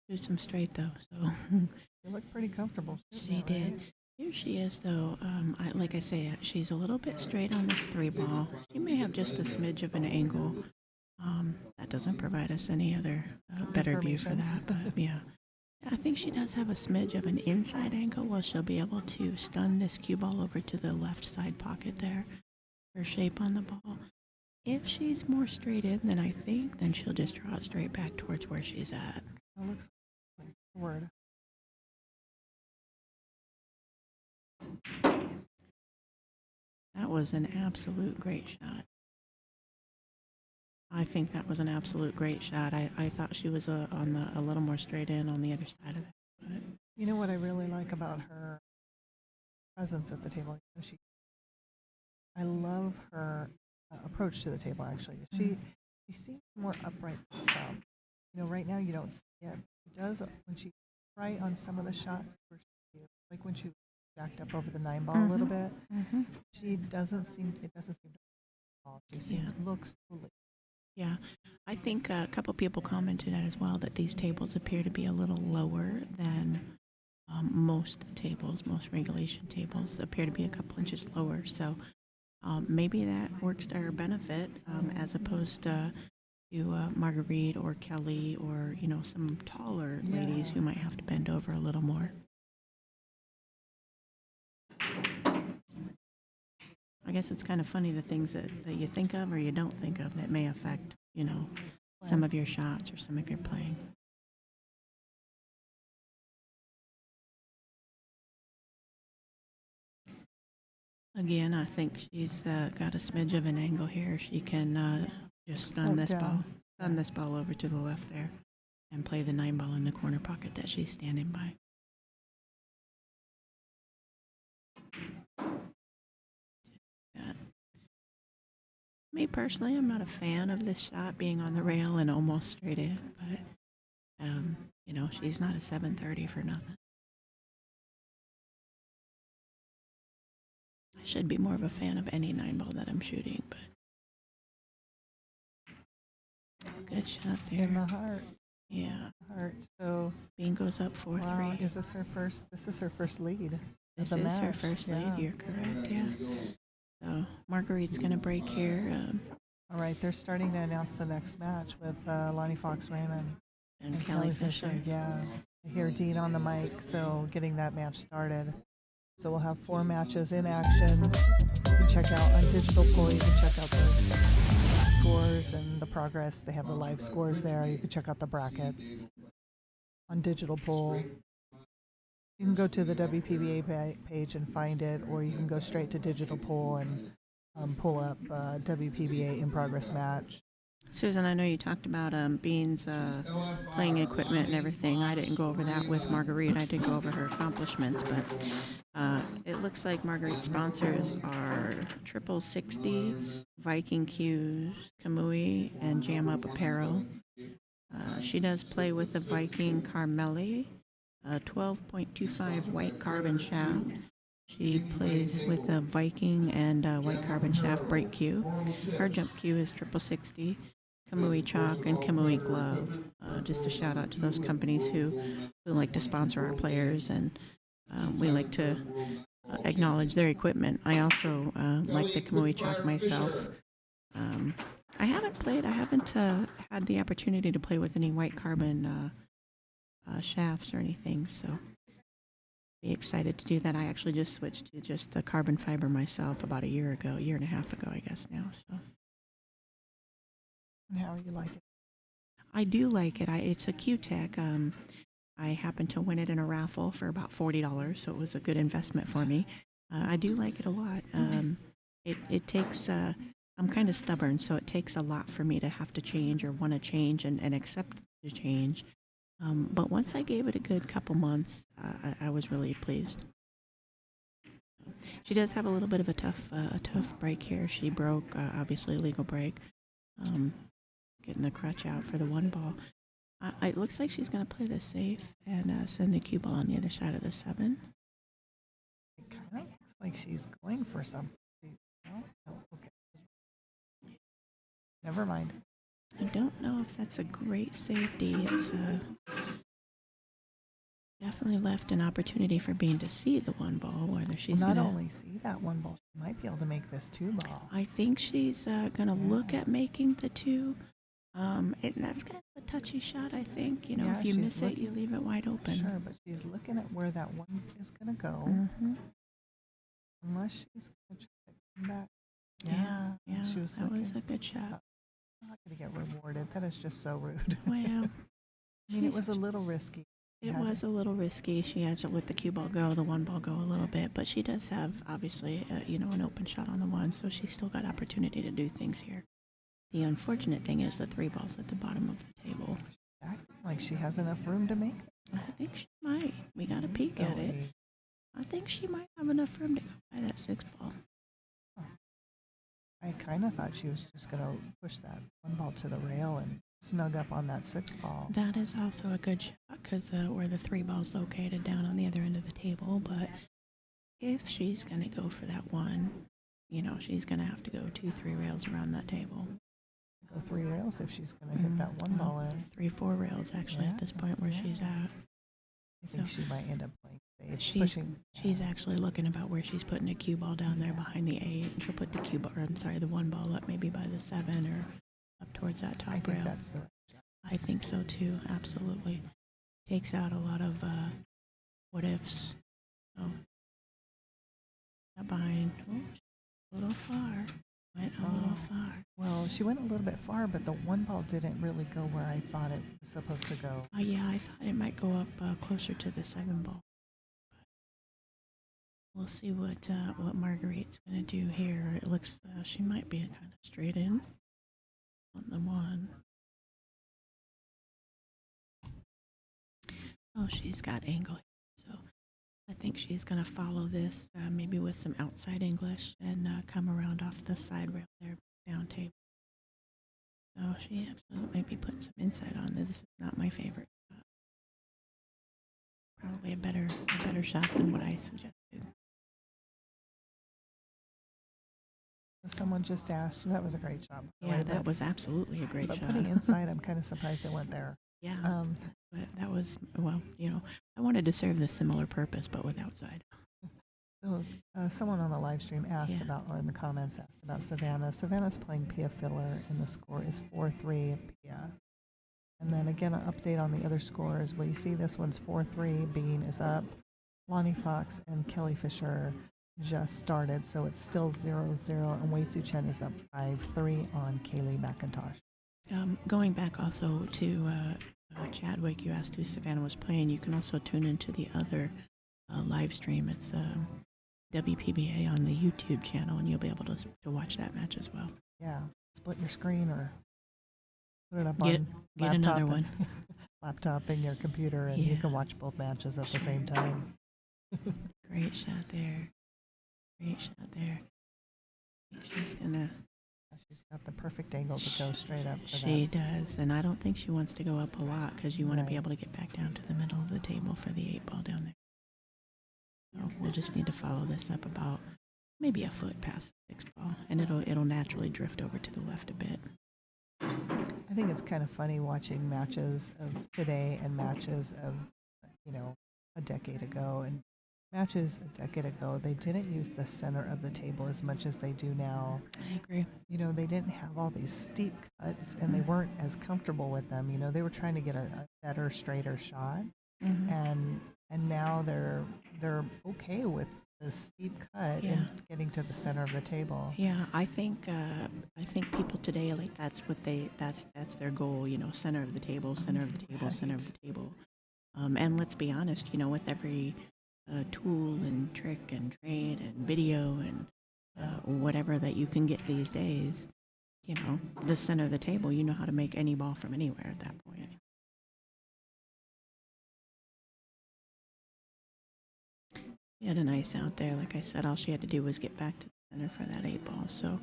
threw some straight though, so You look pretty comfortable. she did. Here she is though. Like I say, she's a little bit straight on this 3-ball. She may have just a smidge of an angle. That doesn't provide us any other better view for that, but yeah. I think she does have a smidge of an inside angle where she'll be able to stun this cue ball over to the left side pocket there. Her shape on the ball. If she's more straight in than I think, then she'll just draw it straight back towards where she's at. It looks like a word. That was an absolute great shot. I think that was an absolute great shot. I thought she was on a little more straight in on the other side of that. But You know what I really like about her presence at the table? I love her approach to the table, actually. She seems more upright than some. Right now you don't see it. She does when she right on some of the shots, where like when she jacked up over the 9-ball a little bit. It doesn't seem to fall. She looks totally. yeah, I think a couple people commented as well that these tables appear to be a little lower than Most tables, most regulation tables appear to be a couple inches lower. So maybe that works to our benefit as opposed to Marguerite or Kelly or, you know, some taller ladies who might have to bend over a little more. I guess it's kind of funny the things that you think of or you don't think of that may affect, you know, some of your shots or some of your playing. Again, I think she's got a smidge of an angle here. She can just stun this ball over to the left there and play the 9 ball in the corner pocket that she's standing by. Me personally, I'm not a fan of this shot being on the rail and almost straight in, but you know, she's not a 730 for nothing. I should be more of a fan of any 9 ball that I'm shooting, but good shot there. In the heart. Yeah. Heart. So Bean goes up 4-3. wow, is this her first? This is her first lead. This of the is her match. first Yeah. lead. You're correct. Yeah. So Marguerite's gonna break here. All right, they're starting to announce the next match with Lonnie Fox Raymond And Kelly Fisher. Yeah, I hear Dean on the mic, so getting that match started. So we'll have 4 matches in action. You can check out on Digital Pool. You can check out the scores and the progress. They have the live scores there. You can check out the brackets on Digital Pool. You can go to the WPBA page and find it, or you can go straight to Digital Pool and pull up WPBA in progress match. Susan, I know you talked about Bean's playing equipment and everything. I didn't go over that with Marguerite. I did go over her accomplishments, but it looks like Marguerite's sponsors are 60, Viking Cues, Kamui, and Jam Up Apparel. She does play with the Viking Carmeli, a 12.25 white carbon shaft. She plays with a Viking and a white carbon shaft break cue. Her jump cue is 60, Kamui Chalk, and Kamui Glove. Just a shout out to those companies who like to sponsor our players, and we like to acknowledge their equipment. I also like the Kamui Chalk myself. I haven't had the opportunity to play with any white carbon shafts or anything, so be excited to do that. I actually just switched to just the carbon fiber myself about a year and a half ago, I guess now. So, And how you like it? I do like it. It's a Q-Tech. I happened to win it in a raffle for about $40, so it was a good investment for me. I do like it a lot. It takes. I'm kind of stubborn, so it takes a lot for me to have to change or want to change and accept the change. But once I gave it a good couple months, I was really pleased. She does have a little bit of a tough break here. She broke, obviously, a legal break, getting the crutch out for the 1 ball. It looks like she's going to play this safe and send the cue ball on the other side of the 7. It kind of looks like she's going for something. Oh, okay. Never mind. I don't know if that's a great safety. It's definitely left an opportunity for Bean to see the 1 ball, whether she's not gonna, only see that 1 ball, she might be able to make this 2 ball. I think she's going to look at making the 2. And that's kind of a touchy shot, I think. You know, Yeah, if you she's miss it, you leave it wide open. Sure, but she's looking at where that 1 is going to go. Mm-hmm. Unless she's going to try to come back. Yeah, she was that was looking. a good shot. I'm not going to get rewarded. That is just so rude. Well, I mean, it was a little risky. It was a little risky. She had to let the cue ball go, the 1 ball go a little bit, but she does have, obviously, an open shot on the 1, so she's still got opportunity to do things here. The unfortunate thing is the 3 balls at the bottom of the table. Acting like she has enough room to make it. I think she might. We got a peek at it. Really. I think she might have enough room to go by that 6 ball. I kind of thought she was just going to push that 1 ball to the rail and snug up on that 6 ball. That is also a good shot because where the 3 ball's located down on the other end of the table. But if she's going to go for that 1, she's going to have to go 2-3 rails around that table. Go 3 rails if she's going to hit that 1 ball in. 3-4 rails actually at this point where she's at. I think she might end up playing safe. She's actually looking about where she's putting a cue ball down there behind the 8, and she'll put the cue ball, or I'm sorry, the 1 ball up maybe by the 7 or up towards that top I think rail. that's the right shot. I think so too, absolutely. Takes out a lot of what ifs. Oh, not behind. Oh, a little far. Went a little far. Well, she went a little bit far, but the 1 ball didn't really go where I thought it was supposed to go. Oh yeah, I thought it might go up closer to the 7 ball. We'll see what Marguerite's gonna do here. It looks she might be kind of straight in on the 1. Oh, she's got angle, so I think she's gonna follow this maybe with some outside English and come around off the side rail there, down table. So she actually might be putting some inside on this. This is not my favorite shot. Probably a better shot than what I suggested. Someone just asked. That was a great shot. by the Yeah, way, that was absolutely a great but shot. putting inside, I'm kind of surprised it went there. Yeah, but that was, well, I wanted to serve the similar purpose, but with outside. Someone on the live stream asked Yeah. about, or in the comments asked about Savannah. Savannah's playing Pia Filler, and the score is 4-3 Pia. And then again, an update on the other scores. Well, you see this one's 4-3. Bean is up. Lonnie Fox and Kelly Fisher just started, so it's still 0-0. And Wu Chen is up 5-3 on Kaylee McIntosh. Going back also to Chadwick, you asked who Savannah was playing. You can also tune into the other live stream. It's WPBA on the YouTube channel, and you'll be able to watch that match as well. Yeah, split your screen or put it up Get on another laptop one. laptop in your computer, and you can watch both matches at the same time. Great shot there. Great shot there. I think she's gonna. She's got the perfect angle to go straight up for She that. does, and I don't think she wants to go up a lot because you want to be Right. able to get back down to the middle of the table for the 8 ball down there. So we'll just need to follow this up about maybe a foot past the 6 ball, and it'll naturally drift over to the left a bit. I think it's kind of funny watching matches of today and matches of, a decade ago. And matches a decade ago, they didn't use the center of the table as much as they do now. I agree. They didn't have all these steep cuts, and they weren't as comfortable with them. They were trying to get a better, straighter shot, Mhm. and now they're okay with the steep cut Yeah. and getting to the center of the table. Yeah, I think people today, like, that's their goal. Center of the table, center of the table, center of the table. And let's be honest, with every tool and trick and trade and video and whatever that you can get these days, the center of the table, you know how to make any ball from anywhere at that point. She had a nice out there. Like I said, all she had to do was get back to the center for that 8 ball. So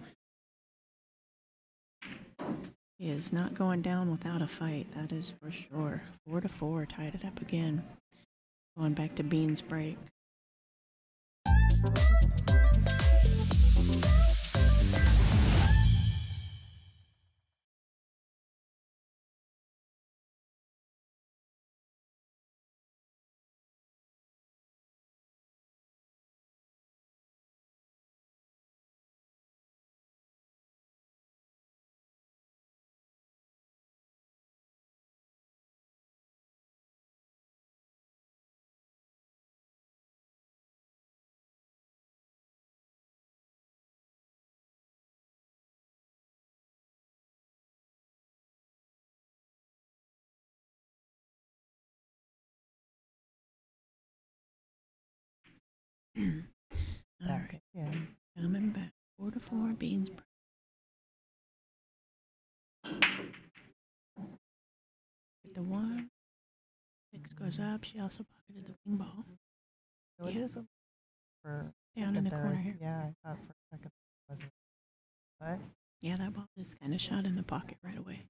she is not going down without a fight. That is for sure. 4-4, tied it up again. Going back to Bean's break. All Back right, again. coming back. 4-4, Bean's break. Get the 1. 6 goes up. She also pocketed the wing ball. So it Yeah. is for Down in second the there. corner here. Yeah, I thought for a second it wasn't. But Yeah, that ball just kind of shot in the pocket right away.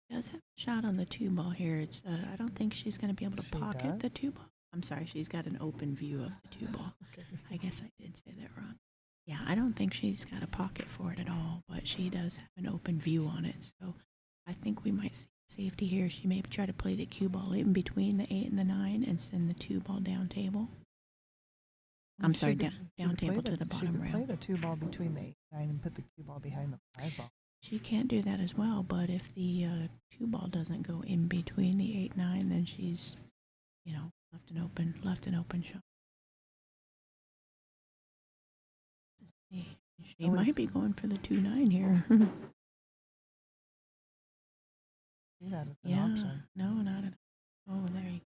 Does have a shot on the 2 ball here. It's I don't think she's going to be able to She pocket the does? 2 ball. I'm sorry, she's got an open view of the 2 ball. okay. I guess I did say that wrong. Yeah, I don't think she's got a pocket for it at all, but she does have an open view on it. So I think we might see safety here, she may try to play the cue ball in between the 8 and the 9 and send the 2 ball down table. I'm sorry, She could down play table to the She bottom could rail. play the 2 ball between the 8-9 and put the cue ball behind the 5 ball. She can't do that as well, but if the 2 ball doesn't go in between the 8-9, then she's, left an open shot. She So might be going for the 2-9 here. See that as an Yeah, option. no, not at all. Oh, there you go.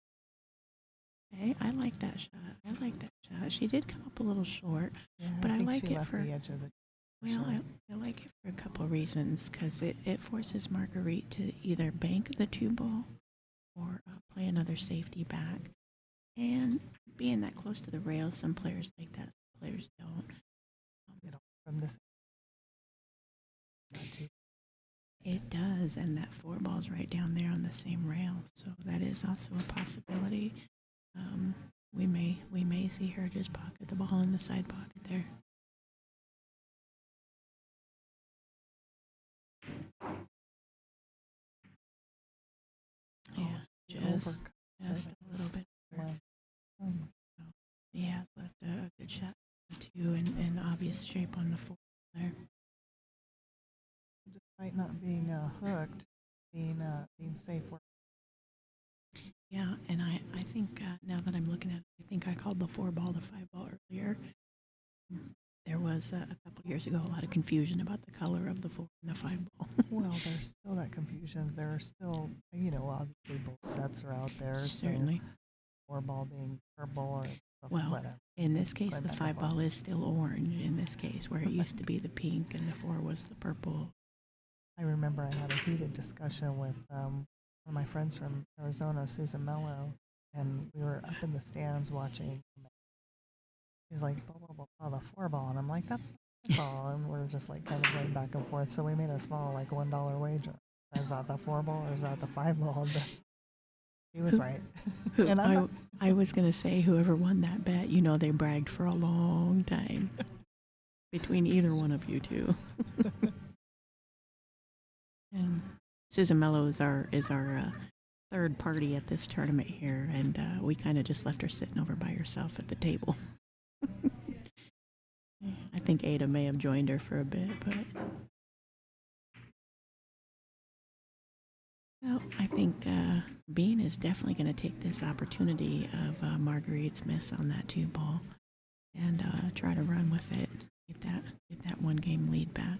Okay, I like that shot. She did come up a little short. Yeah, But I think like she it left for- the edge of the. Well, Sure. I like it for a couple of reasons, because it forces Marguerite to either bank the 2 ball or play another safety back. And being that close to the rails, some players like that, some players don't. From this. Not too. It does, and that 4 ball's right down there on the same rail, so that is also a possibility. We may see her just pocket the ball in the side pocket there. Yeah, just Over. a little bit. One. He has left a good shot on the 2 and obvious shape on the 4 there. Despite not being hooked, being safe. Yeah, and I think now that I'm looking at it, I think I called the 4 ball the 5 ball earlier. There was a couple years ago a lot of confusion about the color of the 4 and the 5 ball. Well, there's still that confusion. There are still, obviously both sets are out there. Certainly. So 4 ball being purple or Well, whatever. in this case, Play the back 5 and forth. ball is still orange in this case, where it used to be the pink and the 4 was the purple. I remember I had a heated discussion with one of my friends from Arizona, Susan Mello, and we were up in the stands watching. She's like, blah, blah, blah, blah, the 4 ball. And I'm like, that's the 5 ball. And we're just like kind of going back and forth. So we made a small, like $1 wager. Is that the 4 ball or is that the 5 ball? But he was right. And I'm not, I was going to say, whoever won that bet, they bragged for a long time between either one of you two. And Susan Mello is our third party at this tournament here, and we kind of just left her sitting over by herself at the table. I think Ada may have joined her for a bit, but well, I think Bean is definitely going to take this opportunity of Marguerite's miss on that 2 ball and try to run with it, get that 1 game lead back.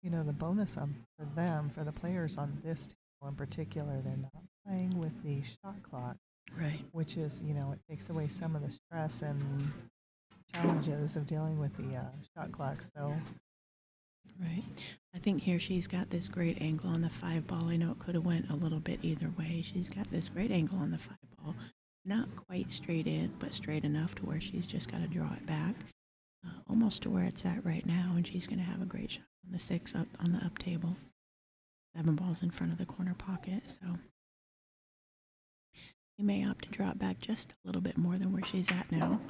the bonus for them, for the players on this table in particular, they're not playing with the shot clock, Right. which is, it takes away some of the stress and challenges of dealing with the shot clock. So, Right. I think here she's got this great angle on the 5 ball. I know it could have went a little bit either way. She's got this great angle on the 5 ball. Not quite straight in, but straight enough to where she's just got to draw it back. Almost to where it's at right now, and she's going to have a great shot on the 6 up on the up table. 7 balls in front of the corner pocket, so you may opt to draw it back just a little bit more than where she's at now.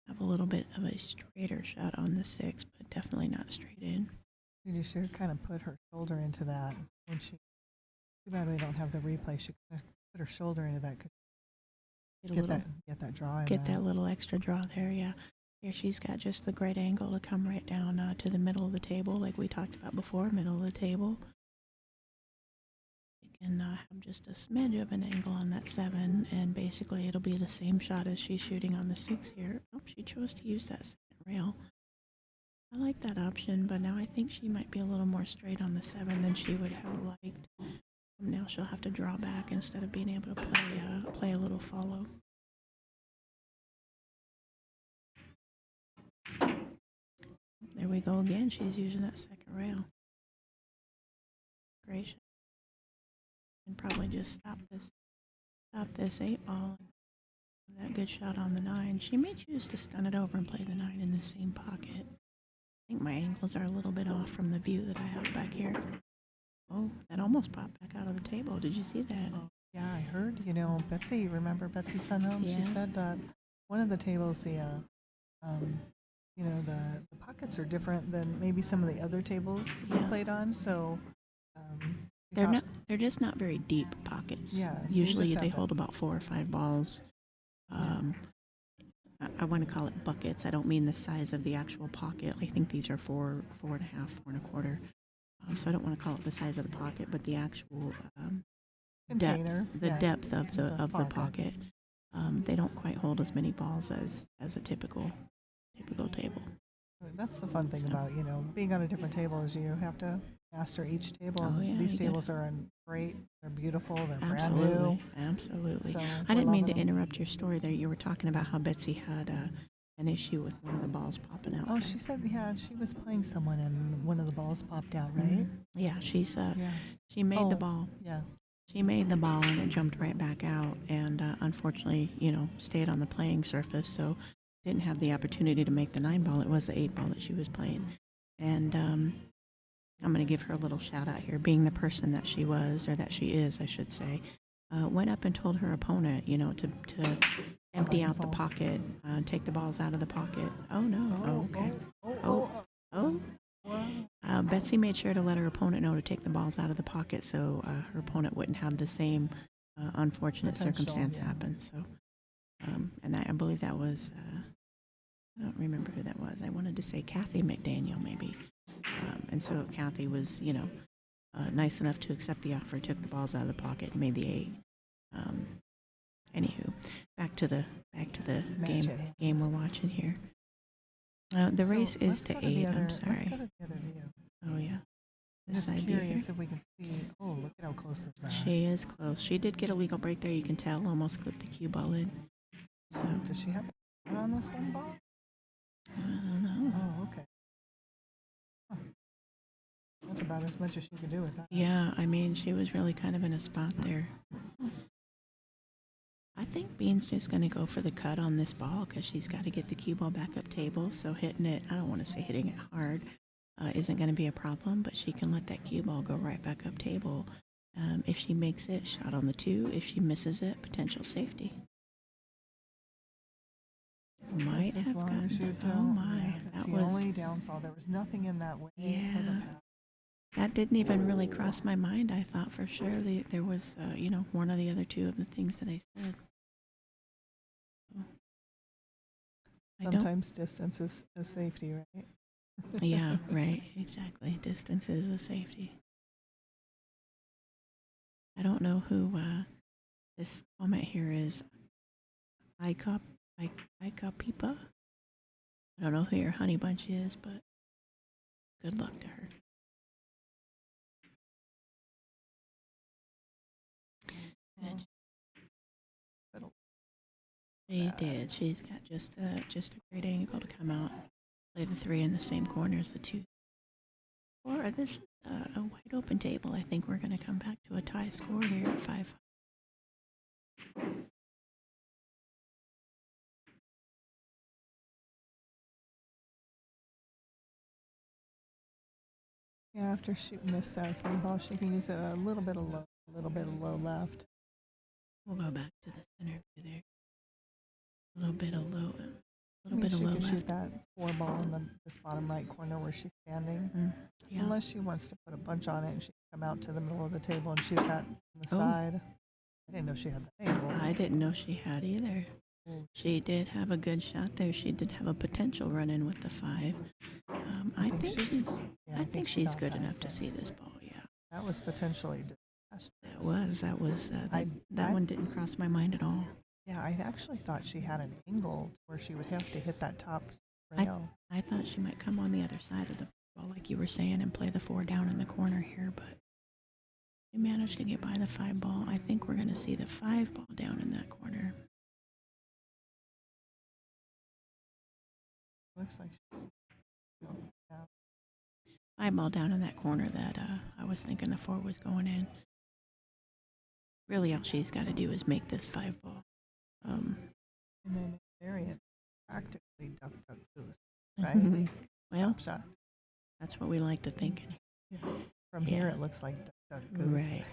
Have a little bit of a straighter shot on the 6, but definitely not straight in. you should kind of put her shoulder into that when she. Too bad we don't have the replay. She could put her shoulder into that. Get that draw in Get there. that little extra draw there, yeah. Here she's got just the great angle to come right down to the middle of the table, like we talked about before, middle of the table. You can have just a smidge of an angle on that 7, and basically it'll be the same shot as she's shooting on the 6 here. Oh, she chose to use that 2nd rail. I like that option, but now I think she might be a little more straight on the 7 than she would have liked. Now she'll have to draw back instead of being able to play a little follow. There we go again. She's using that 2nd rail. Great shot. And probably just stop this 8 ball. That good shot on the 9. She may choose to stun it over and play the 9 in the same pocket. I think my angles are a little bit off from the view that I have back here. Oh, that almost popped back out of the table. Did you see that? Oh, yeah, I heard. Betsy. Remember Betsy Sunholm? Yeah. She said that one of the tables, the pockets are different than maybe some of the other tables we Yeah. played on. So They're just not very deep pockets. Yeah, so you Usually just they have to- hold about 4 or 5 balls. I want to call it buckets. I don't mean the size of the actual pocket. I think these are 4, 4.5, 4.25. So I don't want to call it the size of the pocket, but the actual Container. depth, the yeah, depth of the pocket. pocket. They don't quite hold as many balls as a typical table. That's the fun thing So- about, being on a different table is you have to master each table. Oh, yeah, These you tables are great. They're beautiful. They're brand Absolutely, new. absolutely. So I we're didn't mean to loving 'em. interrupt your story there. You were talking about how Betsy had an issue with one of the balls popping out. Oh, she said, she was playing someone and one of the balls popped out, right? Yeah, she's Yeah. she made the Oh. ball. Yeah. She made the ball and it jumped right back out, and unfortunately, stayed on the playing surface, so didn't have the opportunity to make the 9 ball. It was the 8 ball that she was playing, and I'm going to give her a little shout out here, being the person that she was, or that she is, I should say. Went up and told her opponent, to empty out the pocket, take the balls out of the pocket. Oh no! Oh, okay. Oh. Betsy made sure to let her opponent know to take the balls out of the pocket, so her opponent wouldn't have the same unfortunate Potential, circumstance yeah. happen. So, and I believe that was, I don't remember who that was. I wanted to say Kathy McDaniel, maybe. And so Kathy was, nice enough to accept the offer, took the balls out of the pocket, and made the 8. Anywho, back to the Match at hand. game we're watching here. The So race is let's to go the 8. other- I'm Let's sorry. go to the other view. Oh yeah. I'm This just side view curious here. if we can see. Oh, look at how close this is. She is close. She did get a legal break there. You can tell. Almost clipped the cue ball in. So Does she have a on this one ball? I don't know. Oh, okay. Huh. That's about as much as she could do with that. Yeah, I mean, she was really kind of in a spot there. I think Bean's just going to go for the cut on this ball because she's got to get the cue ball back up table. So hitting it, I don't want to say hitting it hard, isn't going to be a problem, but she can let that cue ball go right back up table. If she makes it, shot on the 2. If she misses it, potential safety. Might Just as have long gotten as you it. don't. Oh my, Yeah, that's that the was only downfall. There was nothing in that way for the Yeah. path. that didn't even really cross my mind. I thought for sure there was one or the other 2 of the things that I said. I don't. Sometimes distance is safety, right? Yeah, right. Exactly. Distance is a safety. I don't know who this comment here is. Ika Pipa. I don't know who your honey bunch is, but good luck to her. Good. She did. She's got just a great angle to come out, play the 3 in the same corner as the 2. Or this is a wide open table. I think we're going to come back to a tie score here at 5. Yeah, after shooting this 3 ball, she can use a little bit of low left. We'll go back to the center view there. A little bit of low. I mean, she low could shoot left. that 4 ball in this bottom right corner where she's standing. Yeah. Unless she wants to put a bunch on it and she can come out to the middle of the table and shoot that on the Oh. side. I didn't know she had that angle. I didn't know she had either. She did have a good shot there. She did have a potential run in with the 5. I think she's. Yeah, I think she she's got good that enough to stuff. see this ball. Yeah, That was potentially disastrous. that was. That I- one didn't cross my mind at all. Yeah, I actually thought she had an angle where she would have to hit that top rail. I thought she might come on the other side of the ball, like you were saying, and play the 4 down in the corner here, but she managed to get by the 5 ball. I think we're going to see the 5 ball down in that corner. Looks like she's. Yeah. 5 ball down in that corner that I was thinking the 4 was going in. Really, all she's got to do is make this 5 ball. And then variant practically duck goose, right? Well, Stop shot. that's what we like to think. From here, Yeah. it looks like duck goose. Right.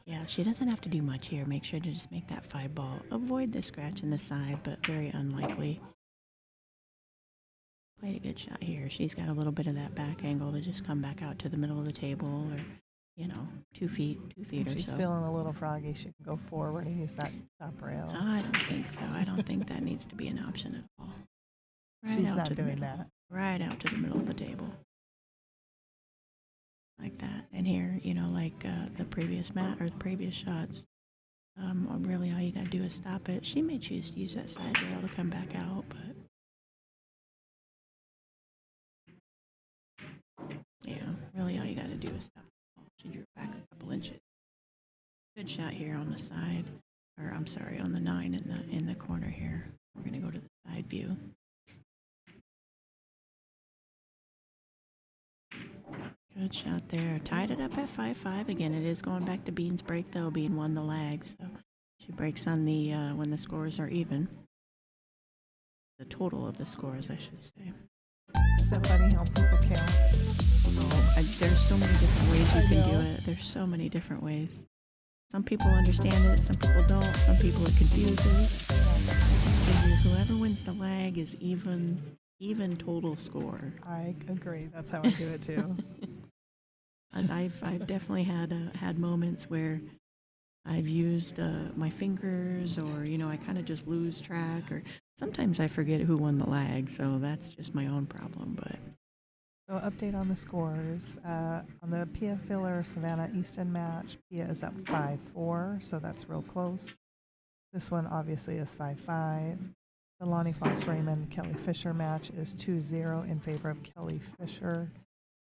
Yeah, she doesn't have to do much here. Make sure to just make that 5 ball. Avoid the scratch in the side, but very unlikely. Played a good shot here. She's got a little bit of that back angle to just come back out to the middle of the table or 2 feet If or she's so. feeling a little froggy, she can go forward and use that top rail. I don't think so. I don't think that needs to be an option at all. Right She's out not to the doing middle. that. Right out to the middle of the table. Like that. And here, like the previous mat or the previous shots, really all you got to do is stop it. She may choose to use that side rail to come back out, but really all you got to do is stop the ball. She drew it back a couple inches. Good shot here on the side, or I'm sorry, on the 9 in the corner here. We're going to go to the side view. Good shot there. Tied it up at 5-5. Again, it is going back to Bean's break, though. Bean won the lag, so she breaks on the when the scores are even. The total of the scores, I should say. Is that funny how people count? There's so many different ways you can do it. There's so many different ways. Some people understand it, some people don't. Some people it confuses. Whoever wins the lag is even total score. I agree. That's how I do it too. I've definitely had moments where I've used my fingers, or I kind of just lose track, or sometimes I forget who won the lag. So that's just my own problem. But So update on the scores. On the Pia Filler Savannah Easton match, Pia is up 5-4, so that's real close. This one obviously is 5-5. The Lonnie Fox Raymond Kelly Fisher match is 2-0 in favor of Kelly Fisher.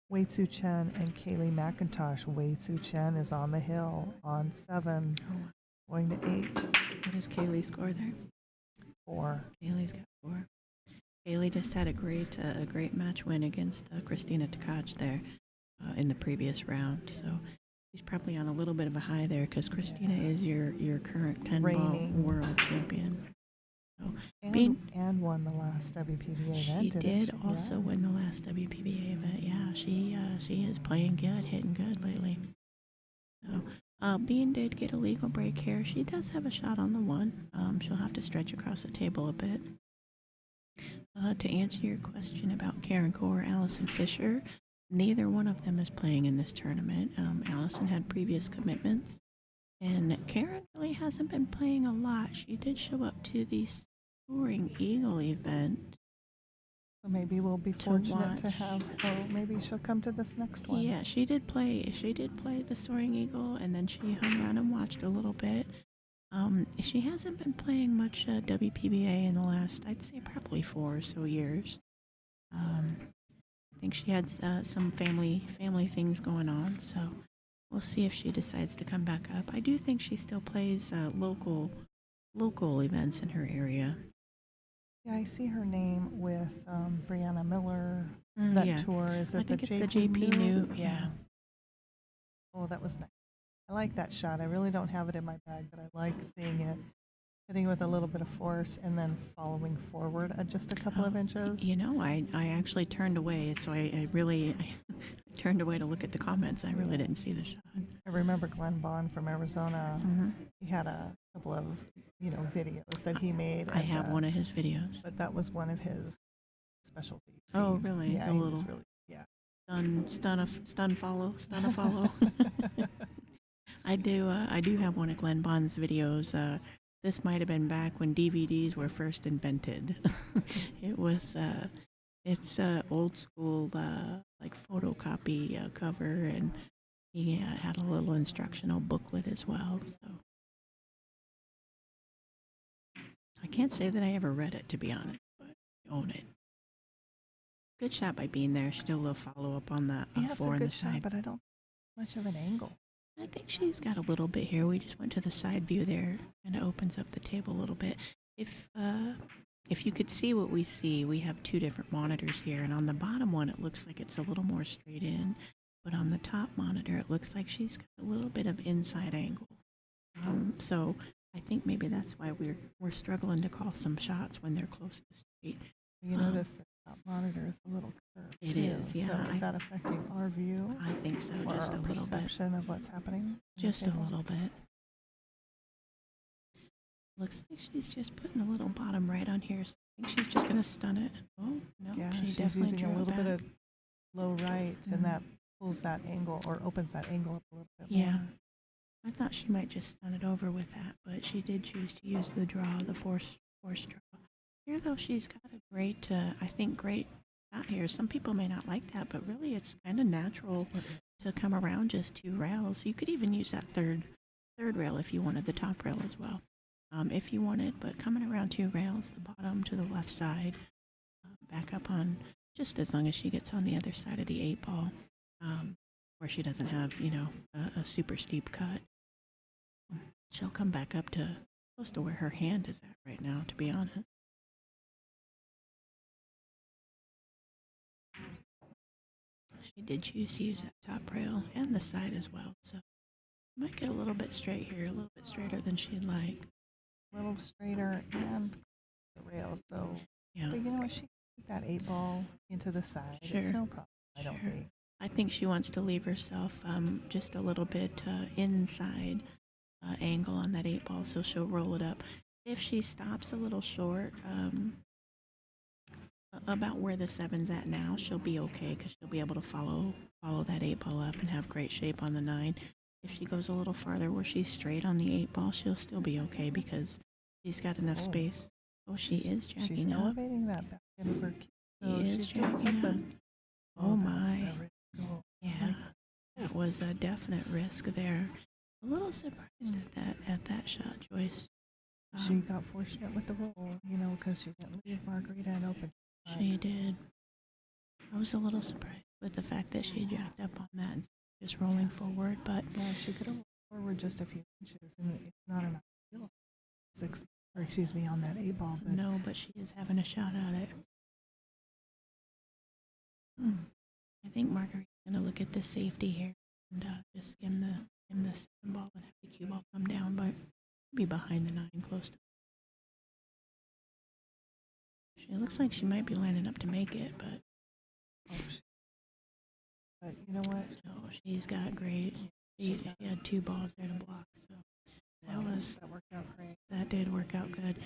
Wu Chen and Kaylee McIntosh. Wu Chen is on the hill on 7, going to 8. what does Kaylee score there? 4. Kaylee's got 4. Kaylee just had a great match win against Christina Tkach there in the previous round. So she's probably on a little bit of a high there because Christina is your current 10-ball Reigning world champion. So And won the last WPBA event. she didn't did she? also Yeah. win the last WPBA event. Yeah, she is playing good, hitting good lately. So Bean did get a legal break here. She does have a shot on the 1. She'll have to stretch across the table a bit. To answer your question about Karen Core or Allison Fisher, neither one of them is playing in this tournament. Allison had previous commitments, and Karen really hasn't been playing a lot. She did show up to the Soaring Eagle event. So maybe we'll be fortunate to have her. Maybe she'll come to this next one. Yeah, she did play the Soaring Eagle, and then she hung around and watched a little bit. She hasn't been playing much WPBA in the last, I'd say, probably 4 or so years. I think she had some family things going on, so we'll see if she decides to come back up. I do think she still plays local events in her area. Yeah, I see her name with Brianna Miller. That Yeah. tour is I it the think it's the JP JP New? New, yeah. Oh, that was nice. I like that shot. I really don't have it in my bag, but I like seeing it hitting with a little bit of force and then following forward at just a couple of inches. I actually turned away, so I turned away to look at the comments. I really didn't see the shot. I remember Glenn Bond from Arizona. Mm-hmm. He had a couple of videos that he made. I have one of his videos. But that was one of his specialties. Oh, really? Yeah, A he little was really, yeah. Stun follow. I do have one of Glenn Bond's videos. This might have been back when DVDs were first invented. It's old school like photocopy cover, and he had a little instructional booklet as well. So I can't say that I ever read it, to be honest, but I own it. Good shot by Bean there. She did a little follow up on that Yeah, it's 4 a on the good shot, side. but I don't much of an angle. I think she's got a little bit here. We just went to the side view there, and it opens up the table a little bit. If you could see what we see, we have 2 different monitors here, and on the bottom one it looks like it's a little more straight in, but on the top monitor it looks like she's got a little bit of inside angle. So I think maybe that's why we're struggling to call some shots when they're close to straight. You notice the top monitor is a little curved. It too. is, yeah. So is that affecting our view? I think so, Or just our a little bit. perception of what's happening? on the Just a table? little bit. Looks like she's just putting a little bottom right on here. So I think she's just going to stun it. Oh, no, Yeah, she she's definitely using drew a it little bit back. of low right, Mhm. and that pulls that angle or opens that angle up a little bit Yeah. more. I thought she might just stun it over with that, but she did choose to use the draw, the force draw. Here, though, she's got a great, I think, great shot here. Some people may not like that, but really it's kind of natural to come around just 2 rails. You could even use that third rail if you wanted the top rail as well, if you wanted. But coming around 2 rails, the bottom to the left side, back up on, just as long as she gets on the other side of the 8-ball, where she doesn't have, you know, a super steep cut. She'll come back up to close to where her hand is at right now, to be honest. She did choose to use that top rail and the side as well, so might get a little bit straight here, a little bit straighter than she'd like. A little straighter and the rail. So, Yeah, but you know what? She can put that 8-ball into the side. It's Sure. no problem. I don't Sure. think. I think she wants to leave herself just a little bit inside angle on that 8-ball, so she'll roll it up. If she stops a little short, about where the 7's at now, she'll be okay because she'll be able to follow that 8-ball up and have great shape on the 9. If she goes a little farther where she's straight on the 8-ball, she'll still be okay because she's got enough space. Oh, she is She's jacking up. elevating that back end of her key. So She is she's doing jacking up. something. Oh, that's my. a risk. Oh, Yeah, that was a definite risk there. A little surprised at that shot, Joyce. She got fortunate with the roll, you know, because she didn't leave Margarita an open shot. She did. I was a little surprised with the fact that she jacked up on that and just rolling forward, but Yeah, she could have rolled forward just a few inches, and it's not enough feel. Or excuse me, on that 8-ball, but no, but she is having a shot at it. I think Marguerite's gonna look at the safety here and just skim the 7-ball and have the cue ball come down, but be behind the 9, close to. She looks like she might be lining up to make it, but but you know what? no, she's got great. She had 2 balls there to block, so That worked out great. that did work out good.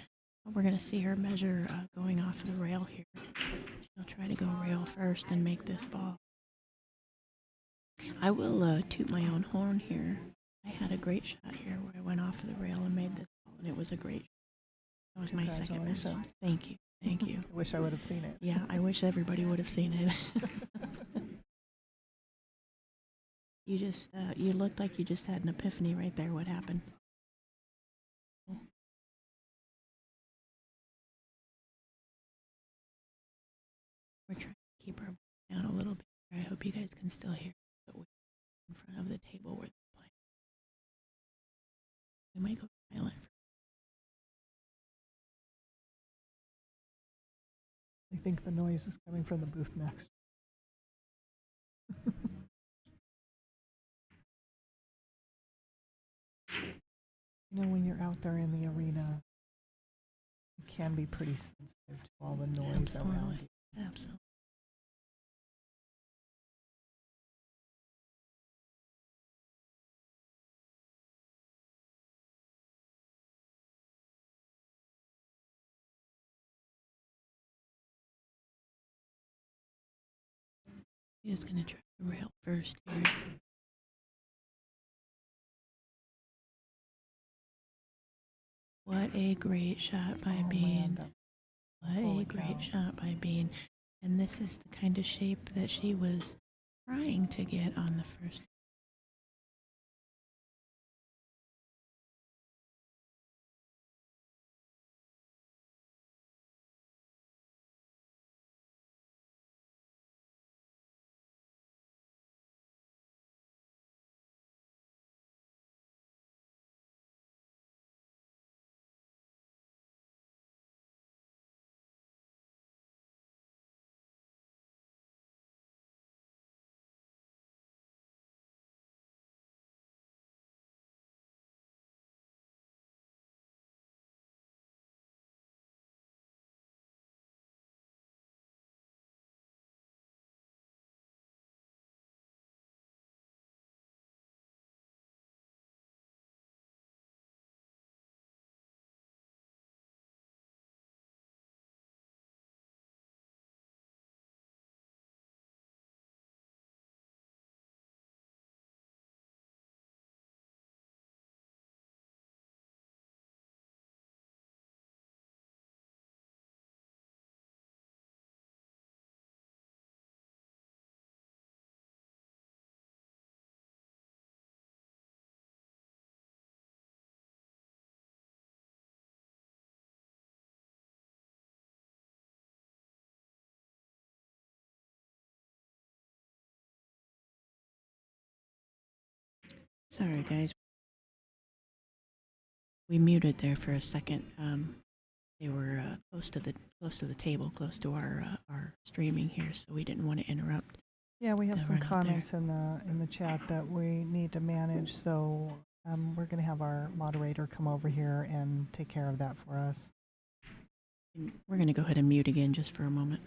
We're gonna see her measure going off the rail here. She'll try to go rail first and make this ball. I will toot my own horn here. I had a great shot here where I went off of the rail and made this ball, and it was a great shot. That was my second match. Congratulations. Thank you. Thank you. I wish I would have seen it. Yeah, I wish everybody would have seen it. You looked like you just had an epiphany right there. What happened? We're trying to keep her down a little bit. I hope you guys can still hear. But we're in front of the table where they're playing. We might go silent. I think the noise is coming from the booth next. You know, when you're out there in the arena, you can be pretty sensitive to all the noise around you. Absolutely. He's going to try to rail first here. What a great shot by Oh, Bean. man, that- What a holy great cow. shot by Bean. And this is the kind of shape that she was trying to get on the first Sorry, guys. We muted there for a second. They were close to the table, close to our streaming here, so we didn't want to interrupt. Yeah, we have They some were not there. comments in the chat that we need to manage, so we're going to have our moderator come over here and take care of that for us. And we're going to go ahead and mute again just for a moment.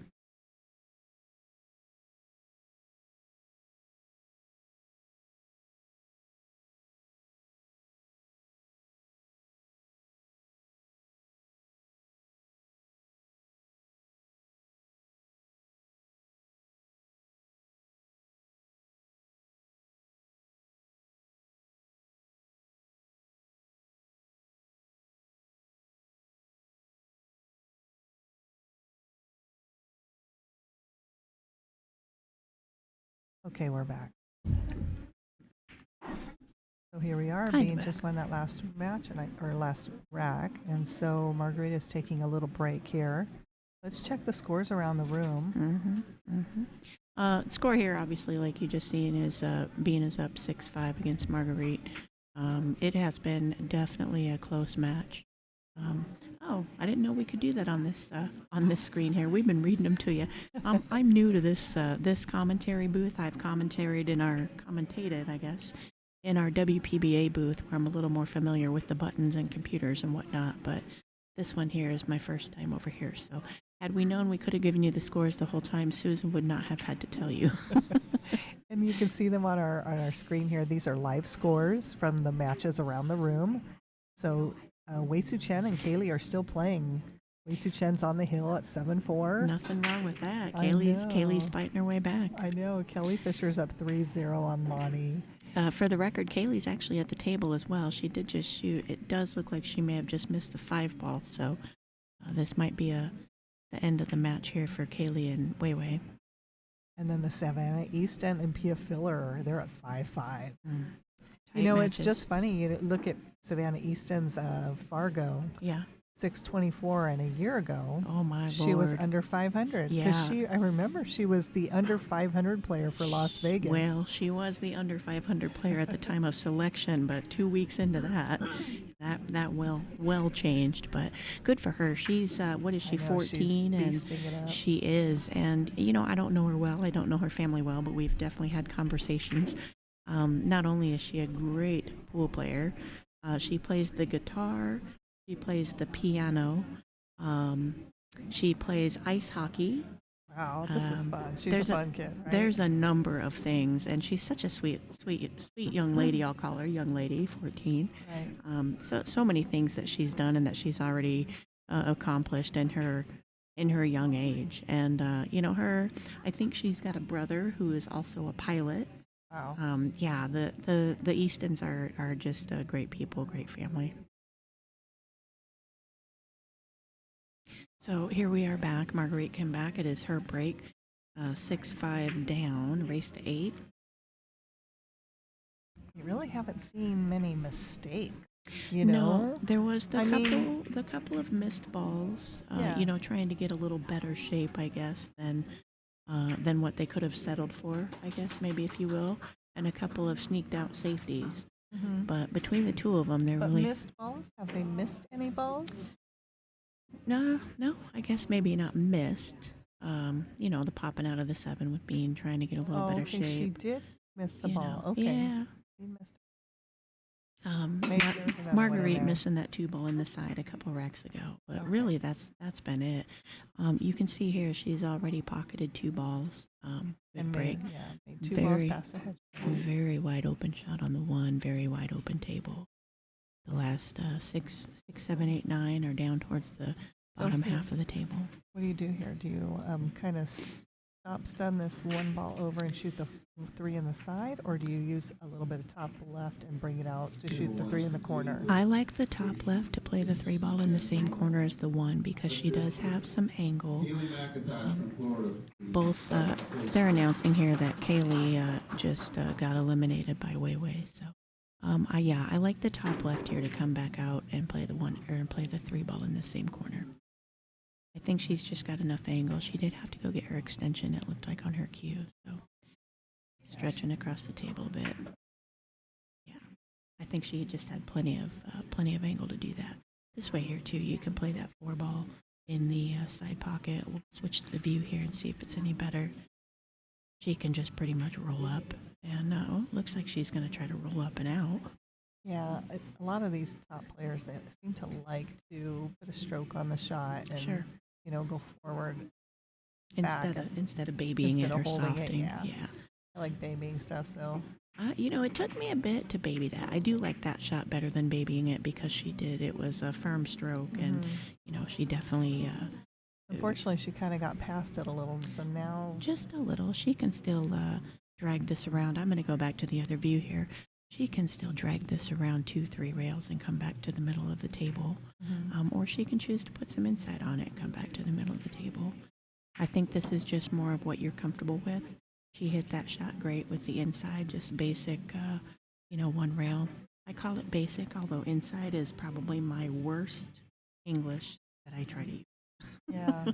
Okay, we're back. So here we are. Kind of Bean back. just won that last match or last rack, and so Margarita's taking a little break here. Let's check the scores around the room. Score here, obviously, like you just seen, is Bean is up 6-5 against Marguerite. It has been definitely a close match. Oh, I didn't know we could do that on this screen here. We've been reading them to you. I'm new to this commentary booth. I've commentated, I guess, in our WPBA booth, where I'm a little more familiar with the buttons and computers and whatnot. But this one here is my first time over here. So had we known we could have given you the scores the whole time, Susan would not have had to tell you. And you can see them on our screen here. These are live scores from the matches around the room. So Wu Chen and Kaylee are still playing. Wu Chen's on the hill at 7-4. Nothing wrong with that. I know. Kaylee's fighting her way back. I know. Kelly Fisher's up 3-0 on Lonnie. For the record, Kaylee's actually at the table as well. She did just shoot. It does look like she may have just missed the 5 ball, so this might be the end of the match here for Kaylee and Wei Wei. And then the Savannah Easton and Pia Filler, they're at 5-5. Tight It's matches. just funny. You look at Savannah Easton's Fargo, Yeah. 624, and a year ago, Oh my she was Lord. under 500. Yeah. I remember she was the under 500 player for Las Vegas. Well, she was the under 500 player at the time of selection, but 2 weeks into that well changed. But good for her. She's what is she, I know, 14, she's and beasting it up. she is. And I don't know her well. I don't know her family well, but we've definitely had conversations. Not only is she a great pool player, she plays the guitar. She plays the piano. She plays ice hockey. Wow, this is fun. She's there's a fun kid, right? There's a number of things, and she's such a sweet young lady. I'll call her young lady, 14. Right. So many things that she's done and that she's already accomplished in her young age. And I think she's got a brother who is also a pilot. Wow. Yeah, the Eastons are just great people, great family. So here we are back. Marguerite came back. It is her break. 6-5 down, race to 8. You really haven't seen many mistakes, No, there was I mean- the couple of missed balls. Yeah. Trying to get a little better shape, I guess, than what they could have settled for, I guess, maybe, if you will, and a couple of sneaked out safeties. Mm-hmm. But between the two of them, they're But really missed balls? Have they missed any balls? no. I guess maybe not missed. The popping out of the 7 with Bean, trying to get a little better okay, shape. she did miss the you ball. know. Okay. Yeah. She missed. Maybe there's another one in Marguerite there. missing that 2 ball in the side a couple racks ago, but Okay. really that's been it. You can see here she's already pocketed 2 balls. Good And break. made 2 balls Very- past the hedge. Very wide open shot on the 1. Very wide open table. The last 6, 7, 8, 9 are down towards the So bottom here- half of the table. What do you do here? Do you kind of stun this 1 ball over and shoot the 3 in the side, or do you use a little bit of top left and bring it out to shoot the 3 in the corner? I like the top left to play the 3 ball in the same corner as the 1 because she does have some angle. Haley McIntosh from Florida. Both they're announcing here that Kaylee just got eliminated by Wei Wei. So I like the top left here to come back out and play the 3 ball in the same corner. I think she's just got enough angle. She did have to go get her extension, it looked like, on her cue. So stretching across the table a bit. Yeah, I think she just had plenty of angle to do that. This way here too, you can play that 4-ball in the side pocket. We'll switch to the view here and see if it's any better. She can just pretty much roll up, and looks like she's going to try to roll up and out. Yeah, a lot of these top players, they seem to like to put a stroke on the shot and, Sure. Go forward. back Instead of babying instead it or of holding it, softing. yeah. I like babying stuff, so. It took me a bit to baby that. I do like that shot better than babying it because she did. It was a firm stroke, and she definitely. Unfortunately, she kind of got past it a little, so now. Just a little. She can still drag this around. I'm going to go back to the other view here. She can still drag this around 2-3 rails and come back to the middle of the table, or she can choose to put some inside on it and come back to the middle of the table. I think this is just more of what you're comfortable with. She hit that shot great with the inside, just basic, 1 rail. I call it basic, although inside is probably my worst English that I try to use. Yeah.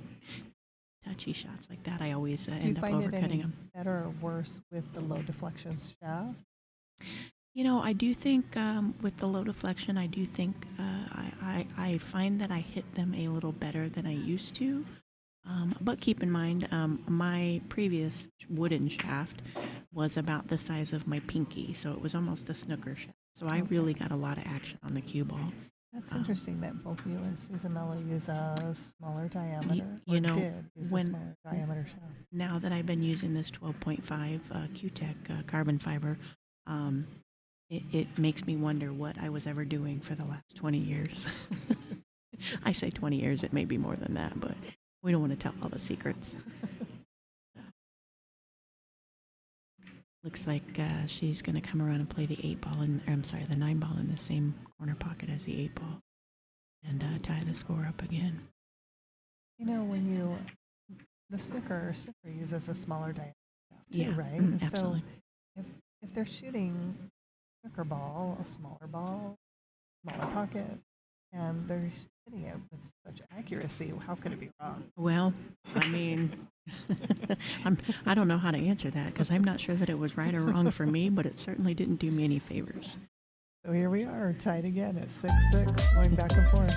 Touchy shots like that, I always Do you end up find it overcutting any them. better or worse with the low deflection shaft? I do think with the low deflection, I do think I find that I hit them a little better than I used to. But keep in mind, my previous wooden shaft was about the size of my pinky, so it was almost a snooker shaft. So I really got a lot of action on the cue ball. That's interesting that both you and Susan Mello use a smaller diameter. you or know, did use when- a smaller diameter shaft. Now that I've been using this 12.5 Q-Tech carbon fiber, it makes me wonder what I was ever doing for the last 20 years. I say 20 years, it may be more than that, but we don't want to tell all the secrets. Looks like she's going to come around and play the 8-ball, the 9-ball in the same corner pocket as the 8-ball, and tie the score up again. When the snooker uses a smaller diameter shaft too, Yeah, right? absolutely. So if they're shooting snooker ball, a smaller ball, smaller pocket, and they're hitting it with such accuracy, how could it be wrong? Well, I mean, I don't know how to answer that because I'm not sure that it was right or wrong for me, but it certainly didn't do me any favors. So here we are, tied again at 6-6, going back and forth.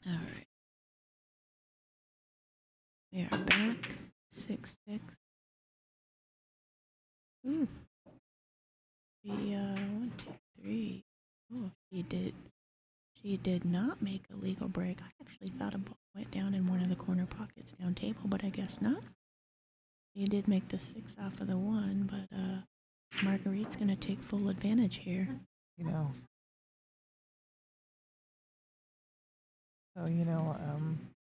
All right. We are back. 6-6. Ooh. 1, 2, 3. Oh, she did not make a legal break. I actually thought a ball went down in one of the corner pockets down table, but I guess not. She did make the 6 off of the 1, but Marguerite's going to take full advantage here. So,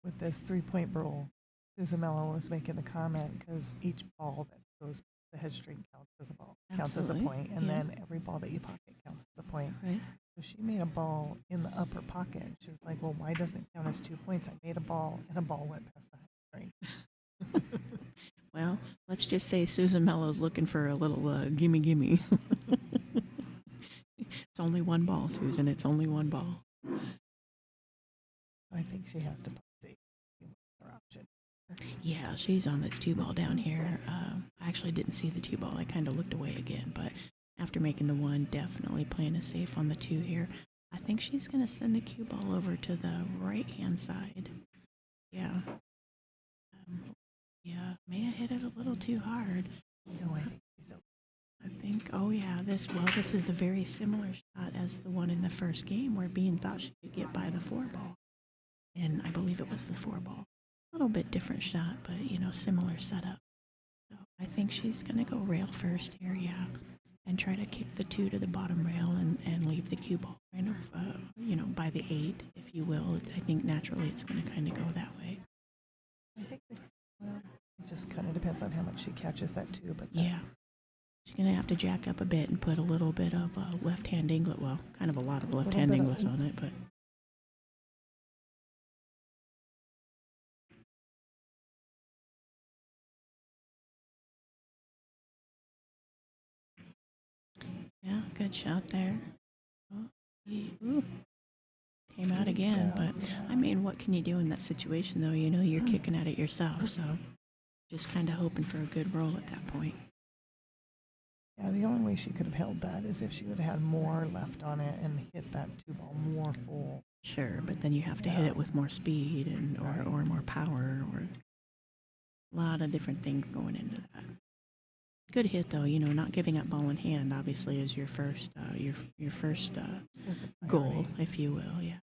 with this 3-point rule, Susan Mello was making the comment because each ball that goes the head string counts as a ball, counts as a Absolutely, point, and yeah. then every ball that you pocket counts as a point. Right. So she made a ball in the upper pocket. She was like, well, why doesn't it count as 2 points? I made a ball, and a ball went past the head string. Well, let's just say Susan Mello's looking for a little gimme. It's only 1 ball, Susan. It's only 1 ball. I think she has to play her option. Yeah, she's on this 2-ball down here. I actually didn't see the 2-ball. I kind of looked away again, but after making the 1, definitely playing it safe on the 2 here. I think she's going to send the cue ball over to the right-hand side. Yeah. Yeah, may have hit it a little too hard. No, I think she's open. I think, oh yeah, this is a very similar shot as the one in the first game where Bean thought she could get by the 4-ball. And I believe it was the 4-ball. A little bit different shot, but, similar setup. So I think she's going to go rail first here, yeah, and try to kick the 2 to the bottom rail and leave the cue ball kind of, by the 8, if you will. I think naturally it's going to kind of go that way. I think it just kind of depends on how much she catches that too. But Yeah. She's going to have to jack up a bit and put a little bit of left-hand English, well, kind of a lot of left-hand bit of- English on it, but yeah, good shot there. Oh, ooh, came out again, but I mean, what can you do in that situation though? You're kicking at it yourself, so just kind of hoping for a good roll at that point. Yeah, the only way she could have held that is if she would have had more left on it and hit that 2-ball more full. Sure, but then you have to hit it with more speed and or more power or a lot of different things going into that. Good hit though, not giving up ball in hand obviously is your first your first Is the goal, priority. if you will, yeah.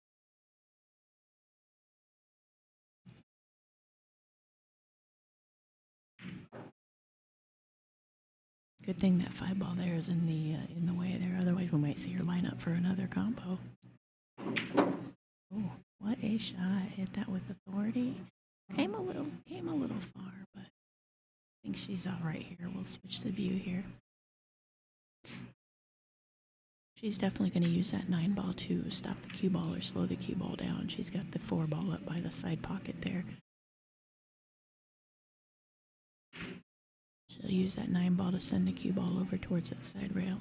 Good thing that 5-ball there is in the way there. Otherwise, we might see her line up for another combo. Oh, what a shot! Hit that with authority. Came a little far, but I think she's all right here. We'll switch the view here. She's definitely going to use that 9-ball to stop the cue ball or slow the cue ball down. She's got the 4-ball up by the side pocket there. She'll use that 9-ball to send the cue ball over towards that side rail.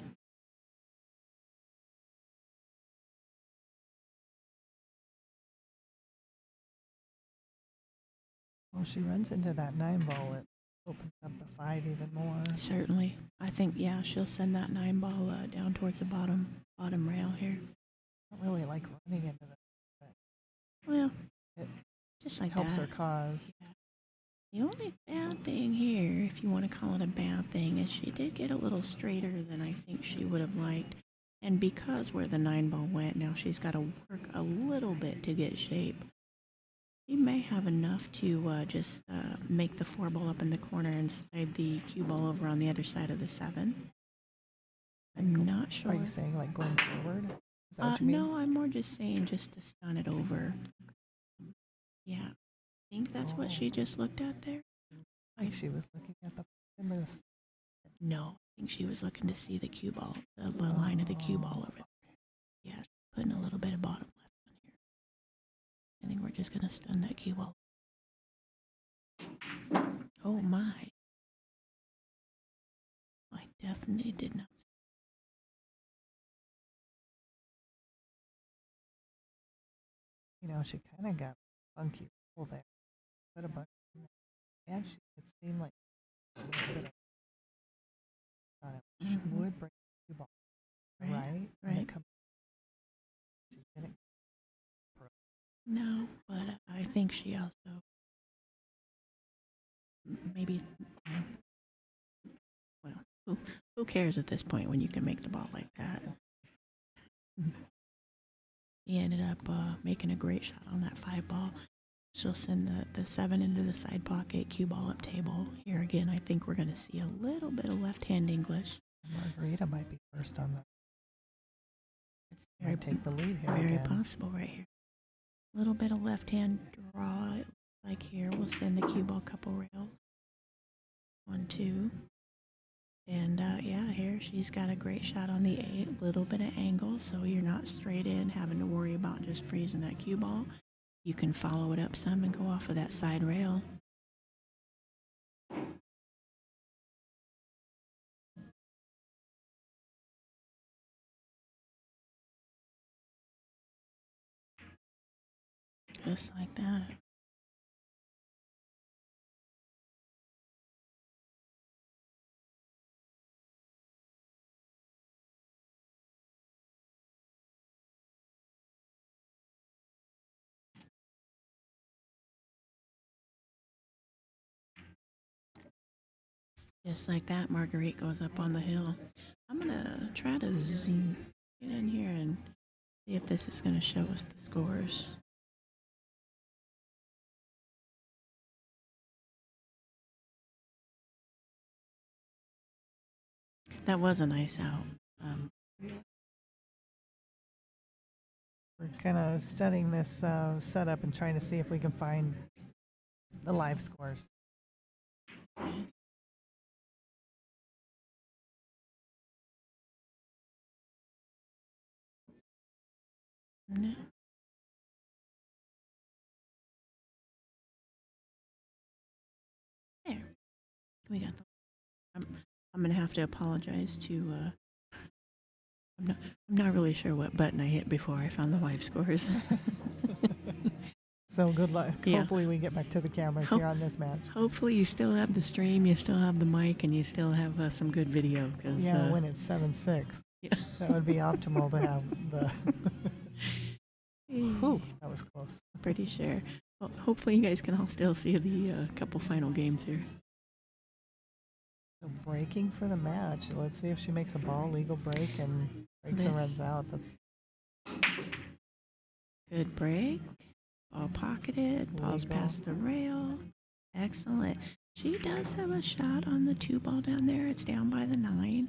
Well, she runs into that 9-ball, it opens up the 5 even more. Certainly. I think, yeah, she'll send that 9-ball down towards the bottom rail here. I don't really like running into that. Well, It just like helps that. her cause. Yeah. The only bad thing here, if you want to call it a bad thing, is she did get a little straighter than I think she would have liked. And because where the 9-ball went, now she's got to work a little bit to get shape. She may have enough to just make the 4-ball up in the corner and slide the cue ball over on the other side of the 7. I'm not sure. Are you saying like going forward? Is that what you mean? No, I'm more just saying just to stun it over. Yeah, I think that's what she just looked at there. I think she was looking at the list. No, I think she was looking to see the cue ball, the line of the cue ball over there. Yeah, putting a little bit of bottom left on here. I think we're just going to stun that cue ball. Oh my. I definitely did not. She kind of got funky roll there. Put a bunch in there. And it seemed like a little bit of she would bring the ball. Right? And it comes. She didn't. No, but I think she also maybe. Well, who cares at this point when you can make the ball like that? He ended up making a great shot on that 5-ball. She'll send the 7 into the side pocket, cue ball up table. Here again, I think we're going to see a little bit of left-hand English. Margarita might be first on the. It's very take the lead here. Very again. possible right here. A little bit of left-hand draw. It looks like here we'll send the cue ball couple rails. 1, 2. And yeah, here she's got a great shot on the 8. Little bit of angle, so you're not straight in having to worry about just freezing that cue ball. You can follow it up some and go off of that side rail. Just like that. Just like that, Marguerite goes up on the hill. I'm going to try to zoom get in here and see if this is going to show us the scores. That was a nice out. We're kind of studying this setup and trying to see if we can find the live scores. No. There. We got the. I'm gonna have to apologize to. I'm not really sure what button I hit before I found the live scores. So good luck. Yeah. Hopefully we get back to the cameras here on this match. Hopefully you still have the stream, you still have the mic, and you still have some good video. Cause, Yeah, when it's 7-6, yeah. that would be optimal to have the. Whew, that was close. Pretty sure. Well, hopefully you guys can all still see the couple final games here. So breaking for the match. Let's see if she makes a ball legal break and breaks and runs out. That's good break. Ball pocketed. Ball's Legal. past the rail. Excellent. She does have a shot on the 2 ball down there. It's down by the 9.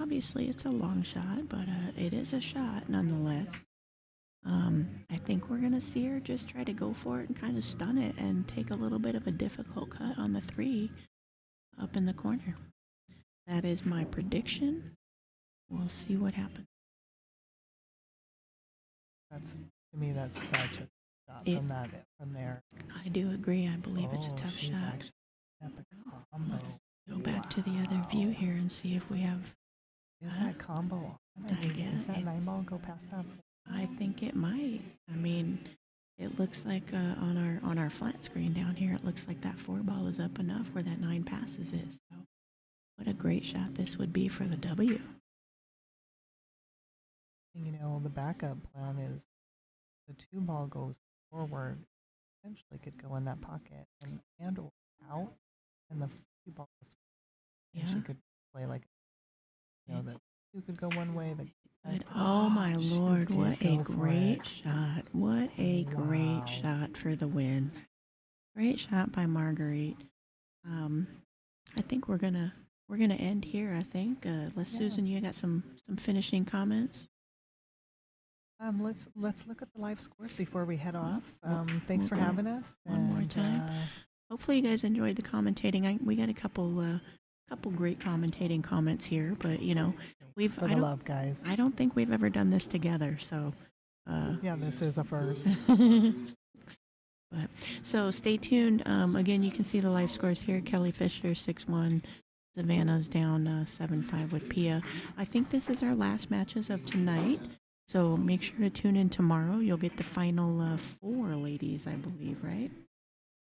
Obviously it's a long shot, but it is a shot nonetheless. I think we're gonna see her just try to go for it and kind of stun it and take a little bit of a difficult cut on the 3 up in the corner. That is my prediction. We'll see what happens. to me that's such a shot from there. I do agree. I believe it's a Oh, tough she's shot. actually at the combo. Let's go back to the other view here and see if we have. Is that combo on? I guess Does that it- 9 ball go past that? I think it might. I mean, it looks like on our flat screen down here, it looks like that 4 ball is up enough where that 9 passes it. So, what a great shot this would be for the W. You know, the backup plan is the 2 ball goes forward, potentially could go in that pocket and or out, and the 2 ball goes forward. Yeah. She could play like, you know, the 2 could go one way. But, oh my she lord, did what a go for great it. shot. What a Wow. great shot for the win. Great shot by Marguerite. I think we're gonna end here, I think. Susan, you got some finishing comments? Let's look at the live scores before we head off. Thanks we'll for go having us. one more time. Hopefully you guys enjoyed the commentating. We got a couple great commentating comments here, but you know, For the love, guys. I don't think we've ever done this together, so Yeah, this is a first. but so stay tuned. Again, you can see the live scores here. Kelly Fisher 6-1. Savannah's down 7-5 with Pia. I think this is our last matches of tonight. So make sure to tune in tomorrow. You'll get the final 4 ladies, I believe, right?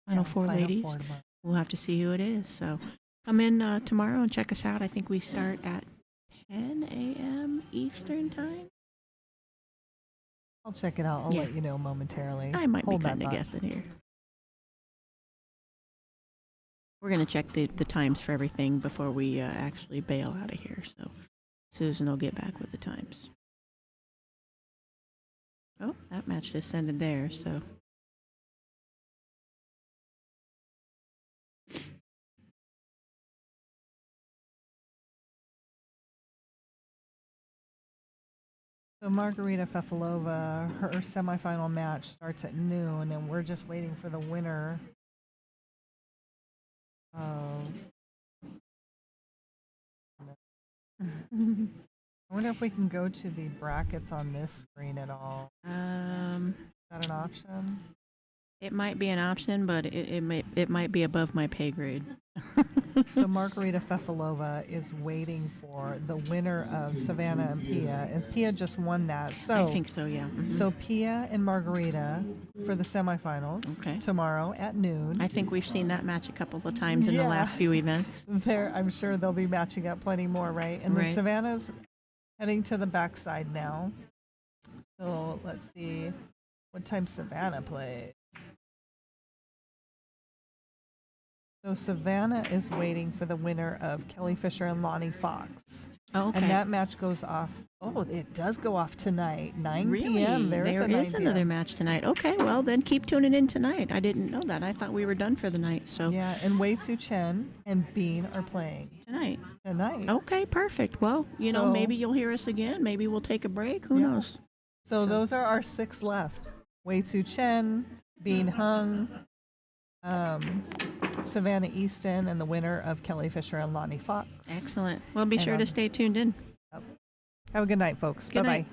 Final 4 ladies. 4 tomorrow. We'll have to see who it is. So come in tomorrow and check us out. I think we start at 10 a.m. Eastern time. I'll check it out. I'll Yeah. let you know momentarily. I might Hold be that kind of thought. guessing here. We're going to check the times for everything before we actually bail out of here. So Susan will get back with the times. Oh, that match just ended there, so. So Margarita Fefilova, her semifinal match starts at noon, and we're just waiting for the winner. I wonder if we can go to the brackets on this screen at all. Is that an option? It might be an option, but it might be above my pay grade. So Margarita Fefilova is waiting for the winner of Savannah and Pia, and Pia just won that. So I think so, yeah. Mhm. So Pia and Margarita for the semifinals Okay. tomorrow at noon. I think we've seen that match a couple of times in the Yeah. last few events. I'm sure they'll be matching up plenty more, right? And then Right. Savannah's heading to the backside now. So let's see what time Savannah plays. So Savannah is waiting for the winner of Kelly Fisher and Lonnie Fox. Oh, okay. And that match goes off. Oh, it does go off tonight, 9 Really? p.m. There a 9 is another p.m. match tonight. Okay, well then keep tuning in tonight. I didn't know that. I thought we were done for the night. So Yeah, and Wu Chen and Bean are playing tonight. tonight. Okay, perfect. Well, you know, So- maybe you'll hear us again. Maybe we'll take a break. Who Yeah. knows? So those are our 6 left. Wu Chen, Bean Hung, Savannah Easton, and the winner of Kelly Fisher and Lonnie Fox. Excellent. Well, be And, sure to stay tuned in. Have a good night, folks. Good Bye-bye. night.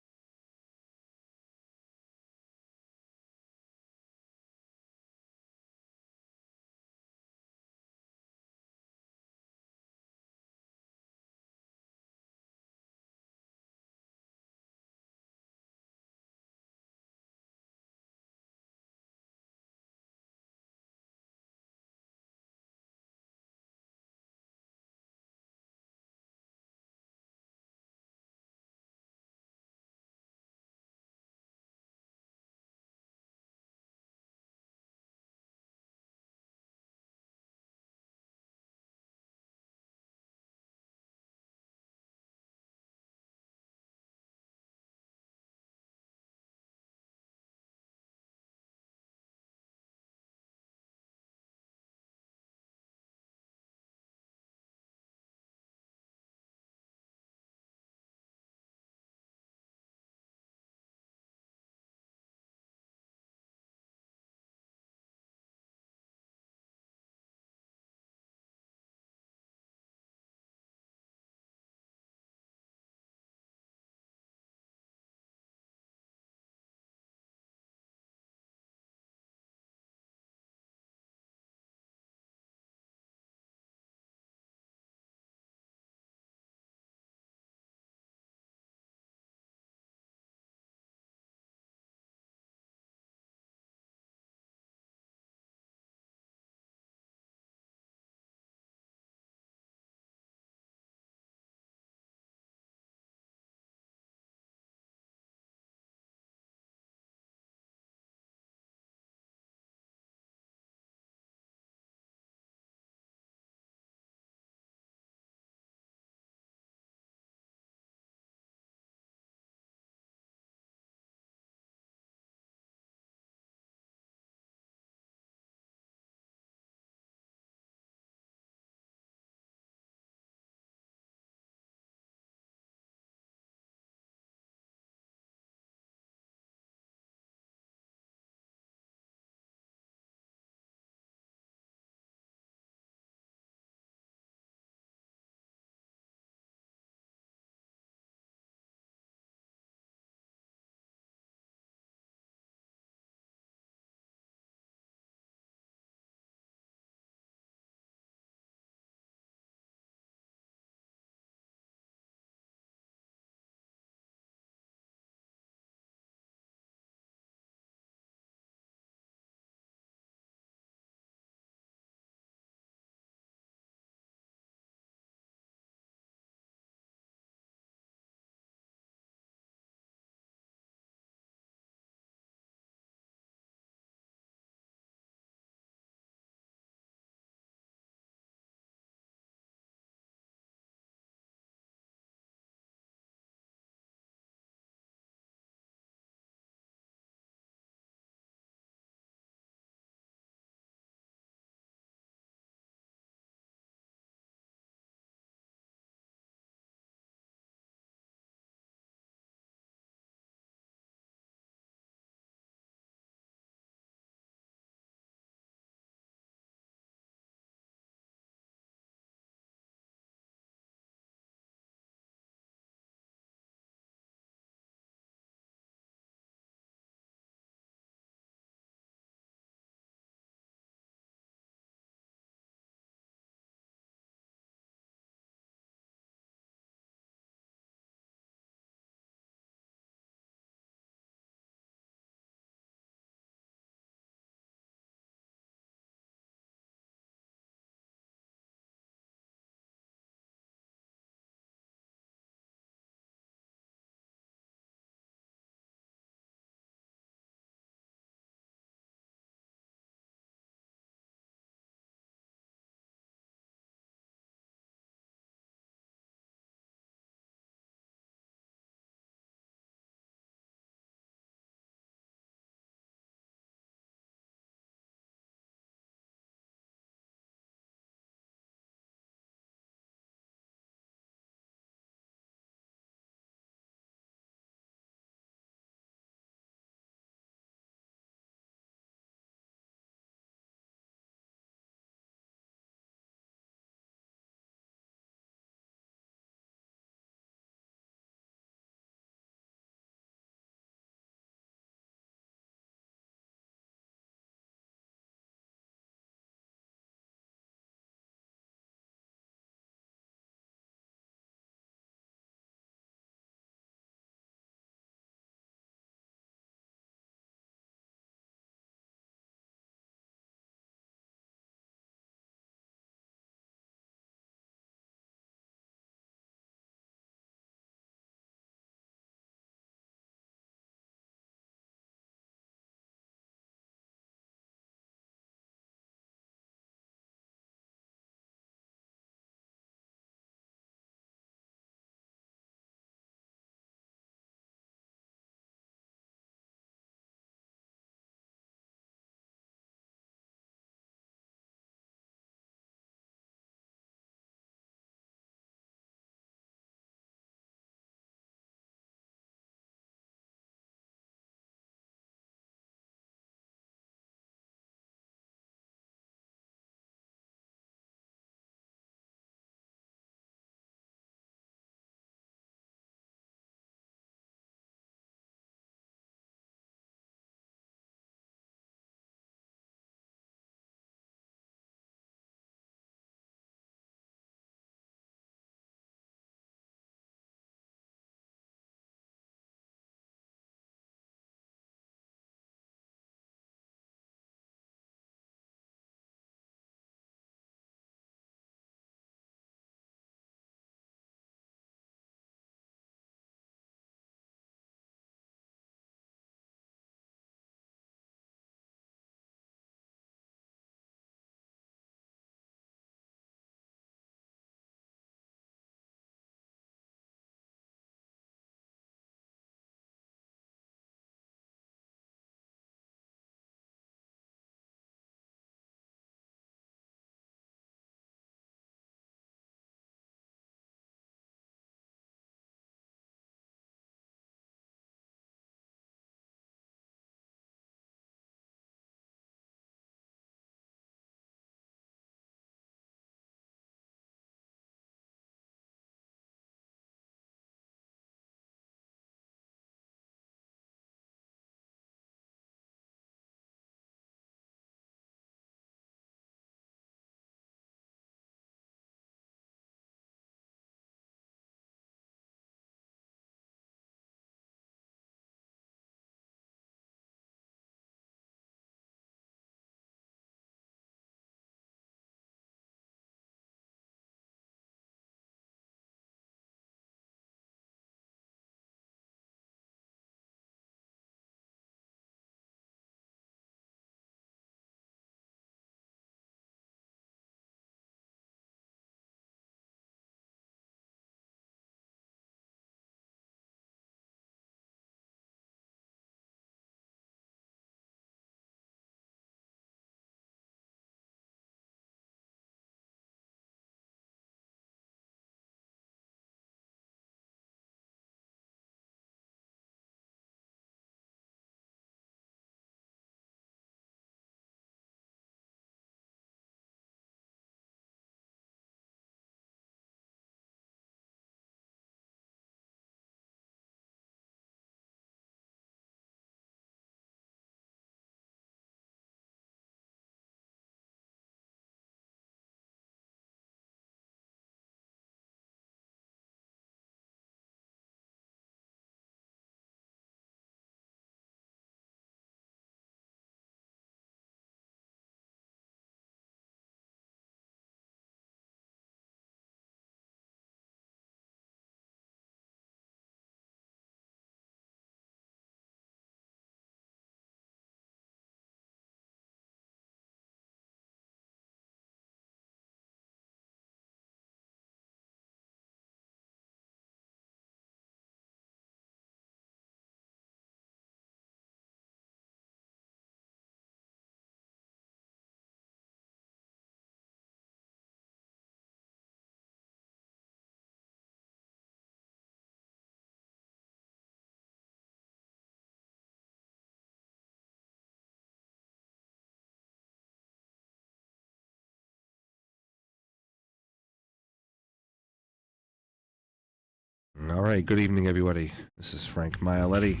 All right, good evening, everybody. This is Frank Maialetti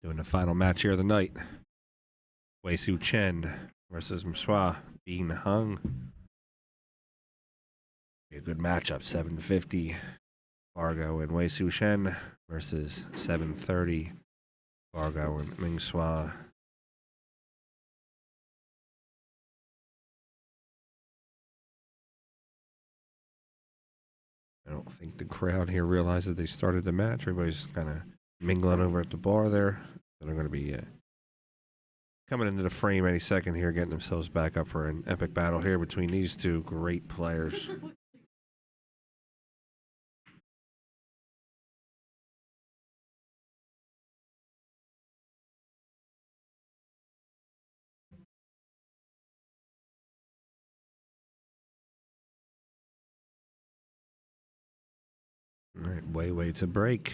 doing the final match here of the night. Wu Chen versus Mswa Bean Hung. Be a good matchup, 750 Fargo and Wu Chen versus 730 Fargo and Ming Swa. I don't think the crowd here realizes they started the match. Everybody's kind of mingling over at the bar there. So they're going to be coming into the frame any second here, getting themselves back up for an epic battle here between these two great players. All right, way to break.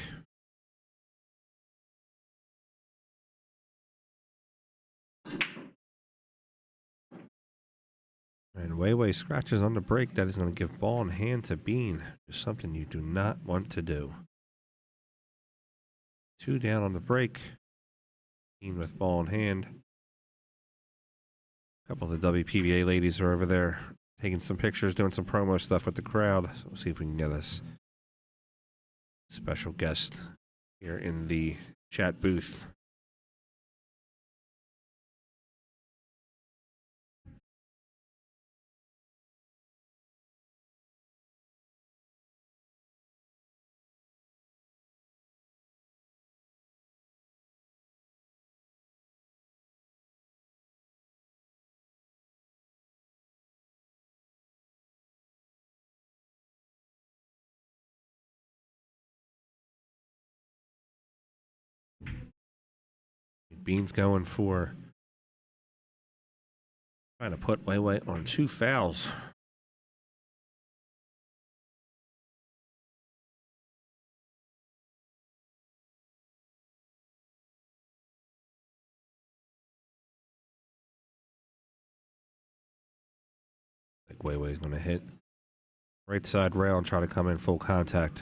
And Wei scratches on the break. That is going to give ball in hand to Bean. Just something you do not want to do. 2 down on the break. Bean with ball in hand. A couple of the WPBA ladies are over there taking some pictures, doing some promo stuff with the crowd. So we'll see if we can get us special guest here in the chat booth. Bean's going for trying to put Wei on 2 fouls. I think Wei's going to hit right side rail and try to come in full contact.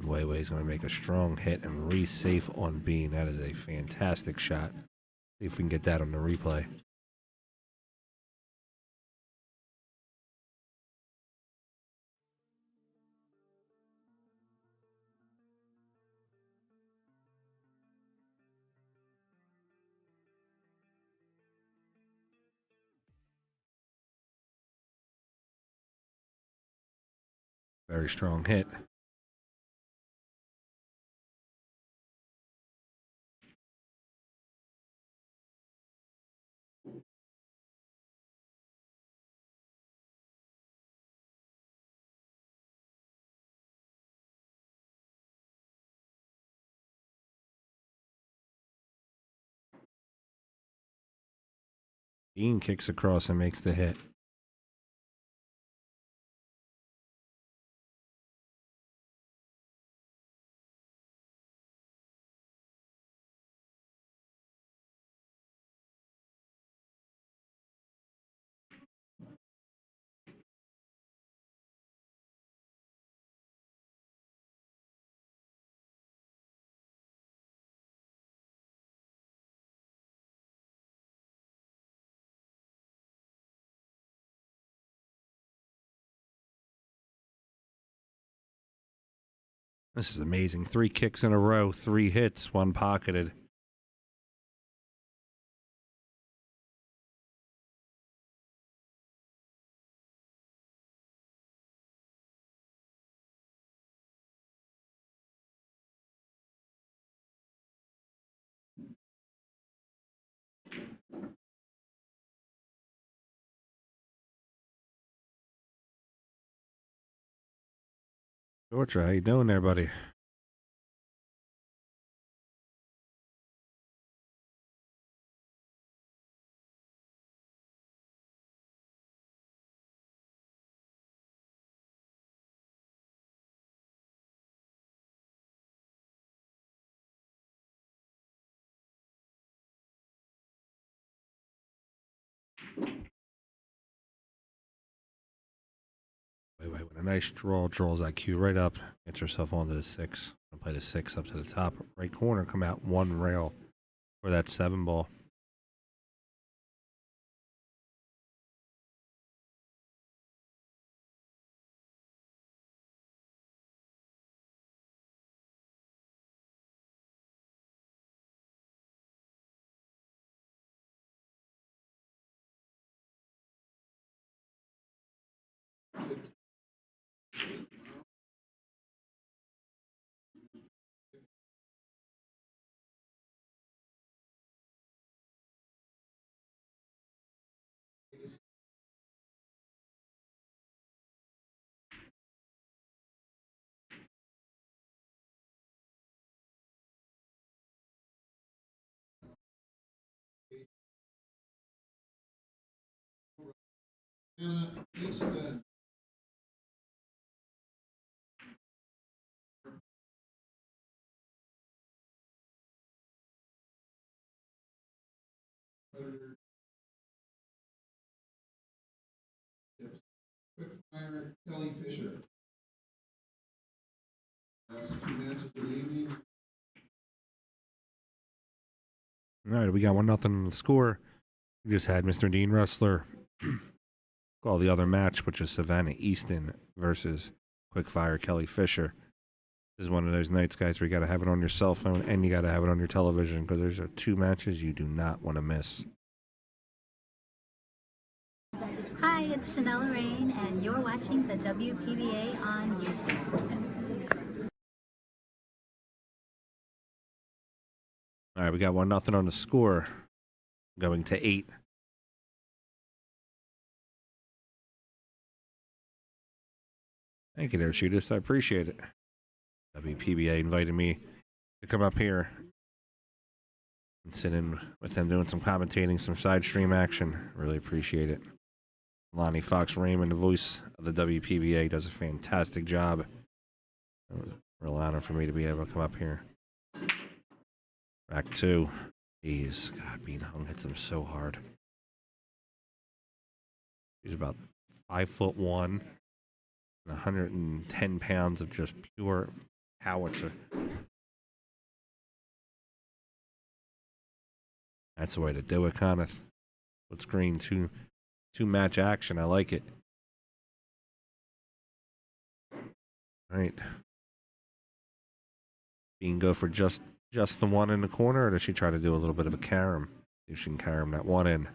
Wei's going to make a strong hit and re-safe on Bean. That is a fantastic shot. See if we can get that on the replay. Very strong hit. Bean kicks across and makes the hit. This is amazing. 3 kicks in a row, 3 hits, 1 pocketed. Georgia, how you doing there, buddy? A nice draw, draws that cue right up, gets herself onto the 6. Gonna play the 6 up to the top right corner, come out 1 rail for that 7 ball. Anna Easton. Predator. Tips. Quick fire, Kelly Fisher. Last 2 matches of the evening. All right, we got 1-0 on the score. We just had Mr. Dean Rustler call the other match, which is Savannah Easton versus Quickfire Kelly Fisher. This is one of those nights, guys, where you got to have it on your cell phone and you got to have it on your television because there's 2 matches you do not want to miss. Hi, it's Chanel Rain, and you're watching the WPBA on YouTube. All right, we got 1-0 on the score, going to 8. Thank you there, Shooters. I appreciate it. WPBA invited me to come up here and sit in with them doing some commentating, some side stream action. Really appreciate it. Lonnie Fox Raymond, the voice of the WPBA, does a fantastic job. It was a real honor for me to be able to come up here. Back 2. Jeez, God, being hung hits him so hard. He's about 5'1", and 110 pounds of just pure howitzer. That's the way to do it, Coneth. Let's green 2 match action. I like it. All right. Bean go for just the 1 in the corner, or does she try to do a little bit of a carom? See if she can carom that 1 in.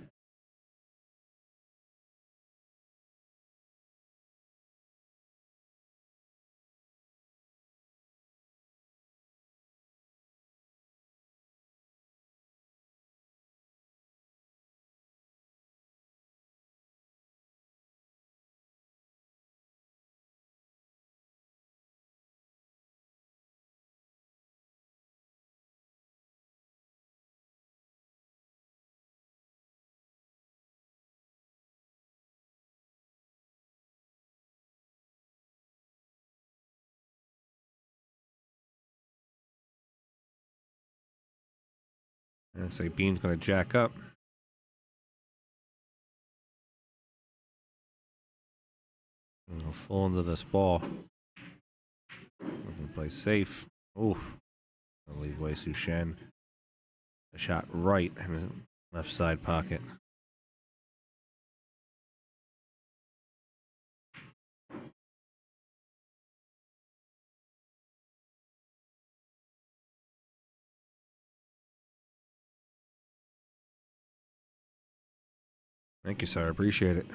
And it's like Bean's going to jack up. And go full into this ball. Looking to play safe. Ooh. Gonna leave Wu Chen. A shot right in the left side pocket. Thank you, sir. I appreciate it.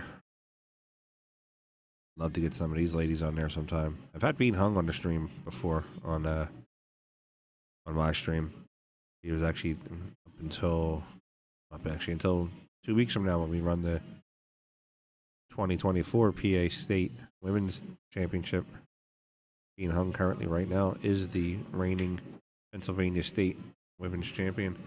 Love to get some of these ladies on there sometime. I've had Bean Hung on the stream before on my stream. He was actually until 2 weeks from now when we run the 2024 PA State Women's Championship. Bean Hung currently right now is the reigning Pennsylvania State Women's Champion.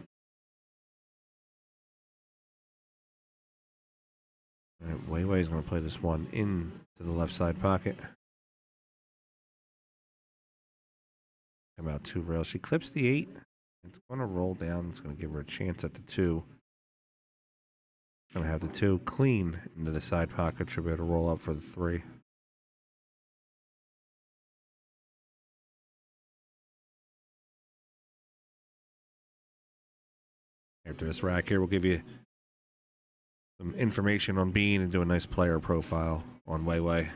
All right, Wei Wei's going to play this one in to the left side pocket. Come out 2 rails. She clips the 8. It's going to roll down. It's going to give her a chance at the 2. Going to have the 2 clean into the side pocket. She'll be able to roll up for the 3. After this rack here, we'll give you some information on Bean and do a nice player profile on Weiwei.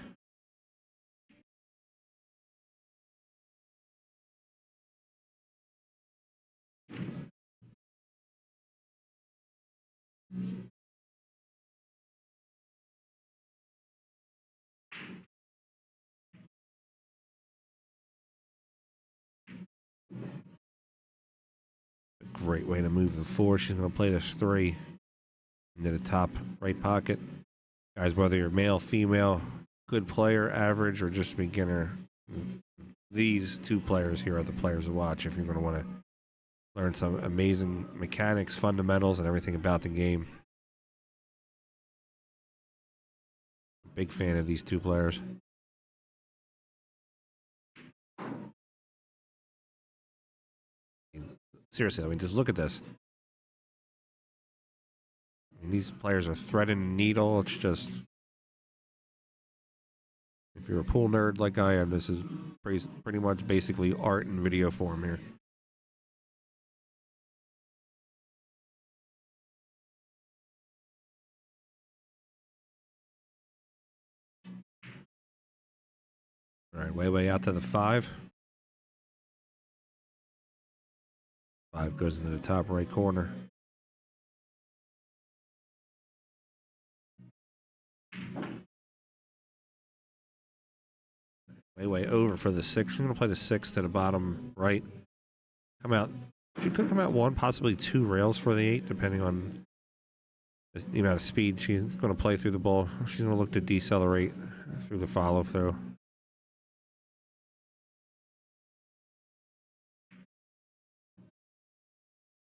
A great way to move the 4. She's going to play this 3 into the top right pocket. Guys, whether you're male, female, good player, average, or just beginner, these 2 players here are the players to watch if you're going to want to learn some amazing mechanics, fundamentals, and everything about the game. Big fan of these 2 players. Seriously, I mean, just look at this. I mean, these players are threading a needle. It's just, if you're a pool nerd like I am, this is pretty much basically art in video form here. All right, Weiwei out to the 5. 5 goes into the top right corner. Weiwei over for the 6. She's going to play the 6 to the bottom right. Come out. She could come out 1, possibly 2 rails for the 8, depending on the amount of speed she's going to play through the ball. She's going to look to decelerate through the follow through.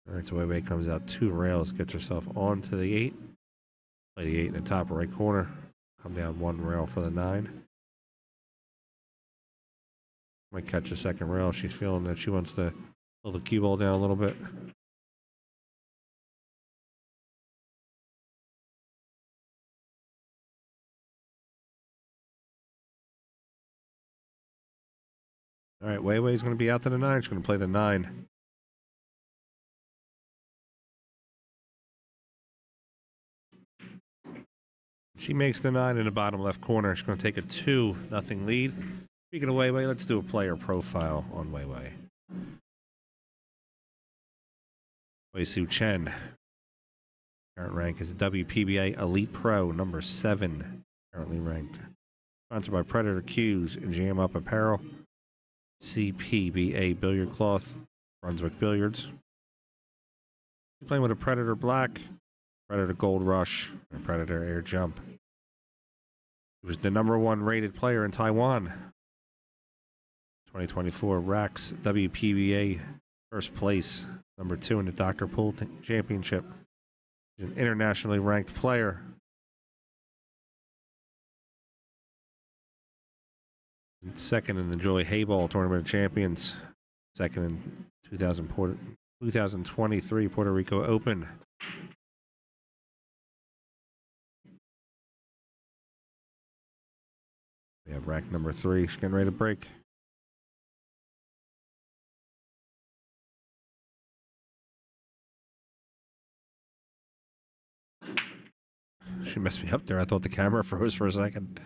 All right, so Weiwei comes out 2 rails, gets herself onto the 8. Play the 8 in the top right corner. Come down 1 rail for the 9. Might catch a second rail. She's feeling that she wants to pull the cue ball down a little bit. All right, Weiwei's going to be out to the 9. She's going to play the 9. She makes the 9 in the bottom left corner. She's going to take a 2-0 lead. Speaking of Weiwei, let's do a player profile on Weiwei. Wu Chen. Current rank is WPBA Elite Pro, number 7. Currently ranked. Sponsored by Predator Cues and Jam Up Apparel. CPBA Billiard Cloth. Brunswick Billiards. Playing with a Predator Black, Predator Gold Rush, and Predator Air Jump. He was the number 1 rated player in Taiwan. 2024 RACS WPBA first place, number 2 in the Dr. Pool Championship. He's an internationally ranked player. And second in the Joy Hayball Tournament of Champions. Second in 2023 Puerto Rico Open. We have rack number 3. She's getting ready to break. She messed me up there. I thought the camera froze for a second.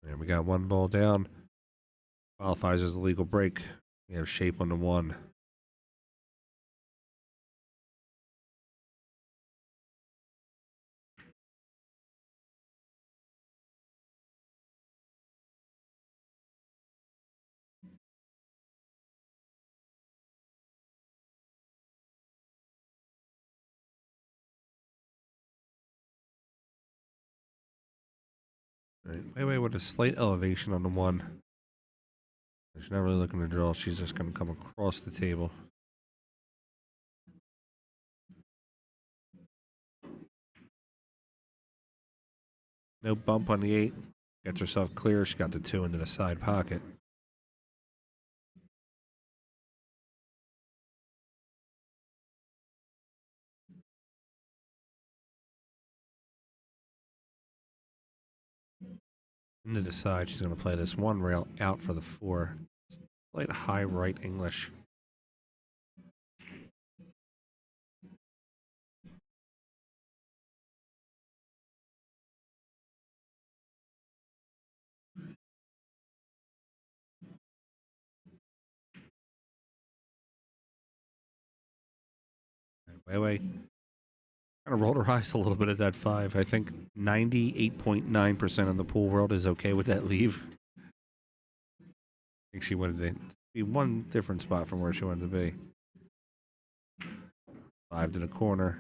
And we got 1 ball down. Qualifies as a legal break. We have shape on the 1. Right. Wait, with a slight elevation on the 1. She's not really looking to draw. She's just going to come across the table. No bump on the 8. Gets herself clear. She got the 2 into the side pocket. And to decide, she's going to play this one rail out for the 4. Played high right English. Wei kind of rolled her eyes a little bit at that 5. I think 98.9% of the pool world is okay with that leave. I think she wanted to be one different spot from where she wanted to be. 5 to the corner.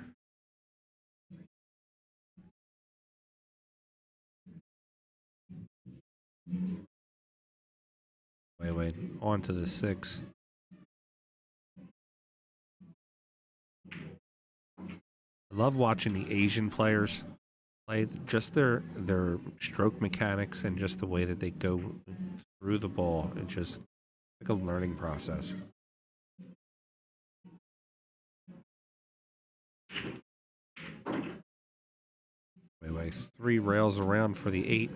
Wei on to the 6. I love watching the Asian players play, just their stroke mechanics and just the way that they go through the ball. It's just like a learning process. Wei 3 rails around for the 8.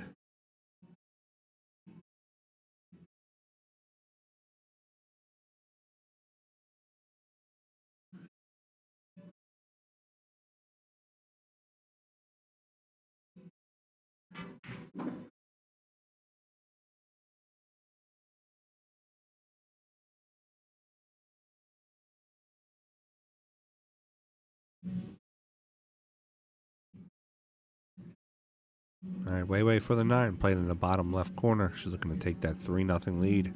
All right, Wei for the 9, played in the bottom left corner. She's looking to take that 3-0 lead.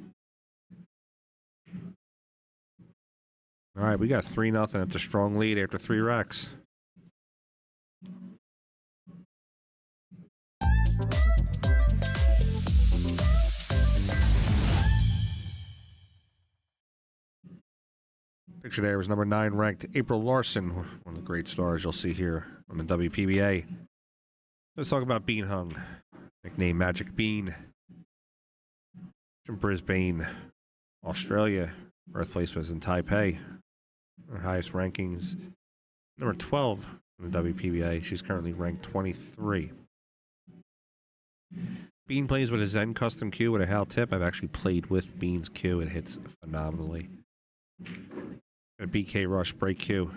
All right, we got 3-0. It's a strong lead after 3 racks. Picture there was number 9 ranked April Larson, one of the great stars you'll see here on the WPBA. Let's talk about Bean Hung, nicknamed Magic Bean. From Brisbane, Australia. Birthplace was in Taipei. Her highest rankings, number 12 in the WPBA. She's currently ranked 23. Bean plays with a Zen custom cue with a Hal tip. I've actually played with Bean's cue. It hits phenomenally. A BK Rush break cue,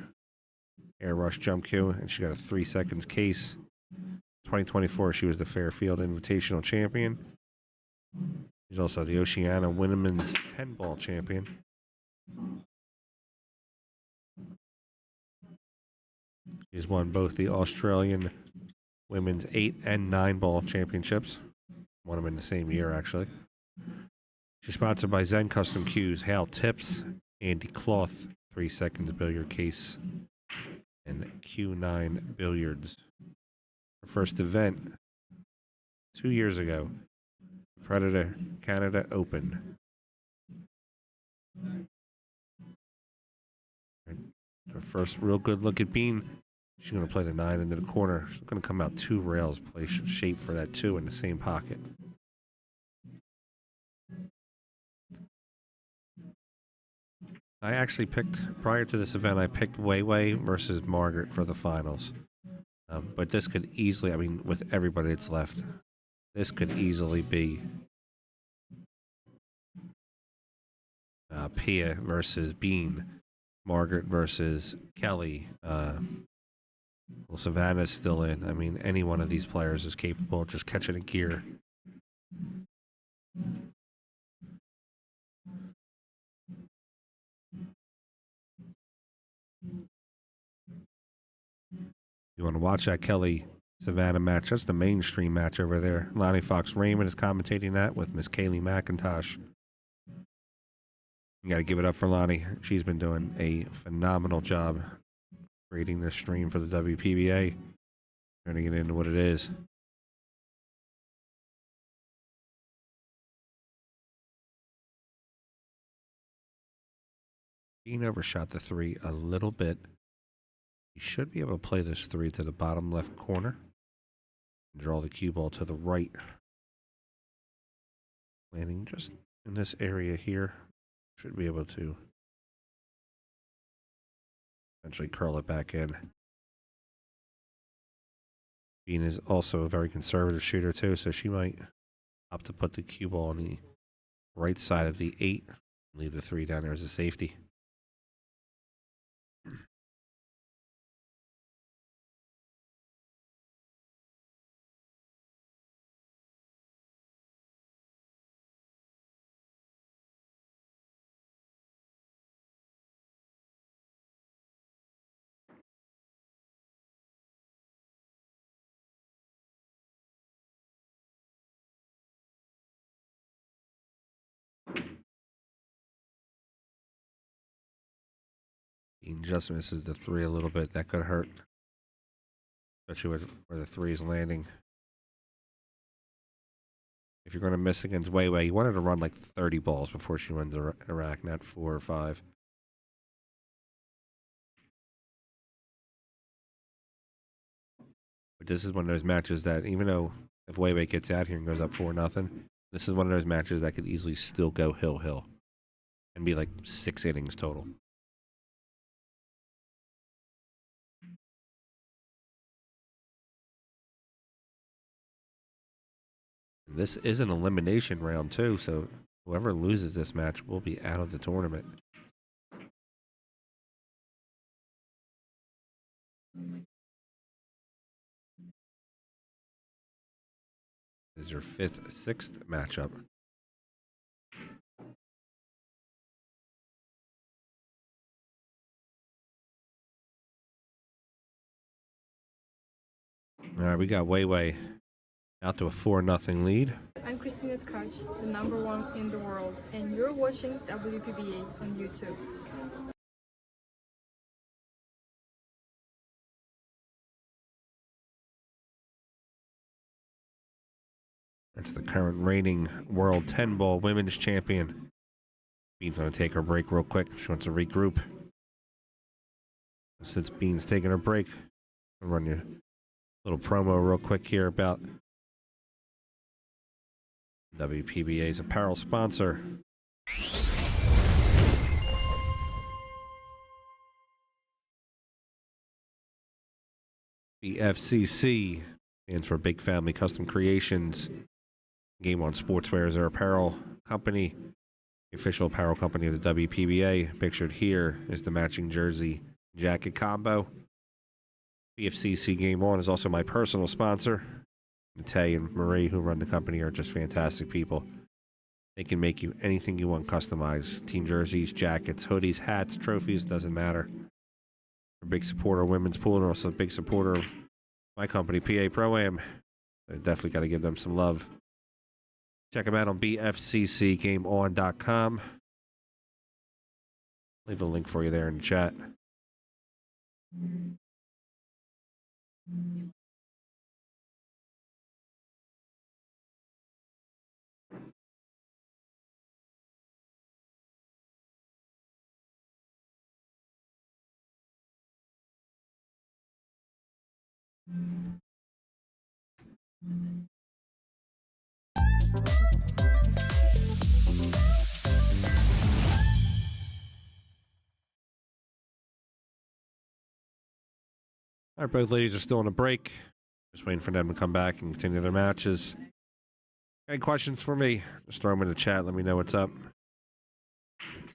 Air Rush jump cue, and she got a 3 seconds case. 2024, she was the Fairfield Invitational champion. She's also the Oceania Women's 10-ball champion. She's won both the Australian Women's 8 and 9-ball championships. Won them in the same year, actually. She's sponsored by Zen Custom Cues, Hal Tips, Andy Cloth, 3 seconds billiard case, and Q9 Billiards. Her first event 2 years ago, Predator Canada Open. Her first real good look at Bean. She's going to play the 9 into the corner. She's going to come out 2 rails, play shape for that 2 in the same pocket. I actually picked, prior to this event, I picked Wei versus Margaret for the finals. But this could easily, I mean, with everybody that's left, this could easily be Pia versus Bean, Margaret versus Kelly. Well, Savannah's still in. I mean, any one of these players is capable of just catching a gear. You want to watch that Kelly Savannah match? That's the mainstream match over there. Lonnie Fox Raymond is commentating that with Miss Kaylee McIntosh. You got to give it up for Lonnie. She's been doing a phenomenal job creating this stream for the WPBA. Turning it into what it is. Bean overshot the 3 a little bit. You should be able to play this 3 to the bottom left corner. And draw the cue ball to the right. Landing just in this area here. Should be able to eventually curl it back in. Bean is also a very conservative shooter too, so she might Opt to put the cue ball on the right side of the 8. Leave the 3 down there as a safety. Bean just misses the 3 a little bit. That could hurt. Especially where the 3 is landing. If you're going to miss against Weiwei, you want her to run like 30 balls before she wins Iraq, not 4 or 5. But this is one of those matches that, even though if Weiwei gets out here and goes up 4-0, this is one of those matches that could easily still go hill and be like 6 innings total. This is an elimination round too, so whoever loses this match will be out of the tournament. This is your 5th, 6th matchup. All right, we got Weiwei out to a 4-0 lead. I'm Christina Tkach, the #1 in the world, and you're watching WPBA on YouTube. That's the current reigning world 10-ball women's champion. Bean's going to take her break real quick. She wants to regroup. Since Bean's taking her break, I'll run you a little promo real quick here about WPBA's apparel sponsor. BFCC stands for Big Family Custom Creations. Game On Sportswear is their apparel company. The official apparel company of the WPBA. Pictured here is the matching jersey jacket combo. BFCC Game On is also my personal sponsor. Tay and Marie, who run the company, are just fantastic people. They can make you anything you want customized. Team jerseys, jackets, hoodies, hats, trophies, doesn't matter. They're a big supporter of women's pool and also a big supporter of my company, PA Pro-Am. I definitely got to give them some love. Check them out on bfccgameon.com. Leave a link for you there in the chat. All right, both ladies are still on a break. Just waiting for them to come back and continue their matches. Any questions for me? Just throw them in the chat. Let me know what's up.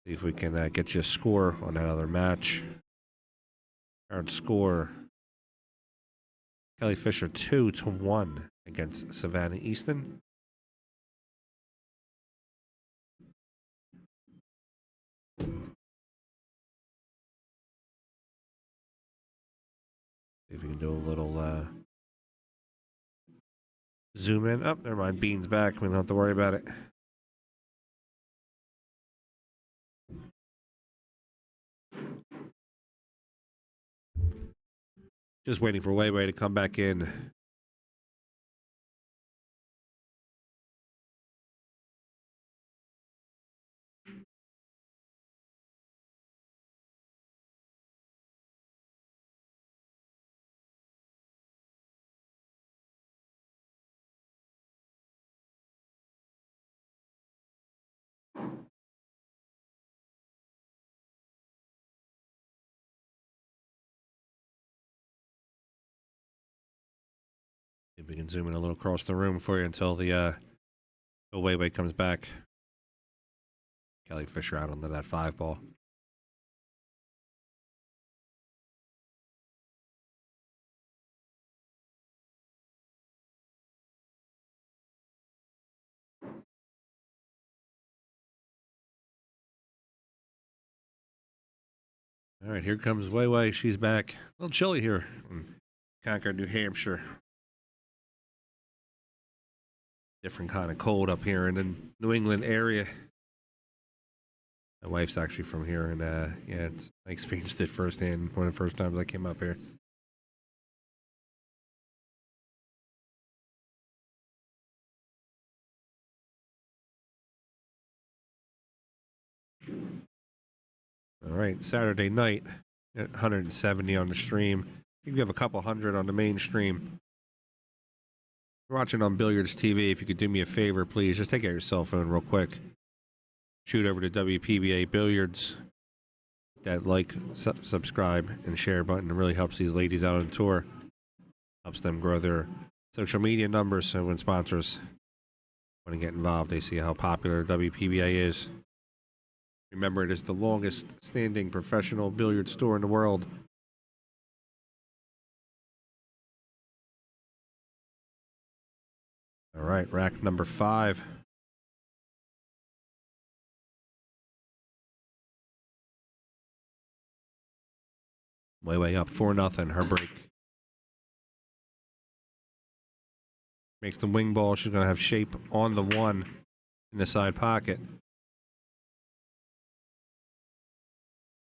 See if we can get you a score on that other match. Current score: Kelly Fisher 2-1 against Savannah Easton. See if we can do a little zoom in. Oh, never mind. Bean's back. We don't have to worry about it. Just waiting for Weiwei to come back in. If we can zoom in a little across the room for you until the So Wei comes back. Kelly Fisher out onto that 5 ball. All right, here comes Wei. She's back. A little chilly here in Concord, New Hampshire. Different kind of cold up here in the New England area. My wife's actually from here, and yeah, I experienced it firsthand one of the first times I came up here. All right, Saturday night at 170 on the stream. You can have a couple hundred on the main stream. If you're watching on Billiards TV, if you could do me a favor, please, just take out your cell phone real quick. Shoot over to WPBA Billiards. That like, subscribe, and share button. It really helps these ladies out on tour. Helps them grow their social media numbers, so when sponsors want to get involved, they see how popular WPBA is. Remember, it is the longest standing professional billiard store in the world. All right, rack number 5. Way up 4-0, her break. Makes the wing ball. She's going to have shape on the 1 in the side pocket.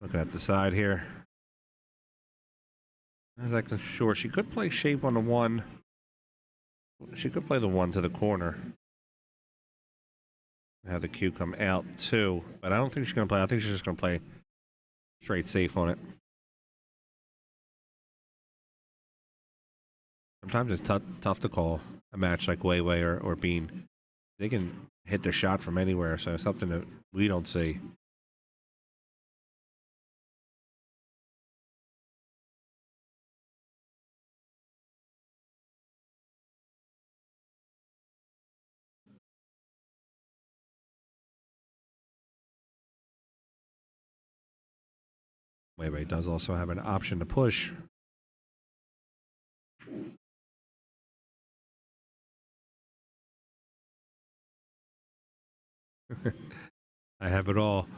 Looking at the side here. I was like, sure, she could play shape on the 1. She could play the 1 to the corner. Have the cue come out too. But I don't think she's going to play. I think she's just going to play straight safe on it. Sometimes it's tough to call a match like Wei or Bean. They can hit the shot from anywhere, so something that we don't see. Wei does also have an option to push. I have it all.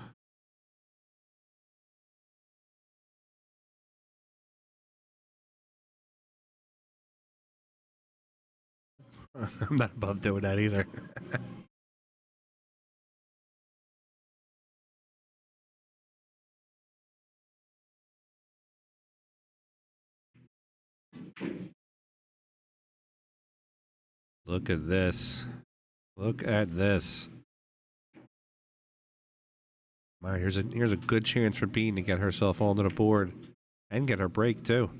I'm not above doing that either. Look at this. Look at this. All right, here's a good chance for Bean to get herself onto the board and get her break too.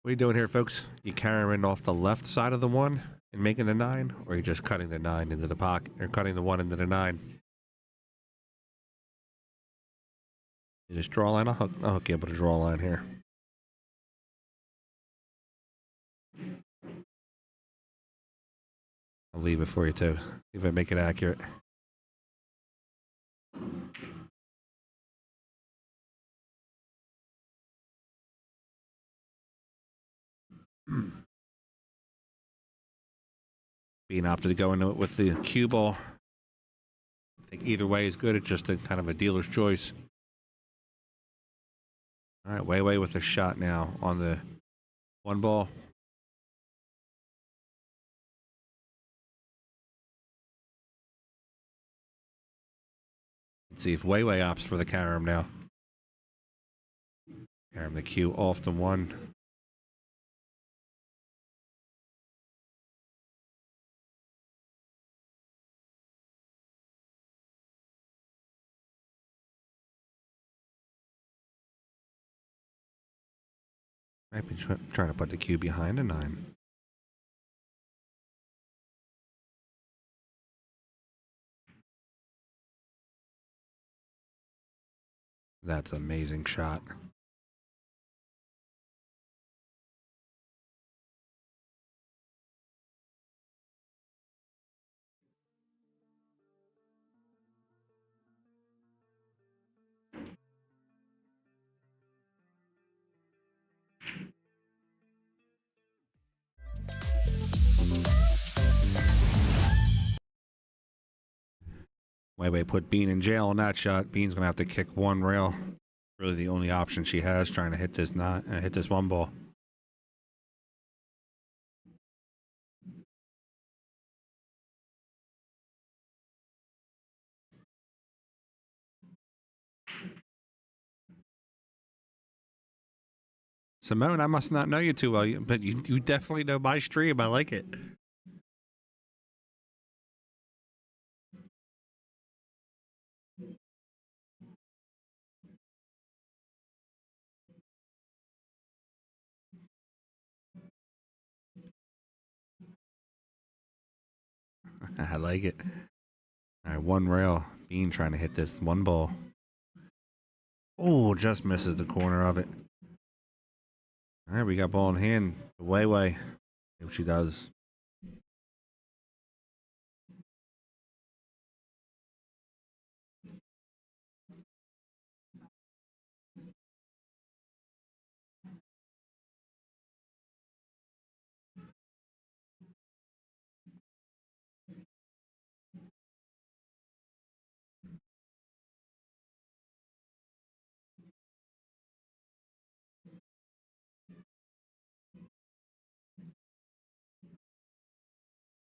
What are you doing here, folks? You carrying off the left side of the 1 and making the 9, or are you just cutting the 9 into the pocket, or cutting the 1 into the 9? You just draw a line. I'll hook you up with a draw line here. I'll leave it for you too. See if I make it accurate. Being opted to go into it with the cue ball. I think either way is good. It's just a kind of a dealer's choice. All right, Wei with a shot now on the 1 ball. Let's see if Wei opts for the carom now. Carom the cue off the 1. Might be trying to put the cue behind a 9. That's an amazing shot. Wei put Bean in jail on that shot. Bean's gonna have to kick one rail. Really, the only option she has trying to hit this one ball. Simone, I must not know you too well, but you definitely know my stream. I like it. I like it. All right, one rail. Bean trying to hit this one ball. Oh, just misses the corner of it. All right, we got ball in hand. Wei. See what she does.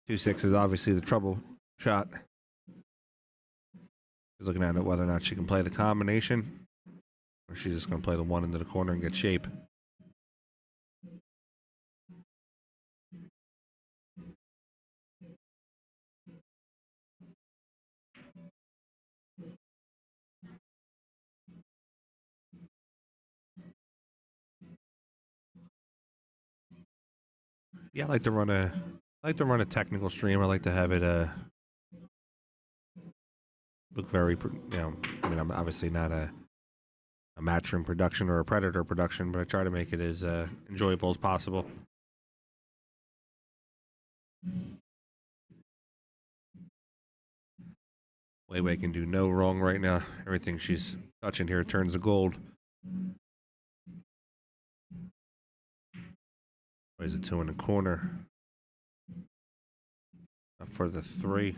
Two six is obviously the trouble shot. She's looking at it whether or not she can play the combination, or she's just going to play the one into the corner and get shape. Yeah, I like to run a technical stream. I like to have it look very, I mean, I'm obviously not a matchroom production or a predator production, but I try to make it as enjoyable as possible. Wei can do no wrong right now. Everything she's touching here turns to gold. Plays a two in the corner. Up for the three.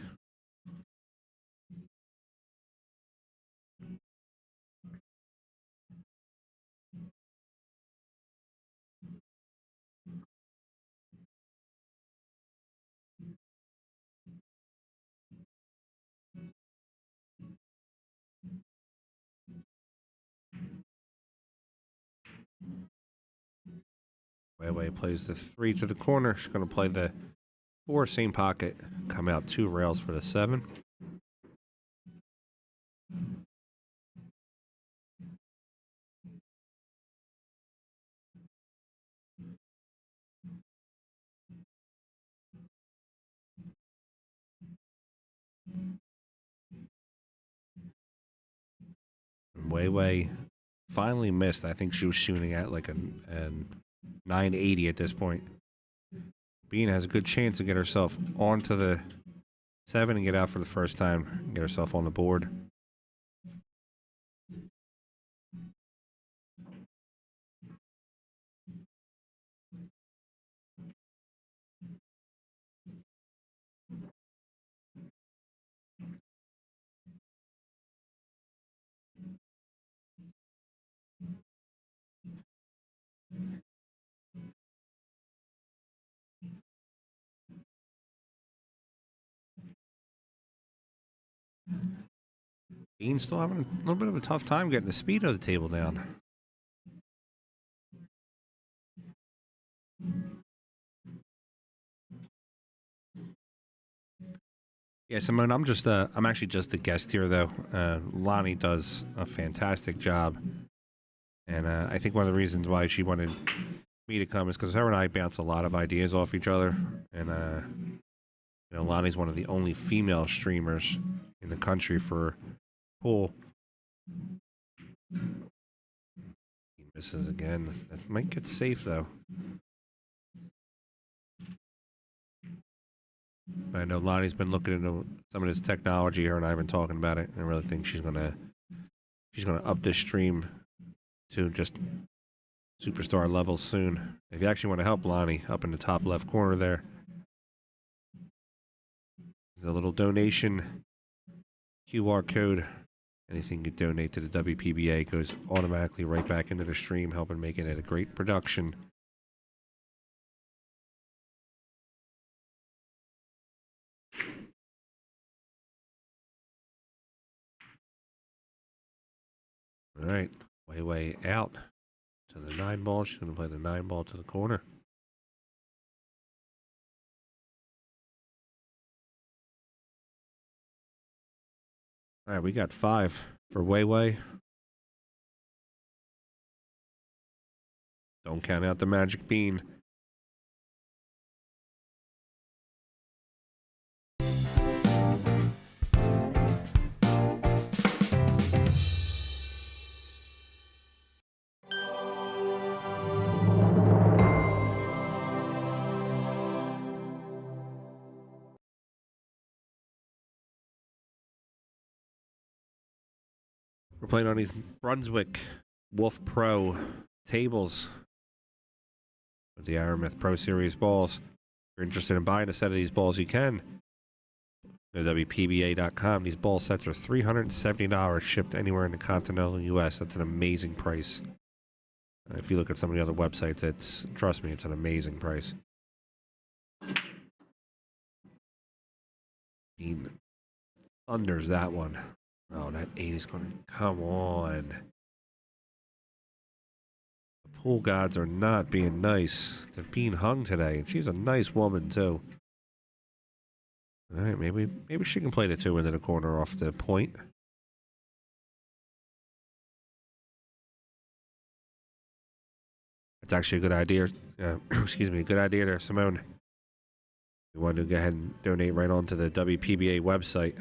Wei plays the three to the corner. She's going to play the four, same pocket. Come out two rails for the seven. Wei finally missed. I think she was shooting at like a 980 at this point. Bean has a good chance to get herself onto the seven and get out for the first time. Get herself on the board. Bean's still having a little bit of a tough time getting the speed of the table down. Yeah, Simone, I'm actually just a guest here, though. Lonnie does a fantastic job. And I think one of the reasons why she wanted me to come is because her and I bounce a lot of ideas off each other. And, Lonnie's one of the only female streamers in the country for pool. He misses again. That might get safe though. But I know Lonnie's been looking into some of this technology. Her and I have been talking about it. I really think she's gonna up this stream to just superstar levels soon. If you actually want to help Lonnie, up in the top left corner there, there's a little donation QR code. Anything you donate to the WPBA goes automatically right back into the stream, helping making it a great production. All right, way out to the 9 ball. She's going to play the 9 ball to the corner. All right, we got 5 for Way. Don't count out the magic bean. We're playing on these Brunswick Wolf Pro tables with the Aramith Pro Series balls. If you're interested in buying a set of these balls, you can. Go to WPBA.com. These ball sets are $370 shipped anywhere in the continental U.S. That's an amazing price. If you look at some of the other websites, trust me, it's an amazing price. Bean thunders that one. Oh, that 8 is going to... Come on. The pool gods are not being nice. They're being hung today. And she's a nice woman, too. All right, maybe she can play the 2 into the corner off the point. It's actually a good idea. Excuse me, a good idea there, Simone. You want to go ahead and donate right onto the WPBA website.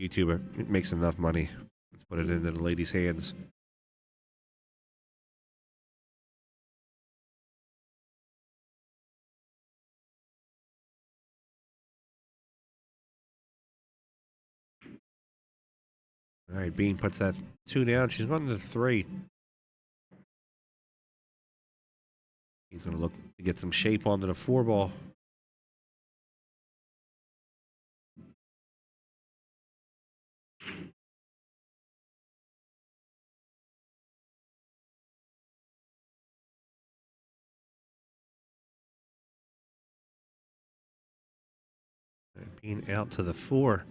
YouTuber makes enough money. Let's put it into the ladies' hands. All right, Bean puts that 2 down. She's going to the 3. He's going to look to get some shape onto the 4 ball. Being out to the 4.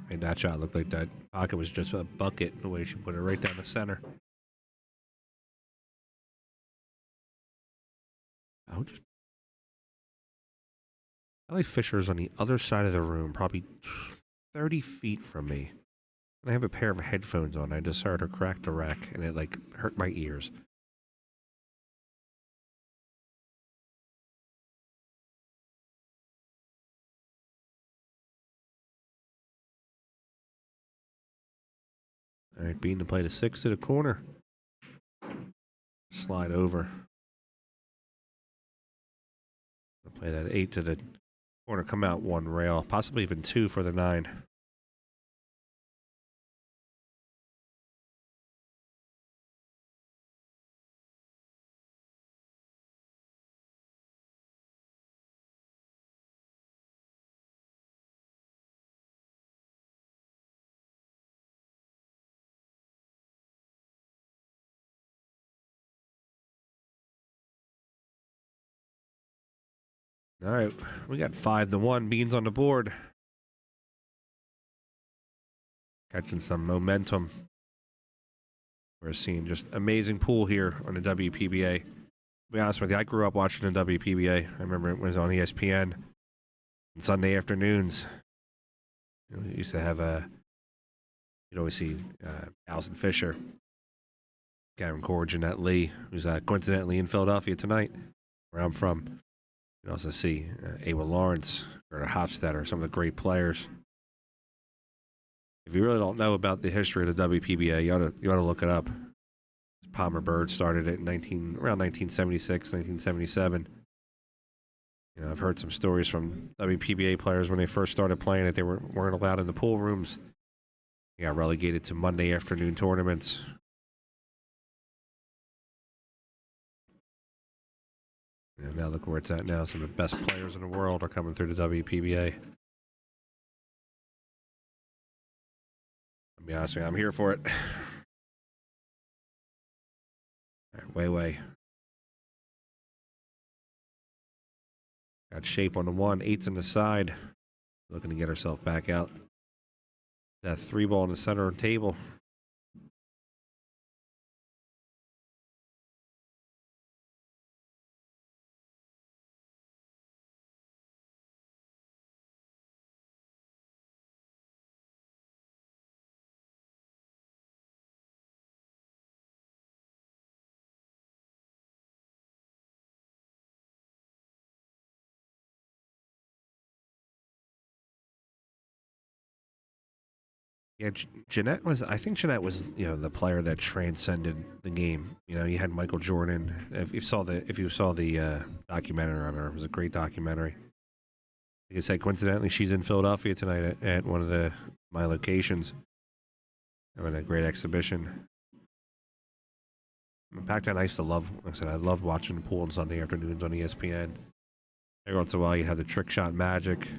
Made that shot look like that pocket was just a bucket, the way she put it right down the center. Ellie Fisher's on the other side of the room, probably 30 feet from me. And I have a pair of headphones on. I just heard her crack the rack, and it like hurt my ears. All right, Bean to play the 6 to the corner. Slide over. Play that 8 to the corner. Come out 1 rail, possibly even 2 for the 9. All right, we got 5-1. Beans on the board. Catching some momentum We're seeing just amazing pool here on the WPBA. To be honest with you, I grew up watching the WPBA. I remember it was on ESPN on Sunday afternoons. You know, it used to have you'd always see Allison Fisher, Concord, Jeanette Lee, who's coincidentally in Philadelphia tonight, where I'm from. You can also see Awa Lawrence or Hofstetter, some of the great players. If you really don't know about the history of the WPBA, you ought to look it up. Palmer Bird started it in around 1976, 1977. You know, I've heard some stories from WPBA players when they first started playing it. They weren't allowed in the pool rooms. They got relegated to Monday afternoon tournaments. And now look where it's at now. Some of the best players in the world are coming through the WPBA. I'll be honest with you, I'm here for it. All right, Wei. Got shape on the 1, 8's in the side. Looking to get herself back out. That 3 ball in the center of the table. Yeah, I think Jeanette was, you know, the player that transcended the game. You know, you had Michael Jordan. If you saw the documentary on her, it was a great documentary. Like I said, coincidentally, she's in Philadelphia tonight at one of my locations. Having a great exhibition. Back then, I used to love, like I said, I loved watching the pool on Sunday afternoons on ESPN. Every once in a while, you have the trick shot magic.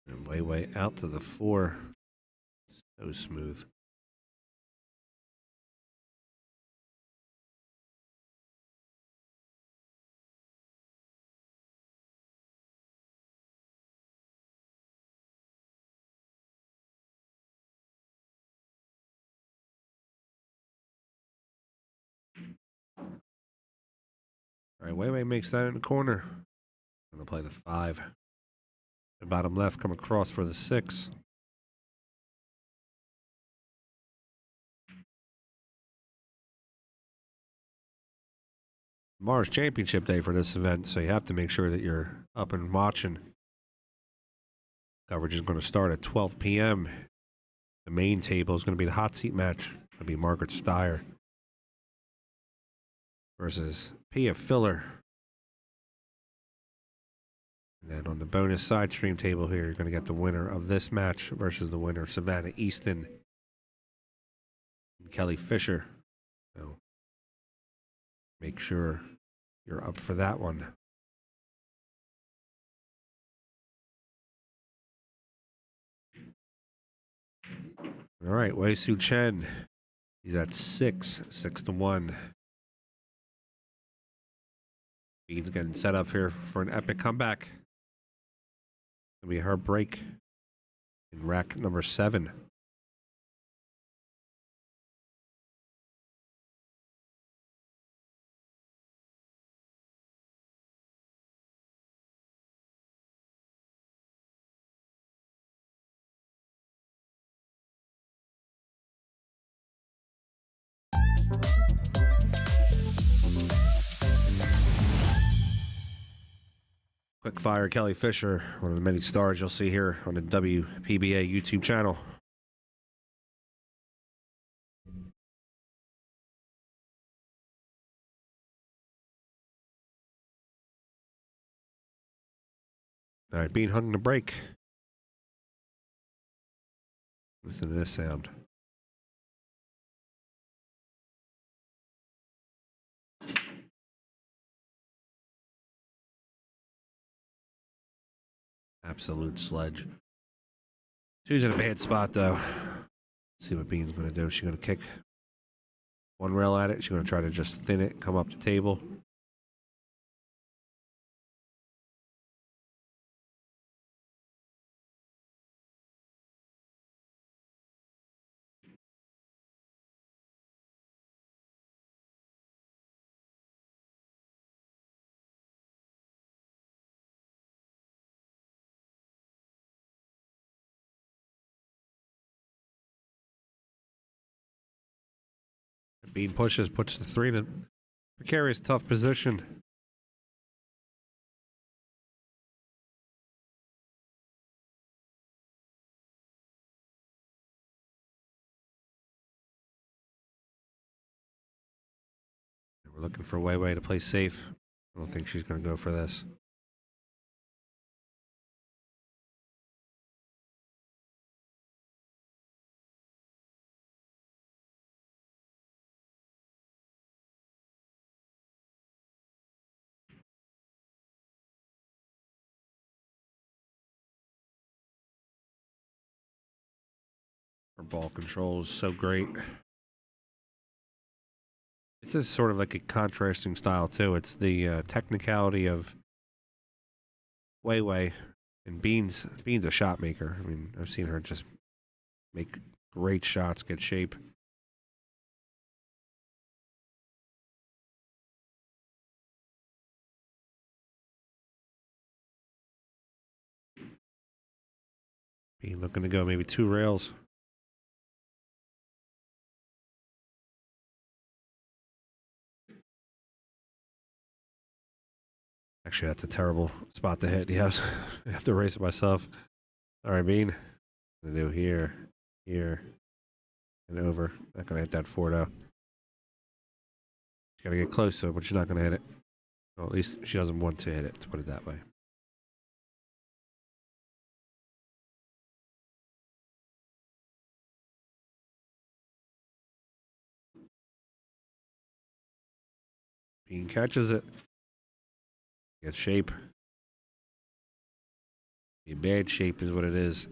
And way out to the 4. So smooth. All right, Wei makes that in the corner. I'm going to play the 5. The bottom left come across for the 6. Tomorrow's championship day for this event, so you have to make sure that you're up and watching. Coverage is going to start at 12 p.m. The main table is going to be the hot seat match. It'll be Margaret Steyer versus Pia Filler. And then on the bonus side stream table here, you're going to get the winner of this match versus the winner of Savannah Easton and Kelly Fisher. So make sure you're up for that one. All right, Wu Chen. He's at 6-1. He's getting set up here for an epic comeback. It'll be her break in rack number 7. Quick fire Kelly Fisher, one of the many stars you'll see here on the WPBA YouTube channel. All right, being hung to break. Listen to this sound. Absolute sledge. She's in a bad spot, though. Let's see what Bean's going to do. She's going to kick one rail at it. She's going to try to just thin it, come up the table. Bean pushes, puts the 3 in a precarious, tough position. We're looking for Wei Wei to play safe. I don't think she's going to go for this. Her ball control is so great. This is sort of like a contrasting style too. It's the technicality of Wei Wei and Bean's. Bean's a shot maker. I mean, I've seen her just make great shots, get shape. Bean looking to go maybe 2 rails. Actually, that's a terrible spot to hit. Yes, I have to race it myself. All right, Bean. I'm gonna do here, here, and over. Not gonna hit that 4 though. She's gotta get close to it, but she's not gonna hit it. Well, at least she doesn't want to hit it, to put it that way. Bean catches it. Gets shape. A bad shape is what it is.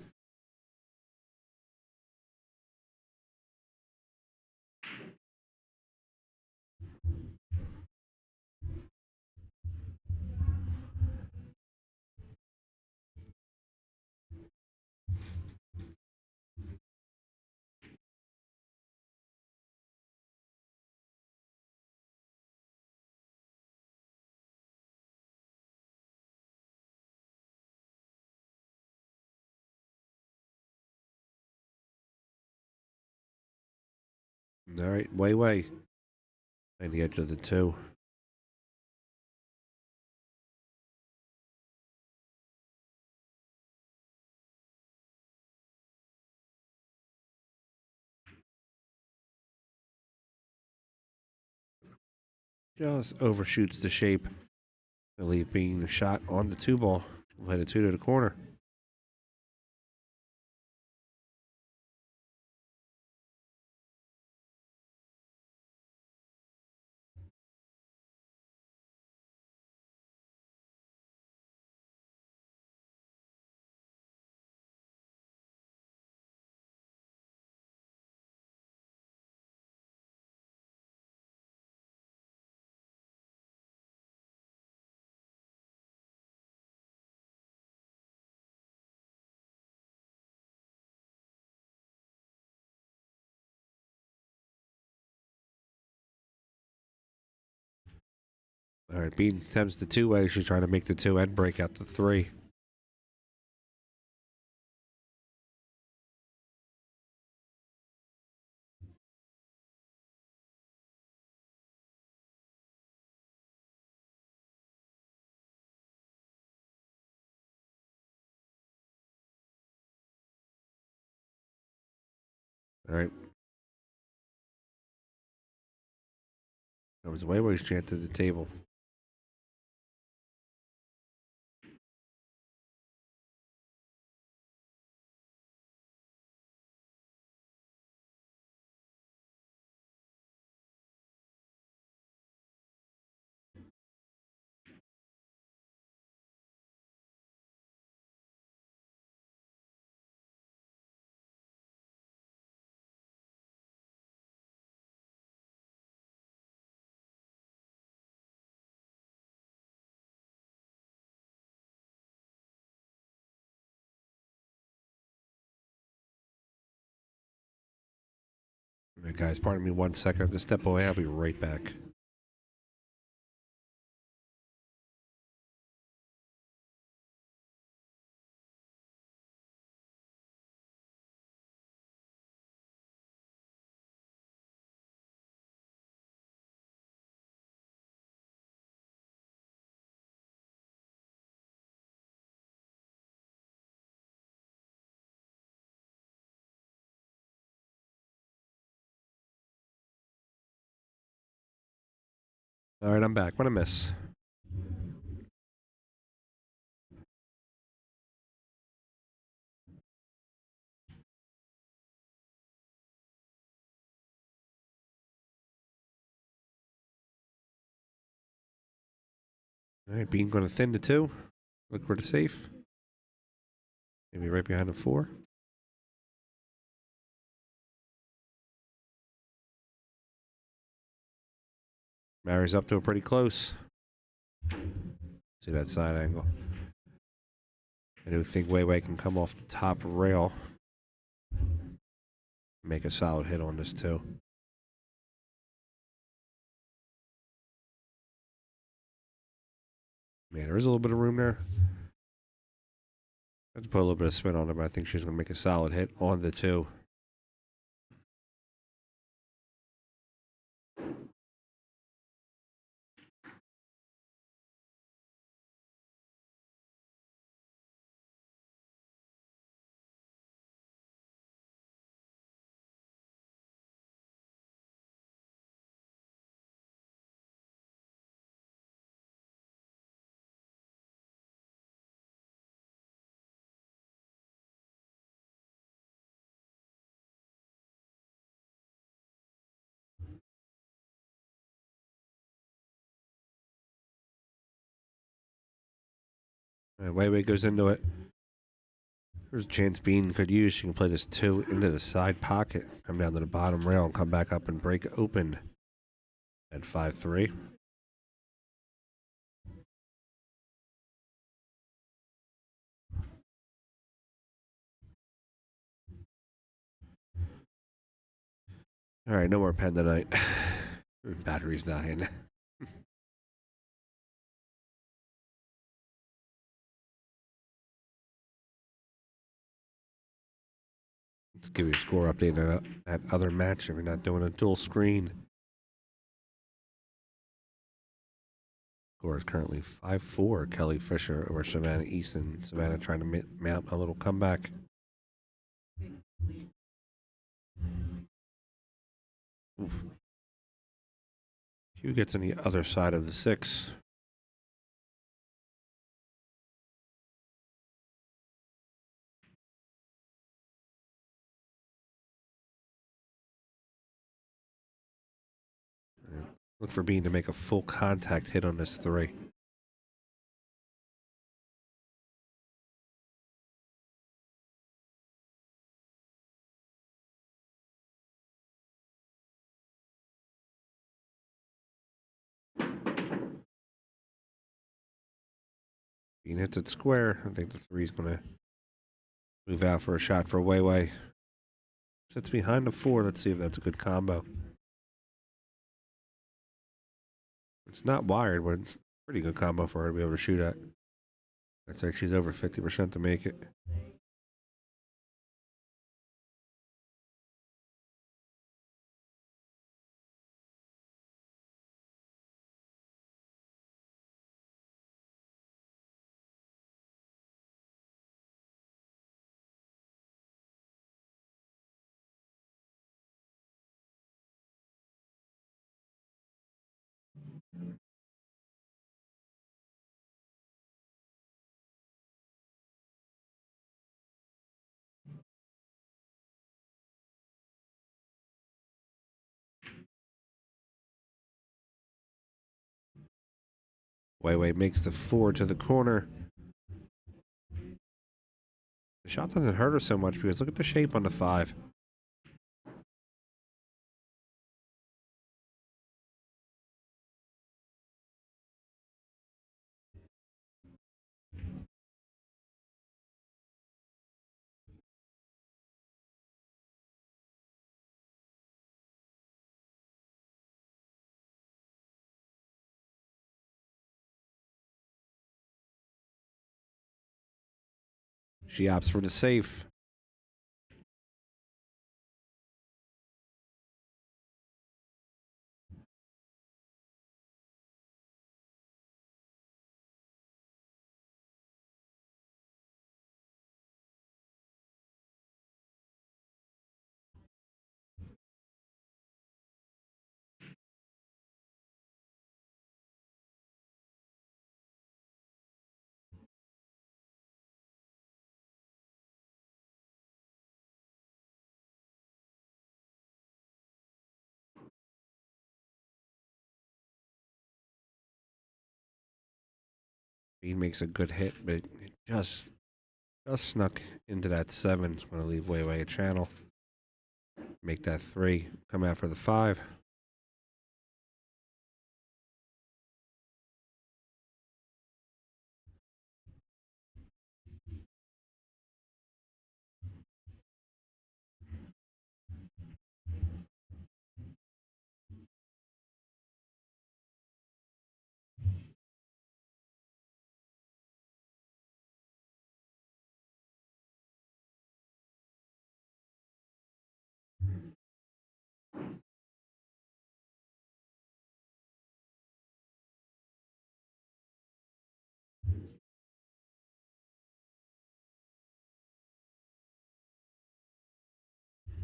All right, Wei Wei. And the edge of the 2. Just overshoots the shape. I believe being shot on the 2 ball. We'll hit a 2 to the corner. All right, Bean attempts the 2-way. She's trying to make the 2 and break out the 3. All right. That was Wei Wei's chance at the table. All right, guys, pardon me 1 second. I have to step away. I'll be right back. All right, I'm back. What I miss? All right, Bean going to thin to 2. Look for the safe. Maybe right behind the 4. Marries up to it pretty close. See that side angle. I do think Wei Wei can come off the top rail. Make a solid hit on this too. Man, there is a little bit of room there. I have to put a little bit of spin on it, but I think she's going to make a solid hit on the 2. And Wei Wei goes into it. There's a chance Bean could use. She can play this 2 into the side pocket, come down to the bottom rail, and come back up and break open at 5-3. All right, no more pen tonight. Battery's dying. Let's give you a score update on that other match if you're not doing a dual screen. Score is currently 5-4. Kelly Fisher over Savannah Easton. Savannah trying to mount a little comeback. Oof. Hugh gets on the other side of the 6. Look for Bean to make a full contact hit on this 3. Bean hits it square. I think the 3's going to move out for a shot for Wei Wei. Sits behind the 4. Let's see if that's a good combo. It's not wired, but it's a pretty good combo for her to be able to shoot at. I'd say she's over 50% to make it. Wei Wei makes the 4 to the corner. The shot doesn't hurt her so much because look at the shape on the 5. She opts for the safe. Bean makes a good hit, but it just snuck into that 7. It's going to leave Wei Wei a channel. Make that 3. Come after the 5.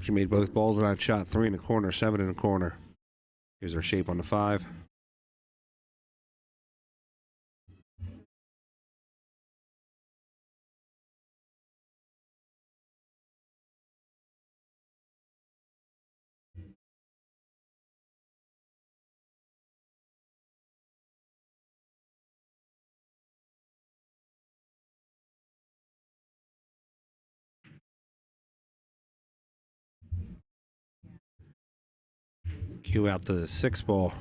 She made both balls in that shot. 3 in the corner, 7 in the corner. Here's her shape on the 5. Cue out the 6 ball.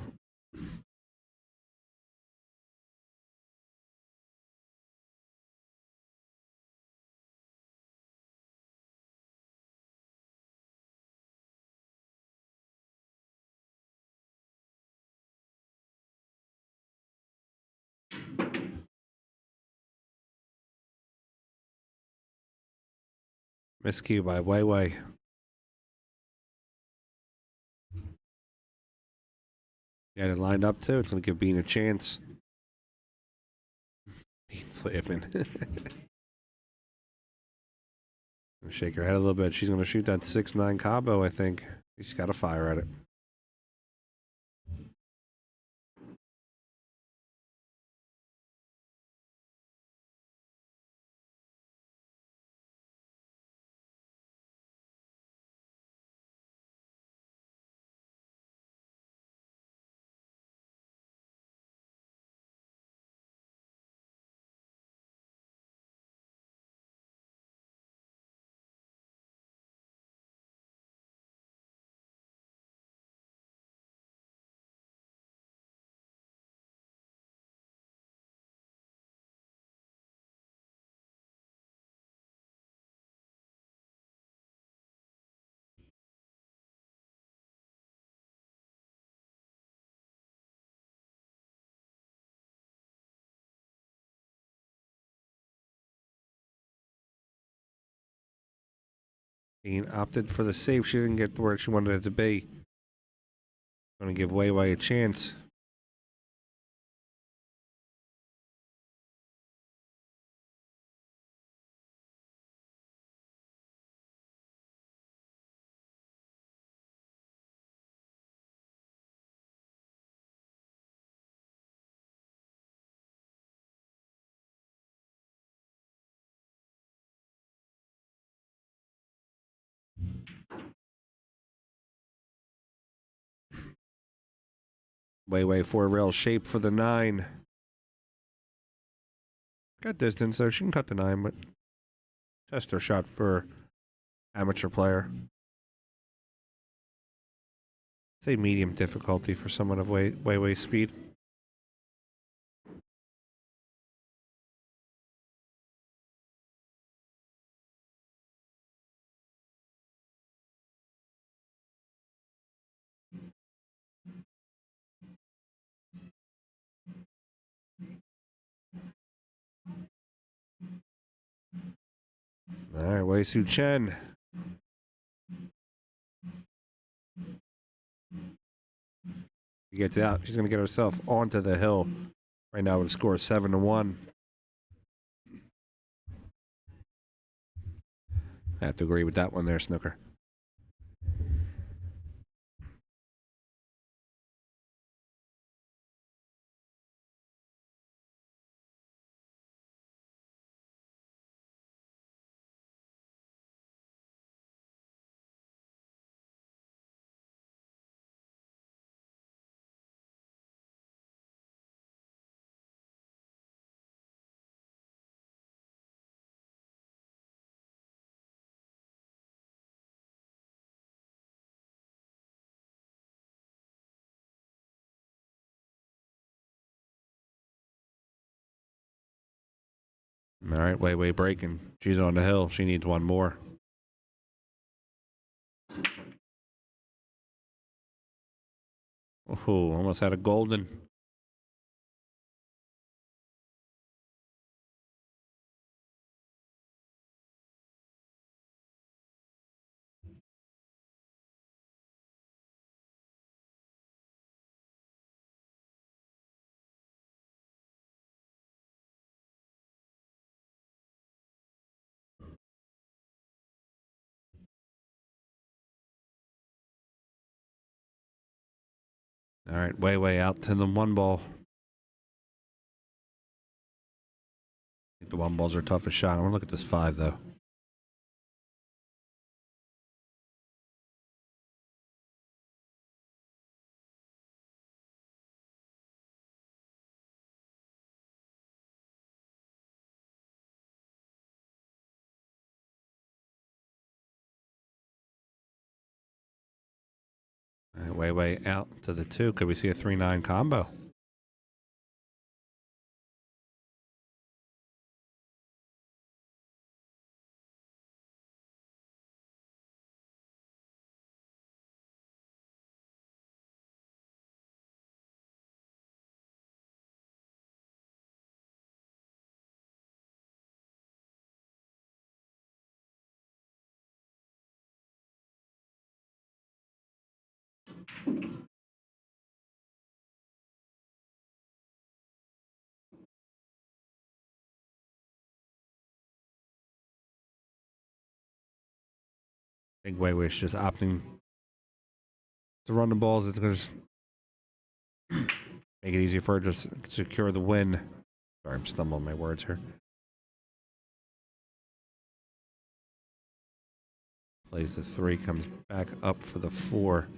Miscue by Wei Wei. Got it lined up too. It's going to give Bean a chance. Bean's laughing. Shake her head a little bit. She's going to shoot that 6-9 combo, I think. She's got to fire at it. Bean opted for the save. She didn't get where she wanted it to be. Going to give Wei Wei a chance. Wei Wei 4-rail shape for the 9. Got distance, so she can cut the 9, but test her shot for amateur player. Say medium difficulty for someone of Wei Wei's speed. All right, Wu Chen. She gets out. She's going to get herself onto the hill. Right now, with a score of 7-1. I have to agree with that one there, Snooker. All right, way breaking. She's on the hill. She needs one more. Oh, almost had a golden. All right, way out to the one ball. I think the one balls are toughest shot. I want to look at this 5 though. All right, way out to the 2. Could we see a 3-9 combo? I think Weiwei's just opting to run the balls. It's going to make it easier for her to just secure the win. Sorry, I'm stumbling my words here. Plays the 3, comes back up for the 4.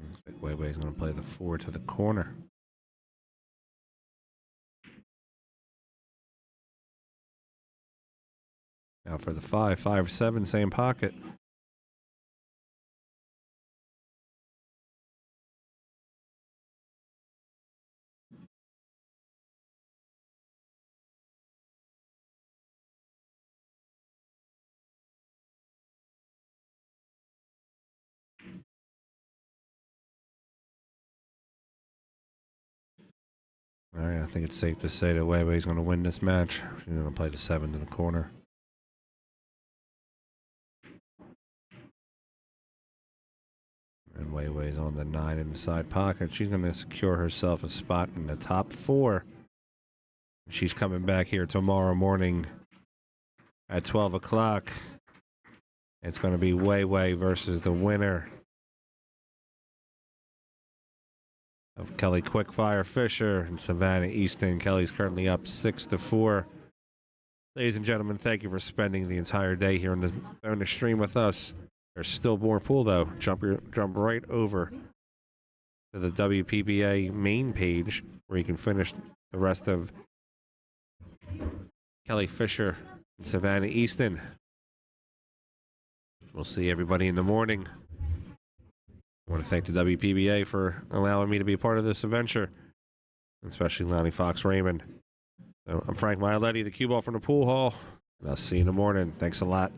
Looks like Weiwei's going to play the 4 to the corner. Now for the 5-5-7, same pocket. All right, I think it's safe to say that Weiwei's going to win this match. She's going to play the 7 to the corner. And Weiwei's on the 9 in the side pocket. She's going to secure herself a spot in the top 4. She's coming back here tomorrow morning at 12 o'clock. It's going to be Weiwei versus the winner of Kelly Quickfire Fisher and Savannah Easton. Kelly's currently up 6-4. Ladies and gentlemen, thank you for spending the entire day here on the stream with us. There's still more pool though. Jump right over to the WPBA main page where you can finish the rest of Kelly Fisher and Savannah Easton. We'll see everybody in the morning. I want to thank the WPBA for allowing me to be a part of this adventure, especially Lonnie Fox Raymond. So I'm Frank Miletti, the cue ball from the pool hall, and I'll see you in the morning. Thanks a lot.